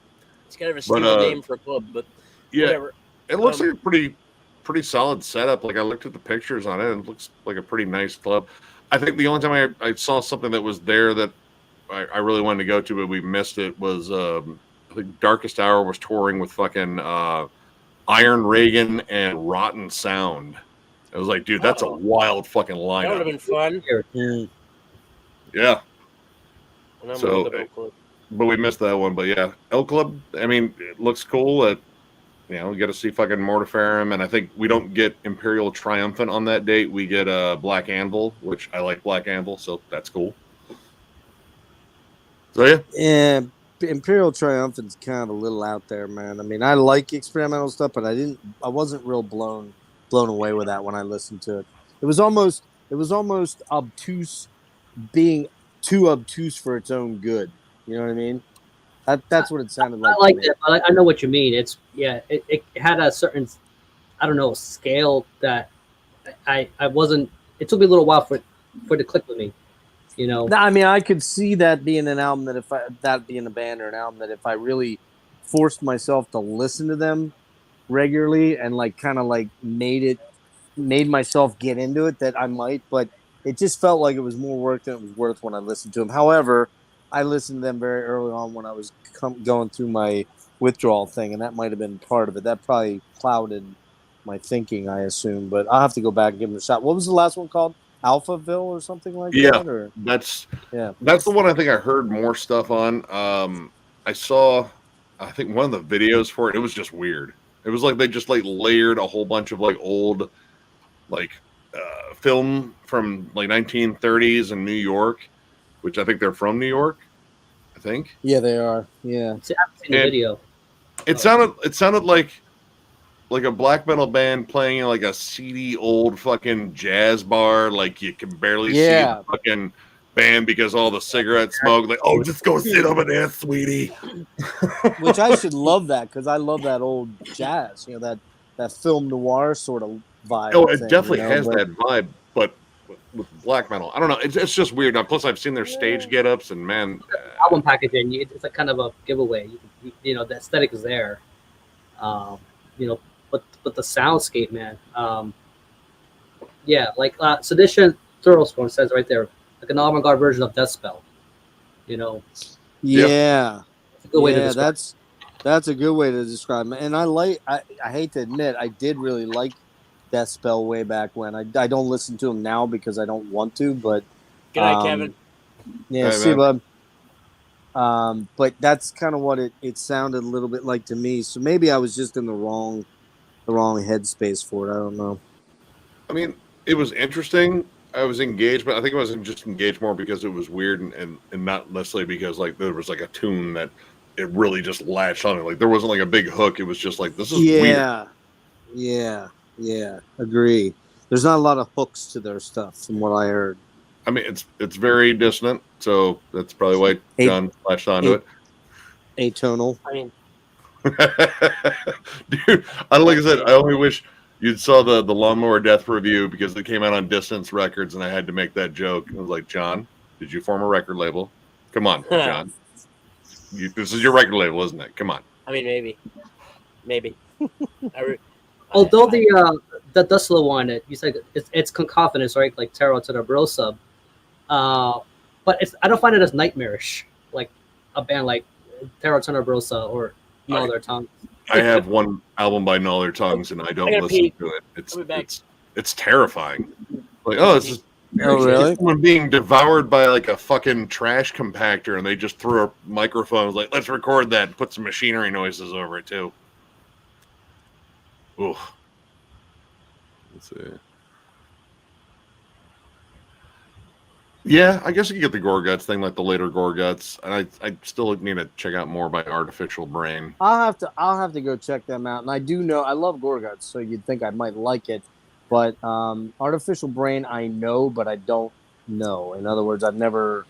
It's kind of a stupid name for a club, but whatever. It looks like a pretty solid setup. Like I looked at the pictures on it, and it looks like a pretty nice club. I think the only time I saw something that was there that I really wanted to go to, but we missed it, was I think Darkest Hour was touring with fucking Iron Reagan and Rotten Sound. I was like, dude, that's a wild fucking lineup. That would have been fun. Yeah. So, but we missed that one. But yeah, L Club, I mean, it looks cool. We got to see fucking Mortiferum, and I think we don't get Imperial Triumphant on that date. We get Black Anvil, which I like Black Anvil, so that's cool. So yeah, Imperial Triumphant's kind of a little out there, man. I mean, I like experimental stuff, but I wasn't real blown away with that when I listened to it. It was almost obtuse, being too obtuse for its own good. You know what I mean? That's what it sounded like. I like that, but I know what you mean. It had a certain, I don't know, scale that I wasn't. It took me a little while for it to click with me. You know, I mean, I could see that being an album that being a band or an album that if I really forced myself to listen to them regularly and like kind of like made myself get into it, that I might. But it just felt like it was more work than it was worth when I listened to them. However, I listened to them very early on when I was going through my withdrawal thing, and that might have been part of it. That probably clouded my thinking, I assume. But I'll have to go back and give them a shot. What was the last one called? Alphaville or something like Yeah, that? Or that's yeah. that's the one I think I heard more stuff on. I saw, I think one of the videos for it. It was just weird. It was like they just like layered a whole bunch of like old like film from like 1930s in New York, which I think they're from New York. I think. Yeah, they are. Yeah. see, I haven't seen the And video. it sounded like a black metal band playing in like a seedy old fucking jazz bar. Like you can barely see Yeah. the fucking band because all the cigarette smoke. Like, oh, just go sit over there, sweetie. Which I should love that because I love that old jazz. You know, that film noir sort of vibe. Oh, it thing, definitely you know? has that vibe, but with black metal, I don't know. It's just weird. Now, plus I've seen their stage get-ups, and man, Album packaging, it's a kind of a giveaway. You know, the aesthetic is there. You know, but the soundscape, man. Yeah, like Sedition Thrallicious says right there, like an avant-garde version of Death Spell. You know, Yeah. it's a good way to Yeah, describe. that's a good way to describe it. And I hate to admit, I did really like Death Spell way back when. I don't listen to them now because I don't want to, but Good night, Kevin. yeah, Hey, see, man. bud. But that's kind of what it sounded a little bit like to me. So maybe I was just in the wrong headspace for it. I don't know. I mean, it was interesting. I was engaged, but I think I was just engaged more because it was weird and not necessarily because like there was like a tune that it really just latched on it. Like there wasn't like a big hook. It was just like this is weird. Yeah. Agree. There's not a lot of hooks to their stuff, from what I heard. I mean, it's very dissonant, so that's probably why John latched onto it. Atonal. I mean, Dude, like I said, I only wish you'd saw the Lawnmower Death review because it came out on Distance Records, and I had to make that joke. I was like, John, did you form a record label? Come on, John. This is your record label, isn't it? Come on. I mean, maybe. Although the Dustler one, you said it's Concophonous, right? Like Terror Tenebrosa. But I don't find it as nightmarish, like a band like Terror Tenebrosa or No Other Tongue. I have one album by No Other Tongues, and I don't listen to it. It's terrifying. Like, oh, this is really? someone being devoured by like a fucking trash compactor, and they just threw a microphone. Like, let's record that and put some machinery noises over it too. Ooh. Let's see. Yeah, I guess you can get the Gore Guts thing, like the later Gore Guts, and I still need to check out more by Artificial Brain. I'll have to go check them out. And I do know I love Gorguts, so you'd think I might like it. But Artificial Brain I know, but I don't know. In other words, I've never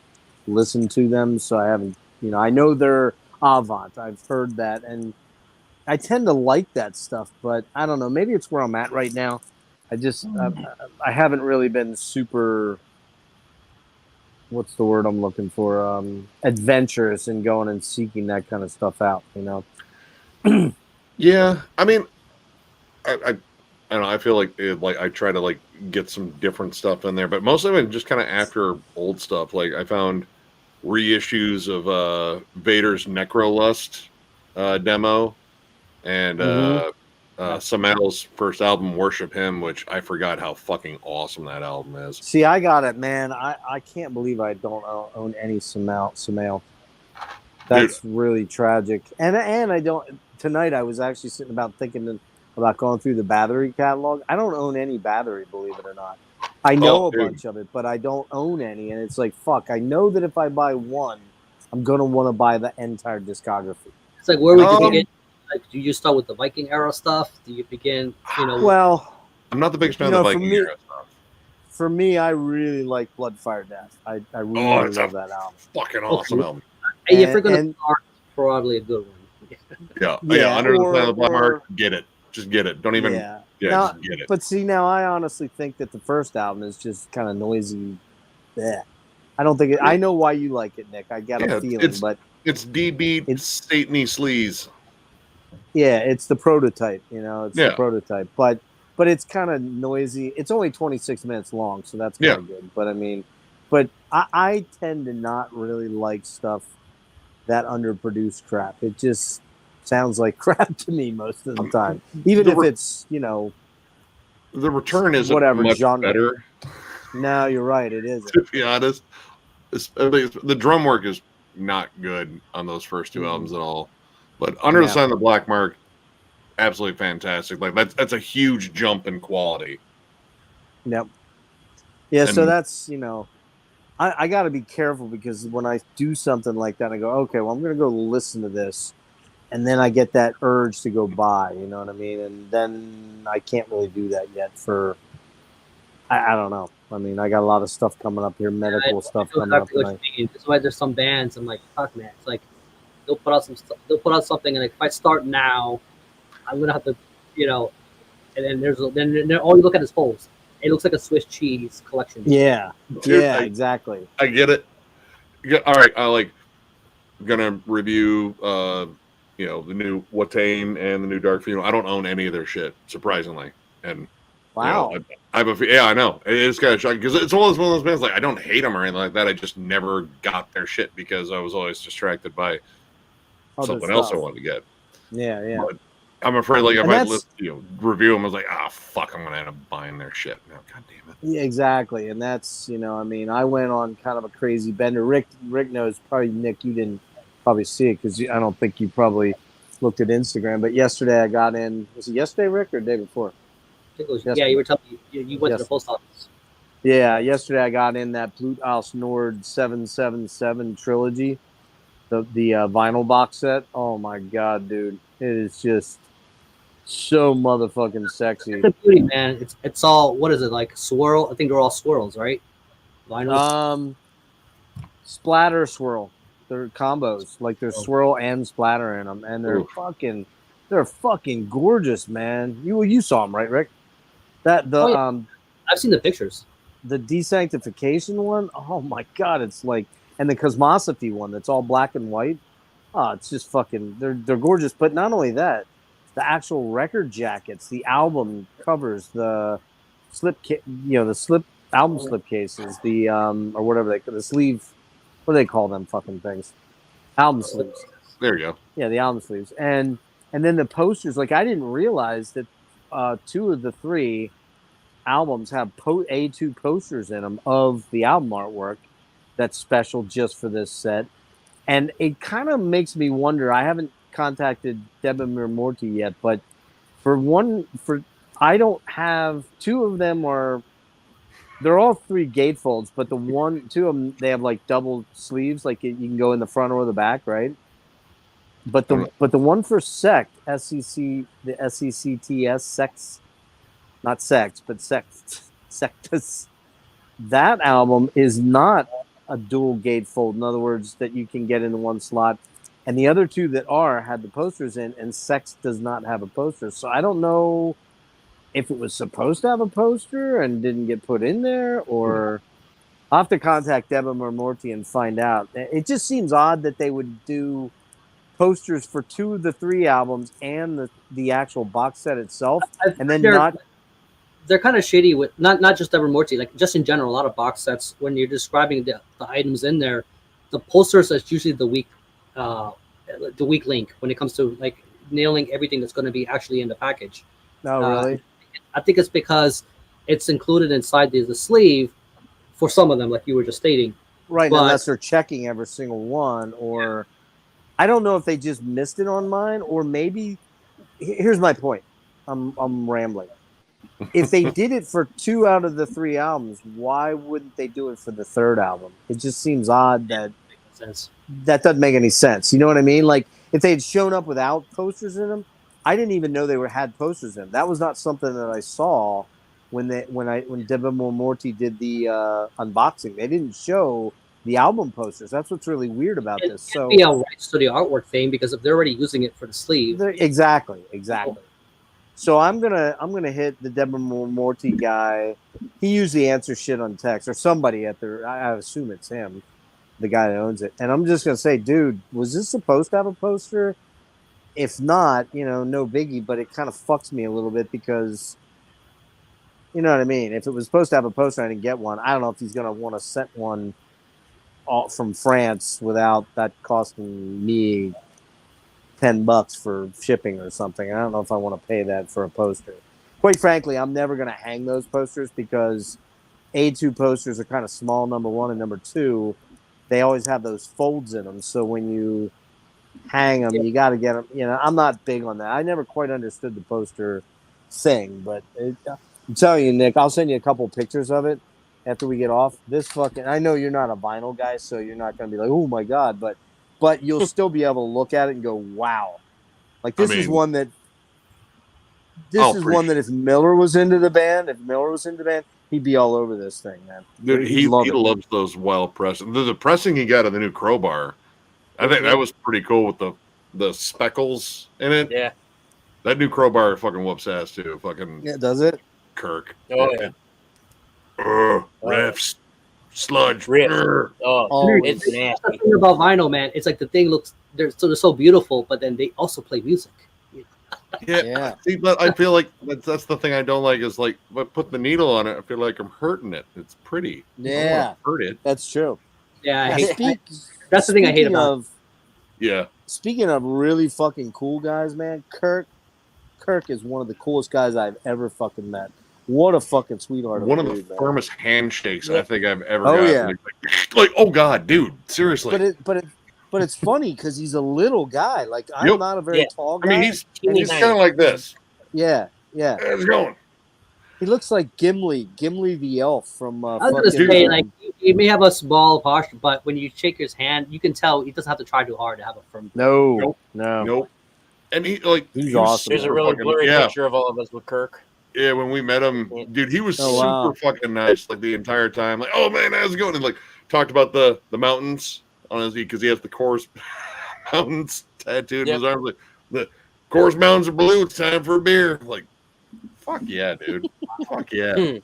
listened to them, so I haven't. You know, I know they're avant. I've heard that, and I tend to like that stuff. But I don't know. Maybe it's where I'm at right now. I haven't really been super. What's the word I'm looking for? Adventurous in going and seeking that kind of stuff out, you know? Yeah, I mean, I don't know. I feel like I try to like get some different stuff in there, but mostly I've been just kind of after old stuff. Like I found reissues of Vader's Necrolust demo and Samel's first album, Worship Him, which I forgot how fucking awesome that album is. See, I got it, man. I can't believe I don't own any Samel. That's really tragic. And I don't. Tonight I was actually sitting about thinking about going through the Bathory catalog. I don't own any Bathory, believe it or not. I know a bunch of it, but I don't own any. And it's like, fuck, I know that if I buy one, I'm going to want to buy the entire discography. It's like, where would you begin? Like, do you start with the Viking era stuff? Do you begin, Well, I'm not the biggest fan of the Viking era stuff. For me, I really like Blood, Fire, Death. I really love that album. Fucking awesome album. Hey, if you're going to start, probably a good one. Yeah, Under the Planet of the Black Mark, get it. Just get it. Don't even, just get it. But see, now I honestly think that the first album is just kind of noisy. Yeah. I don't think I know why you like it, Nick. I got a feeling, but it's DB Stateny Sleaze. Yeah, it's the prototype. It's the Yeah. prototype, but it's kind of noisy. It's only 26 minutes long, so that's kind of good. But I mean, I tend to not really like stuff that underproduced crap. It just sounds like crap to me most of the time, even if it's the return isn't whatever much genre. better. No, you're right. It isn't. To be honest, the drum work is not good on those first two albums at all. But Under the Sign of the Black Mark, absolutely fantastic. Like that's a huge jump in quality. Yep. Yeah, so that's I got to be careful because when I do something like that, I go, okay, well, I'm going to go listen to this, and then I get that urge to go buy. You know what I mean? And then I can't really do that yet. I don't know. I mean, I got a lot of stuff coming up here, medical stuff coming up tonight. That's why there's some bands. I'm like, fuck, man. It's like they'll put out some stuff. They'll put out something, and like, if I start now, I'm gonna have to, And then then all you look at is holes. It looks like a Swiss cheese collection. Yeah, exactly. I get it. All right, gonna review the new Watain and the new Dark Funeral. I don't own any of their shit, surprisingly. And wow, I know it's kind of shocking because it's one of those bands. Like I don't hate them or anything like that. I just never got their shit because I was always distracted by something else I wanted to get. Yeah. But I'm afraid, like, if I review them, I was like, fuck, I'm gonna end up buying their shit now. God damn it. Yeah, exactly. And that's, I mean, I went on kind of a crazy bender. Rick knows, probably, Nick, you didn't probably see it because I don't think you probably looked at Instagram. But yesterday I got in. Was it yesterday, Rick, or the day before? I think it was, yeah, you were telling me you went to the post office. Yeah, yesterday I got in that Bluthaus Nord 777 trilogy, the vinyl box set. Oh my god, dude, it is just so motherfucking sexy. It's a beauty, man. It's all, what is it, like swirl? I think they're all swirls, right? Vinyl. Splatter swirl. They're combos, like there's swirl and splatter in them, and they're fucking gorgeous, man. You saw them, right, Rick? I've seen the pictures. The Desanctification one, oh my god, it's like, and the Cosmosophy one that's all black and white. Oh, it's just fucking, they're gorgeous. But not only that, the actual record jackets, the album covers, the album slip cases, the or whatever the sleeve, what do they call them fucking things? Album sleeves. There you go. Yeah, the album sleeves, and then the posters. Like I didn't realize that 2 of the 3 albums have A2 posters in them of the album artwork that's special just for this set. And it kind of makes me wonder, I haven't contacted Debamir Morty yet, but I don't have, 2 of them they're all 3 gatefolds, but 2 of them, they have like double sleeves, like you can go in the front or the back, right? But the one for Sect, SEC, the SECTS, Sex, not Sex, but Sectus, that album is not a dual gatefold. In other words, that you can get into one slot. And the other 2 that had the posters in, and Sex does not have a poster. So I don't know if it was supposed to have a poster and didn't get put in there, or I'll have to contact Debamir Morty and find out. It just seems odd that they would do posters for 2 of the 3 albums and the actual box set itself, and then not. They're kind of shady with not just Debamir Morty, like just in general, a lot of box sets. When you're describing the items in there, the posters is usually the weak link when it comes to like nailing everything that's going to be actually in the package. Oh, really? I think it's because it's included inside the sleeve for some of them, like you were just stating. Right, unless they're checking every single one, or I don't know if they just missed it on mine, or maybe. Here's my point. I'm rambling. If they did it for 2 out of the 3 albums, why wouldn't they do it for the 3rd album? It just seems odd that doesn't make any sense. You know what I mean? Like if they had shown up without posters in them, I didn't even know they had posters in them. That was not something that I saw when Debamir Morty did the unboxing. They didn't show the album posters. That's what's really weird about this. So be a rights to the artwork thing, because if they're already using it for the sleeve, exactly. So I'm gonna hit the Deborah Morty guy. He usually answers shit on text or somebody at the. I assume it's him, the guy that owns it. And I'm just gonna say, dude, was this supposed to have a poster? If not, no biggie. But it kind of fucks me a little bit because, you know what I mean. If it was supposed to have a poster, I didn't get one. I don't know if he's gonna want to send one from France without that costing me $10 for shipping or something. I don't know if I want to pay that for a poster. Quite frankly, I'm never going to hang those posters because A2 posters are kind of small, number one, and number two, they always have those folds in them. So when you hang them, you got to get them. I'm not big on that. I never quite understood the poster thing, but I'm telling you, Nick, I'll send you a couple pictures of it after we get off. I know you're not a vinyl guy, so you're not going to be like, oh my God, but you'll still be able to look at it and go, wow. Like this is one that if Miller was into the band, he'd be all over this thing, man. Dude, he loves those wild pressing. The pressing he got of the new crowbar, I think that was pretty cool with the speckles in it. Yeah. That new crowbar fucking whoops ass too. Fucking does it? Kirk. Oh yeah. Riffs. Sludge. It's nasty. The thing about vinyl, man, it's like the thing looks they're so beautiful, but then they also play music. Yeah. See, but I feel like that's the thing I don't like is like, but put the needle on it. I feel like I'm hurting it. It's pretty. Yeah, hurt it. That's true. Yeah, that's the thing I hate about. Speaking of really fucking cool guys, man, Kirk is one of the coolest guys I've ever fucking met. What a fucking sweetheart! One of the firmest handshakes I think I've ever gotten. Yeah. Like, oh God, dude, seriously. But it's funny because he's a little guy. Like I'm not a very tall guy. I mean, he's kind of like this. Yeah. How's it going? He looks like Gimli the elf from. I was gonna say, like, he may have a small posture, but when you shake his hand, you can tell he doesn't have to try too hard to have a firm. Nope. And he's awesome. There's a really blurry picture of all of us with Kirk. Yeah, when we met him, dude, he was super fucking nice. Like the entire time, like, oh man, how's it going? And like talked about the mountains on his because he has the Coors Mountains tattooed in his arm. Like the Coors Mountains are blue. It's time for a beer. Like, fuck yeah, dude. Fuck yeah.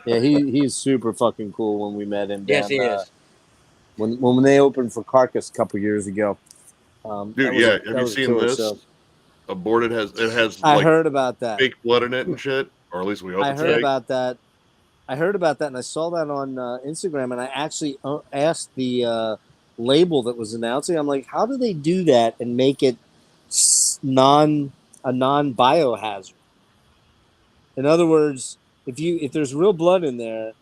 Yeah, he's super fucking cool. When we met him, yes, he is. When they opened for Carcass a couple years ago, dude. Have you seen this? So. Aborted has. I heard about that. Fake blood in it and shit, or at least we hope. I heard about that. And I saw that on Instagram, and I actually asked the label that was announcing. I'm like, how do they do that and make it a non-biohazard? In other words, if there's real blood in there,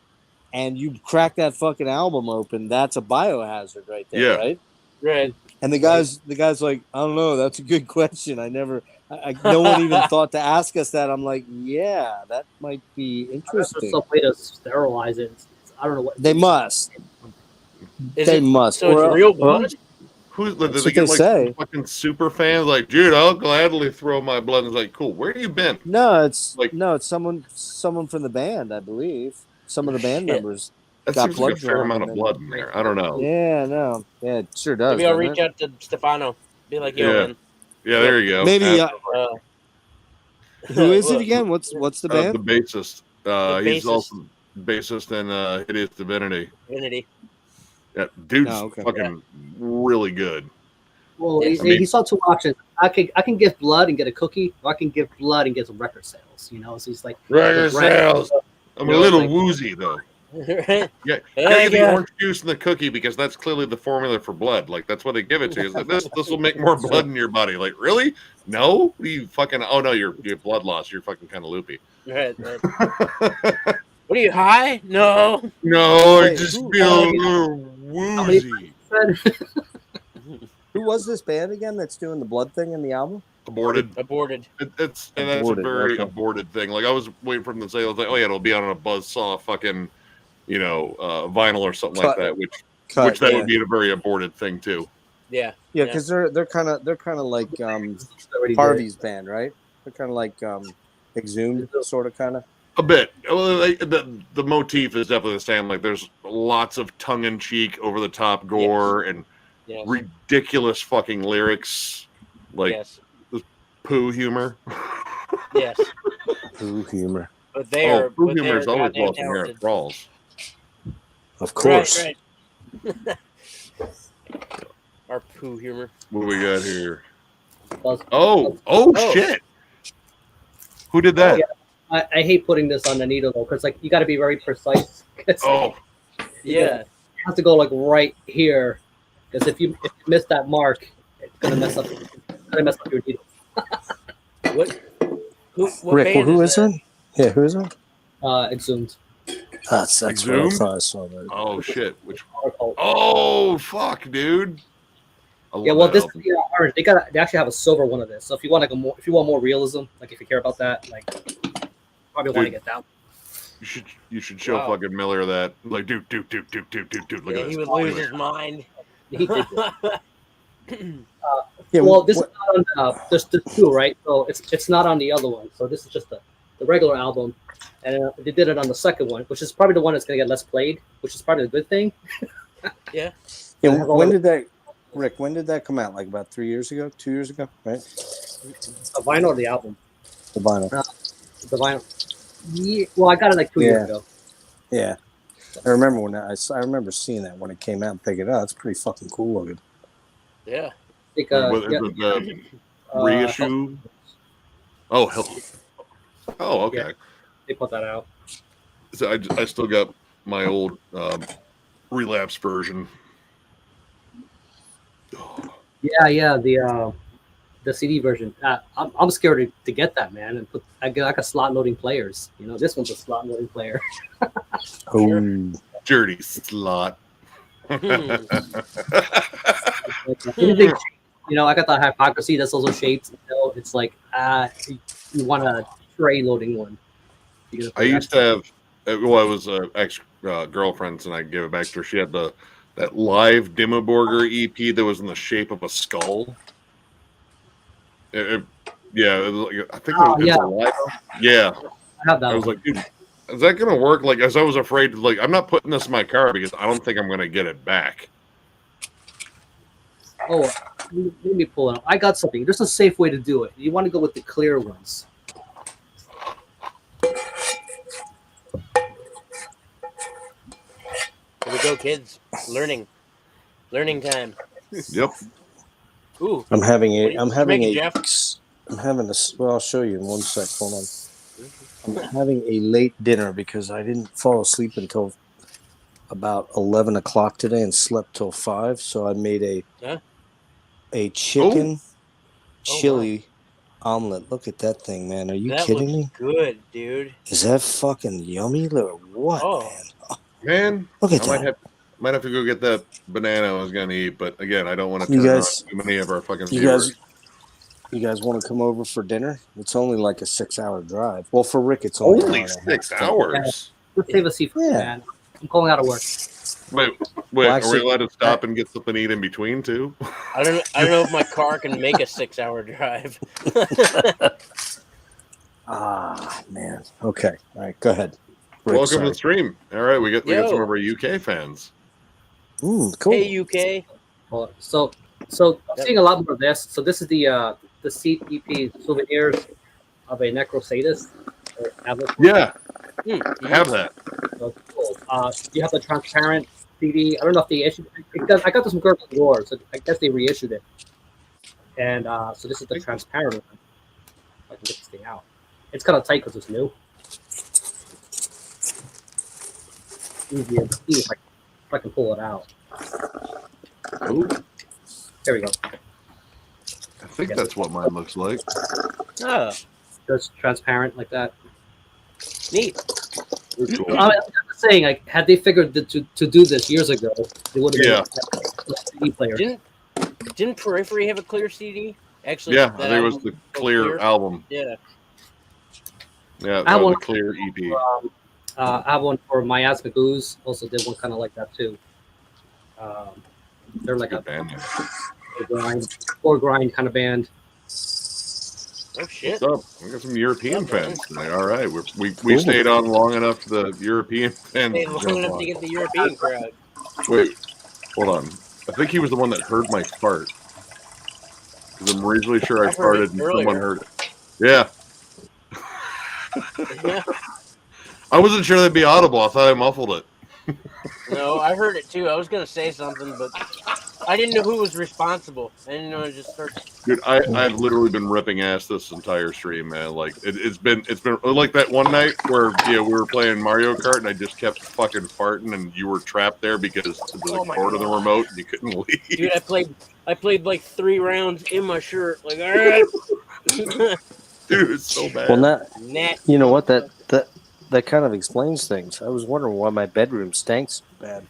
and you crack that fucking album open, that's a biohazard right there, right? Right. And the guy's like, I don't know. That's a good question. No one even thought to ask us that. I'm like, yeah, that might be interesting. Some way to sterilize it. I don't know what they must. Must. So it's real blood. Who's they get like some fucking super fans? Like, dude, I'll gladly throw my blood. And it's like, cool. Where have you been? No, it's someone from the band, I believe. Some of the band members. That seems like a fair amount of blood in there. I don't know. Yeah, no. Yeah, it sure does. Maybe I'll reach out to Stefano. Be like, yo, man. Yeah, there you go. Maybe. Who is it again? What's the band? The bassist. He's also bassist in Hideous Divinity. Yeah, dude's fucking really good. Well, he saw two options. I can give blood and get a cookie, or I can give blood and get some record sales. So he's like record sales. I'm a little woozy though. Yeah, you gotta get the orange juice and the cookie because that's clearly the formula for blood. Like that's what they give it to you. It's like, this will make more blood in your body. Like really? No, you fucking. Oh no, you have blood loss. You're fucking kind of loopy. Right. What are you high? No. I just feel a little woozy. Who was this band again that's doing the blood thing in the album? Aborted. That's a very aborted thing. Like I was waiting for them to say, I was like, oh yeah, it'll be on a buzzsaw fucking, vinyl or something like that, which would be a very aborted thing too. Yeah, because they're kind of like Harvey's band, right? They're kind of like Exhumed, sort of kind of. A bit. Well, the motif is definitely the same. Like there's lots of tongue-in-cheek, over-the-top gore and ridiculous fucking lyrics, like poo humor. Yes, Ooh, humor. but they are. Pooh But they humor are is always goddamn welcome here at talented. Thralls. Of course. Right. Our poo humor. What we got here? Buzz. Oh shit! Who did that? Yeah. I hate putting this on the needle though, because like you got to be very precise. Oh, Yeah. You have to go like right here, because if you miss that mark, it's gonna mess up. Your needle. What? What Rick, band who is is that? it? Yeah, who is it? Exhumed. That's what I Exhumed? thought I saw that. oh shit! Which? Oh. Oh fuck, dude! I love Yeah, well, that this album. is orange. They actually have a silver one of this. So if you want if you want more realism, like if you care about that, like probably want to Dude. get that. You should show Wow. fucking Miller that. Like, dude. Look Yeah, at this. he would lose his mind. He did Yeah, well, this is not on there's the two, right? So it's not on the other one. So this is just the regular album, and they did it on the second one, which is probably the one that's gonna get less played, which is probably a good thing. Yeah. Yeah, when did that, Rick? When did that come out? Like about 3 years ago, 2 years ago, right? The vinyl or the album? The vinyl. The vinyl. Yeah, well, I got it like 2 years ago. Yeah, I remember when I remember seeing that when it came out and thinking, oh, that's pretty fucking cool looking. Yeah. I think, Is it the reissue? Oh hell. Oh okay. Yeah. They put that out. So I still got my old relapse version. Yeah, the CD version. I'm scared to get that, man, and I got slot loading players. You know, this one's a slot loading player. Oh, Dirty slot. Anything, you know, I got the hypocrisy that's also shaped. You know, it's like you want a tray loading one. I used to have. Well, I was ex girlfriend's, and I gave it back to her. She had that live Dimmaborger EP that was in the shape of a skull. Yeah, it was like, I think it was a live. Yeah, I have that. I was like, dude, is that gonna work? Like, as I was afraid, like, I'm not putting this in my car because I don't think I'm gonna get it back. Oh, let me pull it up. I got something. There's a safe way to do it. You want to go with the clear ones. Here we go, kids. Learning time. Yep. Ooh. I'm having a. Jeff? Well, I'll show you in 1 sec. Hold on. I'm having a late dinner because I didn't fall asleep until about 11 o'clock today and slept till 5. So I made a chicken chili omelet. Look at that thing, man. Are you kidding me? Good, dude. Is that fucking yummy or what, man? Man, Look at that. Might have to go get that banana I was gonna eat, but again, I don't want to You turn guys- on too many of our fucking You viewers. You guys want to come over for dinner? It's only like a 6-hour drive. Well, for Rick, it's only Only an hour and a 6 half. hours. Let's save a seat for man. I'm calling out of work. Wait, Well, are actually, we allowed to stop and get something to eat in between too? I don't know if my car can make a 6-hour drive. Ah, man. Okay. All right. Go ahead. Rick, Welcome to sorry. the stream. All right, we got some Yo. of our UK fans. Cool. Hey, UK. Well, so I'm seeing a lot more of this. So this is the Seat EP souvenirs of a necrosadist. Yeah, Mm-hmm. I have that. So cool. You have the transparent CD. I don't know if they issued. I got this from Gurgle War, so I guess they reissued it. And so this is the transparent one. If I can get this thing out. It's kind of tight because it's new. Easier to see if I can pull it out. Ooh, There we go. I think that's what mine looks like. Oh, Just transparent like that. neat. I'm just saying, like, had they figured to do this years ago, they would have been a CD player. Didn't Periphery have a clear CD? Actually, Yeah, I that think it was album the clear album. Yeah. Yeah, I that was want- a clear E EP. I have one for Miasma Ooze. Also did one kind of like that too. They're like Good band. core grind kind of band. Oh shit. What's up? We got some European What's up, fans tonight. All right, we stayed on long enough for the European fans. Hey, to long jump enough on. to get the European crowd. Wait, hold on. I think he was the one that heard my fart. Because I'm reasonably sure I I heard it farted and someone earlier. heard it. Yeah. I wasn't sure that'd be audible. I thought I muffled it. No, I heard it too. I was gonna say something, but I didn't know who was responsible. I didn't know it just starts. Dude, I've literally been ripping ass this entire stream, man. Like it's been like that one night where we were playing Mario Kart and I just kept fucking farting and you were trapped there because of the cord of the remote and you couldn't leave. Dude, I played like 3 rounds in my shirt. Like, all right. Dude, it's so bad. Well, Nat. you know what? That kind of explains things. I was wondering why my bedroom stank so bad.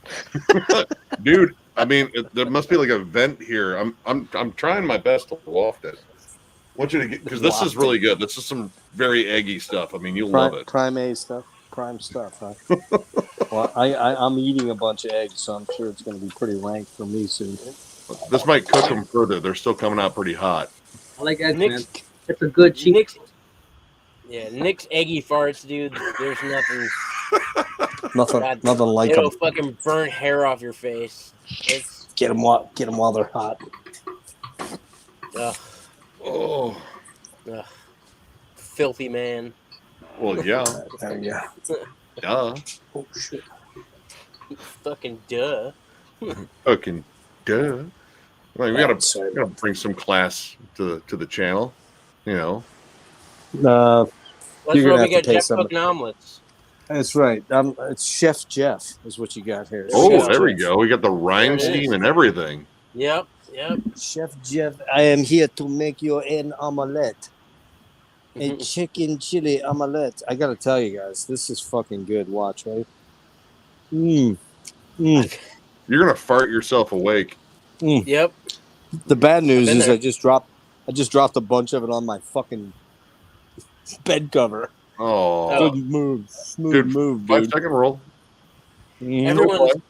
Dude, I mean, there must be like a vent here. I'm trying my best to waft it. I want you to get because this is really good. This is some very eggy stuff. I mean, you'll love it. Prime stuff, huh? Well, I'm eating a bunch of eggs, so I'm sure it's going to be pretty rank for me soon. This might cook them further. They're still coming out pretty hot. I like eggs, man. It's a good cheap. Nick's eggy farts, dude. There's nothing like it'll them. fucking burn hair off your face. Get them while they're hot. Oh, filthy man. Well, yeah. Yeah. Duh. Oh shit. Fucking duh. Fucking duh. Like, we gotta bring some class to the channel, you know. That's you're why gonna we got have to pay Jeff somebody. cooking omelets. That's right. It's Chef Jeff is what you got here. Oh, Chef there we Jeff. go. We got the rhyme There it scheme is. and everything. Yep. Chef Jeff, I am here to make you an omelette. A chicken chili omelette. I gotta tell you guys, this is fucking good. Watch, right? You're gonna fart yourself awake. Yep. The bad news is there. I just dropped a bunch of it on my fucking bed cover. Oh, Good move. Smooth dude, move, 5-second roll. Mhm.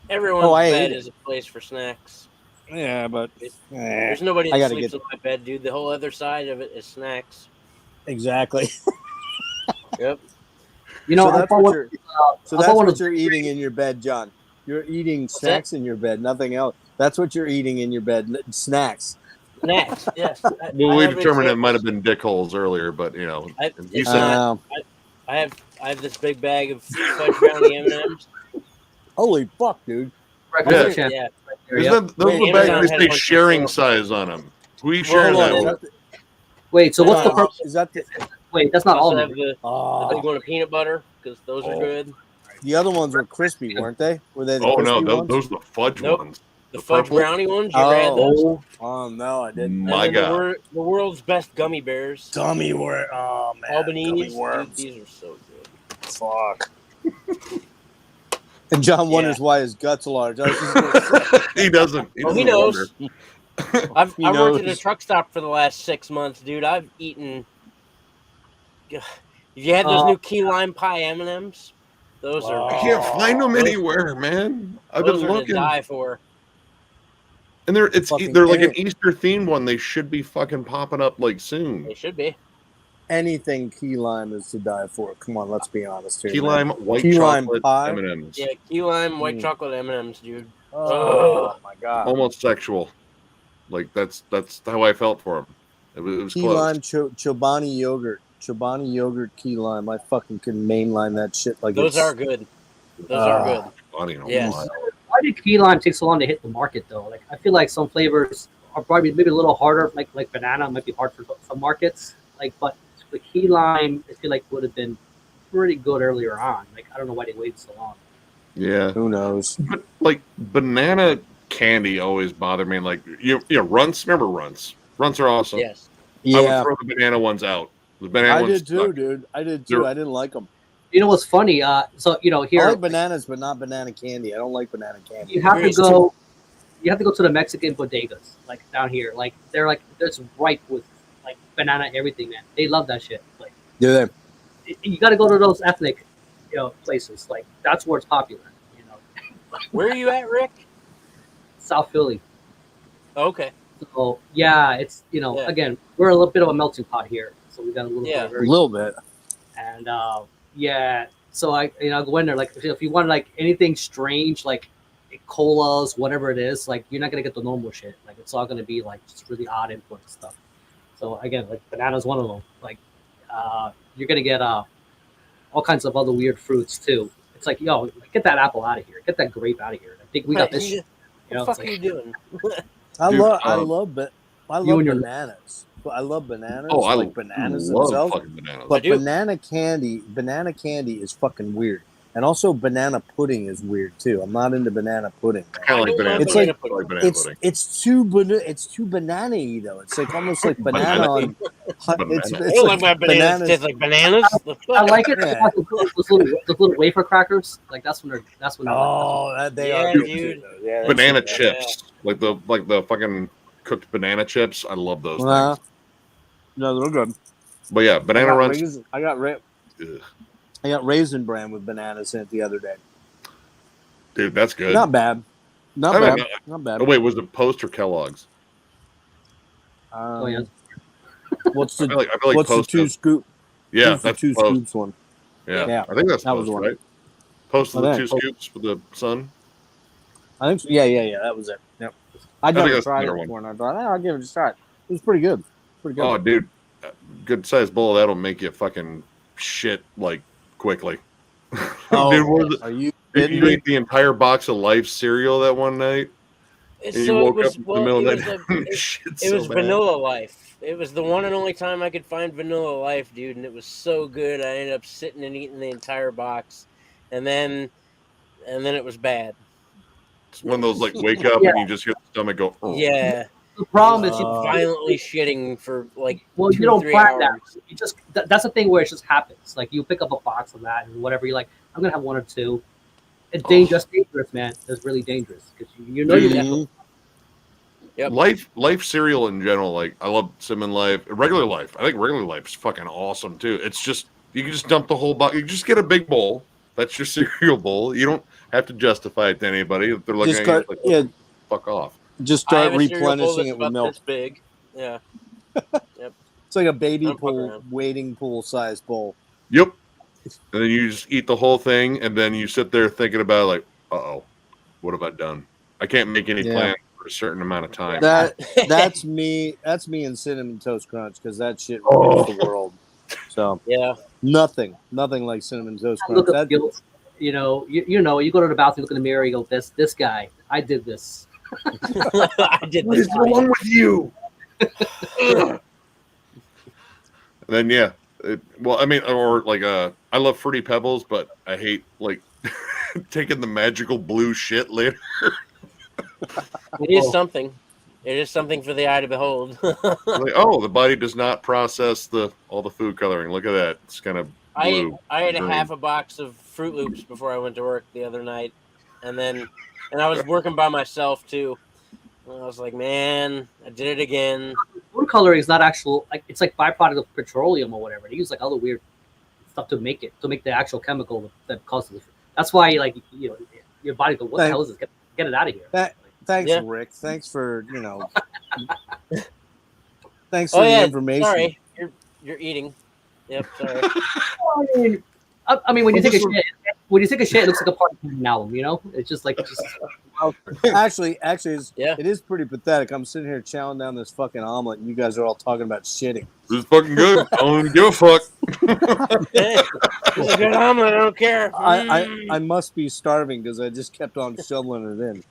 Everyone's I bed ate is a place for snacks. Yeah, but There's nobody I that gotta sleeps get in my bed, dude. The whole other side of it is snacks. exactly. Yep. You know, so I that's thought what one- you're. So I that's thought one what of- you're eating in your bed, John. You're eating What's snacks in your bed, nothing else. That's what you're eating in your bed. Snacks. Snacks. Yes. Well, we have determined it might have examples. been dick holes earlier, but you know, I- you it's said not. I have this big bag of fudge brownie M&Ms. Holy fuck, dude! breakfast Yeah. champ Yeah. right there, Isn't yep. that, those are the Amazon bags has that a say bunch of sharing stuff. size on them. Who are you Well, sharing hold that on, with? Wait, so what's the Hold on. purpose? Is that the? Wait, that's I not all also of have them. the big one of peanut butter because those are Oh. good. The other ones were crispy, weren't they? Were they the Oh crispy no, ones? those are the fudge Nope. ones. The The fudge purple? brownie ones. You ever had those? Oh no, I didn't. My And then God. the world's best gummy bears. Gummy worm. Oh man, Albanese. gummy Dude, worms. these are so good. Fuck. And John wonders why his guts are large. I was just gonna say, He doesn't. Oh, he knows. I He worked at a knows. truck stop for the last 6 months, dude. I've eaten. Have you had those new key lime pie M&Ms? Those are. I can't find them Those- anywhere, man. I've those been are looking, to die for. and they're Fucking they're like an any- Easter themed one. They should be fucking popping up like soon. They should be. anything key lime is to die for. Come on, let's be honest here. Key man. lime, white Key lime chocolate pie? M&Ms. Yeah, key lime, white Mm. chocolate M&Ms, dude. Oh my god. Almost sexual. Like that's how I felt for him. It was Key close. lime Chobani yogurt. Chobani yogurt key lime. I fucking can mainline that shit like Those it's are good. Those are good. Funny, no Yes. lie. Why did key lime take so long to hit the market though? Like I feel like some flavors are probably maybe a little harder. Like banana might be hard for some markets. Like, but the key lime, I feel like would have been pretty good earlier on. Like I don't know why they waited so long. Yeah. Who knows? But like banana candy always bothered me. Like runts. Remember runts? Runts are awesome. Yes. I would Yeah, throw the banana ones out. The banana I ones did too, suck. dude. I did too. They're- I didn't like them. You know what's funny? So you know I here like bananas, but not banana candy. I don't like banana candy. you have to Agreed. go. You have to go to the Mexican bodegas, like down here. Like they're ripe with like banana everything, man. They love that shit. Like Do they? you got to go to those ethnic, places. Like that's where it's popular. You know, Where are you at, Rick? South Philly. Okay. So yeah, it's Yeah. again we're a little bit of a melting pot here, so we got a little bit Yeah. of A everything. little bit. And yeah, so I go in there like if you want like anything strange like colas, whatever it is, like you're not gonna get the normal shit. Like it's all gonna be like just really odd input stuff. So again, like banana's one of them. Like you're gonna get all kinds of other weird fruits too. It's like, yo, get that apple out of here, get that grape out of here. I think we got this. Shit. What the fuck are you doing? I Dude, love bananas. I love bananas. Oh, I like bananas love themselves. fucking bananas. But banana candy is fucking weird. And also banana pudding is weird too. I'm not into banana pudding. I like banana. It's pudding. like banana pudding. it's too banana-y though. It's like almost like banana on. It's I don't like my bananas taste like bananas. I like it. Yeah. Those little wafer crackers. Like that's when they're. Oh, they Yeah, are good dude. too, though. Yeah, Banana that's- chips, like the fucking cooked banana chips. I love those Uh, things. no, they're good. But yeah, banana runs. I got raisin bran with bananas in it the other day. Dude, that's good. Not bad. Not I bad. mean, Not bad. Oh wait, was it Post or Kellogg's? Oh yeah. What's I the feel like what's the Post. two scoop? Yeah, what's the that's two Post. scoops one? Yeah. Yeah. I think that's That was Post, one. right? Post I with the think two Post. scoops with the sun. I think so. Yeah. That was it. Yep. I'd think never that's tried the it better before, and I thought, I'll give it a shot. It was pretty good. Pretty good. Oh, dude, good sized bowl that'll make you fucking shit like quickly. Dude, what was it? Are you Did kidding you me? ate the entire box of Life cereal that one night? And you So woke it was up in the middle of the it night was, and shit it so was bad. Vanilla Life. It was the one and only time I could find Vanilla Life, dude, and it was so good. I ended up sitting and eating the entire box, and then it was bad. It's one of those like wake up and you just hear the stomach go. Oh. Yeah. The problem is Violently shitting for like well, 2 you don't 3 plan hours. that. You just that's the thing where it just happens. Like you pick up a box of that and whatever. You're like, I'm gonna have one or two. It's dangerous, man. It's really dangerous because you know you're Mhm. Yep. Life cereal in general, like I love Cinnamon Life, regular Life. I think regular Life is fucking awesome too. It's just you can just dump the whole box. You just get a big bowl. That's your cereal bowl. You don't have to justify it to anybody. If they're looking Just at you cut, like, yeah, fuck off. just I start have a cereal bowl replenishing that's it with about milk. this big. Yeah. It's like a baby Don't fuck pool, around. wading pool size bowl. Yep. And then you just eat the whole thing, and then you sit there thinking about like, oh, what have I done? I can't make any Yeah. plans for a certain amount of time. That's me. That's me and Cinnamon Toast Crunch because that shit rules the world. So Yeah. nothing like Cinnamon Toast Crunch. look up That, guilt. You know, you go to the bathroom, look in the mirror, you go, this guy, I did this. I did What this. is wrong with you? And then yeah, well, I mean, or like I love Fruity Pebbles, but I hate like taking the magical blue shit later. It is something. It is something for the eye to behold. Like, oh, the body does not process all the food coloring. Look at that; it's kind of blue. I ate a green. half a box of Fruit Loops before I went to work the other night, and I was working by myself too. And I was like, man, I did it again. Food coloring is not actual, like it's like byproduct of petroleum or whatever. They use like other weird stuff to make the actual chemical that causes it. That's why like your body goes, what the hell is this? Get it out of here. thanks, Yeah. Rick. Thanks for thanks for the information. Sorry, you're eating. Yep, sorry. I mean, when you take a shit, it looks like a Party album. You know, it's just like Actually, it's, Yeah. it is pretty pathetic. I'm sitting here chowing down this fucking omelet, and you guys are all talking about shitting. This is fucking good. I don't even give a fuck. Hey, it's a good omelet. I don't care. I must be starving because I just kept on shoveling it in.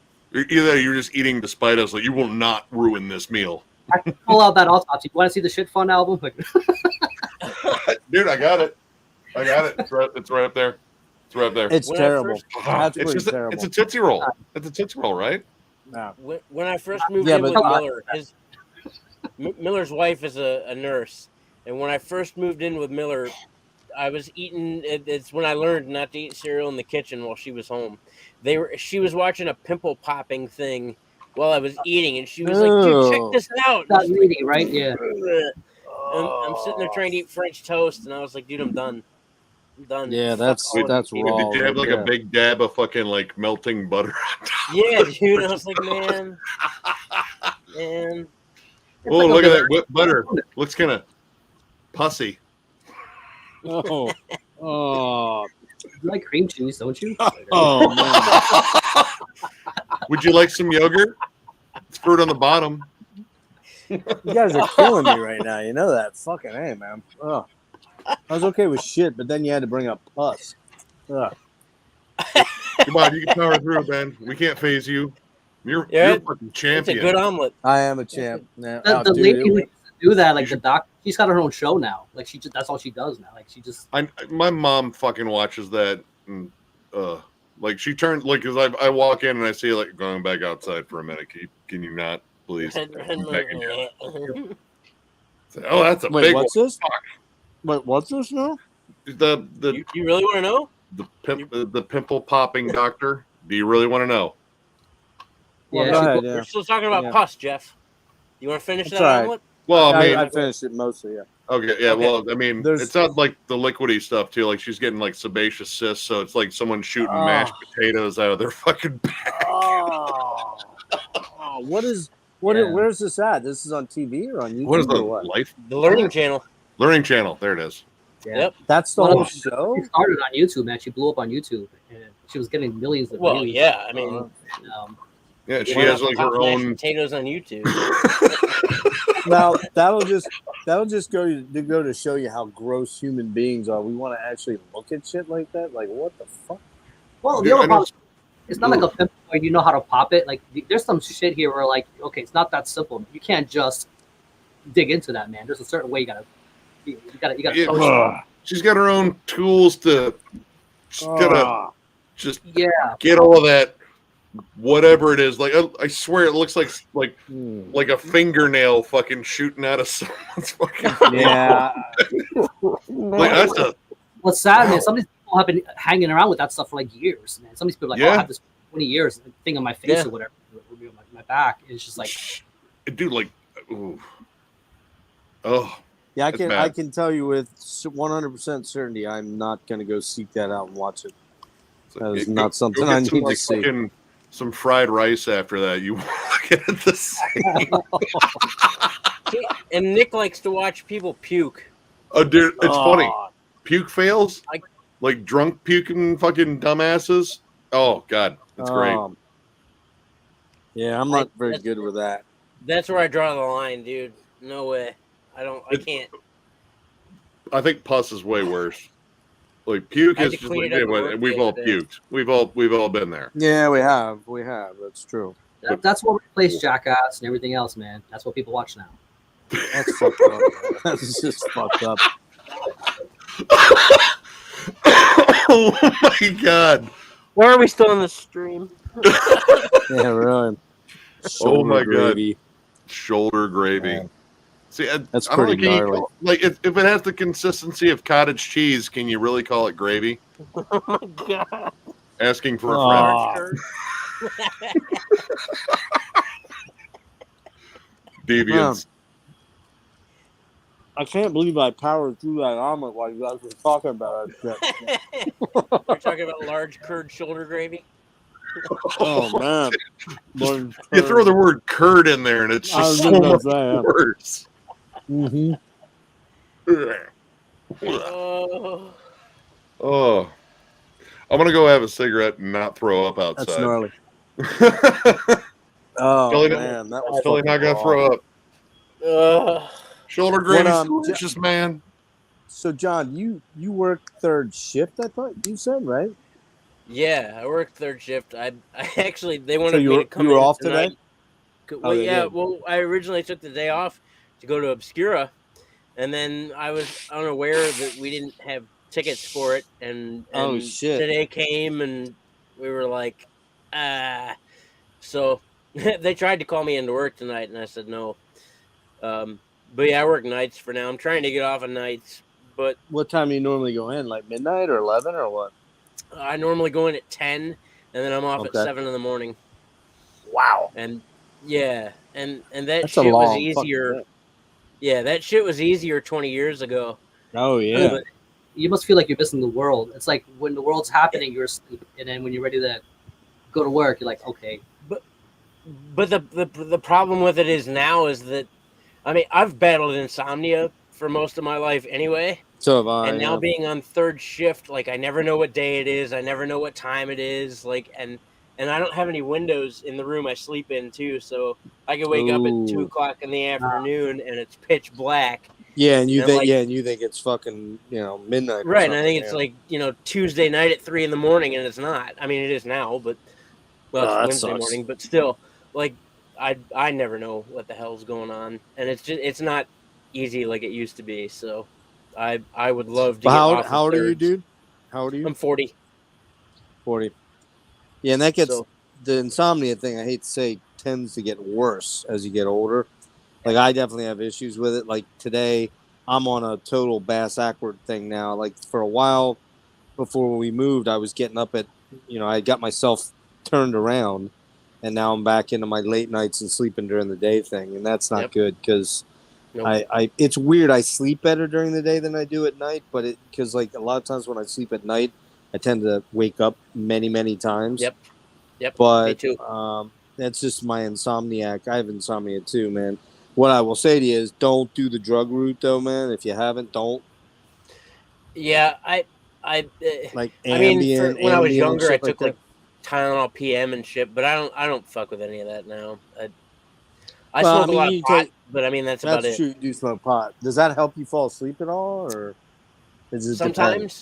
Either you're just eating despite us, like you will not ruin this meal. I can pull out that autopsy. You want to see the Shit Fun album? Like, Dude, I got it. It's right up there. It's right up there. It's When I terrible. first- That's It's pretty just terrible. it's a Tootsie Roll. It's a Tootsie Roll, right? No. When I first moved Yeah, in but- with Miller, Miller's wife is a nurse, and when I first moved in with Miller, I was eating. It's when I learned not to eat cereal in the kitchen while she was home. She was watching a pimple popping thing while I was eating, and she was like, "Dude, check this out." that lady, right? Yeah. And I'm sitting there trying to eat French toast, and I was like, "Dude, I'm done. I'm done." Yeah, Fuck that's all that's you. raw. Did you have like right a big dab of fucking like melting butter on top? Yeah, dude. I was like, man. Oh, like look a- at that whipped butter. Looks kind of pussy. there. Oh, You like cream cheese, don't you? oh man. Would you like some yogurt? It's fruit on the bottom. You guys are killing me right now. You know that? Fucking hey, man. Oh. I was okay with shit, but then you had to bring up pus. Ugh. Come on, you can power through, Ben. We can't phase you. You're a fucking It's a champion. good omelet. I am a champ. Now, The dude, lady who used to do that, like You the doc, she's got her own show now. Like she just, that's all she does now. Like she just. My mom fucking watches that, and like she turned like because I walk in and I see like going back outside for a minute. Can you not please? I'm begging you. Say, oh, that's a wait, big what's one. this? Wait, what's this now? You really want to know? The pimple popping doctor. Do you really want to know? Well, Yeah, go she- ahead, We're yeah. still talking about Yeah. pus, Jeff. You want to finish That's that all right. omelet? Well, I mean, I finished it mostly, yeah. okay, yeah. Okay. Well, I mean, There's- it sounds like the liquidy stuff too. Like she's getting like sebaceous cysts, so it's like someone shooting mashed potatoes out of their fucking back. Oh, what is Yeah. where's this at? This is on TV or on YouTube What is the or what? life The Learning Channel. learning channel? There it is. Yeah. Yep. That's the Well, whole show? She started on YouTube, man. She blew up on YouTube, and she was getting millions of Well, views. yeah. I mean, Yeah, she why has not like pop her mashed own. potatoes on YouTube. Now that'll just go to show you how gross human beings are. We want to actually look at shit like that. Like what the fuck? Well, Dude, the I other know- problem, it's not like a pimple where you know how to pop it. Like there's some shit here where like, okay, it's not that simple. You can't just dig into that, man. There's a certain way you gotta Yeah. push it. Ugh. She's got her own tools to. She's gotta just Yeah, get all of that, whatever it is. Like I swear, it looks like a fingernail fucking shooting out of someone's fucking. Yeah. Like that's a what's sad, man? Some of these people have been hanging around with that stuff for like years, man. Some of these people are like, oh, Yeah. I have this 20 years thing on my face Yeah. or whatever, or my back. It's just like, dude. Like, ooh. Oh, Yeah, I That's can bad. I can tell you with 100% certainty I'm not going to go seek that out and watch it. That is not something go get I some, need to like, see. fucking- some fried rice after that. You get at the same. And Nick likes to watch people puke. Oh, dude, it's funny. Oh, Puke fails, I- like drunk puking fucking dumbasses. Oh God, it's great. Yeah, I'm not I- very that's- good with that. That's where I draw the line, dude. No way. I can't. I think pus is way worse. Like puke I had is to just clean like it up hey, at work we've the all other day. puked. We've all been there. Yeah, we have. That's true. that's what replaced Jackass and everything else, man. That's what people watch now. That's fucked up. That's just fucked up. Oh my God. Why are we still in the stream? Yeah, really. Oh my God. gravy. Shoulder gravy. Yeah. See, That's I don't pretty know, can you gnarly. call- like if it has the consistency of cottage cheese, can you really call it gravy? Oh my god. Asking for a Oh. friend. Large curd. Deviants. I can't believe I powered through that omelet while you guys were talking about it. We're talking about large curd shoulder gravy. Oh man. Lord, You throw the word curd in there, and it's I was just so gonna much say, yeah. worse. Mm-hmm. Oh. Oh, I'm gonna go have a cigarette and not throw up That's outside. gnarly. Oh Totally man, that was Totally not fucking gonna throw up. What, Shoulder gravy, delicious, man. So John, you work third shift, I thought you said, right? Yeah, I worked third shift. I actually they wanted So you me were to come you were in off tonight. today? Well, they yeah. did. Well, I originally took the day off to go to Obscura, and then I was unaware that we didn't have tickets for it. And Oh, shit. Today came, and we were like, So they tried to call me into work tonight, and I said no. But yeah, I work nights for now. I'm trying to get off of nights, but What time do you normally go in? Like midnight or 11 or what? I normally go in at 10, and then I'm off at Okay. 7 in the morning. Wow. And yeah, and that That's a shit was long easier. fucking day. Yeah, that shit was easier 20 years ago. Oh yeah. But you must feel like you're missing the world. It's like when the world's happening, you're asleep, and then when you're ready to go to work, you're like, okay. But the problem with it is now is that, I mean, I've battled insomnia for most of my life anyway. So have I. And now yeah. being on third shift, like I never know what day it is. I never know what time it is. Like, and I don't have any windows in the room I sleep in too. So I can wake up at 2 Ooh. o'clock in the afternoon and it's pitch black. Yeah, and you And, think like- and you think it's fucking midnight. Or Right, and I something, think it's yeah. like Tuesday night at 3 a.m, and it's not. I mean, it is now, but well, it's Oh, that Wednesday sucks. morning, but still, like I never know what the hell's going on, and it's not easy like it used to be. So I would love to But get off. how old are you, thirds. dude? How old are you? I'm 40. 40. Yeah, and that gets So the insomnia thing. I hate to say, tends to get worse as you get older. Like I definitely have issues with it. Like today, I'm on a total bass backward thing now. Like for a while before we moved, I was getting up at, I got myself turned around, and now I'm back into my late nights and sleeping during the day thing, and that's not Yep. good because Nope. it's weird. I sleep better during the day than I do at night, but because like a lot of times when I sleep at night, I tend to wake up many, many times. Yep. Me But too. that's just my insomniac. I have insomnia too, man. What I will say to you is, don't do the drug route, though, man. If you haven't, don't. Yeah, Like I mean, for Ambien, when I was Ambien and younger, I shit like took that. like Tylenol PM and shit, but I don't fuck with any of that now. I Well, I smoke a mean, lot of you pot, take but I mean that's about that's it. true. You do smoke pot. Does that help you fall asleep at all, or does it depend?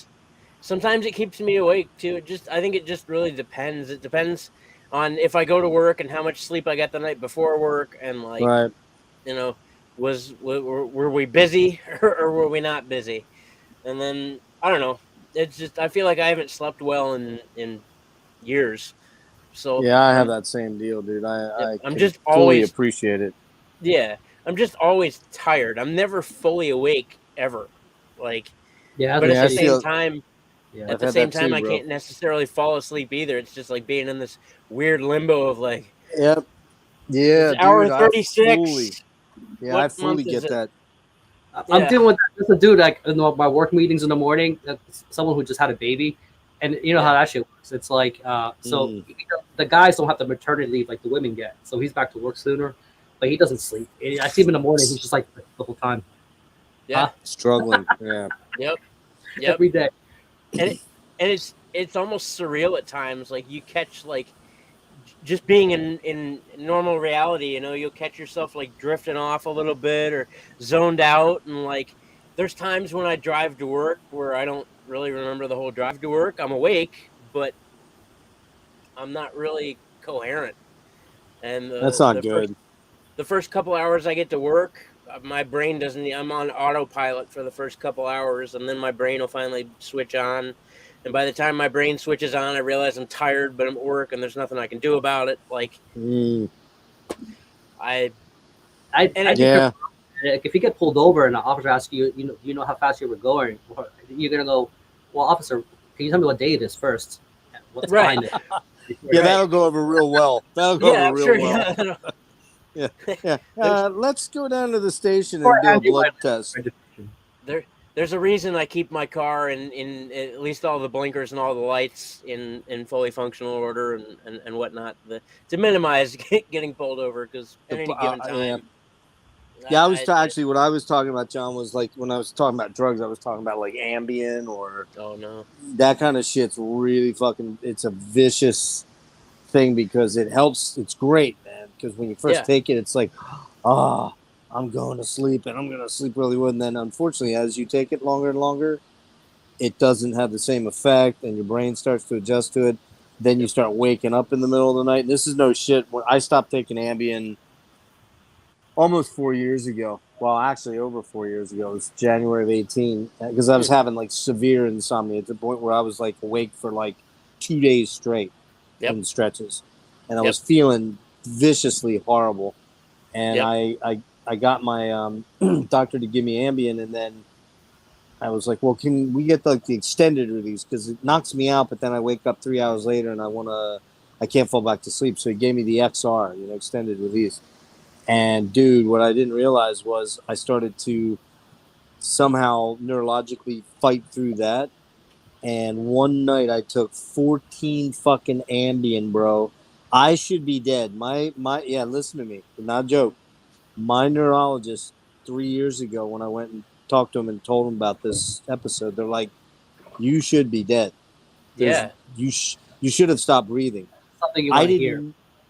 Sometimes it keeps me awake too. I think it just really depends. It depends on if I go to work and how much sleep I got the night before work, and like Right. were we busy or were we not busy? And then I don't know. It's just I feel like I haven't slept well in years. So Yeah, I have that same deal, dude. I I'm can just fully always appreciate it. I'm just always tired. I'm never fully awake ever. Like, Yeah, but that's at Yeah, the I the same feel. time, yeah. at I've the had same that time, too, I bro. can't necessarily fall asleep either. It's just like being in this weird limbo of like, Yep. it's Yeah, hour dude. I I What fully month is get it? that. I'm Yeah, dealing with that. There's a dude like in my work meetings in the morning. That's someone who just had a baby, and you know how Yeah. that shit works. It's like so Mm. the guys don't have the maternity leave like the women get, so he's back to work sooner, but he doesn't sleep. I see him in the morning. He's just like the whole time, yeah, Struggling. Yeah. yep, yep. every day. And it's almost surreal at times. Like you catch like just being in normal reality, you'll catch yourself like drifting off a little bit or zoned out, and like there's times when I drive to work where I don't really remember the whole drive to work. I'm awake, but I'm not really coherent. And That's not good. the first couple hours I get to work, my brain doesn't. I'm on autopilot for the first couple hours, and then my brain will finally switch on. And by the time my brain switches on, I realize I'm tired, but I'm at work, and there's nothing I can do about it. Like Mm. I I'd and be it, Yeah. careful. Like, if you get pulled over and the officer asks you, you know how fast you were going, you're gonna go, well, officer, can you tell me what day it is first? What's Right. behind it? Yeah, Right. that'll go over real well. That'll go yeah, over I'm real sure. well. Yeah, Yeah. Let's go down to the station Or and do a Andy blood might- test. there's a reason I keep my car in at least all the blinkers and all the lights in fully functional order and whatnot to minimize getting pulled over because at any given time. Yeah, I actually what I was talking about, John, was like when I was talking about drugs, I was talking about like Ambien or oh no. that kind of shit's really fucking. It's a vicious thing because it helps. It's great, man. Because when you first Yeah. take it, it's like, ah, I'm going to sleep and I'm going to sleep really well. And then unfortunately, as you take it longer and longer, it doesn't have the same effect, and your brain starts to adjust to it. Then you start waking up in the middle of the night. This is no shit. When I stopped taking Ambien almost 4 years ago. Well, actually, over 4 years ago. It was January of 18 because I was having like severe insomnia to the point where I was like awake for like 2 days straight in stretches, and I was feeling viciously horrible. And I got my doctor to give me Ambien, and then I was like, well, can we get like the extended release because it knocks me out, but then I wake up 3 hours later and I can't fall back to sleep. So he gave me the XR, extended release. And dude, what I didn't realize was I started to somehow neurologically fight through that. And one night I took 14 fucking Ambien, bro. I should be dead. Yeah, listen to me. Not a joke. My neurologist 3 years ago, when I went and talked to him and told him about this episode, they're like, you should be dead. Yeah. You should have stopped breathing. Something you want to hear.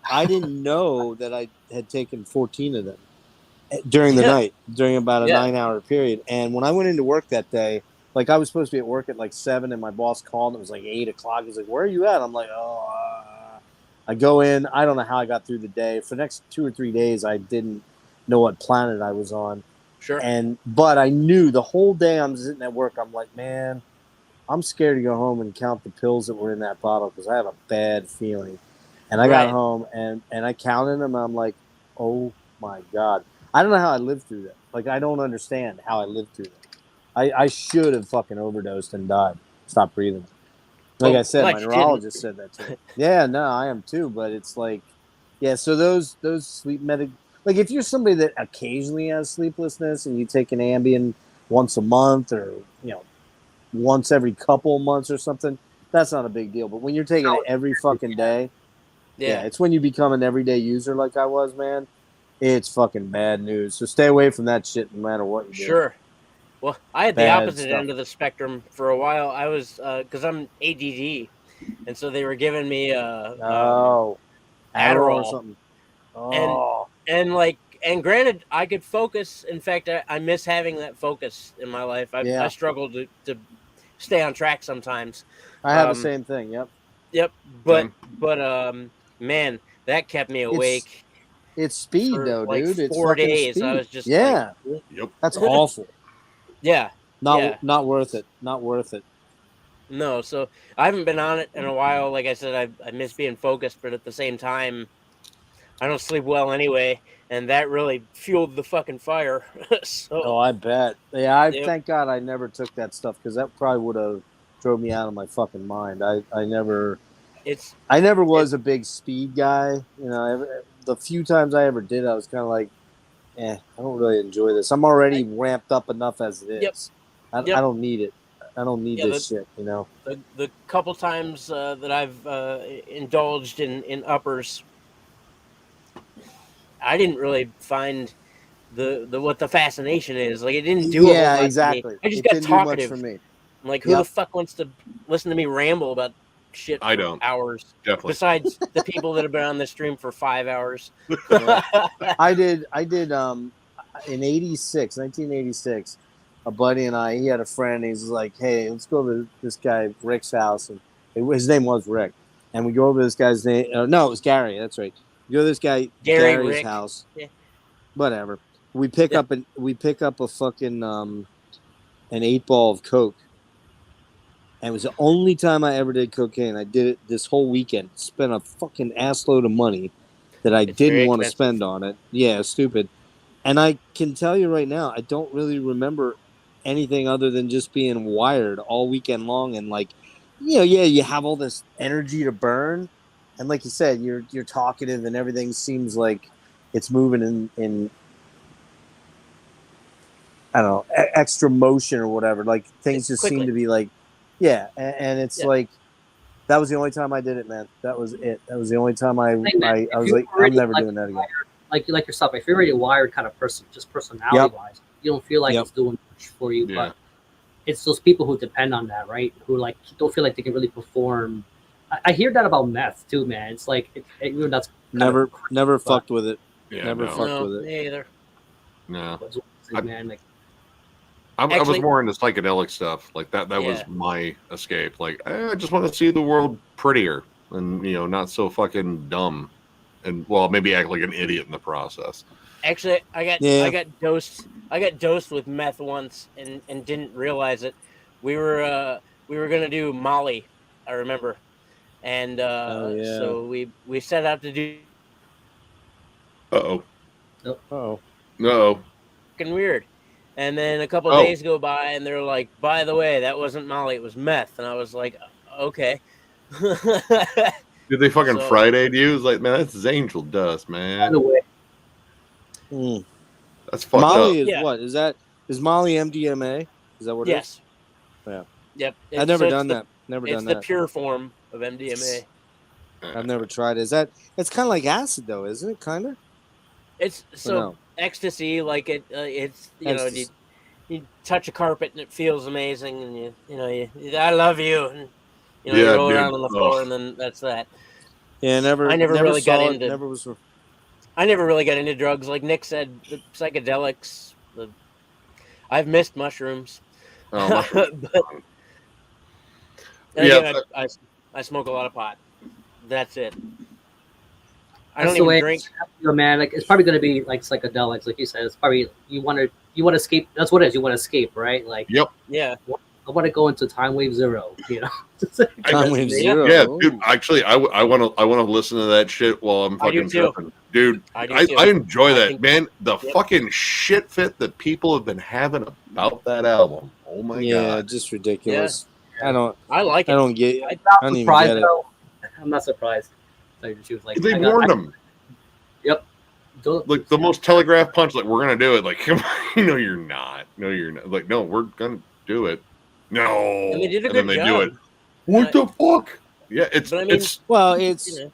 I didn't know that I had taken 14 of them. during the Yeah. night, during about a Yeah. 9-hour period. And when I went into work that day, like I was supposed to be at work at like 7, and my boss called. And it was like 8 o'clock. He's like, "Where are you at?" I'm like, "Oh." I go in. I don't know how I got through the day. For the next 2 or 3 days, I didn't know what planet I was on. Sure. But I knew the whole day I'm sitting at work. I'm like, man, I'm scared to go home and count the pills that were in that bottle because I have a bad feeling. And I got Right. home and I counted them. And I'm like, oh my God. I don't know how I lived through that. Like, I don't understand how I lived through that. I should have fucking overdosed and died. Stop breathing. Like I said, glad my you didn't. neurologist said that to me. Yeah, no, I am too. But it's like, yeah. So those sleep like if you're somebody that occasionally has sleeplessness and you take an Ambien once a month or once every couple months or something, that's not a big deal. But when you're taking it every fucking day, yeah, it's when you become an everyday user like I was, man. It's fucking bad news. So stay away from that shit no matter what you do. Sure. Well, I had the Bad opposite stuff. end of the spectrum for a while. I was because I'm ADD, and so they were giving me Adderall or Adderall. something. Oh, And granted, I could focus. In fact, I miss having that focus in my life. I yeah. struggle to stay on track sometimes. I have the same thing. Yep. Yep. But man, that kept me awake It's speed for though, like dude. It's 4 fucking days. I speed. was just Yeah, Yep. that's awful. yeah. Not worth it. Not worth it. No, so I haven't been on it in a while. Like I said, I miss being focused, but at the same time, I don't sleep well anyway, and that really fueled the fucking fire. So Oh, I bet. Yeah, yep. thank God I never took that stuff because that probably would have drove me out of my fucking mind. I never was a big speed guy. The few times I ever did, I was kind of like, I don't really enjoy this. I'm already ramped up enough as it is. I don't need it. I don't need this shit. The couple times that I've indulged in uppers, I didn't really find the what the fascination is. Like it didn't do a whole lot exactly. for me. I just It got didn't do much talkative. for me. I'm like, who the fuck wants to listen to me ramble about shit for I don't. hours? Definitely. Besides the people that have been on the stream for 5 hours. I did in 1986, a buddy and I, he had a friend, he's like, hey, let's go to this guy Rick's house, and his name was Rick, and we go over to this guy's name, no, it was Gary, that's right. We go to this guy Gary's Rick. house, Yeah. whatever. We pick up a fucking an 8-ball of coke, and it was the only time I ever did cocaine. I did it this whole weekend, spent a fucking assload of money that I didn't want to spend on it. Yeah, stupid. And I can tell you right now, I don't really remember anything other than just being wired all weekend long. And you have all this energy to burn. And like you said, you're talkative and everything seems like it's moving in I don't know, extra motion or whatever. Like things just seem to be like, yeah. And it's like, that was the only time I did it, man. That was it. That was the only time I was like, I'm never doing that again. Like yourself, if you're already a wired kind of person, just personality-wise, you don't feel like it's doing much for you. But it's those people who depend on that, right? Who like don't feel like they can really perform. I hear that about meth too, man. It's like that's never fucked with it. Yeah, never fucked with it. Me either. No, man. Like, I was more into psychedelic stuff. Like that was my escape. Like I just want to see the world prettier and not so fucking dumb. And maybe act like an idiot in the process. Actually, I got dosed with meth once and didn't realize it. We were gonna do Molly, I remember, and so we set out to do. Uh-oh. Uh-oh. No. Fucking weird. And then a couple days go by, and they're like, "By the way, that wasn't Molly; it was meth." And I was like, "Okay." Did they fucking Friday to you? It's like, man, that's angel dust, man. By the way, that's fucked Molly up. is what? Is Molly MDMA? Is that what it is? Yeah. Yep. I've never done that. It's the pure form of MDMA. I've never tried it. It's kind of like acid though, isn't it? Kind of. It's ecstasy, like it's you touch a carpet and it feels amazing, and you I love you, and you roll around on the floor, and then that's that. Yeah, I never really got into. I never really got into drugs. Like Nick said, the psychedelics. I've missed mushrooms. Oh, mushrooms. But and Yeah, again, I smoke a lot of pot. That's it. I That's don't the way even drink. man. Like it's probably going to be like psychedelics, like you said. It's probably you want to escape. That's what it is. You want to escape, right? Like Yep. Yeah. I want to go into time wave 0. You know. Time wave Yeah. zero. Yeah, dude. Actually, I want to listen to that shit while I'm I do fucking too. surfing, dude. I do I too. enjoy I that, think- man. The Yep. fucking shit fit that people have been having about that album. Oh my Yeah, god. just ridiculous. I don't I like it. I don't get I'm I not don't even surprised get it. though. I'm not surprised. Like she was like, They I got- warned I- them. Don't- Like the most telegraph punch, like we're gonna do it. Like, come on, no, you're not. No, you're not. Like, no, we're gonna do it. No, And they did a then good they job. do it. What the fuck? Yeah, it's But I mean- it's Well, You it's know.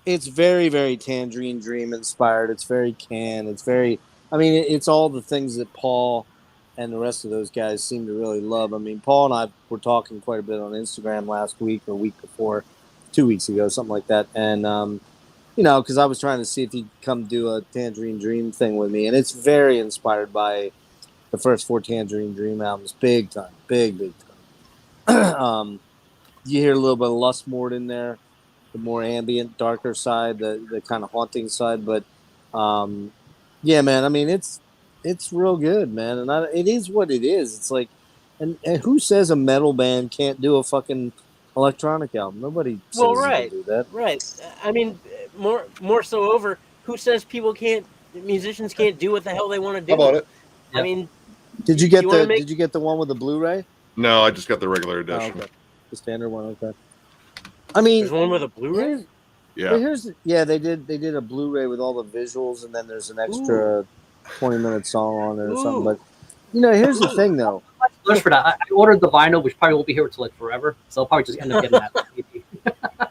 it's very, very Tangerine Dream inspired. It's very Can. It's very. I mean, it's all the things that Paul and the rest of those guys seem to really love. I mean, Paul and I were talking quite a bit on Instagram last week or week before, 2 weeks ago, something like that. And you know, because I was trying to see if he'd come do a Tangerine Dream thing with me, and it's very inspired by the first 4 Tangerine Dream albums, big time, big time. You hear a little bit of Lustmord in there, the more ambient, darker side, the kind of haunting side. But yeah, man, I mean, it's real good, man, and it is what it is. It's like, and who says a metal band can't do a fucking electronic album? Nobody says Well, they can right. do that. Right. I mean, more so over. Who says musicians can't do what the hell they want to do? how about it? I mean, Did you get You wanna the make- Did you get the one with the Blu-ray? No, I just got the regular Oh, edition. okay. The standard one, okay. I mean, there's one with a Blu-ray. here's, Yeah, but here's they did a Blu-ray with all the visuals, and then there's an extra 20-minute song on it or something. Ooh. But you know, here's the thing, though. Much for that. I ordered the vinyl, which probably won't be here until like forever. So I'll probably just end up getting that.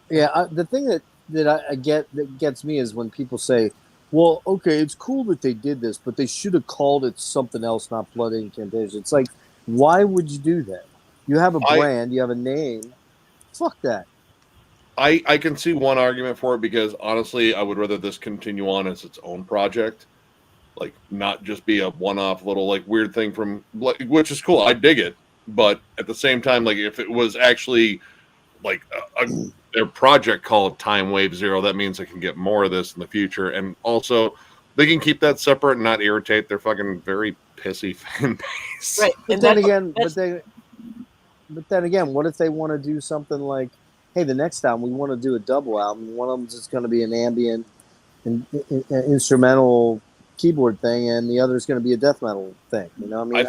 Yeah, the thing that I get that gets me is when people say, "Well, okay, it's cool that they did this, but they should have called it something else, not Blood Incantation." It's like, why would you do that? You have a brand, you have a name. Fuck that. I can see one argument for it because honestly, I would rather this continue on as its own project, like not just be a one-off little like weird thing from, which is cool. I dig it, but at the same time, like if it was actually like their project called Time Wave Zero, that means they can get more of this in the future, and also they can keep that separate and not irritate their fucking very pissy fan base. Right. But And then that's- again, but then again, what if they want to do something like, hey, the next album we want to do a double album. One of them's just going to be an ambient and instrumental keyboard thing, and the other is going to be a death metal thing. You know, I mean,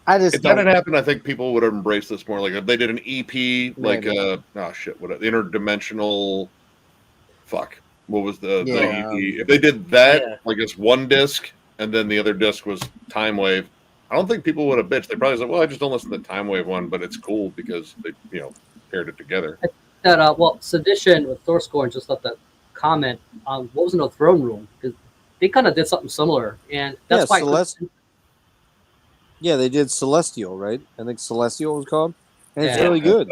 I just If that don't. had happened, I think people would have embraced this more. Like if they did an EP, like Maybe. interdimensional. Fuck, what was the Yeah. EP? If they did that, Yeah. like it's one disc, and then the other disc was Time Wave, I don't think people would have bitched. They probably said, "Well, I just don't listen to the Time Wave one, but it's cool because they, paired it together." That Sedition with Thorscorn just left a comment on what was in the throne room because they kind of did something similar, and that's why. Yeah, they did Celestial, right? I think Celestial was called, and it's Yeah. really good.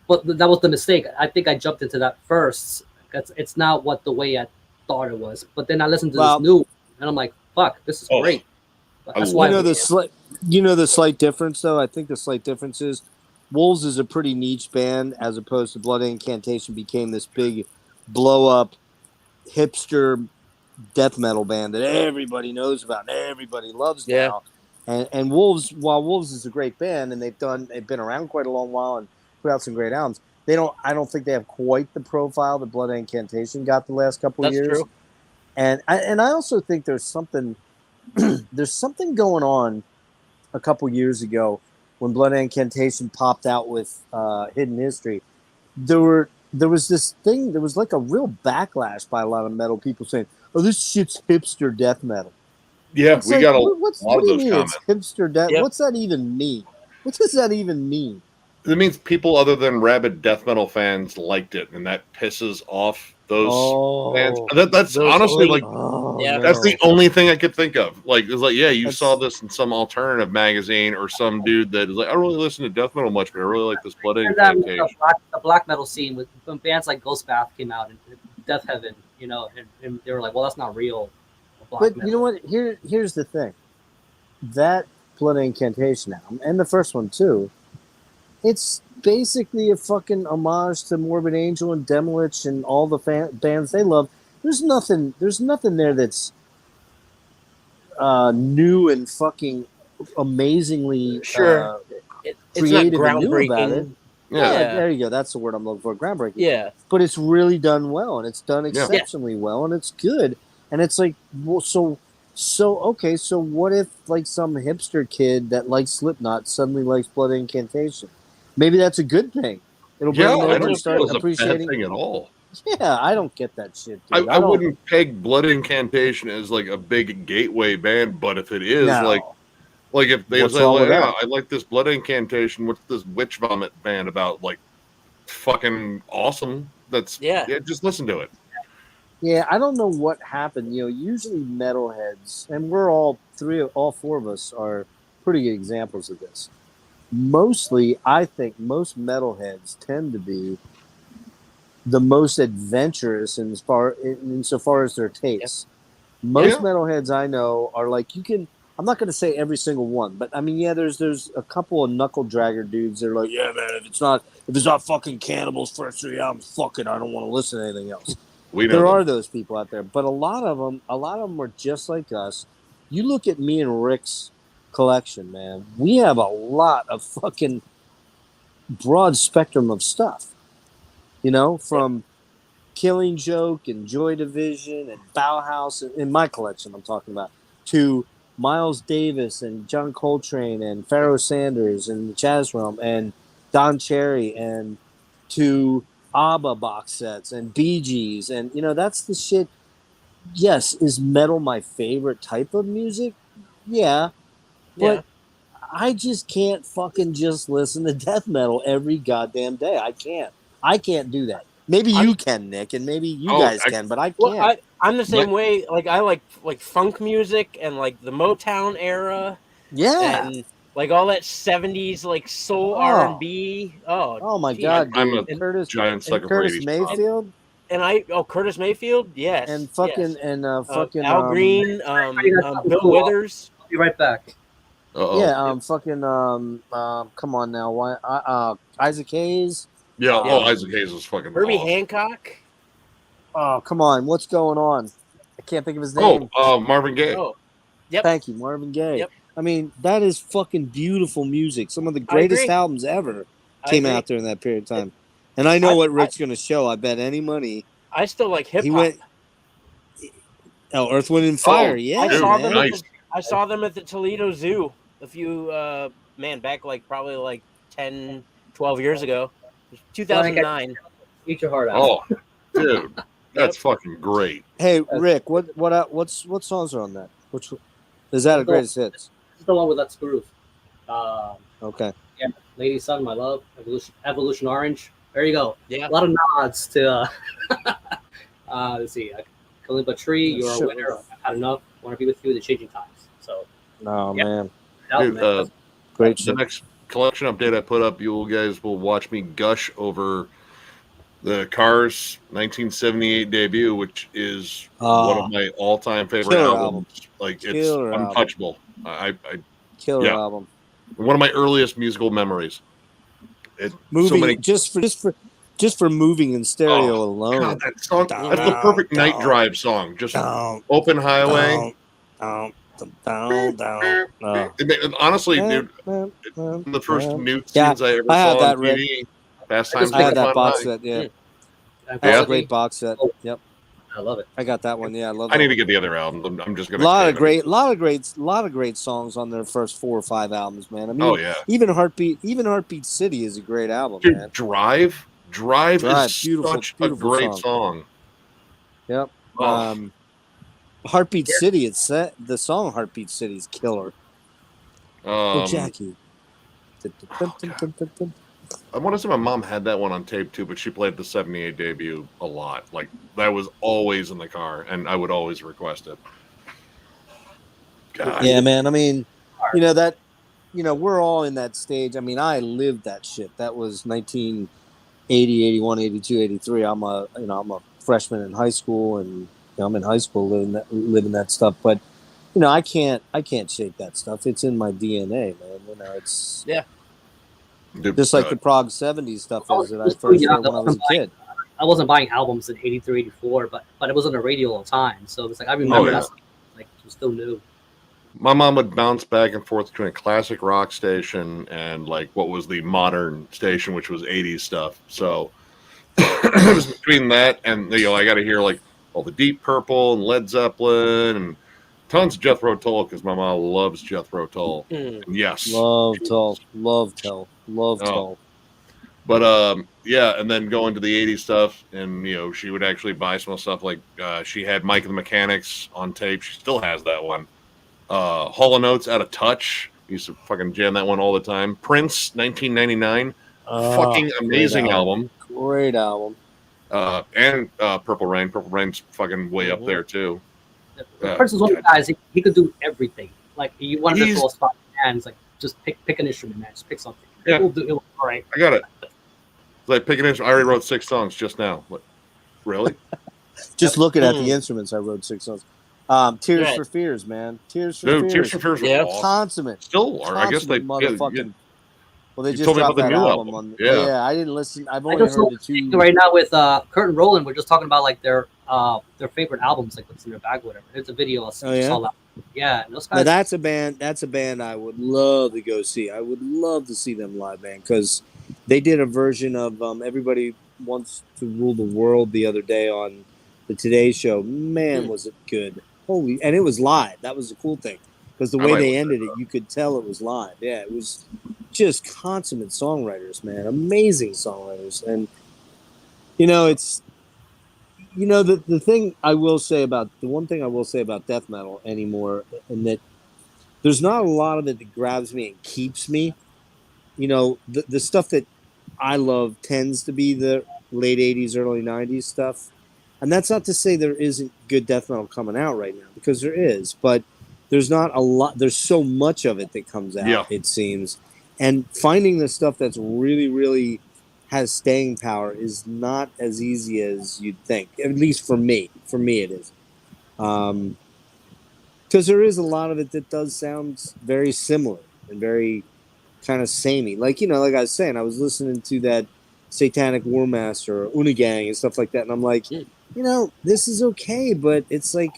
But that was the mistake. I think I jumped into that first. It's not what the way I thought it was. But then I listened to Well- this new, and I'm like, "Fuck, this is Oh, great." But I that's love why You know the slight difference, though. I think the slight difference is Wolves is a pretty niche band, as opposed to Blood Incantation became this big blow up hipster death metal band that everybody knows about and everybody loves Yeah. now. And Wolves, while Wolves is a great band and they've been around quite a long while and put out some great albums, I don't think they have quite the profile that Blood Incantation got the last couple of That's years. true. And I also think there's something going on a couple years ago when Blood Incantation popped out with Hidden History. There was this thing. There was like a real backlash by a lot of metal people saying, "Oh, this shit's hipster death metal." Yeah, It's we like, got a what lot do of you those mean comments. it's hipster death? Yep. What's that even mean? What does that even mean? It means people other than rabid death metal fans liked it, and that pisses off those fans. That's those honestly elite- like Yeah. that's the only thing I could think of. Like it's like, yeah, you That's- saw this in some alternative magazine or some dude that is like, I don't really listen to death metal much, but I really like this Blood And then Incantation. the black metal scene with when bands like Ghostbath came out and Death Heaven, and they were like, well, that's not real. But you know what? Here's the thing. That Blood Incantation album, and the first one too, it's basically a fucking homage to Morbid Angel and Demilich and all the bands they love. There's nothing there that's new and fucking amazingly it's not creative and new about it. groundbreaking. Yeah, there you go. That's the word I'm looking for. Groundbreaking. Yeah. But it's really done well, and it's done exceptionally well, and it's good. And it's like, well, so okay. So what if like some hipster kid that likes Slipknot suddenly likes Blood Incantation? Maybe that's a good thing. It'll bring them over and start appreciating. A bad thing at all. Yeah, I don't get that shit. Dude. I wouldn't peg Blood Incantation as like a big gateway band, but if it is like if they say, like, yeah, I like this Blood Incantation, what's this Witch Vomit band about? Like, fucking awesome. That's just listen to it. Yeah, I don't know what happened. Usually metalheads, and we're all four of us are pretty good examples of this. Mostly, I think most metalheads tend to be the most adventurous insofar as their tastes. Most metalheads I know are like, I'm not going to say every single one, but I mean, there's a couple of knuckle dragger dudes that are like, yeah, man, if it's not fucking Cannibal's first 3 albums, fuck it, I don't want to listen to anything else. There are those people out there, but a lot of them are just like us. You look at me and Rick's collection, man. We have a lot of fucking broad spectrum of stuff. From Killing Joke and Joy Division and Bauhaus in my collection, I'm talking about, to Miles Davis and John Coltrane and Pharoah Sanders and the Jazz Realm and Don Cherry and to ABBA box sets and Bee Gees, and that's the shit. Yes, is metal my favorite type of music? Yeah, but I just can't fucking just listen to death metal every goddamn day. I can't do that. Maybe you can, Nick, and maybe you guys can, but I can't. Well, I'm the same way. Like I like funk music and like the Motown era. Yeah. And like all that 70s like soul R&B. Oh my God, dude. I'm a giant sucker for Curtis Mayfield. Curtis Mayfield, yes. And fucking fucking Al Green, Bill Withers. I'll be right back. Uh-oh. Yeah, come on now. Why Isaac Hayes? Yeah, Isaac Hayes is fucking Herbie awesome. Hancock. Oh, come on. What's going on? I can't think of his name. Marvin Gaye. Oh. Yep. Thank you, Marvin Gaye. Yep. I mean, that is fucking beautiful music. Some of the greatest albums ever came out during that period of time. And I know what Rick's going to show. I bet any money. I still like hip hop. Earth, Wind, and Fire. I saw them at the Toledo Zoo a few, back probably 10, 12 years ago. 2009. Eat your heart out. Oh, dude, that's fucking great. Hey, Rick, what songs are on that? Which is that? A greatest hits? This is the one with Let's Groove. Okay. Yeah, Lady Sun, My Love, Evolution Orange. There you go. Yeah. A lot of nods to. Let's see. Kalimba Tree, You're a Winner. I've had enough. Want to be with you. The Changing Times. So. Man. Dude, great the shit. next collection update I put up, you guys will watch me gush over the Cars 1978 debut, which is one of my all-time favorite albums. Like, it's untouchable. Killer album. One of my earliest musical memories. Moving just for moving in stereo alone. God, that song, that's the perfect night drive song. Just open highway. Honestly, dude, the first nude scenes I ever saw on TV. Fast Times I had that Fun box High. set. Yeah, that's a great box set. Yep, I love it. I got that one. Yeah, I love. I need to get the other albums. I'm just gonna. A lot of great songs on their first 4 or 5 albums, man. I mean, even Heartbeat City is a great album, dude, man. Drive is beautiful, such a great song. Yep. Heartbeat City. The song Heartbeat City is killer. Jackie. I want to say my mom had that one on tape too, but she played the 78 debut a lot. Like, that was always in the car, and I would always request it. God. Yeah, man. I mean, we're all in that stage. I mean, I lived that shit. That was 1980, 81, 82, 83. I'm a freshman in high school, and I'm in high school living that stuff. But I can't shake that stuff. It's in my DNA, man. It's just like the Prog 70s stuff is that I first heard when I was a kid. I wasn't buying albums in 83, 84, but it was on the radio all the time. So it was like I remember that, like it was still new. My mom would bounce back and forth between a classic rock station and like what was the modern station, which was 80s stuff. So it was between that and I got to hear like all the Deep Purple and Led Zeppelin and tons of Jethro Tull because my mom loves Jethro Tull. And yes, love Tull. But and then going to the 80s stuff, and she would actually buy some stuff like she had Mike and the Mechanics on tape. She still has that one. Hall & Oates, Out of Touch. Used to fucking jam that one all the time. Prince, 1999. Fucking amazing album. Great album. And Purple Rain. Purple Rain's fucking way up there too. Prince was one of the guys. He could do everything. Like you wanted to throw a spot in hands, like just pick an instrument, man. Just pick something. Yeah. It will all right. I got it. It's like pick an instrument. I already wrote 6 songs just now. What? Really? Just looking at the instruments, I wrote 6 songs. Tears for Fears, man. Tears for Fears. Tears for Fears. Yeah. Awesome. Consummate. Still are. I guess they motherfucking. Well, they just told me dropped about the that new album. album. I didn't listen. I've only heard the 2. Right now with Kurt and Roland, we're just talking about like their favorite albums, like what's in their bag, whatever. There's a video. Those guys. Now that's a band. That's a band I would love to go see. I would love to see them live, man, because they did a version of "Everybody Wants to Rule the World" the other day on the Today Show. Man, was it good! Holy, and it was live. That was the cool thing, because the way they ended it, you could tell it was live. Yeah, it was just consummate songwriters, man. Amazing songwriters, and it's. The thing I will say about the one thing I will say about death metal anymore, and that there's not a lot of it that grabs me and keeps me. The stuff that I love tends to be the late 80s, early 90s stuff. And that's not to say there isn't good death metal coming out right now, because there is, but there's not a lot. There's so much of it that comes out, it seems. And finding the stuff that's really, really has staying power is not as easy as you'd think. At least for me. For me, it is. Because there is a lot of it that does sound very similar and very kind of samey. Like, like I was saying, I was listening to that Satanic War Master or Unigang and stuff like that, and I'm like, this is okay, but it's like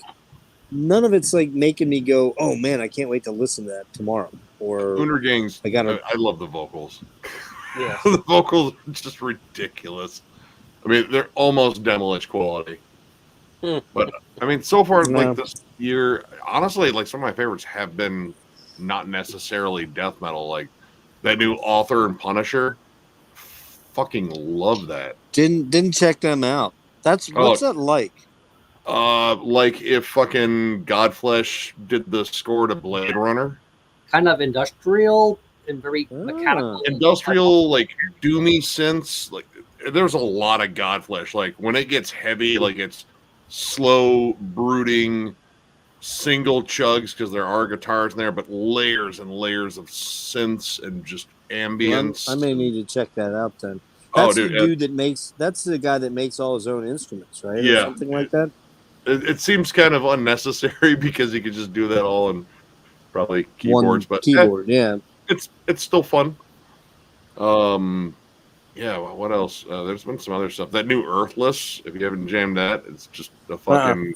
none of it's like making me go, oh man, I can't wait to listen to that tomorrow. Or Unigang's, I love the vocals. Yeah. The vocals are just ridiculous. I mean, they're almost Demolish quality. But I mean, so far, like this year, honestly, like some of my favorites have been not necessarily death metal. Like that new Author and Punisher. Fucking love that. Didn't check them out. What's that like? Like if fucking Godflesh did the score to Blade Runner. Kind of industrial and very mechanical. Industrial, like doomy synths. Like there's a lot of Godflesh. Like when it gets heavy, like it's slow, brooding, single chugs because there are guitars in there, but layers and layers of synths and just ambience. I may need to check that out then. That's the dude that makes. That's the guy that makes all his own instruments, right? Yeah, or something like that. It seems kind of unnecessary because he could just do that all in probably keyboards, but keyboard, it's still fun. Yeah. What else? There's been some other stuff. That new Earthless. If you haven't jammed that, it's just a fucking.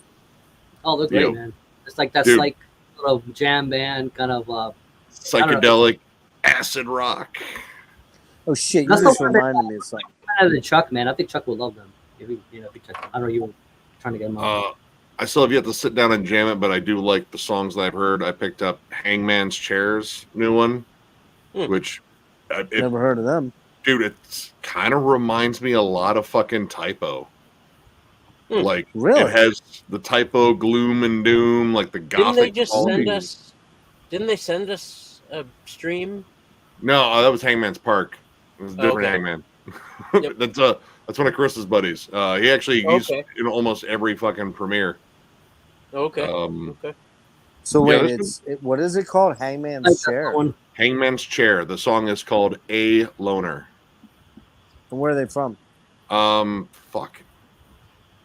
Oh, they're great, man. It's like that's like sort of jam band kind of psychedelic acid rock. Oh shit! You just reminded me of something. Kind of the Chuck, man. I think Chuck would love them. Maybe Chuck. I don't know. You were trying to get them on. I still have yet to sit down and jam it, but I do like the songs that I've heard. I picked up Hangman's Chairs new one, which never heard of them, dude. It kind of reminds me a lot of fucking Typo. Like really, it has the Typo gloom and doom, like the gothic. Didn't they send us a stream? No, that was Hangman's Park. It was a different Hangman. Yep. That's one of Chris's buddies. He's in almost every fucking premiere. Okay. Okay. So wait, what is it called? Hangman's Chair. Hangman's Chair. The song is called A Loner. And where are they from? Fuck.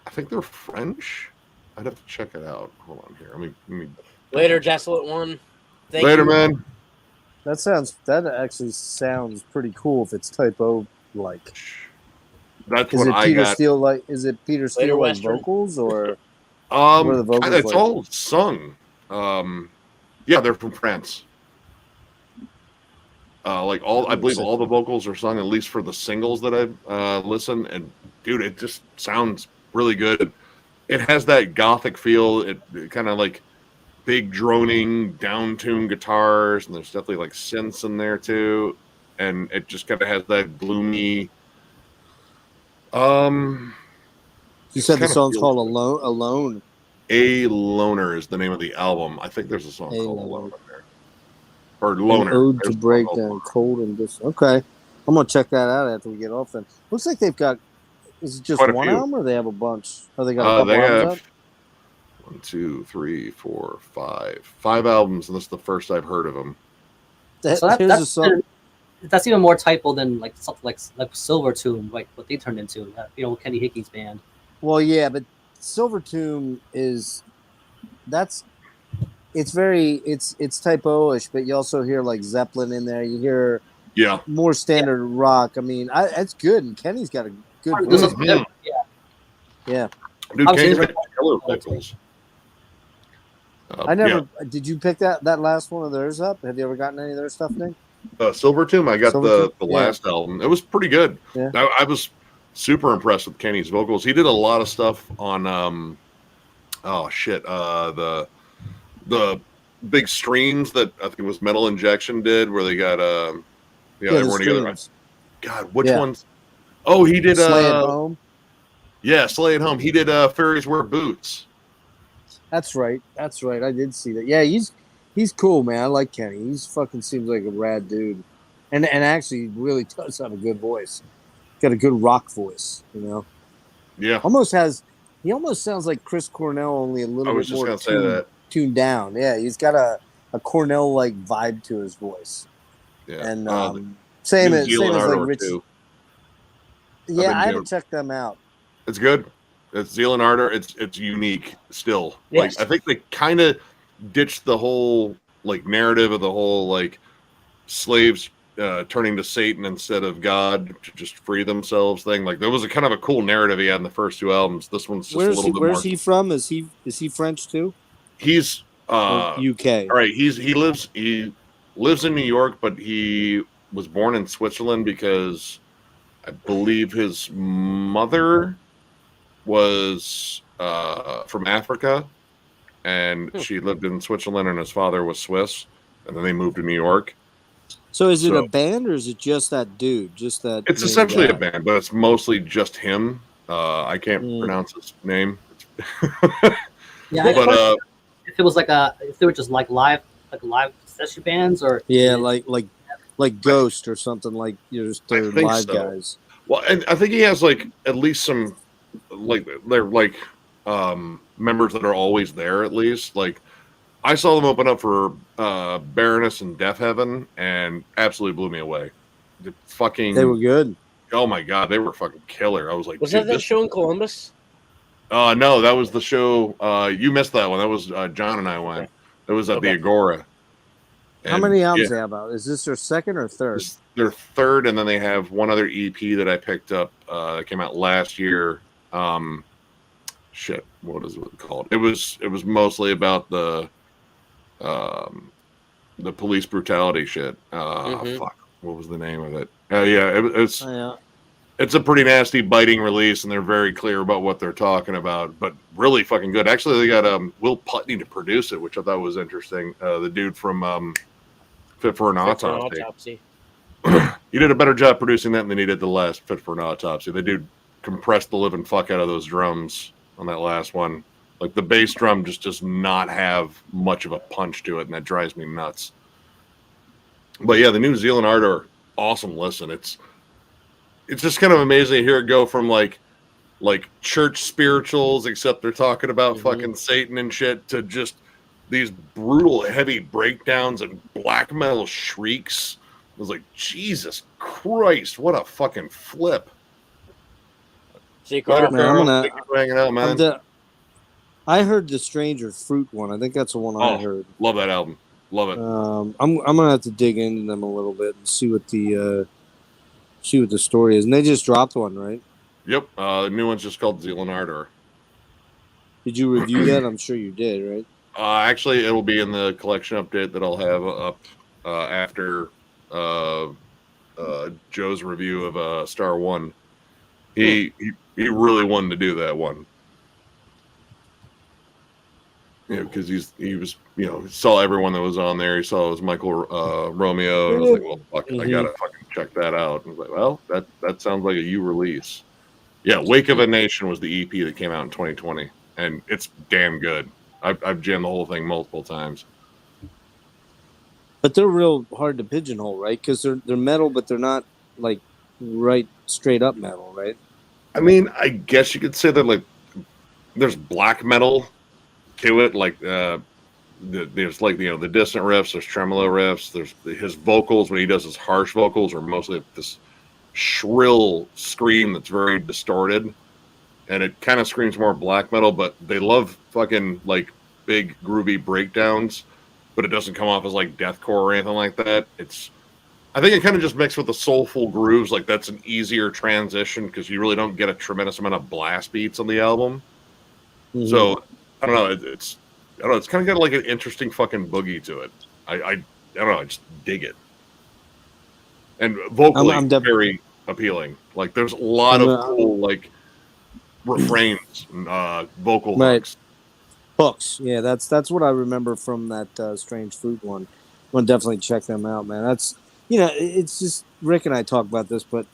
I think they're French. I'd have to check it out. Hold on here. Let me Later, Desolate One. Thank Later, you. man. That actually sounds pretty cool if it's typo like. That's Is what it I Peter got. Steele like? Is it Peter Later, Steele like Western. vocals or what are the vocals It's like? all sung. Yeah, they're from France. Like I believe all the vocals are sung, at least for the singles that I've listened. And dude, it just sounds really good. It has that gothic feel. It kind of like big droning, down-tuned guitars, and there's definitely like synths in there too. And it just kind of has that gloomy. You said the song's called Alone. Alone. A Loner is the name of the album. I think there's a song called Alone in there. Or Loner. An ode There's to a song break called down Loner. cold and dis. Okay, I'm gonna check that out after we get off. Then looks like they've got. Is it just Quite a one few. album, or they have a bunch? Oh, they got a couple They albums have 1, 2, 3, 4, 5 albums, and this is the first I've heard of them. out. So Here's a song. that's even more typo than like something like Silver Tomb, like what they turned into. Kenny Hickey's band. Well, yeah, but Silver Tomb is it's typo-ish, but you also hear like Zeppelin in there. You hear more standard rock. I mean, it's good, and Kenny's got a good voice. Mhm. Yeah. Dude, Kenny's got killer vocals. I never. Did you pick that last one of theirs up? Have you ever gotten any of their stuff, Nick? Silver Tomb, I got Silver the Tomb? last album. It was pretty good. Yeah. I was super impressed with Kenny's vocals. He did a lot of stuff on the big streams that I think it was Metal Injection did, where they got everyone together. God, which ones? Oh, he did Slay at Home. Yeah, Slay at Home. He did Fairies Wear Boots. That's right. I did see that. Yeah, he's cool, man. I like Kenny. He's fucking seems like a rad dude, and actually really does have a good voice. Got a good rock voice, you know. Yeah, he almost sounds like Chris Cornell, only a little bit more tuned down. Yeah, he's got a Cornell like vibe to his voice. Yeah, and same as like Rich. Too. Yeah, I haven't checked them out. It's good. It's Zeal and Ardor. It's unique still. Yes. Like I think they kind of ditched the whole like narrative of the whole like slaves turning to Satan instead of God to just free themselves thing. Like there was a kind of a cool narrative he had in the first two albums. This one's just a little bit more. Where's he from? Is he French too? He's UK. All right, he lives in New York, but he was born in Switzerland because I believe his mother was from Africa, and she lived in Switzerland, and his father was Swiss, and then they moved to New York. So is it a band or is it just that dude? It's essentially a band, but it's mostly just him. I can't pronounce his name. Yeah, but if it was if they were just like live session bands or like Ghost or something, like just they're live guys. Well, and I think he has like at least some they're members that are always there at least. Like I saw them open up for Baroness and Death Heaven and absolutely blew me away. They were good. Oh my god, they were fucking killer. I was like, was that show in Columbus? No, that was the show. You missed that one. That was John and I went. Okay. It was at the Agora. And, how many albums they have out? Is this their second or third? Their third, and then they have one other EP that I picked up that came out last year. What is it called? It was mostly about the police brutality shit. Fuck, what was the name of it? It's a pretty nasty, biting release, and they're very clear about what they're talking about. But really fucking good. Actually, they got Will Putney to produce it, which I thought was interesting. The dude from Fit for an Autopsy. He did a better job producing that than he did the last Fit for an Autopsy. The dude compressed the living fuck out of those drums on that last one. Like the bass drum just does not have much of a punch to it, and that drives me nuts. But yeah, the new Zeal and Ardor, awesome listen. It's just kind of amazing to hear it go from like church spirituals, except they're talking about fucking Satan and shit, to just these brutal, heavy breakdowns and black metal shrieks. I was like, Jesus Christ, what a fucking flip. See, Carter. Man, I'm gonna- Thank you for hanging out, man. I heard the Stranger Fruit one. I think that's the one I heard. Love that album. Love it. I'm gonna have to dig into them a little bit and see what the story is. And they just dropped one, right? Yep. The new one's just called Zealand Ardor. Did you review that? I'm sure you did, right? Actually, it'll be in the collection update that I'll have up after Joe's review of Star One. He really wanted to do that one. Because he was, he saw everyone that was on there. He saw it was Michael Romeo. And I was like, well, fuck, I gotta fucking check that out. And I was like, well, that sounds like a you release. Yeah, Wake of a Nation was the EP that came out in 2020, and it's damn good. I've jammed the whole thing multiple times. But they're real hard to pigeonhole, right? Because they're metal, but they're not like right straight up metal, right? I mean, I guess you could say that like there's black metal to it, like there's like the distant riffs, there's tremolo riffs, there's his vocals when he does his harsh vocals are mostly this shrill scream that's very distorted, and it kind of screams more black metal, but they love fucking like big groovy breakdowns, but it doesn't come off as like deathcore or anything like that. I think it kind of just mixed with the soulful grooves. Like that's an easier transition because you really don't get a tremendous amount of blast beats on the album. Mm-hmm. So I don't know. It's kind of got like an interesting fucking boogie to it. I don't know. I just dig it. And vocally, very appealing. Like there's a lot of cool like refrains, vocal hooks. Hooks, yeah. That's what I remember from that Strange Fruit one. I'm gonna definitely check them out, man. That's it's just Rick and I talk about this, but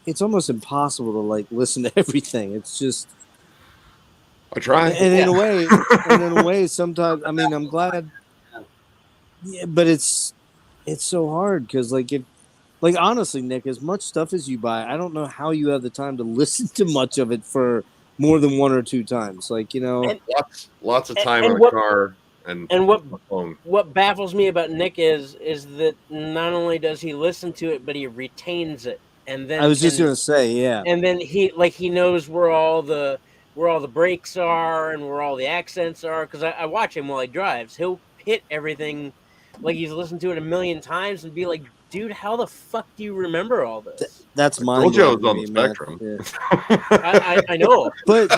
it's almost impossible to like listen to everything. It's just I try, and in a way, sometimes. I mean, I'm glad, but it's so hard because like honestly, Nick, as much stuff as you buy, I don't know how you have the time to listen to much of it for more than one or two times. Like and, lots of time in the car. And what baffles me about Nick is that not only does he listen to it, but he retains it. And then I was just gonna say, yeah. And then he knows where all the breaks are and where all the accents are. Because I watch him while he drives. He'll hit everything like he's listened to it a million times and be like, dude, how the fuck do you remember all this? That's my Joe's on the spectrum. Yeah. I know. But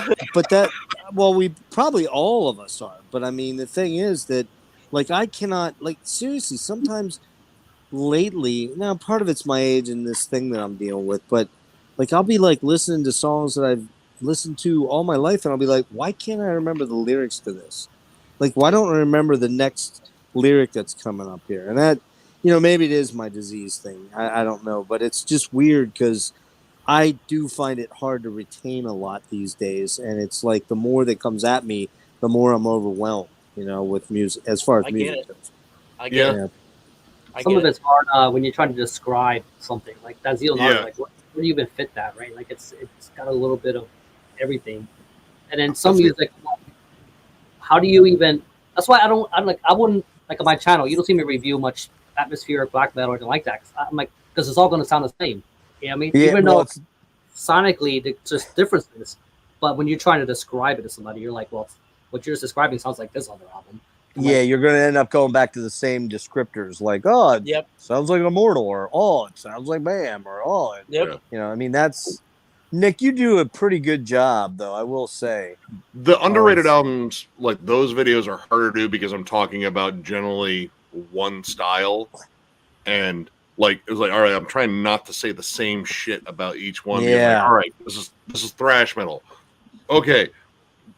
that, well, we probably all of us are. But I mean, the thing is that, like, I cannot, like, seriously, sometimes lately, now part of it's my age and this thing that I'm dealing with, but like, I'll be like listening to songs that I've listened to all my life, and I'll be like, why can't I remember the lyrics to this? Like, why don't I remember the next lyric that's coming up here? And that, maybe it is my disease thing. I don't know, but it's just weird because I do find it hard to retain a lot these days, and it's like the more that comes at me, the more I'm overwhelmed, with music. As far as music goes, I get it. Some of it's hard when you're trying to describe something like that. Like, where do you even fit that, right? Like, it's got a little bit of everything, and then some music. How do you even? That's why I wouldn't like on my channel. You don't see me review much atmospheric black metal or anything like that. I'm like, because it's all going to sound the same. You know what I mean? Yeah, even though sonically there's just differences, but when you're trying to describe it to somebody, you're like, well, what you're just describing sounds like this other album. You're going to end up going back to the same descriptors, like, oh, it sounds like Immortal, or oh, it sounds like Bam, or oh, I mean, that's Nick. You do a pretty good job, though. I will say the underrated albums, like those videos, are harder to do because I'm talking about generally one style, and like it was like, all right, I'm trying not to say the same shit about each one. Yeah. Like, all right, this is thrash metal. Okay,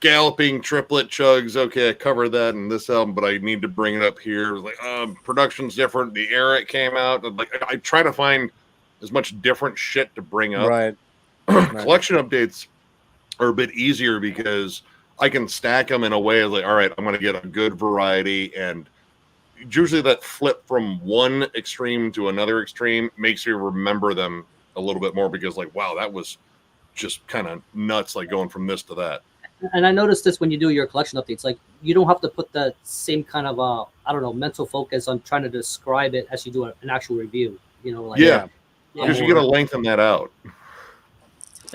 galloping triplet chugs. Okay, I covered that in this album, but I need to bring it up here. Like, production's different. The era it came out. Like, I try to find as much different shit to bring up. Right. Collection updates are a bit easier because I can stack them in a way like, all right, I'm going to get a good variety, and usually that flip from one extreme to another extreme makes you remember them a little bit more because, like, wow, that was just kind of nuts, like going from this to that. And I noticed this when you do your collection updates, like you don't have to put the same kind of I don't know, mental focus on trying to describe it as you do an actual review. Because you got to lengthen that out.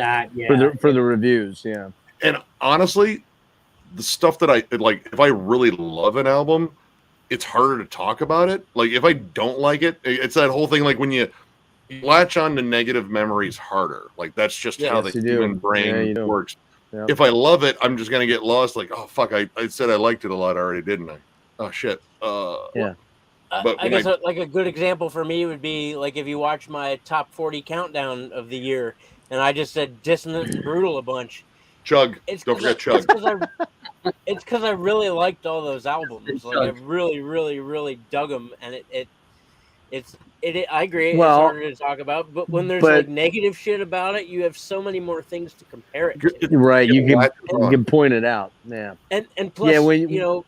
that. Yeah, for the reviews. Yeah, And honestly, the stuff that I like, if I really love an album, it's harder to talk about it. Like if I don't like it, it's that whole thing. Like when you latch on to negative memories harder. Like that's just how Yes, the you do. human Yeah, brain you do. works. Yeah. If I love it, I'm just gonna get lost. Like, oh fuck, I said I liked it a lot already, didn't I? Oh shit. Yeah. But I guess like a good example for me would be like if you watch my top 40 countdown of the year, and I just said Dissonant and Brutal a bunch. Chug. It's Don't forget Chug. It's because I really liked all those albums. Like I Chug. really, really, really dug them, and I agree. It's Well, harder to talk about, but when there's but- like negative shit about it, you have so many more things to compare it to. right. You latch on. can point it out. Yeah. And plus, Yeah, when- you know,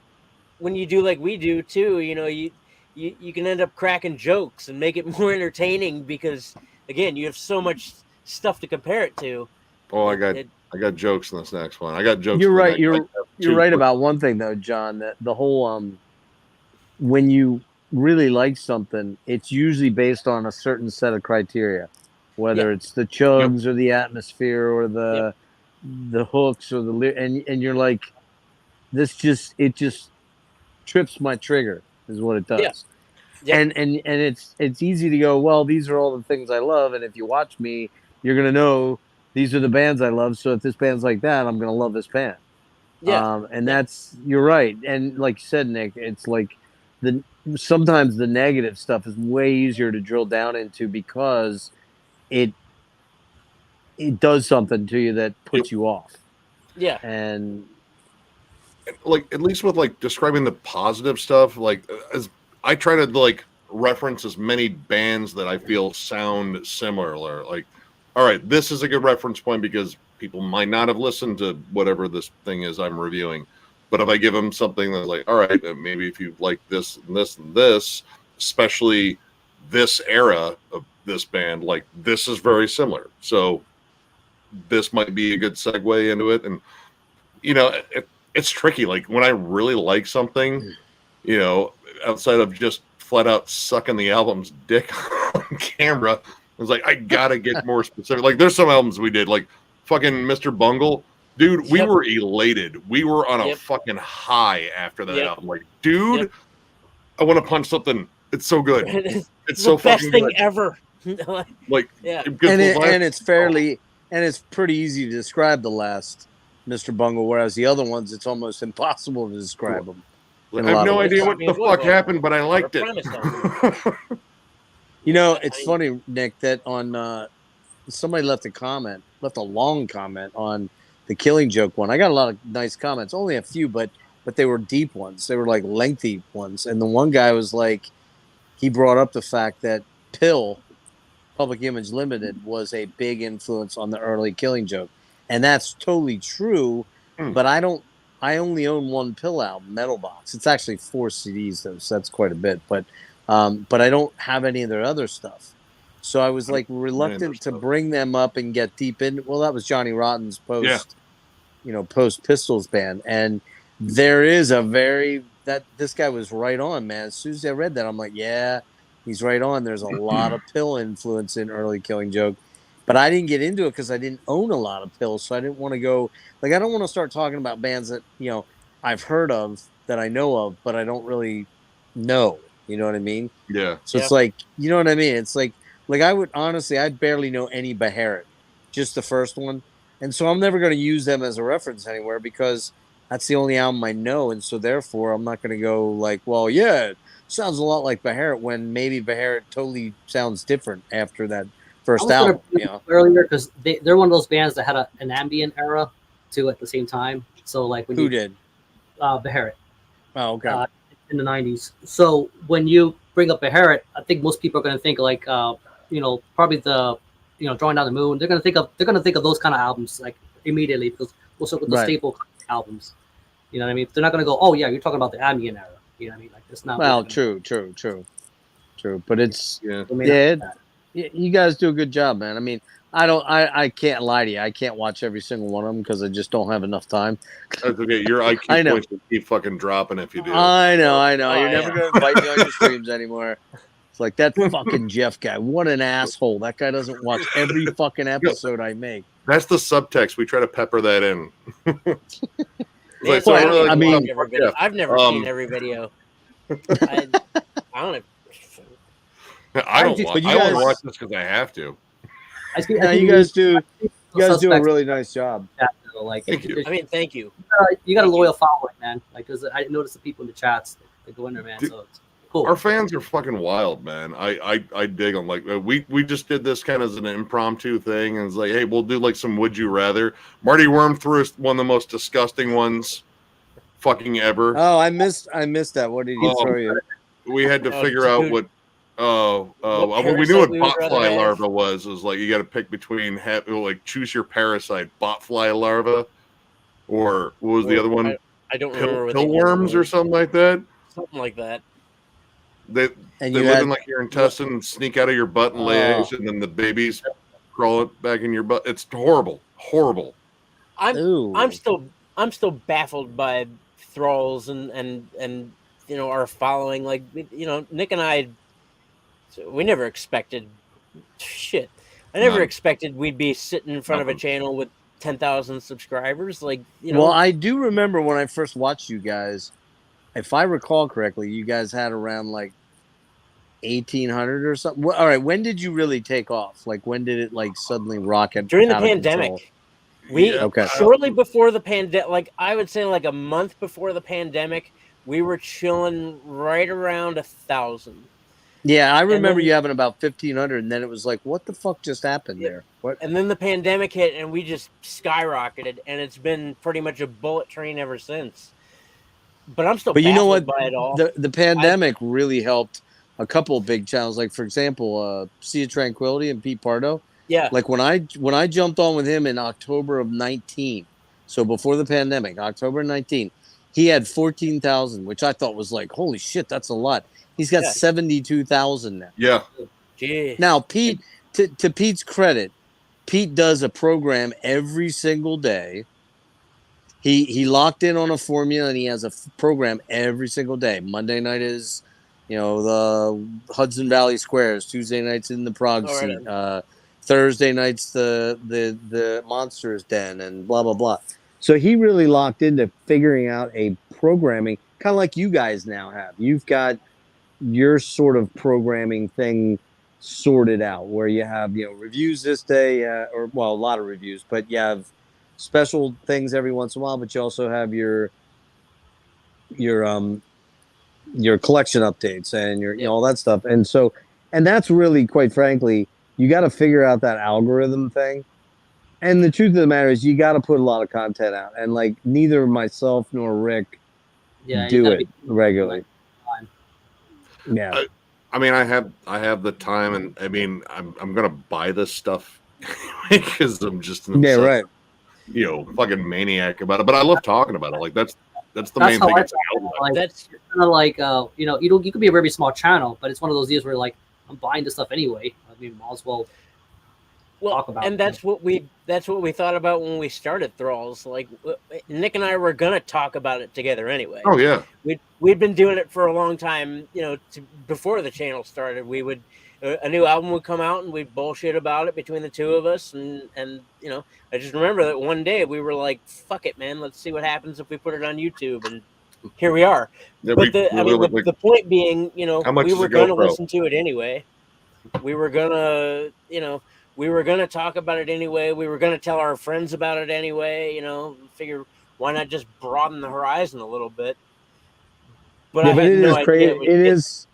when you do like we do too, you know, you can end up cracking jokes and make it more entertaining because again, you have so much stuff to compare it to. Oh, I got jokes in this next one. I got jokes. You're for the right. next- You're right about one thing though, John. That the whole when you really like something, it's usually based on a certain set of criteria, whether it's the chugs or the atmosphere or the hooks or the and you're like, it just trips my trigger is what it does. Yeah. Yep. And it's easy to go, well, these are all the things I love, and if you watch me, you're gonna know these are the bands I love. So if this band's like that, I'm gonna love this band. Yeah. And that's, you're right. And like you said, Nick, it's like sometimes the negative stuff is way easier to drill down into because it does something to you that puts you off. Yeah. And like at least with like describing the positive stuff, like as I try to like reference as many bands that I feel sound similar. Like, all right, this is a good reference point because people might not have listened to whatever this thing is I'm reviewing. But if I give them something that's like, all right, maybe if you like this and this and this, especially this era of this band, like this is very similar. So this might be a good segue into it. And, you know, it's tricky. Like when I really like something, you know, outside of just flat out sucking the album's dick on camera, I was like, I gotta get more specific. Like there's some albums we did, like fucking Mr. Bungle. Dude, we were elated. We were on a fucking high after that album. Like, dude, I want to punch something. It's so good. It's so the best fucking thing good. ever. Like, yeah. And it's pretty easy to describe the last Mr. Bungle, whereas the other ones, it's almost impossible to describe them. I have no idea what the fuck happened, but I liked it. You know, it's funny, Nick, that on somebody left a long comment on the Killing Joke one. I got a lot of nice comments, only a few, but they were deep ones. They were like lengthy ones. And the one guy was like, he brought up the fact that Public Image Limited, was a big influence on the early Killing Joke. And that's totally true, but I only own one Pill album, Metal Box. It's actually 4 CDs though, so that's quite a bit. But I don't have any of their other stuff. So I was like reluctant to bring them up and get deep in. Well, that was Johnny Rotten's post Pistols band. And there is this guy was right on, man. As soon as I read that, I'm like, yeah, he's right on. There's a lot of Pill influence in early Killing Joke. But I didn't get into it because I didn't own a lot of Pills. So I didn't want to go, like, I don't want to start talking about bands that, you know, I've heard of, that I know of, but I don't really know. You know what I mean? Yeah. So it's like, you know what I mean? It's like I would honestly, I barely know any Beharit, just the first one. And so I'm never going to use them as a reference anywhere because that's the only album I know. And so therefore I'm not going to go like, well, yeah, it sounds a lot like Beharit, when maybe Beharit totally sounds different after that first album. You know? Earlier, because they're one of those bands that had an ambient era too at the same time. So like when Who did? Beharit. Oh, okay. In the 90s. So when you bring up Beharit, I think most people are going to think like, you know, probably the, you know, Drawing Down the Moon. They're going to think of those kind of albums like immediately because those are the staple albums. You know what I mean? They're not going to go, oh yeah, you're talking about the ambient era. You know what I mean? Like it's not. Well, true. But it's you guys do a good job, man. I mean, I can't lie to you. I can't watch every single one of them because I just don't have enough time. That's okay. Your IQ points will keep fucking dropping if you do. I know. You're never going to invite me on your streams anymore. It's like that fucking Jeff guy. What an asshole. That guy doesn't watch every fucking episode I make. That's the subtext. We try to pepper that in. Yeah, so I really, don't I even mean- watch every video. I've never seen every video. I don't. I don't But watch. you I only guys- watch this because I have to. Now you guys do a really nice job. Like, Thank you. I mean, thank you. you got a Thank loyal following, man. Like, cause I noticed the people in the chats that go in there, man. Dude, So it's cool. Our fans are fucking wild, man. I dig them. Like we just did this kind of as an impromptu thing, and it's like, hey, we'll do like some would you rather. Marty Worm threw us one of the most disgusting ones, fucking ever. Oh, I missed that. What did he throw you? We had to Oh, figure out dude. what. What We knew what parasite we would rather botfly have? larva was. It was like you got to pick between like choose your parasite, botfly larva, or what was the other one? I don't remember what Pillworms or something like that. something like that. They And they you live had in like your intestine and sneak out of your butt and lay eggs, and then the babies crawl it back in your butt. It's horrible, horrible. I'm still baffled by thralls and our following. Like Nick and I, we never expected shit. I never None. expected we'd be sitting in front of a Nothing. channel with 10,000 subscribers. Like Well, I do remember when I first watched you guys. If I recall correctly, you guys had around like 1,800 or something. All right, when did you really take off? Like, when did it like suddenly rocket during the out of pandemic. control? We Okay. shortly before the pandemic, like I would say, like a month before the pandemic, we were chilling right around 1,000. Yeah, I remember then- you having about 1,500, and then it was like, what the fuck just happened Yeah. there? What? And then the pandemic hit, and we just skyrocketed, and it's been pretty much a bullet train ever since. But I'm still. But you know what? By it all. The pandemic really helped a couple of big channels. Like for example, Sea of Tranquility and Pete Pardo. Yeah. Like when I jumped on with him in October of 19, so before the pandemic, October 19, he had 14,000, which I thought was like, holy shit, that's a lot. He's got 72,000 now. Yeah. Jeez. Now, Pete, to Pete's credit, Pete does a program every single day. He locked in on a formula, and he has a program every single day. Monday night is, the Hudson Valley Squares. Tuesday night's in the Prague seat. Thursday night's the Monsters Den, and blah blah blah. So he really locked into figuring out a programming, kind of like you guys now have. You've got your sort of programming thing sorted out, where you have reviews this day, a lot of reviews, but you have special things every once in a while, but you also have your collection updates and your all that stuff. And that's really, quite frankly, you got to figure out that algorithm thing. And the truth of the matter is, you got to put a lot of content out, and like neither myself nor Rick do it regularly. Yeah. I mean, I have the time, and I mean, I'm gonna buy this stuff because I'm just an obsessed, fucking maniac about it. But I love talking about it. Like that's the main thing. That's kind of like you could be a very small channel, but it's one of those deals where like I'm buying this stuff anyway. I mean, might as well talk about and it. that's what we thought about when we started Thralls. Like Nick and I were gonna talk about it together anyway. Oh yeah, we'd been doing it for a long time. Before the channel started, we would a new album would come out and we'd bullshit about it between the two of us. And I just remember that one day we were like, "Fuck it, man, let's see what happens if we put it on YouTube." And here we are. Yeah, but the point being, we were going to listen to it anyway. We were gonna, we were going to talk about it anyway. We were going to tell our friends about it anyway. Figure why not just broaden the horizon a little bit. But it is crazy.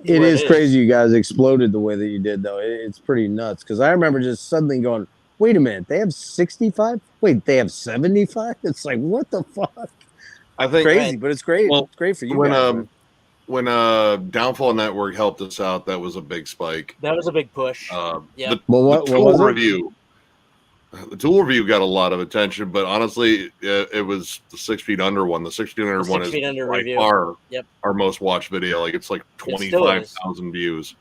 It is crazy you guys exploded the way that you did, though. It's pretty nuts, because I remember just suddenly going, wait a minute, they have 65? Wait, they have 75? It's like, what the fuck? I think crazy, but it's great. Well, it's great for you guys. When Downfall Network helped us out, that was a big spike. That was a big push. The Tool review. The Tool review got a lot of attention, but honestly, it was the 6 Feet Under one. The 6 Feet Under one is by far our most watched video. Like it's like 25,000 views.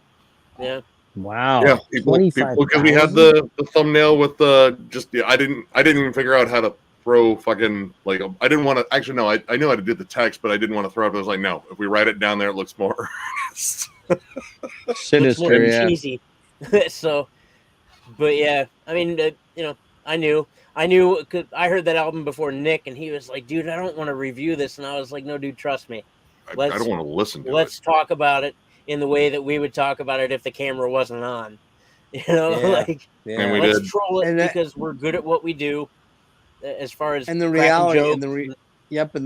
Yeah. Wow. Yeah, people because we had the thumbnail with the I didn't even figure out how to throw fucking like I didn't want to actually no I knew how to do the text, but I didn't want to throw it. I was like, no, if we write it down there, it looks more sinister, cheesy. So, but yeah, I mean, you know, I knew. 'Cause I heard that album before Nick, and he was like, "Dude, I don't want to review this," and I was like, "No, dude, trust me. I Let's don't want to listen to it. let's talk about it in the way that we would talk about it if the camera wasn't on." You know, Yeah. like And we let's did. troll it And that- because we're good at what we do. As far as And the cracking reality, jokes, and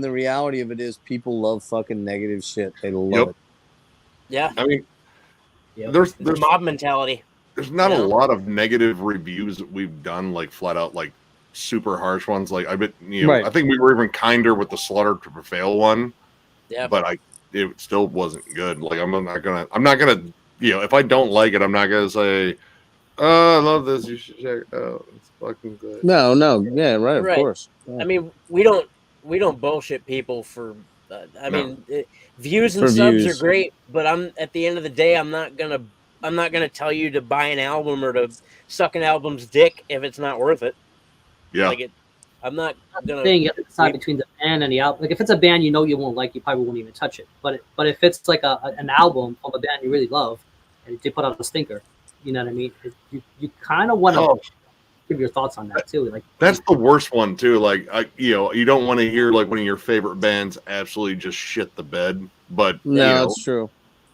the reality of it is, people love fucking negative shit. They love Yep. it. yeah, I mean, Yep. there's it's mob mentality. there's not you a know? lot of negative reviews that we've done, like flat out, like super harsh ones. Like I bet Right. I think we were even kinder with the Slaughter to Prevail one, Yeah, but it still wasn't good. Like I'm not gonna if I don't like it, I'm not gonna say, "Oh, I love this. You should check it out. It's fucking good." No, yeah, right, of Right. course. Yeah. I mean, we don't bullshit people for. I No. mean, views and For subs views. are great, but I'm at the end of the day, I'm not gonna tell you to buy an album or to suck an album's dick if it's not worth it. Yeah. Like I'm not gonna. Thing you have to decide between the band and the album. Like if it's a band you know you won't like, you probably won't even touch it. But if it's like an album from a band you really love and they put out a stinker, you know what I mean? You kind of want to Oh. give your thoughts on that too. Like That's the worst one too. Like you don't want to hear like one of your favorite bands absolutely just shit the bed, but No, it's true.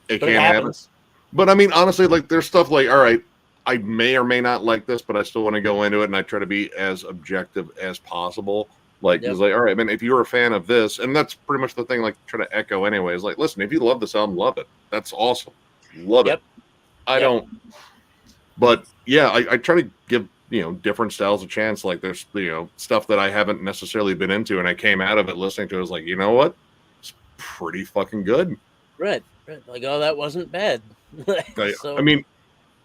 it But it can't happen. happens. But I mean, honestly, like there's stuff like, all right, I may or may not like this, but I still want to go into it, and I try to be as objective as possible. Like, it's like, all right, man, if you're a fan of this, and that's pretty much the thing, like, try to echo anyway, is like, listen, if you love this album, love it. That's awesome. Love it. I don't. But yeah, I try to give, different styles a chance. Like, there's, stuff that I haven't necessarily been into, and I came out of it listening to it, I was like, you know what? It's pretty fucking good. Right. Like, oh, that wasn't bad. So, I mean,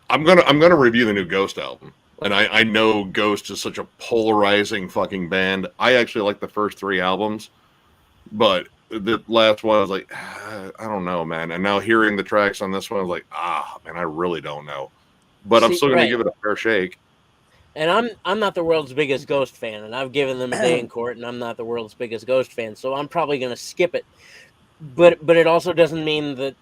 I'm gonna review the new Ghost album, and I know Ghost is such a polarizing fucking band. I actually like the first 3 albums, but the last one I was like, I don't know, man. And now hearing the tracks on this one, I was like, man, I really don't know. But I'm still gonna give it a fair shake. And I'm not the world's biggest Ghost fan, and I've given them a day in court, and I'm not the world's biggest Ghost fan, so I'm probably gonna skip it. But it also doesn't mean that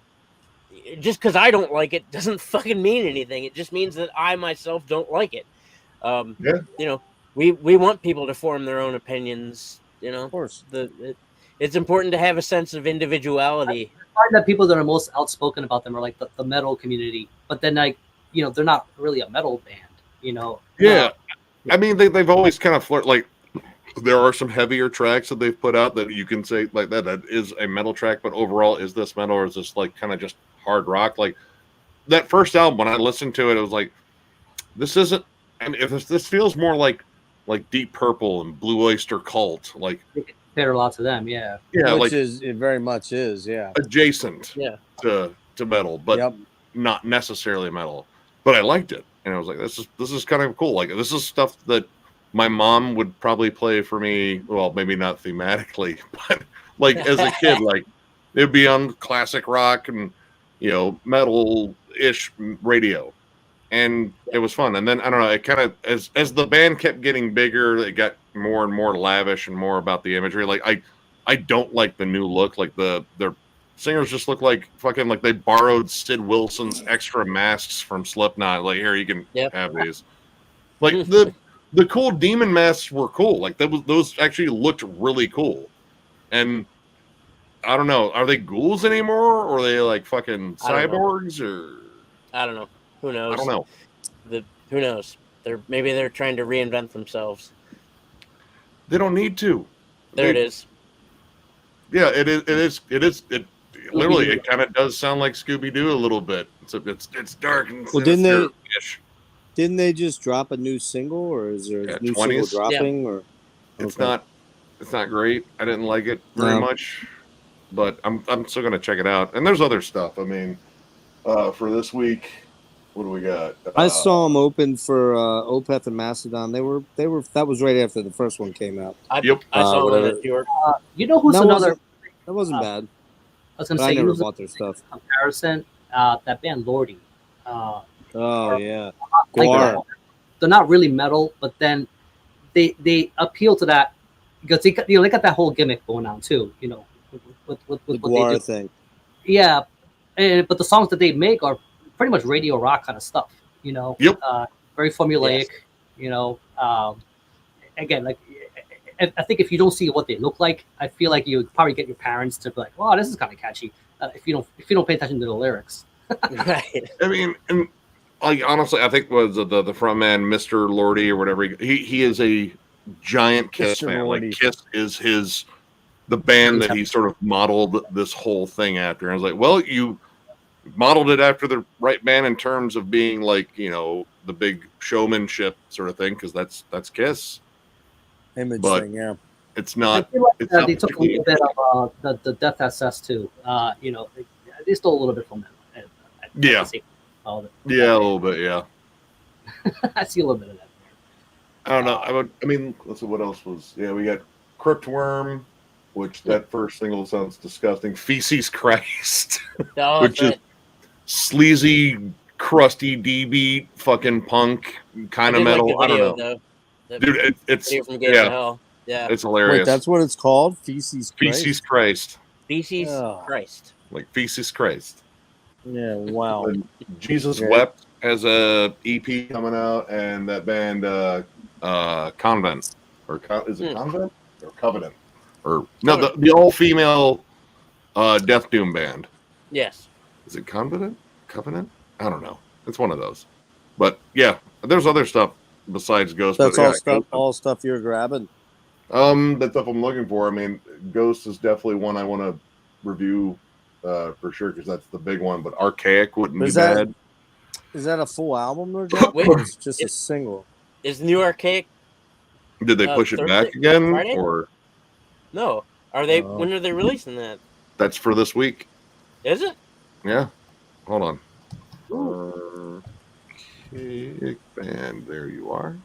just because I don't like it doesn't fucking mean anything. It just means that I myself don't like it. We want people to form their own opinions. Of course. It's important to have a sense of individuality. I find that people that are most outspoken about them are like the metal community, but then they're not really a metal band. Yeah, I mean they've always kind of flirt like. There are some heavier tracks that they've put out that you can say like that is a metal track, but overall, is this metal or is this like kind of just hard rock? Like that first album, when I listened to it, it was like, this isn't. I mean, if this feels more like Deep Purple and Blue Oyster Cult, like there are lots of them, yeah, which it very much is, yeah, adjacent, to metal, but not necessarily metal. But I liked it, and I was like, this is kind of cool. Like this is stuff that my mom would probably play for me. Well, maybe not thematically, but like as a kid, like it'd be on classic rock and metal-ish radio, and it was fun. And then I don't know, it kind of as the band kept getting bigger, it got more and more lavish and more about the imagery. Like I don't like the new look. Like their singers just look like fucking like they borrowed Sid Wilson's extra masks from Slipknot. Like here, you can have these. Like the cool demon masks were cool. Like those actually looked really cool. And I don't know, are they ghouls anymore, or are they like fucking cyborgs, or I don't know. Who knows? I don't know. Who knows? Maybe they're trying to reinvent themselves. They don't need to. It is. Yeah, it is. It literally, it kind of does sound like Scooby-Doo a little bit. It's dark and sinister-ish. Didn't they just drop a new single, or is there a new 20s? single dropping? Or it's not great. I didn't like it very much, but I'm still gonna check it out. And there's other stuff. I mean, for this week, what do we got? I saw them open for Opeth and Mastodon. They were that was right after the first one came out. I saw them at New York. Who's another? That wasn't bad. I was gonna say, I never bought their stuff. Comparison, that band Lordy. Oh yeah, like they're not really metal, but then they appeal to that because they got that whole gimmick going on too. With the what Guar they do. thing. Yeah, but the songs that they make are pretty much radio rock kind of stuff. Yep. Very formulaic. You know, again, like I think if you don't see what they look like, I feel like you would probably get your parents to be like, "Wow, this is kind of catchy." If you don't pay attention to the lyrics, Right. I mean, and like honestly, I think was the front man, Mr. Lordy or whatever. He is a giant Kiss Mr. fan. Lordy. Like Kiss is the band that he sort of modeled this whole thing after. And I was like, well, you modeled it after the right band in terms of being like, you know, the big showmanship sort of thing, because that's Kiss. Image But thing, yeah. it's I not. feel like It's not they took a particularly little bit of the Death SS too. You know, they stole a little bit from them. Yeah. Yeah, a little bit. Yeah. I see a little bit of that. I don't know. I mean, let's see what else was. Yeah, we got Cryptworm, which that first single sounds disgusting. Feces Christ, Oh, which that's is sleazy, crusty D beat, fucking punk kind of metal. Like the I don't video, know, though. dude. It's Video from Gates of yeah, Hell. Yeah. it's Wait, hilarious. that's what it's called? Feces Christ? Feces Christ, Feces Oh. Christ. like Feces Christ. Yeah, wow. And Jesus Yeah. Wept has a EP coming out, and that band Convent or is it Convent or Covenant or no the all female Death Doom band. Yes. Is it Covenant? I don't know. It's one of those. But yeah, there's other stuff besides Ghost. That's but, yeah, all stuff you're grabbing. the stuff I'm looking for. I mean, Ghost is definitely one I want to review for sure, because that's the big one. But Archaic wouldn't be bad. Is that a full album they're dropping? Or it's just a single. Is New Archaic? Did they push it Thursday? back again, Friday? or No. Are they? When are they releasing that? that's for this week? Is it? Yeah. Hold on. Archaic band. There you are.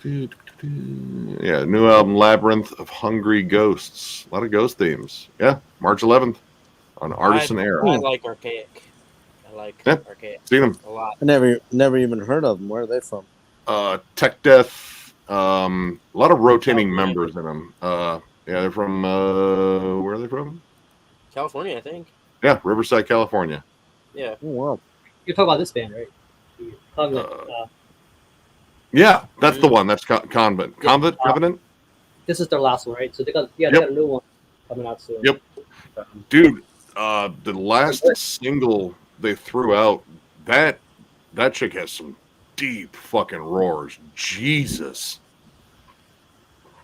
Yeah, new album Labyrinth of Hungry Ghosts. A lot of ghost themes. Yeah, March 11th on Artisan Air. I like Archaic. I like Archaic. Seen them a lot. I never even heard of them. Where are they from? Tech Death. A lot of rotating members in them. Yeah, they're from where are they from? California, I think. Yeah, Riverside, California. Yeah. Oh, wow. You're talking about this band, right? Yeah, that's the one. That's Convent. Covenant. This is their last one, right? So they got they got a new one coming out soon. Yep. Dude, the last single they threw out, that chick has some deep fucking roars. Jesus.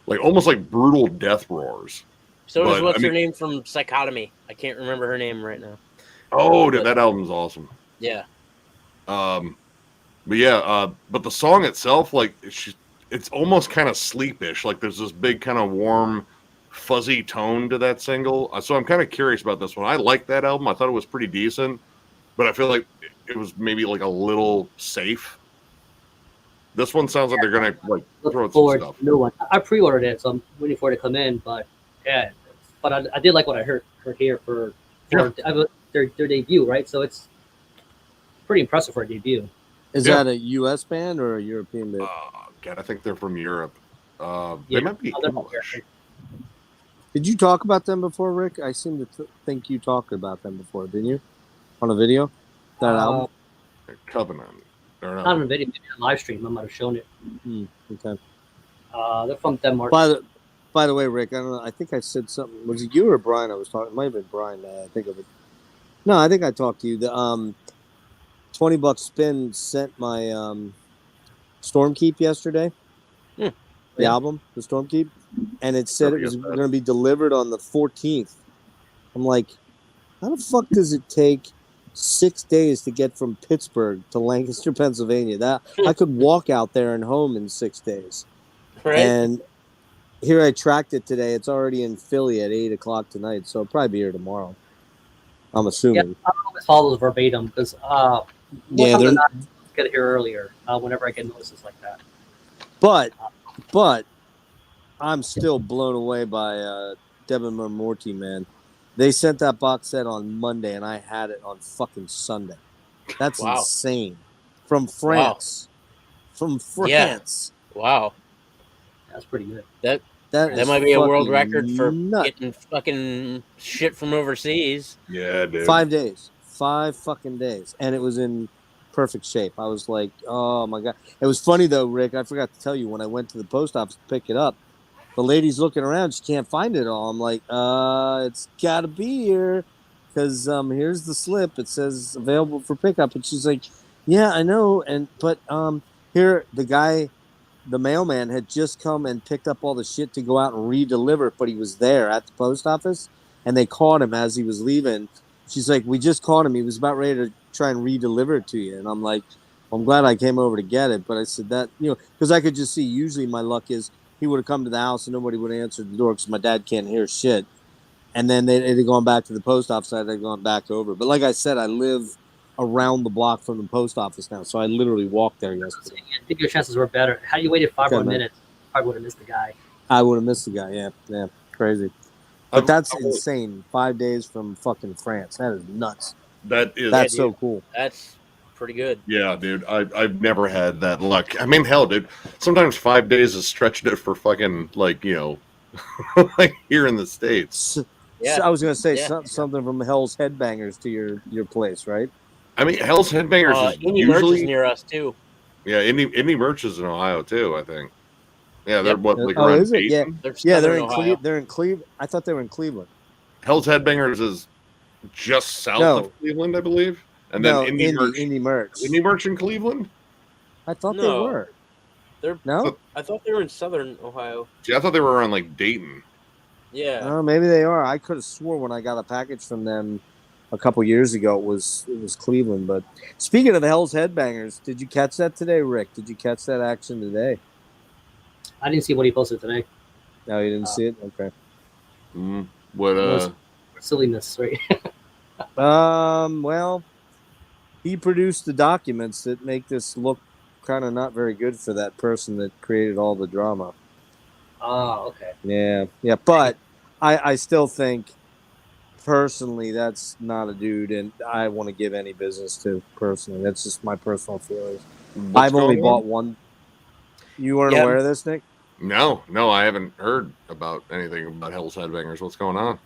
Like almost like brutal death roars. So does what's her name from Psychotomy? I can't remember her name right now. Oh, dude, that album's awesome. Yeah. But yeah, but the song itself, like it's almost kind of sleepish. Like there's this big kind of warm, fuzzy tone to that single. So I'm kind of curious about this one. I like that album. I thought it was pretty decent, but I feel like it was maybe like a little safe. This one sounds like they're gonna like throw out some stuff. New one. I pre-ordered it, so I'm waiting for it to come in. But yeah, but I did like what I heard here for their debut, right? So it's pretty impressive for a debut. Is that a U.S. band or a European band? God, I think they're from Europe. They might be English. Did you talk about them before, Rick? I seem to think you talked about them before, didn't you? On a video? That album? Covenant. Not on a video, maybe a live stream. I might have shown it. Okay. They're from Denmark. By the way, Rick, I don't know. I think I said something. Was it you or Brian I was talking? It might have been Brian. I think of it. No, I think I talked to you. The $20 spin sent my Stormkeep yesterday. The album, the Stormkeep, and it said it was going to be delivered on the 14th. I'm like, how the fuck does it take 6 days to get from Pittsburgh to Lancaster, Pennsylvania? That I could walk out there and home in 6 days. Right. And here I tracked it today. It's already in Philly at 8:00 tonight, so it'll probably be here tomorrow. I'm assuming. Yeah, I always follow verbatim because they're not get it here earlier. Whenever I get notices like that. But I'm still blown away by Devin Morty, man. They sent that box set on Monday, and I had it on fucking Sunday. That's insane. From France. From France. Yeah. Wow. That's pretty good. That might be a world record for getting fucking shit from overseas. Yeah, dude. 5 days. 5 fucking days. And it was in perfect shape. I was like, oh my god. It was funny though, Rick. I forgot to tell you when I went to the post office to pick it up. The lady's looking around. She can't find it all. I'm like, it's got to be here because here's the slip. It says available for pickup, and she's like, yeah, I know, but here the guy, the mailman had just come and picked up all the shit to go out and re-deliver it, but he was there at the post office, and they caught him as he was leaving. She's like, we just caught him. He was about ready to try and re-deliver it to you, and I'm like, I'm glad I came over to get it, but I said that, because I could just see. Usually, my luck is he would have come to the house and nobody would have answered the door because my dad can't hear shit. And then they'd have gone back to the post office. I'd have gone back over. But like I said, I live around the block from the post office now, so I literally walked there yesterday. I think your chances were better. Had you waited 5 more man. minutes, I would have missed the guy. I would have missed the guy. Yeah, crazy. But that's insane. 5 days from fucking France. That is nuts. That's so cool. That's pretty good. Yeah, dude. I've never had that luck. I mean, hell, dude. Sometimes 5 days is stretching it for fucking like like here in the States. Yeah. So I was gonna say something from Hell's Headbangers to your place, right? I mean, Hell's Headbangers is Indie Merch is near us too. Yeah, Indie Merch is in Ohio too, I think. Yeah, they're around is it? Dayton? Yeah, they're in Cleveland. They're in Cleveland. I thought they were in Cleveland. Hell's Headbangers is just south of Cleveland, I believe. And then Indie Merch. Indie Merch in Cleveland? I thought they were. I thought they were in Southern Ohio. See, I thought they were around like Dayton. Yeah. Oh, maybe they are. I could have swore when I got a package from them a couple years ago it was Cleveland. But speaking of the Hell's Headbangers, did you catch that today, Rick? Did you catch that action today? I didn't see what he posted today. No, you didn't see it? Okay. What silliness, right? Well, he produced the documents that make this look kind of not very good for that person that created all the drama. Oh, okay. Yeah, but I still think personally that's not a dude, and I want to give any business to personally. That's just my personal feelings. I've only bought one. You weren't aware of this, Nick? No, I haven't heard about anything about Hell's Headbangers. What's going on?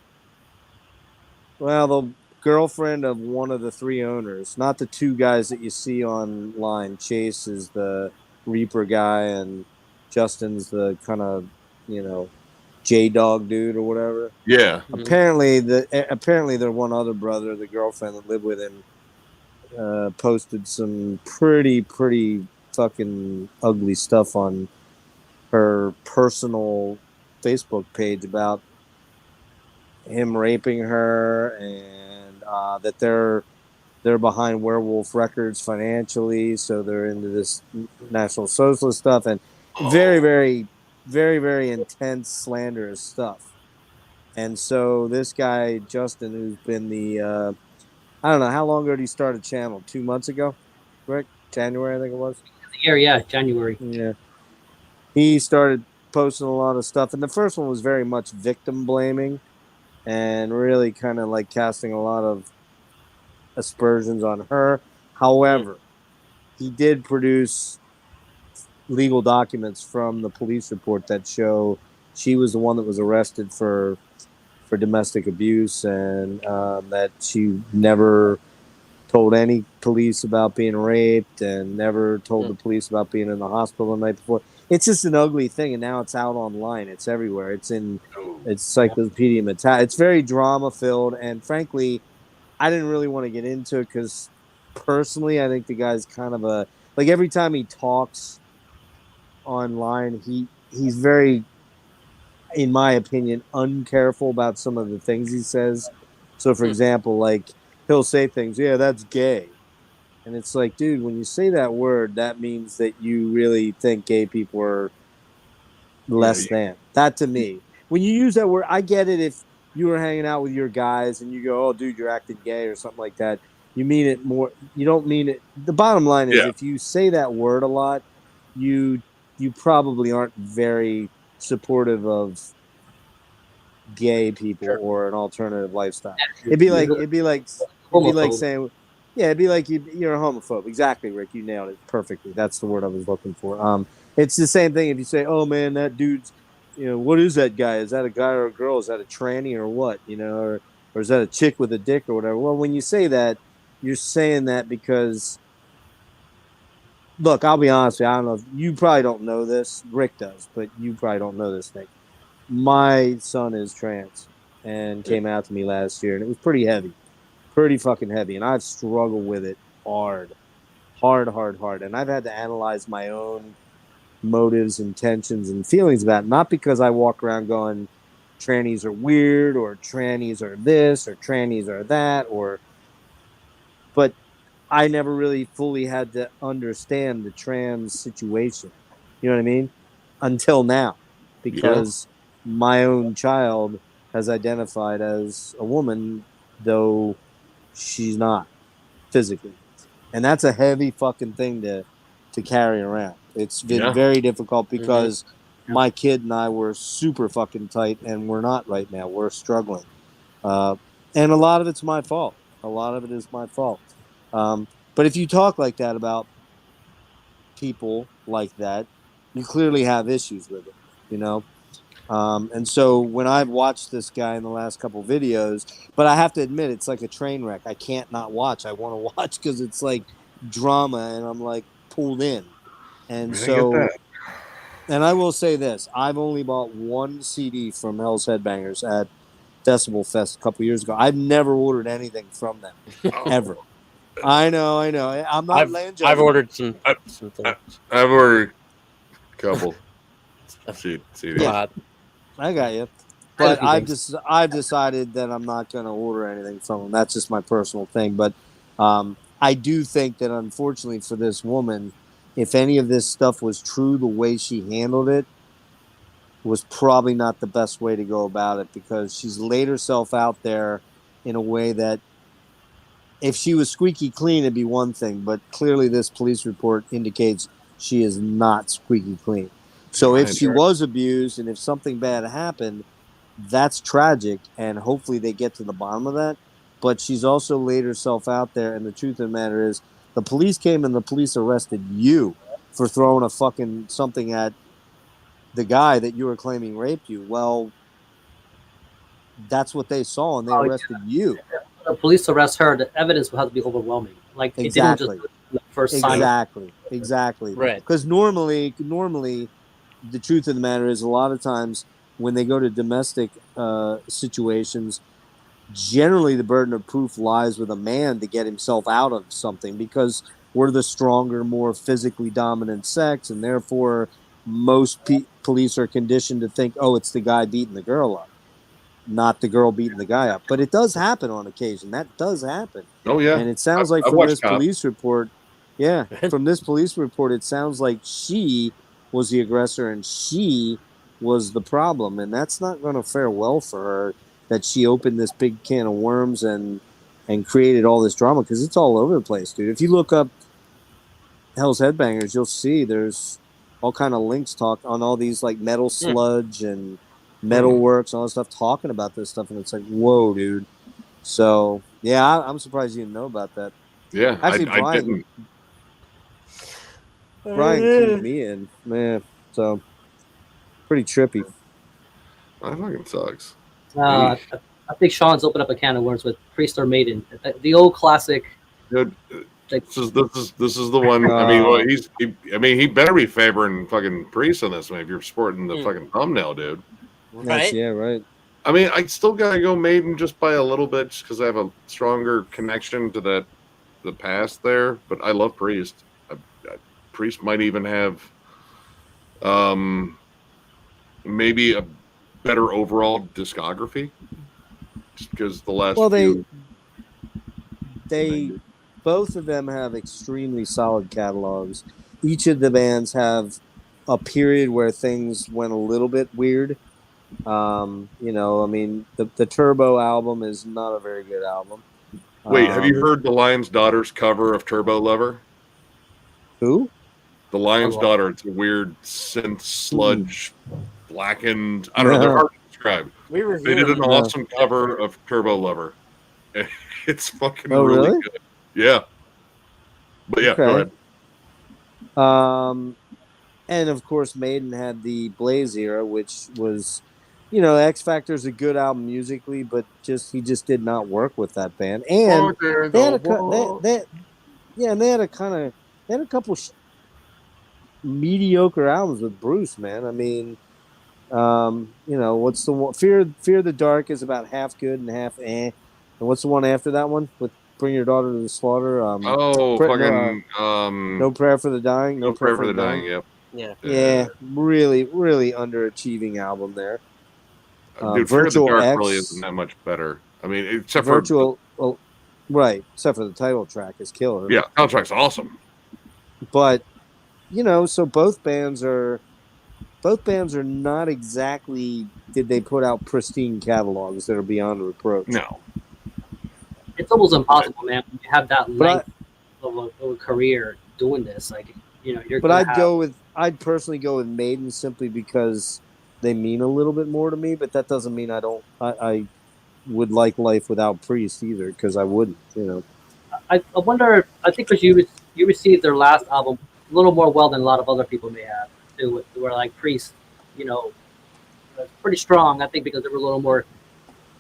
Well, the girlfriend of one of the three owners, not the two guys that you see online. Chase is the Reaper guy, and Justin's the kind of, J-Dog dude or whatever. Yeah. Apparently, their one other brother, the girlfriend that lived with him, posted some pretty fucking ugly stuff on her personal Facebook page about him raping her, and that they're behind Werewolf Records financially, so they're into this National Socialist stuff, and very, very, very, very intense slanderous stuff. And so this guy Justin, who's been the I don't know how long ago did he start a channel? 2 months ago, Rick? January, I think it was. January. Yeah. He started posting a lot of stuff, and the first one was very much victim blaming and really kind of like casting a lot of aspersions on her. However, he did produce legal documents from the police report that show she was the one that was arrested for domestic abuse, and that she never told any police about being raped and never told the police about being in the hospital the night before. It's just an ugly thing, and now it's out online. It's everywhere. It's Encyclopedia Metallica. It's very drama-filled, and frankly, I didn't really want to get into it because personally, I think the guy's kind of a... Like, every time he talks online, he's very, in my opinion, uncareful about some of the things he says. So, for example, like, he'll say things, yeah, that's gay. And it's like, dude, when you say that word, that means that you really think gay people are less than. That to me. When you use that word, I get it if you were hanging out with your guys and you go, oh, dude, you're acting gay or something like that. You mean it more. You don't mean it. The bottom line is if you say that word a lot, you probably aren't very supportive of gay people or an alternative lifestyle. It'd be like saying, it'd be like you're a homophobe. Exactly, Rick. You nailed it perfectly. That's the word I was looking for. It's the same thing if you say, oh man, that dude's, what is that guy? Is that a guy or a girl? Is that a tranny or what? Or is that a chick with a dick or whatever? Well, when you say that, you're saying that because look, I'll be honest with you. I don't know if you probably don't know this. Rick does, but you probably don't know this, Nick. My son is trans and came out to me last year, and it was pretty heavy, pretty fucking heavy. And I've struggled with it hard. And I've had to analyze my own motives, intentions, and feelings about it. Not because I walk around going, trannies are weird, or trannies are this, or trannies are that, but I never really fully had to understand the trans situation. You know what I mean? Until now, because my own child has identified as a woman, though she's not physically, and that's a heavy fucking thing to carry around. It's been very difficult because my kid and I were super fucking tight, and we're not right now. We're struggling, and a lot of it's my fault. A lot of it is my fault. But if you talk like that about people like that, you clearly have issues with it, you know? And so when I've watched this guy in the last couple videos, but I have to admit, it's like a train wreck. I can't not watch. I want to watch because it's like drama and I'm like pulled in. And so, and I will say this, I've only bought one CD from Hell's Headbangers at Decibel Fest a couple years ago. I've never ordered anything from them, ever. I know. I'm not laying judgment. I've ordered some things. I've ordered a couple. See. Yeah, I got you. But I've decided that I'm not going to order anything from them. That's just my personal thing. But I do think that unfortunately for this woman, if any of this stuff was true, the way she handled it was probably not the best way to go about it, because she's laid herself out there in a way that, if she was squeaky clean, it'd be one thing, but clearly this police report indicates she is not squeaky clean. So if she was abused and if something bad happened, that's tragic, and hopefully they get to the bottom of that. But she's also laid herself out there, and the truth of the matter is, the police came and the police arrested you for throwing a fucking something at the guy that you were claiming raped you. Well, that's what they saw, and they arrested you. The police arrest her, the evidence will have to be overwhelming. Like exactly. It didn't just the first sign. Exactly. Right. Because normally, the truth of the matter is, a lot of times when they go to domestic situations, generally the burden of proof lies with a man to get himself out of something, because we're the stronger, more physically dominant sex, and therefore most police are conditioned to think, oh, it's the guy beating the girl up, not the girl beating the guy up. But it does happen on occasion. That does happen. Oh, yeah. And it sounds like from this police report, it sounds like she was the aggressor and she was the problem. And that's not going to fare well for her, that she opened this big can of worms and created all this drama, because it's all over the place, dude. If you look up Hell's Headbangers, you'll see there's all kind of links on all these like Metal Sludge and Metal Works and all this stuff talking about this stuff, and it's like, whoa, dude. So yeah, I'm surprised you didn't know about that. Yeah, actually, I didn't. Brian keyed me in, man. So pretty trippy. That fucking sucks. I think Sean's opened up a can of worms with Priest or Maiden, the old classic. Dude, this is the one. I mean, well, he better be favoring fucking Priest on this one if you're sporting the fucking thumbnail, dude. Right? Yeah, right. I mean, I still gotta go Maiden just by a little bit, just because I have a stronger connection to the past there. But I love Priest. Priest might even have, maybe a better overall discography, just because the last. Well, they both of them have extremely solid catalogs. Each of the bands have a period where things went a little bit weird. I mean, the Turbo album is not a very good album. Wait, have you heard the Lion's Daughter's cover of Turbo Lover? Who? The Lion's Daughter. It's a weird synth sludge, blackened. I don't know. They're hard to describe. They did an awesome cover of Turbo Lover. It's fucking really good. Yeah. But yeah, go ahead. And of course, Maiden had the Blaze era, which was, X Factor's a good album musically, but he just did not work with that band. And they had a couple mediocre albums with Bruce, man. I mean, what's the one? Fear the Dark is about half good and half eh. And what's the one after that one with Bring Your Daughter to the Slaughter? No Prayer for the Dying. No Prayer for the Dying. Yep. Yeah. Really, really underachieving album there. Dude, Fear of the Virtual Dark X, really isn't that much better. I mean, except Virtual, right? Except for the title track is killer. Yeah, title track's awesome. But so both bands are not exactly. Did they put out pristine catalogs that are beyond reproach? No. It's almost impossible, man. When you have that length of a career doing this, like you're. But I'd personally go with Maiden simply because they mean a little bit more to me. But that doesn't mean I would like Life Without Priest either, because I wouldn't. I wonder. I think because you received their last album a little more well than a lot of other people may have. Where like Priest, pretty strong. I think because they were a little more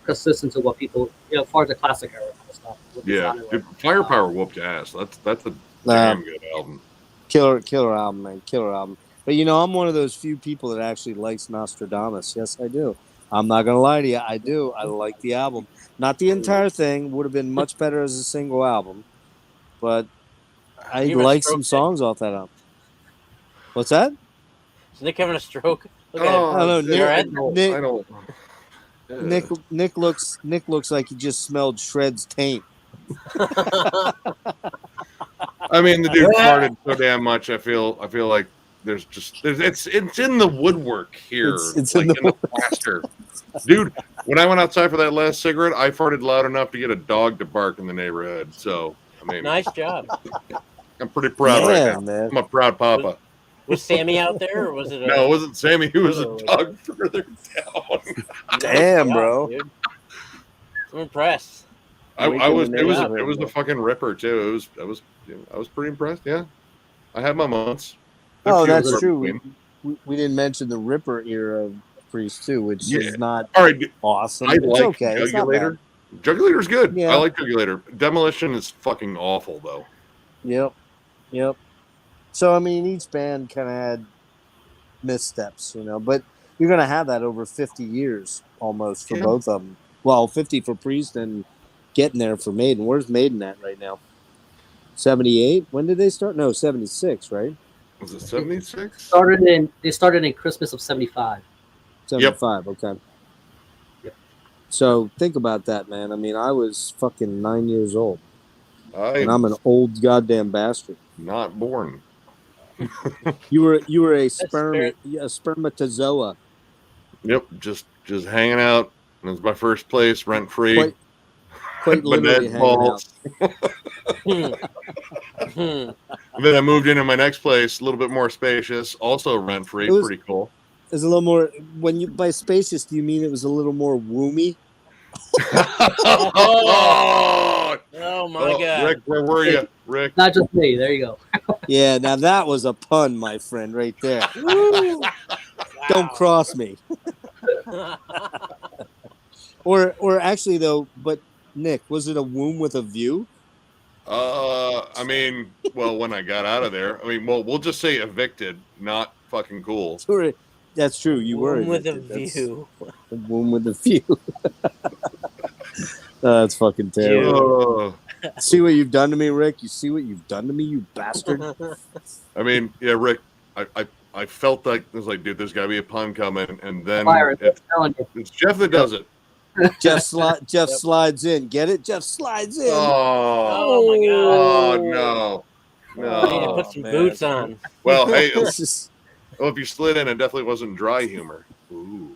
consistent to what people, as far as the classic era kind of stuff. Yeah, Firepower whooped ass. That's a damn good album. Killer album, man. Killer album. But I'm one of those few people that actually likes Nostradamus. Yes, I do. I'm not gonna lie to you. I do. I like the album. Not the entire thing. Would have been much better as a single album. But I like some songs off that album. What's that? Is Nick having a stroke? I don't know. Nick, Nick looks like he just smelled Shred's taint. I mean, the dude farted so damn much. I feel like it's in the woodwork here. It's like in the plaster. Dude, when I went outside for that last cigarette, I farted loud enough to get a dog to bark in the neighborhood. So, I mean, nice job. I'm pretty proud right now. Man. I'm a proud papa. Was Sammy out there, or was it? No, it wasn't Sammy. He was a dog further down. Damn, bro. Dude. I'm impressed. It was a fucking ripper too. I was pretty impressed. Yeah, I had my moments. Oh, that's true. We didn't mention the Ripper era of Priest too, which is not awesome. I like okay. Jugulator. Jugulator's good. Yeah. I like Jugulator. Demolition is fucking awful though. Yep. So I mean, each band kind of had missteps, but you're gonna have that over 50 years almost for both of them. Well, 50 for Priest and getting there for Maiden. Where's Maiden at right now? 78? When did they start? No, 76, right? Was it 76? They started in Christmas of 75. 75, okay. Yep. So think about that, man. I mean, I was fucking 9 years old. And I'm an I'm old goddamn bastard. not born. You were a spermatozoa. Yep, just hanging out. It was my first place, rent free. Quite literally hanging out. And then I moved into my next place, a little bit more spacious, also rent free. Pretty cool. It's a little more. When you by spacious, do you mean it was a little more woomy? Oh my God, Rick, where were you, Rick? Not just me. There you go. Yeah, now that was a pun, my friend, right there. Don't cross me. Or actually though, but Nick, was it a womb with a view? I mean, well, when I got out of there, I mean, well, we'll just say evicted, not fucking cool. That's true. You were Womb with a evicted. view. A womb with a view. That's fucking terrible. See what you've done to me, Rick? You see what you've done to me, you bastard? I mean, yeah, Rick, I felt like it was like, dude, there's got to be a pun coming, and then it's Jeff that does it. Jeff slides in. Get it? Jeff slides in. Oh my God! Oh no! I need to put some boots on. Well, hey, well, if you slid in, it definitely wasn't dry humor. Ooh.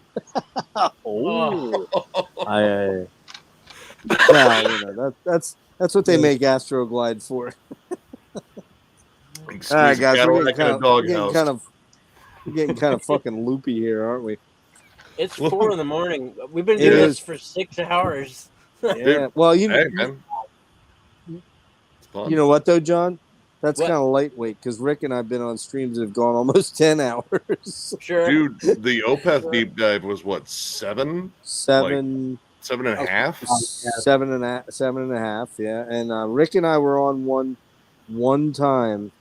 That's what they make Astroglide for. All right, guys, we're getting kind of fucking loopy here, aren't we? It's 4 a.m. We've been doing this for 6 hours. Yeah. Well, man. You know what though, John? That's kind of lightweight because Rick and I've been on streams that have gone almost 10 hours. Sure, dude. The Opeth deep dive was what 7? 7. 7.5. 7.5. Yeah. And Rick and I were on one time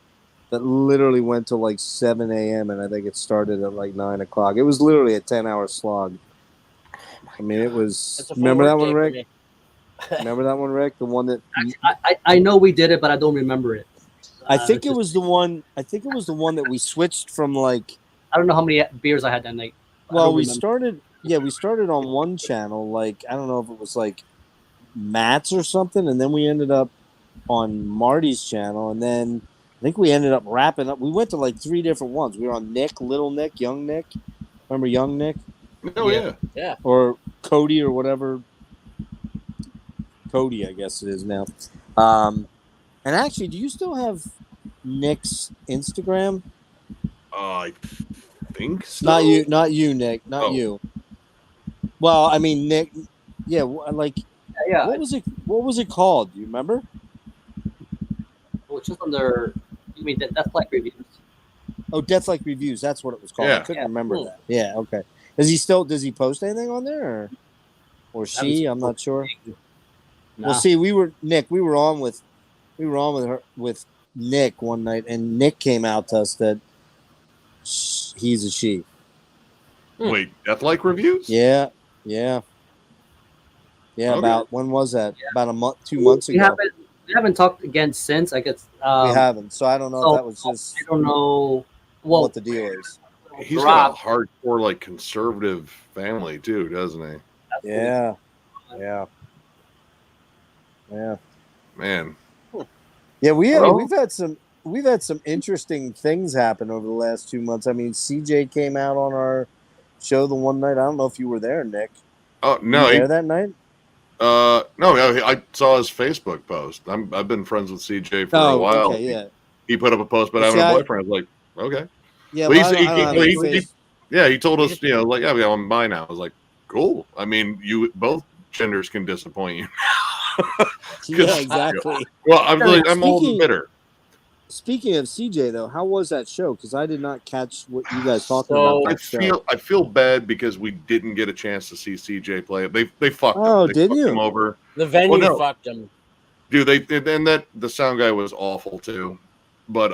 that literally went till like 7 a.m. and I think it started at like 9 o'clock. It was literally a 10-hour slog. I mean, it was. That's a Remember full that one, work day Rick? for me. Remember that one, Rick? The one that I know we did it, but I don't remember it. I think It's it just- was the one. I think it was the one that we switched from like. I don't know how many beers I had that night. I Well, don't we remember. started. Yeah, we started on one channel. Like I don't know if it was like Matt's or something, and then we ended up on Marty's channel, and then I think we ended up wrapping up. We went to like 3 different ones. We were on Nick, Little Nick, Young Nick. Remember Young Nick Oh Yeah. yeah. or Cody or whatever? Cody, I guess it is now. And actually, do you still have Nick's Instagram? I think so. Not you, Nick, not Oh. you. Well, I mean, Nick. Yeah, like Yeah, what was it? What was it called? Do you remember? well, it's just under. You mean that's like reviews? Oh, Death Like Reviews. That's what it was called. I Yeah. couldn't Yeah. remember Hmm. that. Yeah. Okay. Does he post anything on there or she? I'm not sure. Nah. Well, see, we were on with her with Nick one night, and Nick came out to us that he's a she. Wait, Death-like reviews? Yeah. Yeah. Yeah. Okay. About when was that? About a month, 2 months we ago. haven't talked again since. I guess We haven't. So I don't know so if that was just I don't know. Well, what the deal is. He's got a Rob, hardcore, like, conservative family too, doesn't he? Yeah. Yeah. Yeah. Man. Yeah, Hello? we've had some interesting things happen over the last 2 months. I mean, CJ came out on our show the one night. I don't know if you were there, Nick. Oh Were no, you there that night? no, I saw his Facebook post. I've been friends with CJ for a while. okay, yeah, He put up a post, but Well, having see, a I- boyfriend. I was like, okay. yeah. Well, Well, I don't have a he face- told us, like, yeah, I'm bi now. I was like, cool. I mean, you both genders can disappoint you. yeah, exactly. Well, I'm old and bitter. Speaking of CJ, though, how was that show? Because I did not catch what you guys talking So- about. That show. I feel bad because we didn't get a chance to see CJ play. They fucked him. Oh, They did fucked you? him over. The venue no. fucked him. Dude, and that the sound guy was awful too. But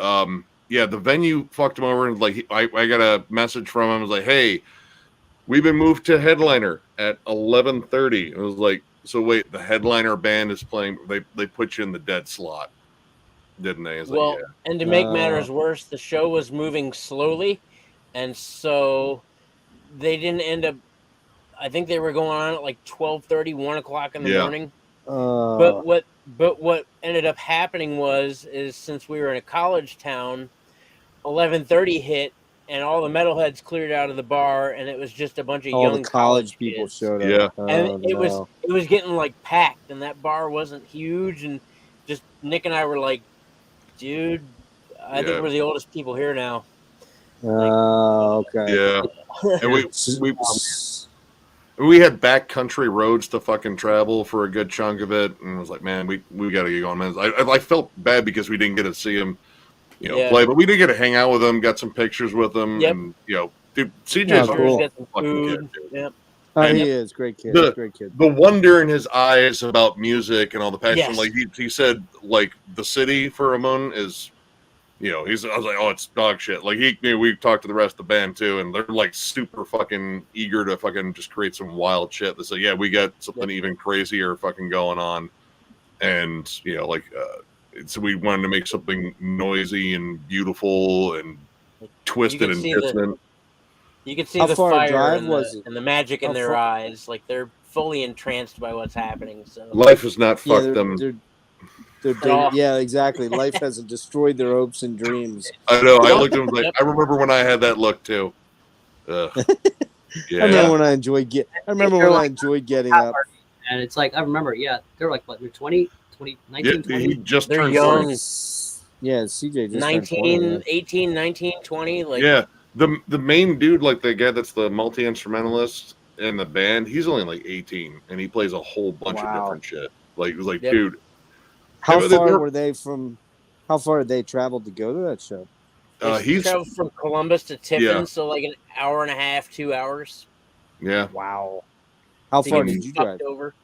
yeah, the venue fucked him over, and like I got a message from him. It was like, hey, we've been moved to headliner at 11:30. It was like, so wait, the headliner band is playing. They put you in the dead slot, didn't they? It's like, Well, yeah. and to make matters worse, the show was moving slowly, and so they didn't end up. I think they were going on at like 12:30, 1 o'clock in the Yeah. morning. But what ended up happening is since we were in a college town, 11:30 hit, and all the metalheads cleared out of the bar, and it was just a bunch of all young the college people kids. showed up. Yeah. Oh, And it no. was getting like packed, and that bar wasn't huge, and just Nick and I were like, dude, I Yeah. think we're the oldest people here now. Oh, okay. Yeah. And we we had backcountry roads to fucking travel for a good chunk of it, and I was like, man, we got to get going, man. I felt bad because we didn't get to see him, Yeah. play, but we did get to hang out with him, got some pictures with him, Yep. and dude, CJ's Oh, a cool. Got some fucking food. kid, dude. Yep. Oh, And he is great kid. the- Great kid. The wonder in his eyes about music and all the passion, Yes. like he said, like the city for Ramon is, I was like, oh, it's dog shit. Like we talked to the rest of the band too, and they're like super fucking eager to fucking just create some wild shit. They say, yeah, we got something even crazier fucking going on, and so we wanted to make something noisy and beautiful and twisted could and see the- dissonant. You could see How the far a fire drive and was the, it? and the magic in How their far- eyes. Like they're fully entranced by what's happening. So Life has not Yeah, fucked them. yeah, exactly. Life hasn't destroyed their hopes and dreams. I know. I looked at him like, Yep. I remember when I had that look too. Ugh. I Yeah. remember when I enjoyed getting up. and it's like I remember, yeah, they're like what, they're 19, Yeah, 20. he just They're turned young. 40. Yeah, CJ just turned 20, 19, yeah. 18, 19, 20. Like Yeah, the main dude, like the guy that's the multi instrumentalist in the band, he's only like 18, and he plays a whole bunch of Wow. different shit. Like it was like, Yep. dude, How Yeah, far they're- were they from? How far had they traveled to go to that show? they he's traveled from Columbus to Tiffin, Yeah. so like an hour and a half, 2 hours. yeah. Wow. How to far get did you drive? fucked over.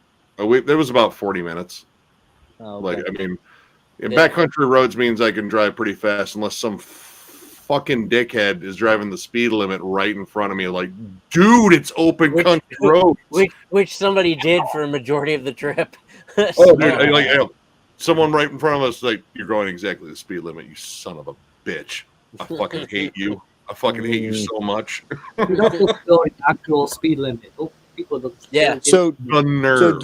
There was about 40 minutes. Oh, Like okay. I mean, Yeah, Yeah. backcountry roads means I can drive pretty fast unless some fucking dickhead is driving the speed limit right in front of me. Like, dude, it's open country roads. Which somebody did for a majority of the trip. Oh, dude, like someone right in front of us, like, you're going exactly the speed limit, you son of a bitch. I fucking hate you. I fucking hate you so much. You don't fulfill the actual speed limit. Oh, people don't. Yeah. So The nerve. So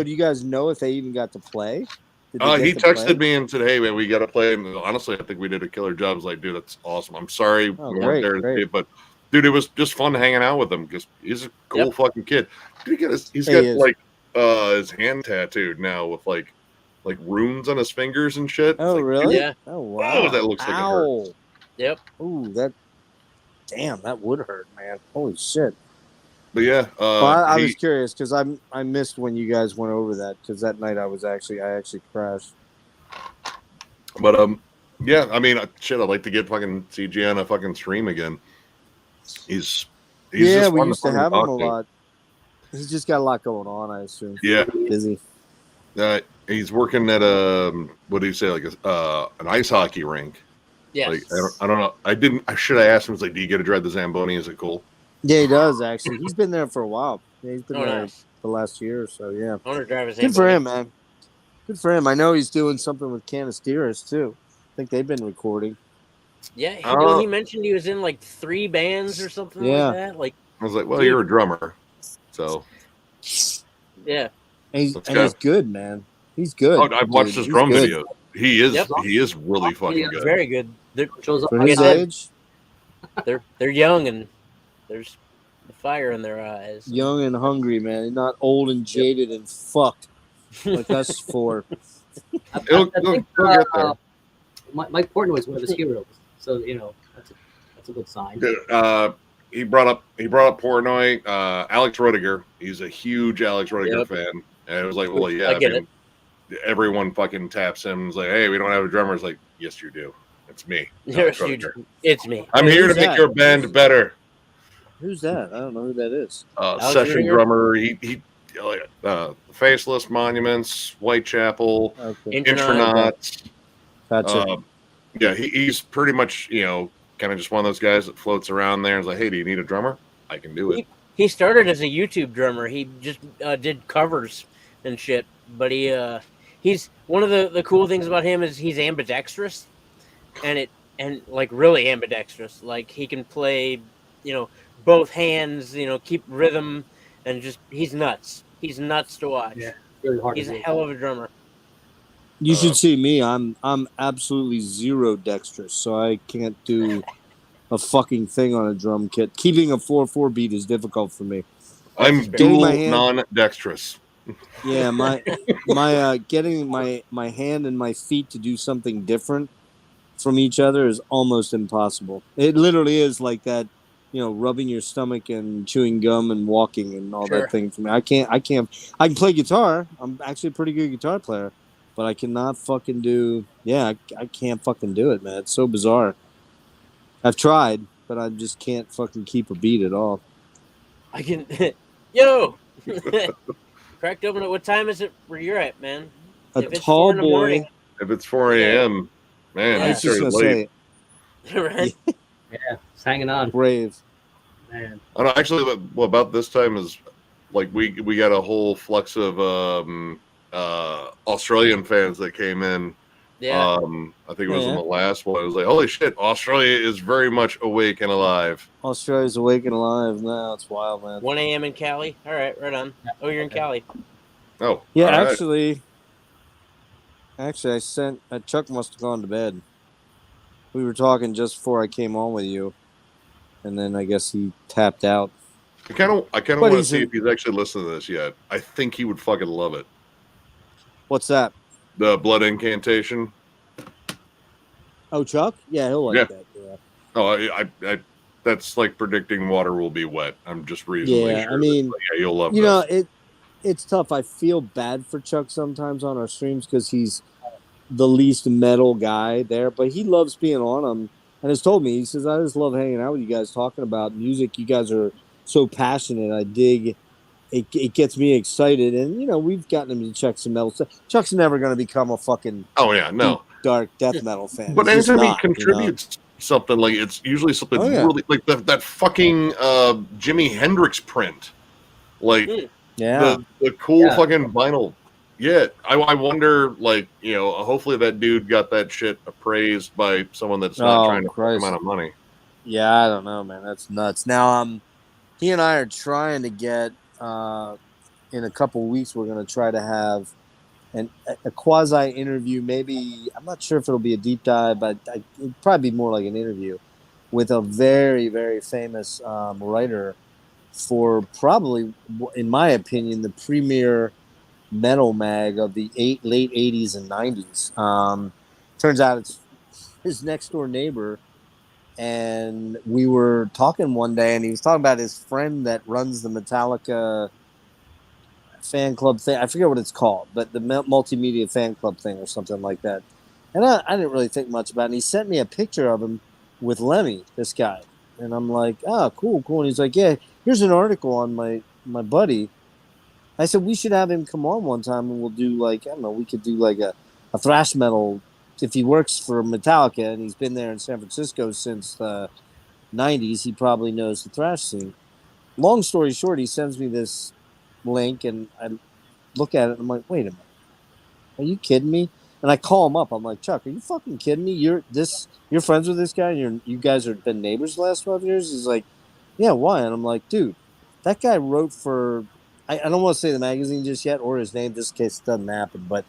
do you guys know if they even got to play? Did they He get to texted play? me and said, "Hey man, we got to play." And honestly, I think we did a killer job. I was like, "Dude, that's awesome. I'm sorry we weren't there today, but dude, it was just fun hanging out with him because he's a cool fucking kid. Dude, he's got like his hand tattooed now with like runes on his fingers and shit. Oh, like, really? Yeah. Oh, wow. Oh, that looks like it hurts. Yep. Ooh, damn, that would hurt, man. Holy shit. But yeah, Well, I was curious because I missed when you guys went over that because that night I actually crashed. But yeah, I mean, shit, I'd like to get fucking CG on a fucking stream again. He's Yeah, just we fun used to have him talk a to. lot. He's just got a lot going on, I assume. Yeah, Busy. he's working at what do you say, like an ice hockey rink. Yes. Like I don't know. I should have asked him. Was like, do you get to drive the Zamboni? Is it cool? Yeah, he does actually. He's been there for a while. Yeah, he's been there Nice. the last year or so. Yeah. I want to drive his Good for him, man. Good for him. I know he's doing something with Canisteris too. I think they've been recording. Yeah, he mentioned he was in like 3 bands or something like that. Like, I was like, well, you're a drummer, so yeah. And he's good, man. He's good. Oh, I've watched his drum videos. He is really fucking good. Very good. For his age, they're young and there's the fire in their eyes. Young and hungry, man. Not old and jaded and fucked like us four. I think get there. Mike Portnoy is one of his heroes, so that's a good sign. He brought up Portnoy, Alex Rodiger. He's a huge Alex Rodiger fan, and it was like, well, yeah, I get it. Everyone fucking taps him. It's like, hey, we don't have a drummer. It's like, yes, you do. It's me. It's me. I'm here to make your band better. Who's that? I don't know who that is. Session drummer. He Faceless, Monuments, Whitechapel, Intronauts. Gotcha. Yeah, he's pretty much, kind of just one of those guys that floats around there and is like, hey, do you need a drummer? I can do it. He started as a YouTube drummer. He just did covers and shit. But he's one of the cool things about him is he's ambidextrous, and like really ambidextrous. Like he can play, both hands, keep rhythm, and just he's nuts. He's nuts to watch. Yeah, really hard. He's a hell of a drummer. You should see me. I'm absolutely zero dexterous, so I can't do a fucking thing on a drum kit. Keeping a 4/4 beat is difficult for me. I'm dual non-dexterous. Yeah, my getting my hand and my feet to do something different from each other is almost impossible. It literally is like that, rubbing your stomach and chewing gum and walking and all that thing for me. I can play guitar. I'm actually a pretty good guitar player. But I cannot fucking do. Yeah, I can't fucking do it, man. It's so bizarre. I've tried, but I just can't fucking keep a beat at all. I can. Yo, cracked open. What time is it where you're at, man? A tall boy. If it's 4 a.m., man, I was just gonna late. Say. Right. Yeah, it's hanging on. Brave. Man. I don't actually. Well, about this time is like we got a whole flux of Australian fans that came in. Yeah. I think it was in the last one. It was like, holy shit, Australia is very much awake and alive. Australia's awake and alive now. It's wild, man. 1 a.m. in Cali. All right, right on. Oh, you're in Cali. Oh, yeah. Right. Actually, I sent. Chuck must have gone to bed. We were talking just before I came on with you, and then I guess he tapped out. I kind of want to see if he's actually listening to this yet. I think he would fucking love it. What's that? The blood incantation. Oh, Chuck? Yeah, he'll like that. Yeah. Oh, I that's like predicting water will be wet. I'm just reasonably sure. I mean, you'll love. It's tough. I feel bad for Chuck sometimes on our streams because he's the least metal guy there, but he loves being on them and has told me, he says, I just love hanging out with you guys talking about music. You guys are so passionate. I dig it gets me excited. And you know, we've gotten him to check some metal stuff. Chuck's never going to become a fucking Oh yeah, no. deep, dark death metal fan. But He's just anytime he not, contributes something, like it's usually something Oh, yeah. really like that fucking Jimi Hendrix print, like Yeah. the cool Yeah. fucking vinyl. Yeah, I wonder, like, you know, hopefully that dude got that shit appraised by someone that's not trying to fuck him out of money. Yeah, I don't know, man. That's nuts. Now, he and I are trying to get in a couple weeks. We're going to try to have a quasi interview. Maybe I'm not sure if it'll be a deep dive, but it'd probably be more like an interview with a very, very famous writer for probably, in my opinion, the premier metal mag of the late 80s and 90s. Turns out it's his next door neighbor. And we were talking one day, and he was talking about his friend that runs the Metallica fan club thing. I forget what it's called, but the multimedia fan club thing or something like that. And I didn't really think much about it. And he sent me a picture of him with Lemmy, this guy. And I'm like, oh, cool. And he's like, yeah, here's an article on my buddy. I said, we should have him come on one time, and we'll do like, I don't know, we could do like a thrash metal. If he works for Metallica and he's been there in San Francisco since the 90s, he probably knows the thrash scene. Long story short, he sends me this link, and I look at it, and I'm like, wait a minute. Are you kidding me? And I call him up. I'm like, Chuck, are you fucking kidding me? You're friends with this guy, and you guys have been neighbors the last 12 years? He's like, yeah, why? And I'm like, dude, that guy wrote for, I don't want to say the magazine just yet, or his name, just in case it doesn't happen, but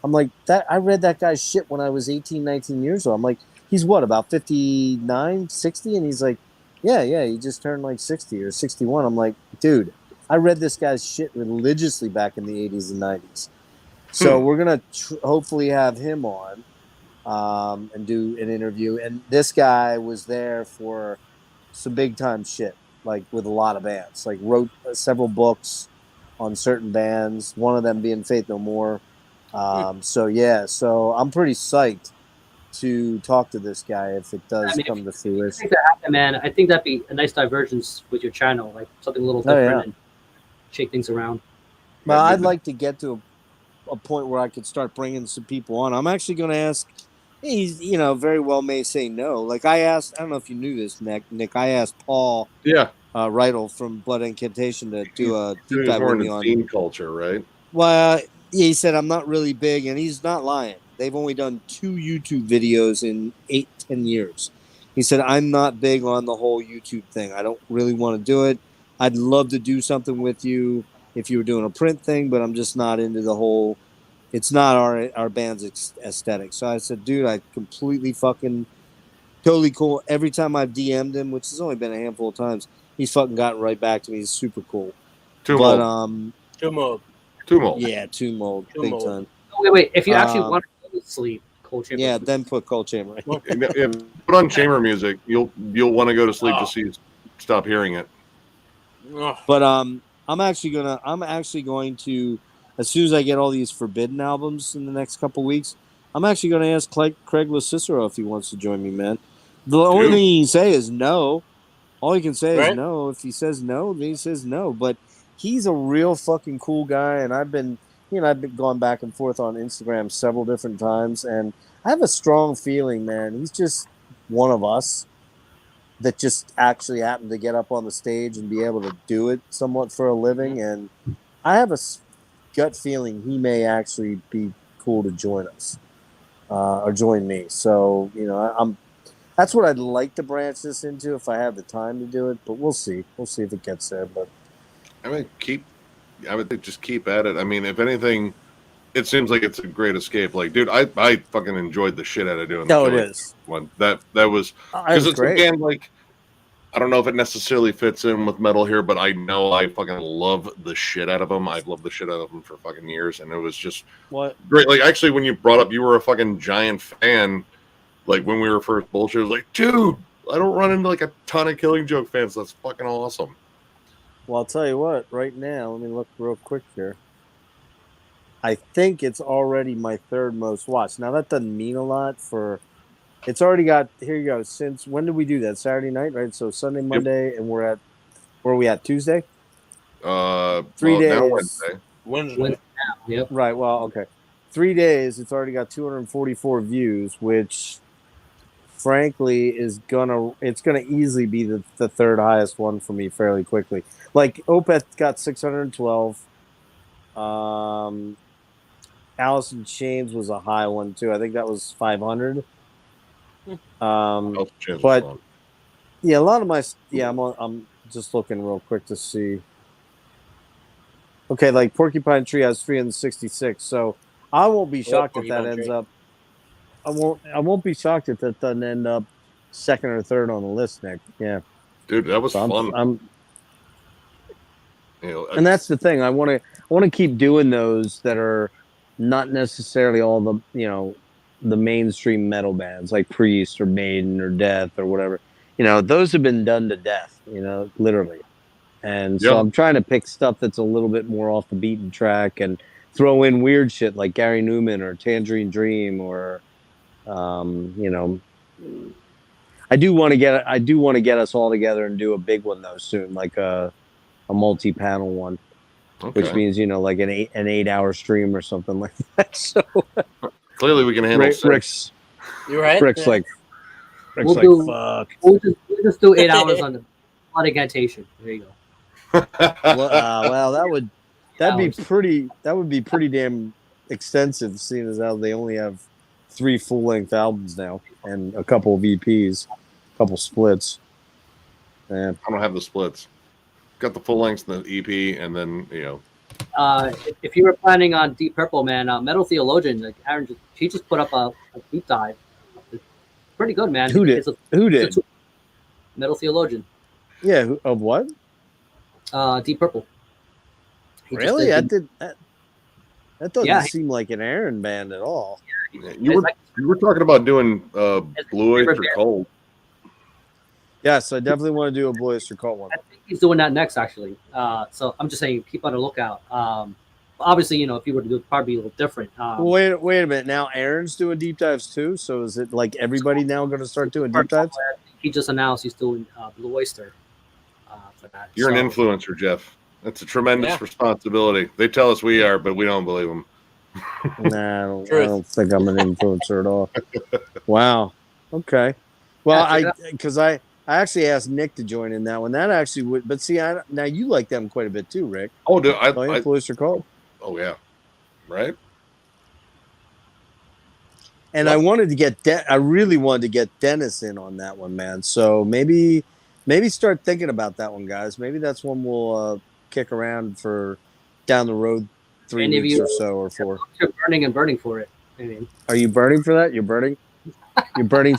I'm like, that I read that guy's shit when I was 18, 19 years old. I'm like, he's what, about 59, 60? And he's like, yeah, he just turned like 60 or 61. I'm like, dude, I read this guy's shit religiously back in the 80s and 90s. So we're going to hopefully have him on and do an interview. And this guy was there for some big time shit, like with a lot of bands, like wrote several books on certain bands, one of them being Faith No More. So I'm pretty psyched to talk to this guy if it does come to fruition. I think that happen, man. I think that'd be a nice divergence with your channel, like something a little different and shake things around. Well, I'd like to get to a point where I could start bringing some people on. I'm actually going to ask. He's, very well may say no. Like I asked, I don't know if you knew this, Nick. I asked Paul, Reitel from Blood Incantation to do a deep dive with me on scene culture, right? Well, he said I'm not really big, and he's not lying. They've only done 2 YouTube videos in 8-10 years. He said I'm not big on the whole YouTube thing. I don't really want to do it. I'd love to do something with you if you were doing a print thing, but I'm just not into the whole. It's not our band's aesthetic. So I said, dude, I completely fucking totally cool. Every time I've DM'd him, which has only been a handful of times, he's fucking gotten right back to me. He's super cool. Two mold. Yeah, two mold. Big time. Oh, wait. If you actually want to go to sleep, Cold Chamber. Yeah, then put Cold Chamber. Put on chamber music. You'll want to go to sleep to see stop hearing it. But I'm actually going to, as soon as I get all these Forbidden albums in the next couple weeks, I'm actually going to ask Craig LaCicero if he wants to join me, man. The only thing he can say is no. All he can say is no. If he says no, then he says no. But he's a real fucking cool guy, and I've been going back and forth on Instagram several different times, and I have a strong feeling, man. He's just one of us that just actually happened to get up on the stage and be able to do it somewhat for a living, and I have a gut feeling he may actually be cool to join us or join me. So that's what I'd like to branch this into if I have the time to do it, but we'll see if it gets there. But I would think just keep at it. I mean, if anything, it seems like it's a great escape. Like, dude, I fucking enjoyed the shit out of doing. No, it is one that was because it's great. Again, like, I don't know if it necessarily fits in with metal here, but I know I fucking love the shit out of them. I've loved the shit out of them for fucking years, and it was just great. Like, actually, when you brought up you were a fucking giant fan, like when we were first bullshit, I was like, dude, I don't run into like a ton of Killing Joke fans. That's fucking awesome. Well, I'll tell you what, right now, let me look real quick here. I think it's already my third most watched. Now, that doesn't mean a lot for... It's already got... Here you go. Since... When did we do that? Saturday night, right? So Sunday, Monday, and we're at... Where are we at? Tuesday? 3 days. Now Wednesday. Wednesday. Yep. Right. Well, okay. 3 days. It's already got 244 views, which, frankly, it's gonna easily be the third highest one for me fairly quickly. Like Opeth got 612. Alice in Chains was a high one too. I think that was 500. But yeah, a lot of my I'm just looking real quick to see. Okay, like Porcupine Tree has 366, so I won't be shocked if that ends up. I won't be shocked if that doesn't end up second or third on the list, Nick. Yeah, dude, that was fun. And that's the thing. I want to keep doing those that are not necessarily all the mainstream metal bands like Priest or Maiden or Death or whatever. Those have been done to death. Literally. And so I'm trying to pick stuff that's a little bit more off the beaten track and throw in weird shit like Gary Newman or Tangerine Dream or, I do want to get us all together and do a big one though soon, like a multi-panel one, which means like an 8-hour stream or something like that. So clearly we can handle Rick's. You're right. Rick's yeah. like, fuck. We'll just do 8 hours on the incantation. There you go. Well, that would be pretty damn extensive, seeing as how they only have 3 full-length albums now and a couple of EPs, a couple splits. Yeah. I don't have the splits. Got the full lengths and the EP, and then if you were planning on Deep Purple, man, Metal Theologian, like Aaron, she just put up a deep dive. It's pretty good, man. Who did? Metal Theologian. Yeah. Of what? Deep Purple. Really? That doesn't seem like an Aaron band at all. You were talking about doing Blue Oyster Cult. Yes, I definitely want to do a Blue Oyster Cult one. I think he's doing that next, actually. So I'm just saying, keep on the lookout. Obviously, if you were to do it, probably be a little different. Wait a minute. Now Aaron's doing deep dives too. So is it like everybody now going to start doing deep dives? He just announced he's doing Blue Oyster. For that. You're an influencer, Jeff. That's a tremendous responsibility. They tell us we are, but we don't believe them. Nah, I don't think I'm an influencer at all. Wow. Okay. Well, because I actually asked Nick to join in that one. That actually would, but see, now you like them quite a bit too, Rick. Oh, dude, Blue Oyster Cult. Oh yeah, right. And I wanted to get I really wanted to get Dennis in on that one, man. So maybe start thinking about that one, guys. Maybe that's one we'll kick around for down the road 3 weeks or so or 4. You're burning for it. I mean, are you burning for that? You're burning. You're burning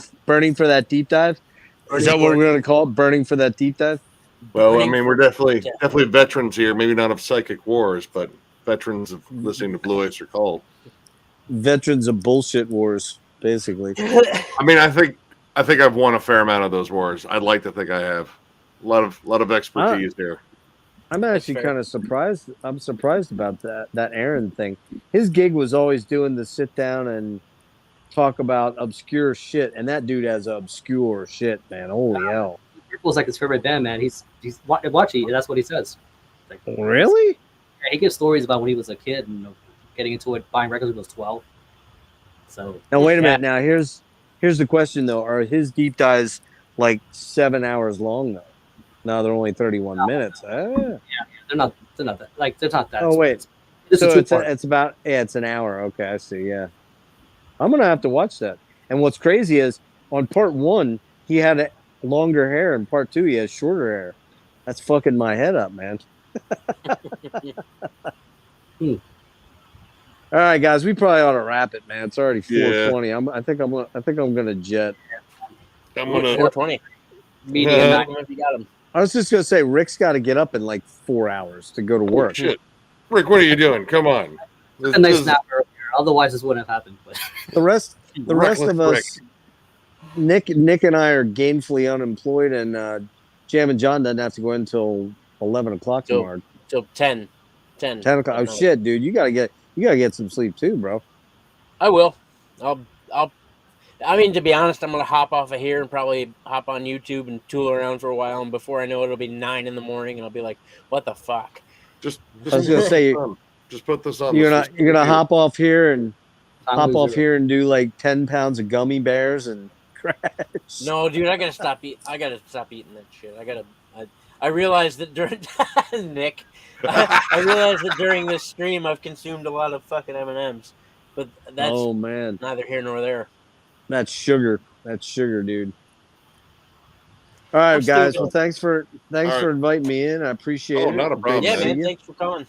for that deep dive. Is that what we're going to call it? Burning for that deep dive? Well, I mean, we're definitely veterans here. Maybe not of psychic wars, but veterans of listening to Blue Oyster Cult. Veterans of bullshit wars, basically. I mean, I think I've won a fair amount of those wars. I'd like to think I have a lot of expertise here. I'm actually kind of surprised. I'm surprised about that Aaron thing. His gig was always doing the sit down and talk about obscure shit, and that dude has obscure shit, man. Holy hell! Purple's like his favorite band, man. He's watchy. That's what he says. Like, really? Yeah, he gives stories about when he was a kid and getting into it, buying records when he was 12. So now wait a minute. Now here's the question though: are his deep dives like 7 hours long though? No, they're only 31 minutes. Yeah, they're not that. Like they're not that. Oh wait, so it's about it's an hour. Okay, I see. Yeah, I'm gonna have to watch that. And what's crazy is on part 1 he had longer hair, and part 2 he has shorter hair. That's fucking my head up, man. All right, guys, we probably ought to wrap it, man. It's already 4:20. I think I'm gonna jet. I'm gonna 4:20. Media. You got him. I was just gonna say Rick's got to get up in like 4 hours to go to work. Shit. Rick, what are you doing? Come on. A nice nap earlier. Otherwise, this wouldn't have happened. But the rest of us, Nick and I are gainfully unemployed, and Jam and John doesn't have to go until 11 o'clock tomorrow. Till 10 o'clock. Oh shit, dude, you gotta get some sleep too, bro. I will. I mean, to be honest, I'm gonna hop off of here and probably hop on YouTube and tool around for a while, and before I know it, it'll be 9 in the morning, and I'll be like, "What the fuck?" Just I was gonna say just put this on. you're gonna hop off here and Tom Loser. and do like 10 pounds of gummy bears and crash. No, dude, I gotta stop eating that shit. I realized that during Nick, I realized that during this stream I've consumed a lot of fucking M&Ms, but that's Oh man, neither here nor there. that's sugar. That's sugar, dude. All right, I'm still guys. going. Well, thanks for right. inviting me in. I appreciate it. Not a problem, Yeah, man. man. Thanks for coming.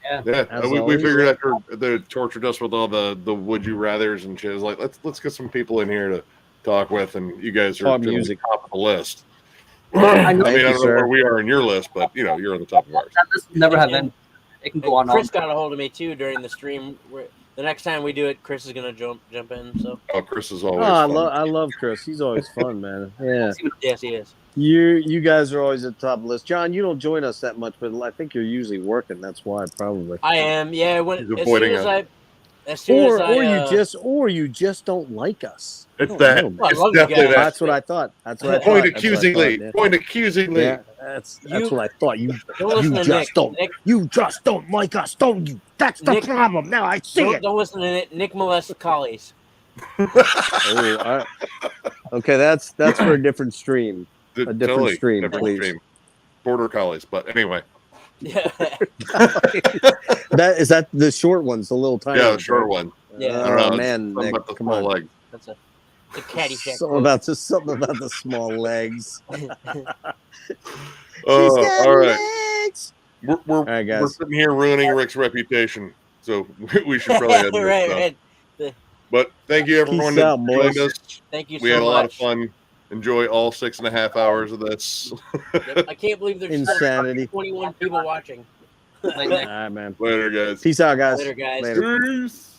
Yeah, As we always. figured after they tortured us with all the would you rather's and shit, it's like let's get some people in here to talk with, and you guys are Talk generally music. top of the list. I know. I mean, I don't know sir. where we are in your list, but you know, you're on the top of ours. That list will never have ended. It can go on. Chris got a hold of me too during the stream. The next time we do it, Chris is gonna jump in. So. Oh, Chris is Oh, always. I love Chris. He's always fun, man. Yeah. Yes, he is. You guys are always at the top of the list. John, you don't join us that much, but I think you're usually working. That's why, probably. I am. Yeah. He's avoiding us. Or you just don't like us. It's I don't that. know, man. Well, I It's love you definitely guys. that. That's what I thought. That's what I thought. Point That's what I accusingly. thought, yeah. Point accusingly. Yeah, that's what I thought. You Don't listen to just Nick. don't. Nick, You just don't like us, don't you? That's the Nick- problem. Now I see it. don't listen to Nick. Nick molests collies. Oh, okay, that's for a different stream. A different Totally stream, different please. stream. Border collies, but anyway. Yeah. That is that the short ones, the little tiny. Yeah, the ones, short right? one. Yeah. I don't know. Oh it's man, something Nick, about the come small on. leg. That's a Caddyshack. Something about the small legs. All right. legs. We're right, guys. we're sitting here ruining Rick's reputation, so we should probably end this right. stuff. But thank you, everyone, Peace out, that boys. joined us. Thank you so We had a much. lot of fun. Enjoy all 6.5 hours of this. I can't believe there's Insanity. 21 people watching. Like, All right, man. Later, guys. Peace out, guys. Later, guys. Later. Peace.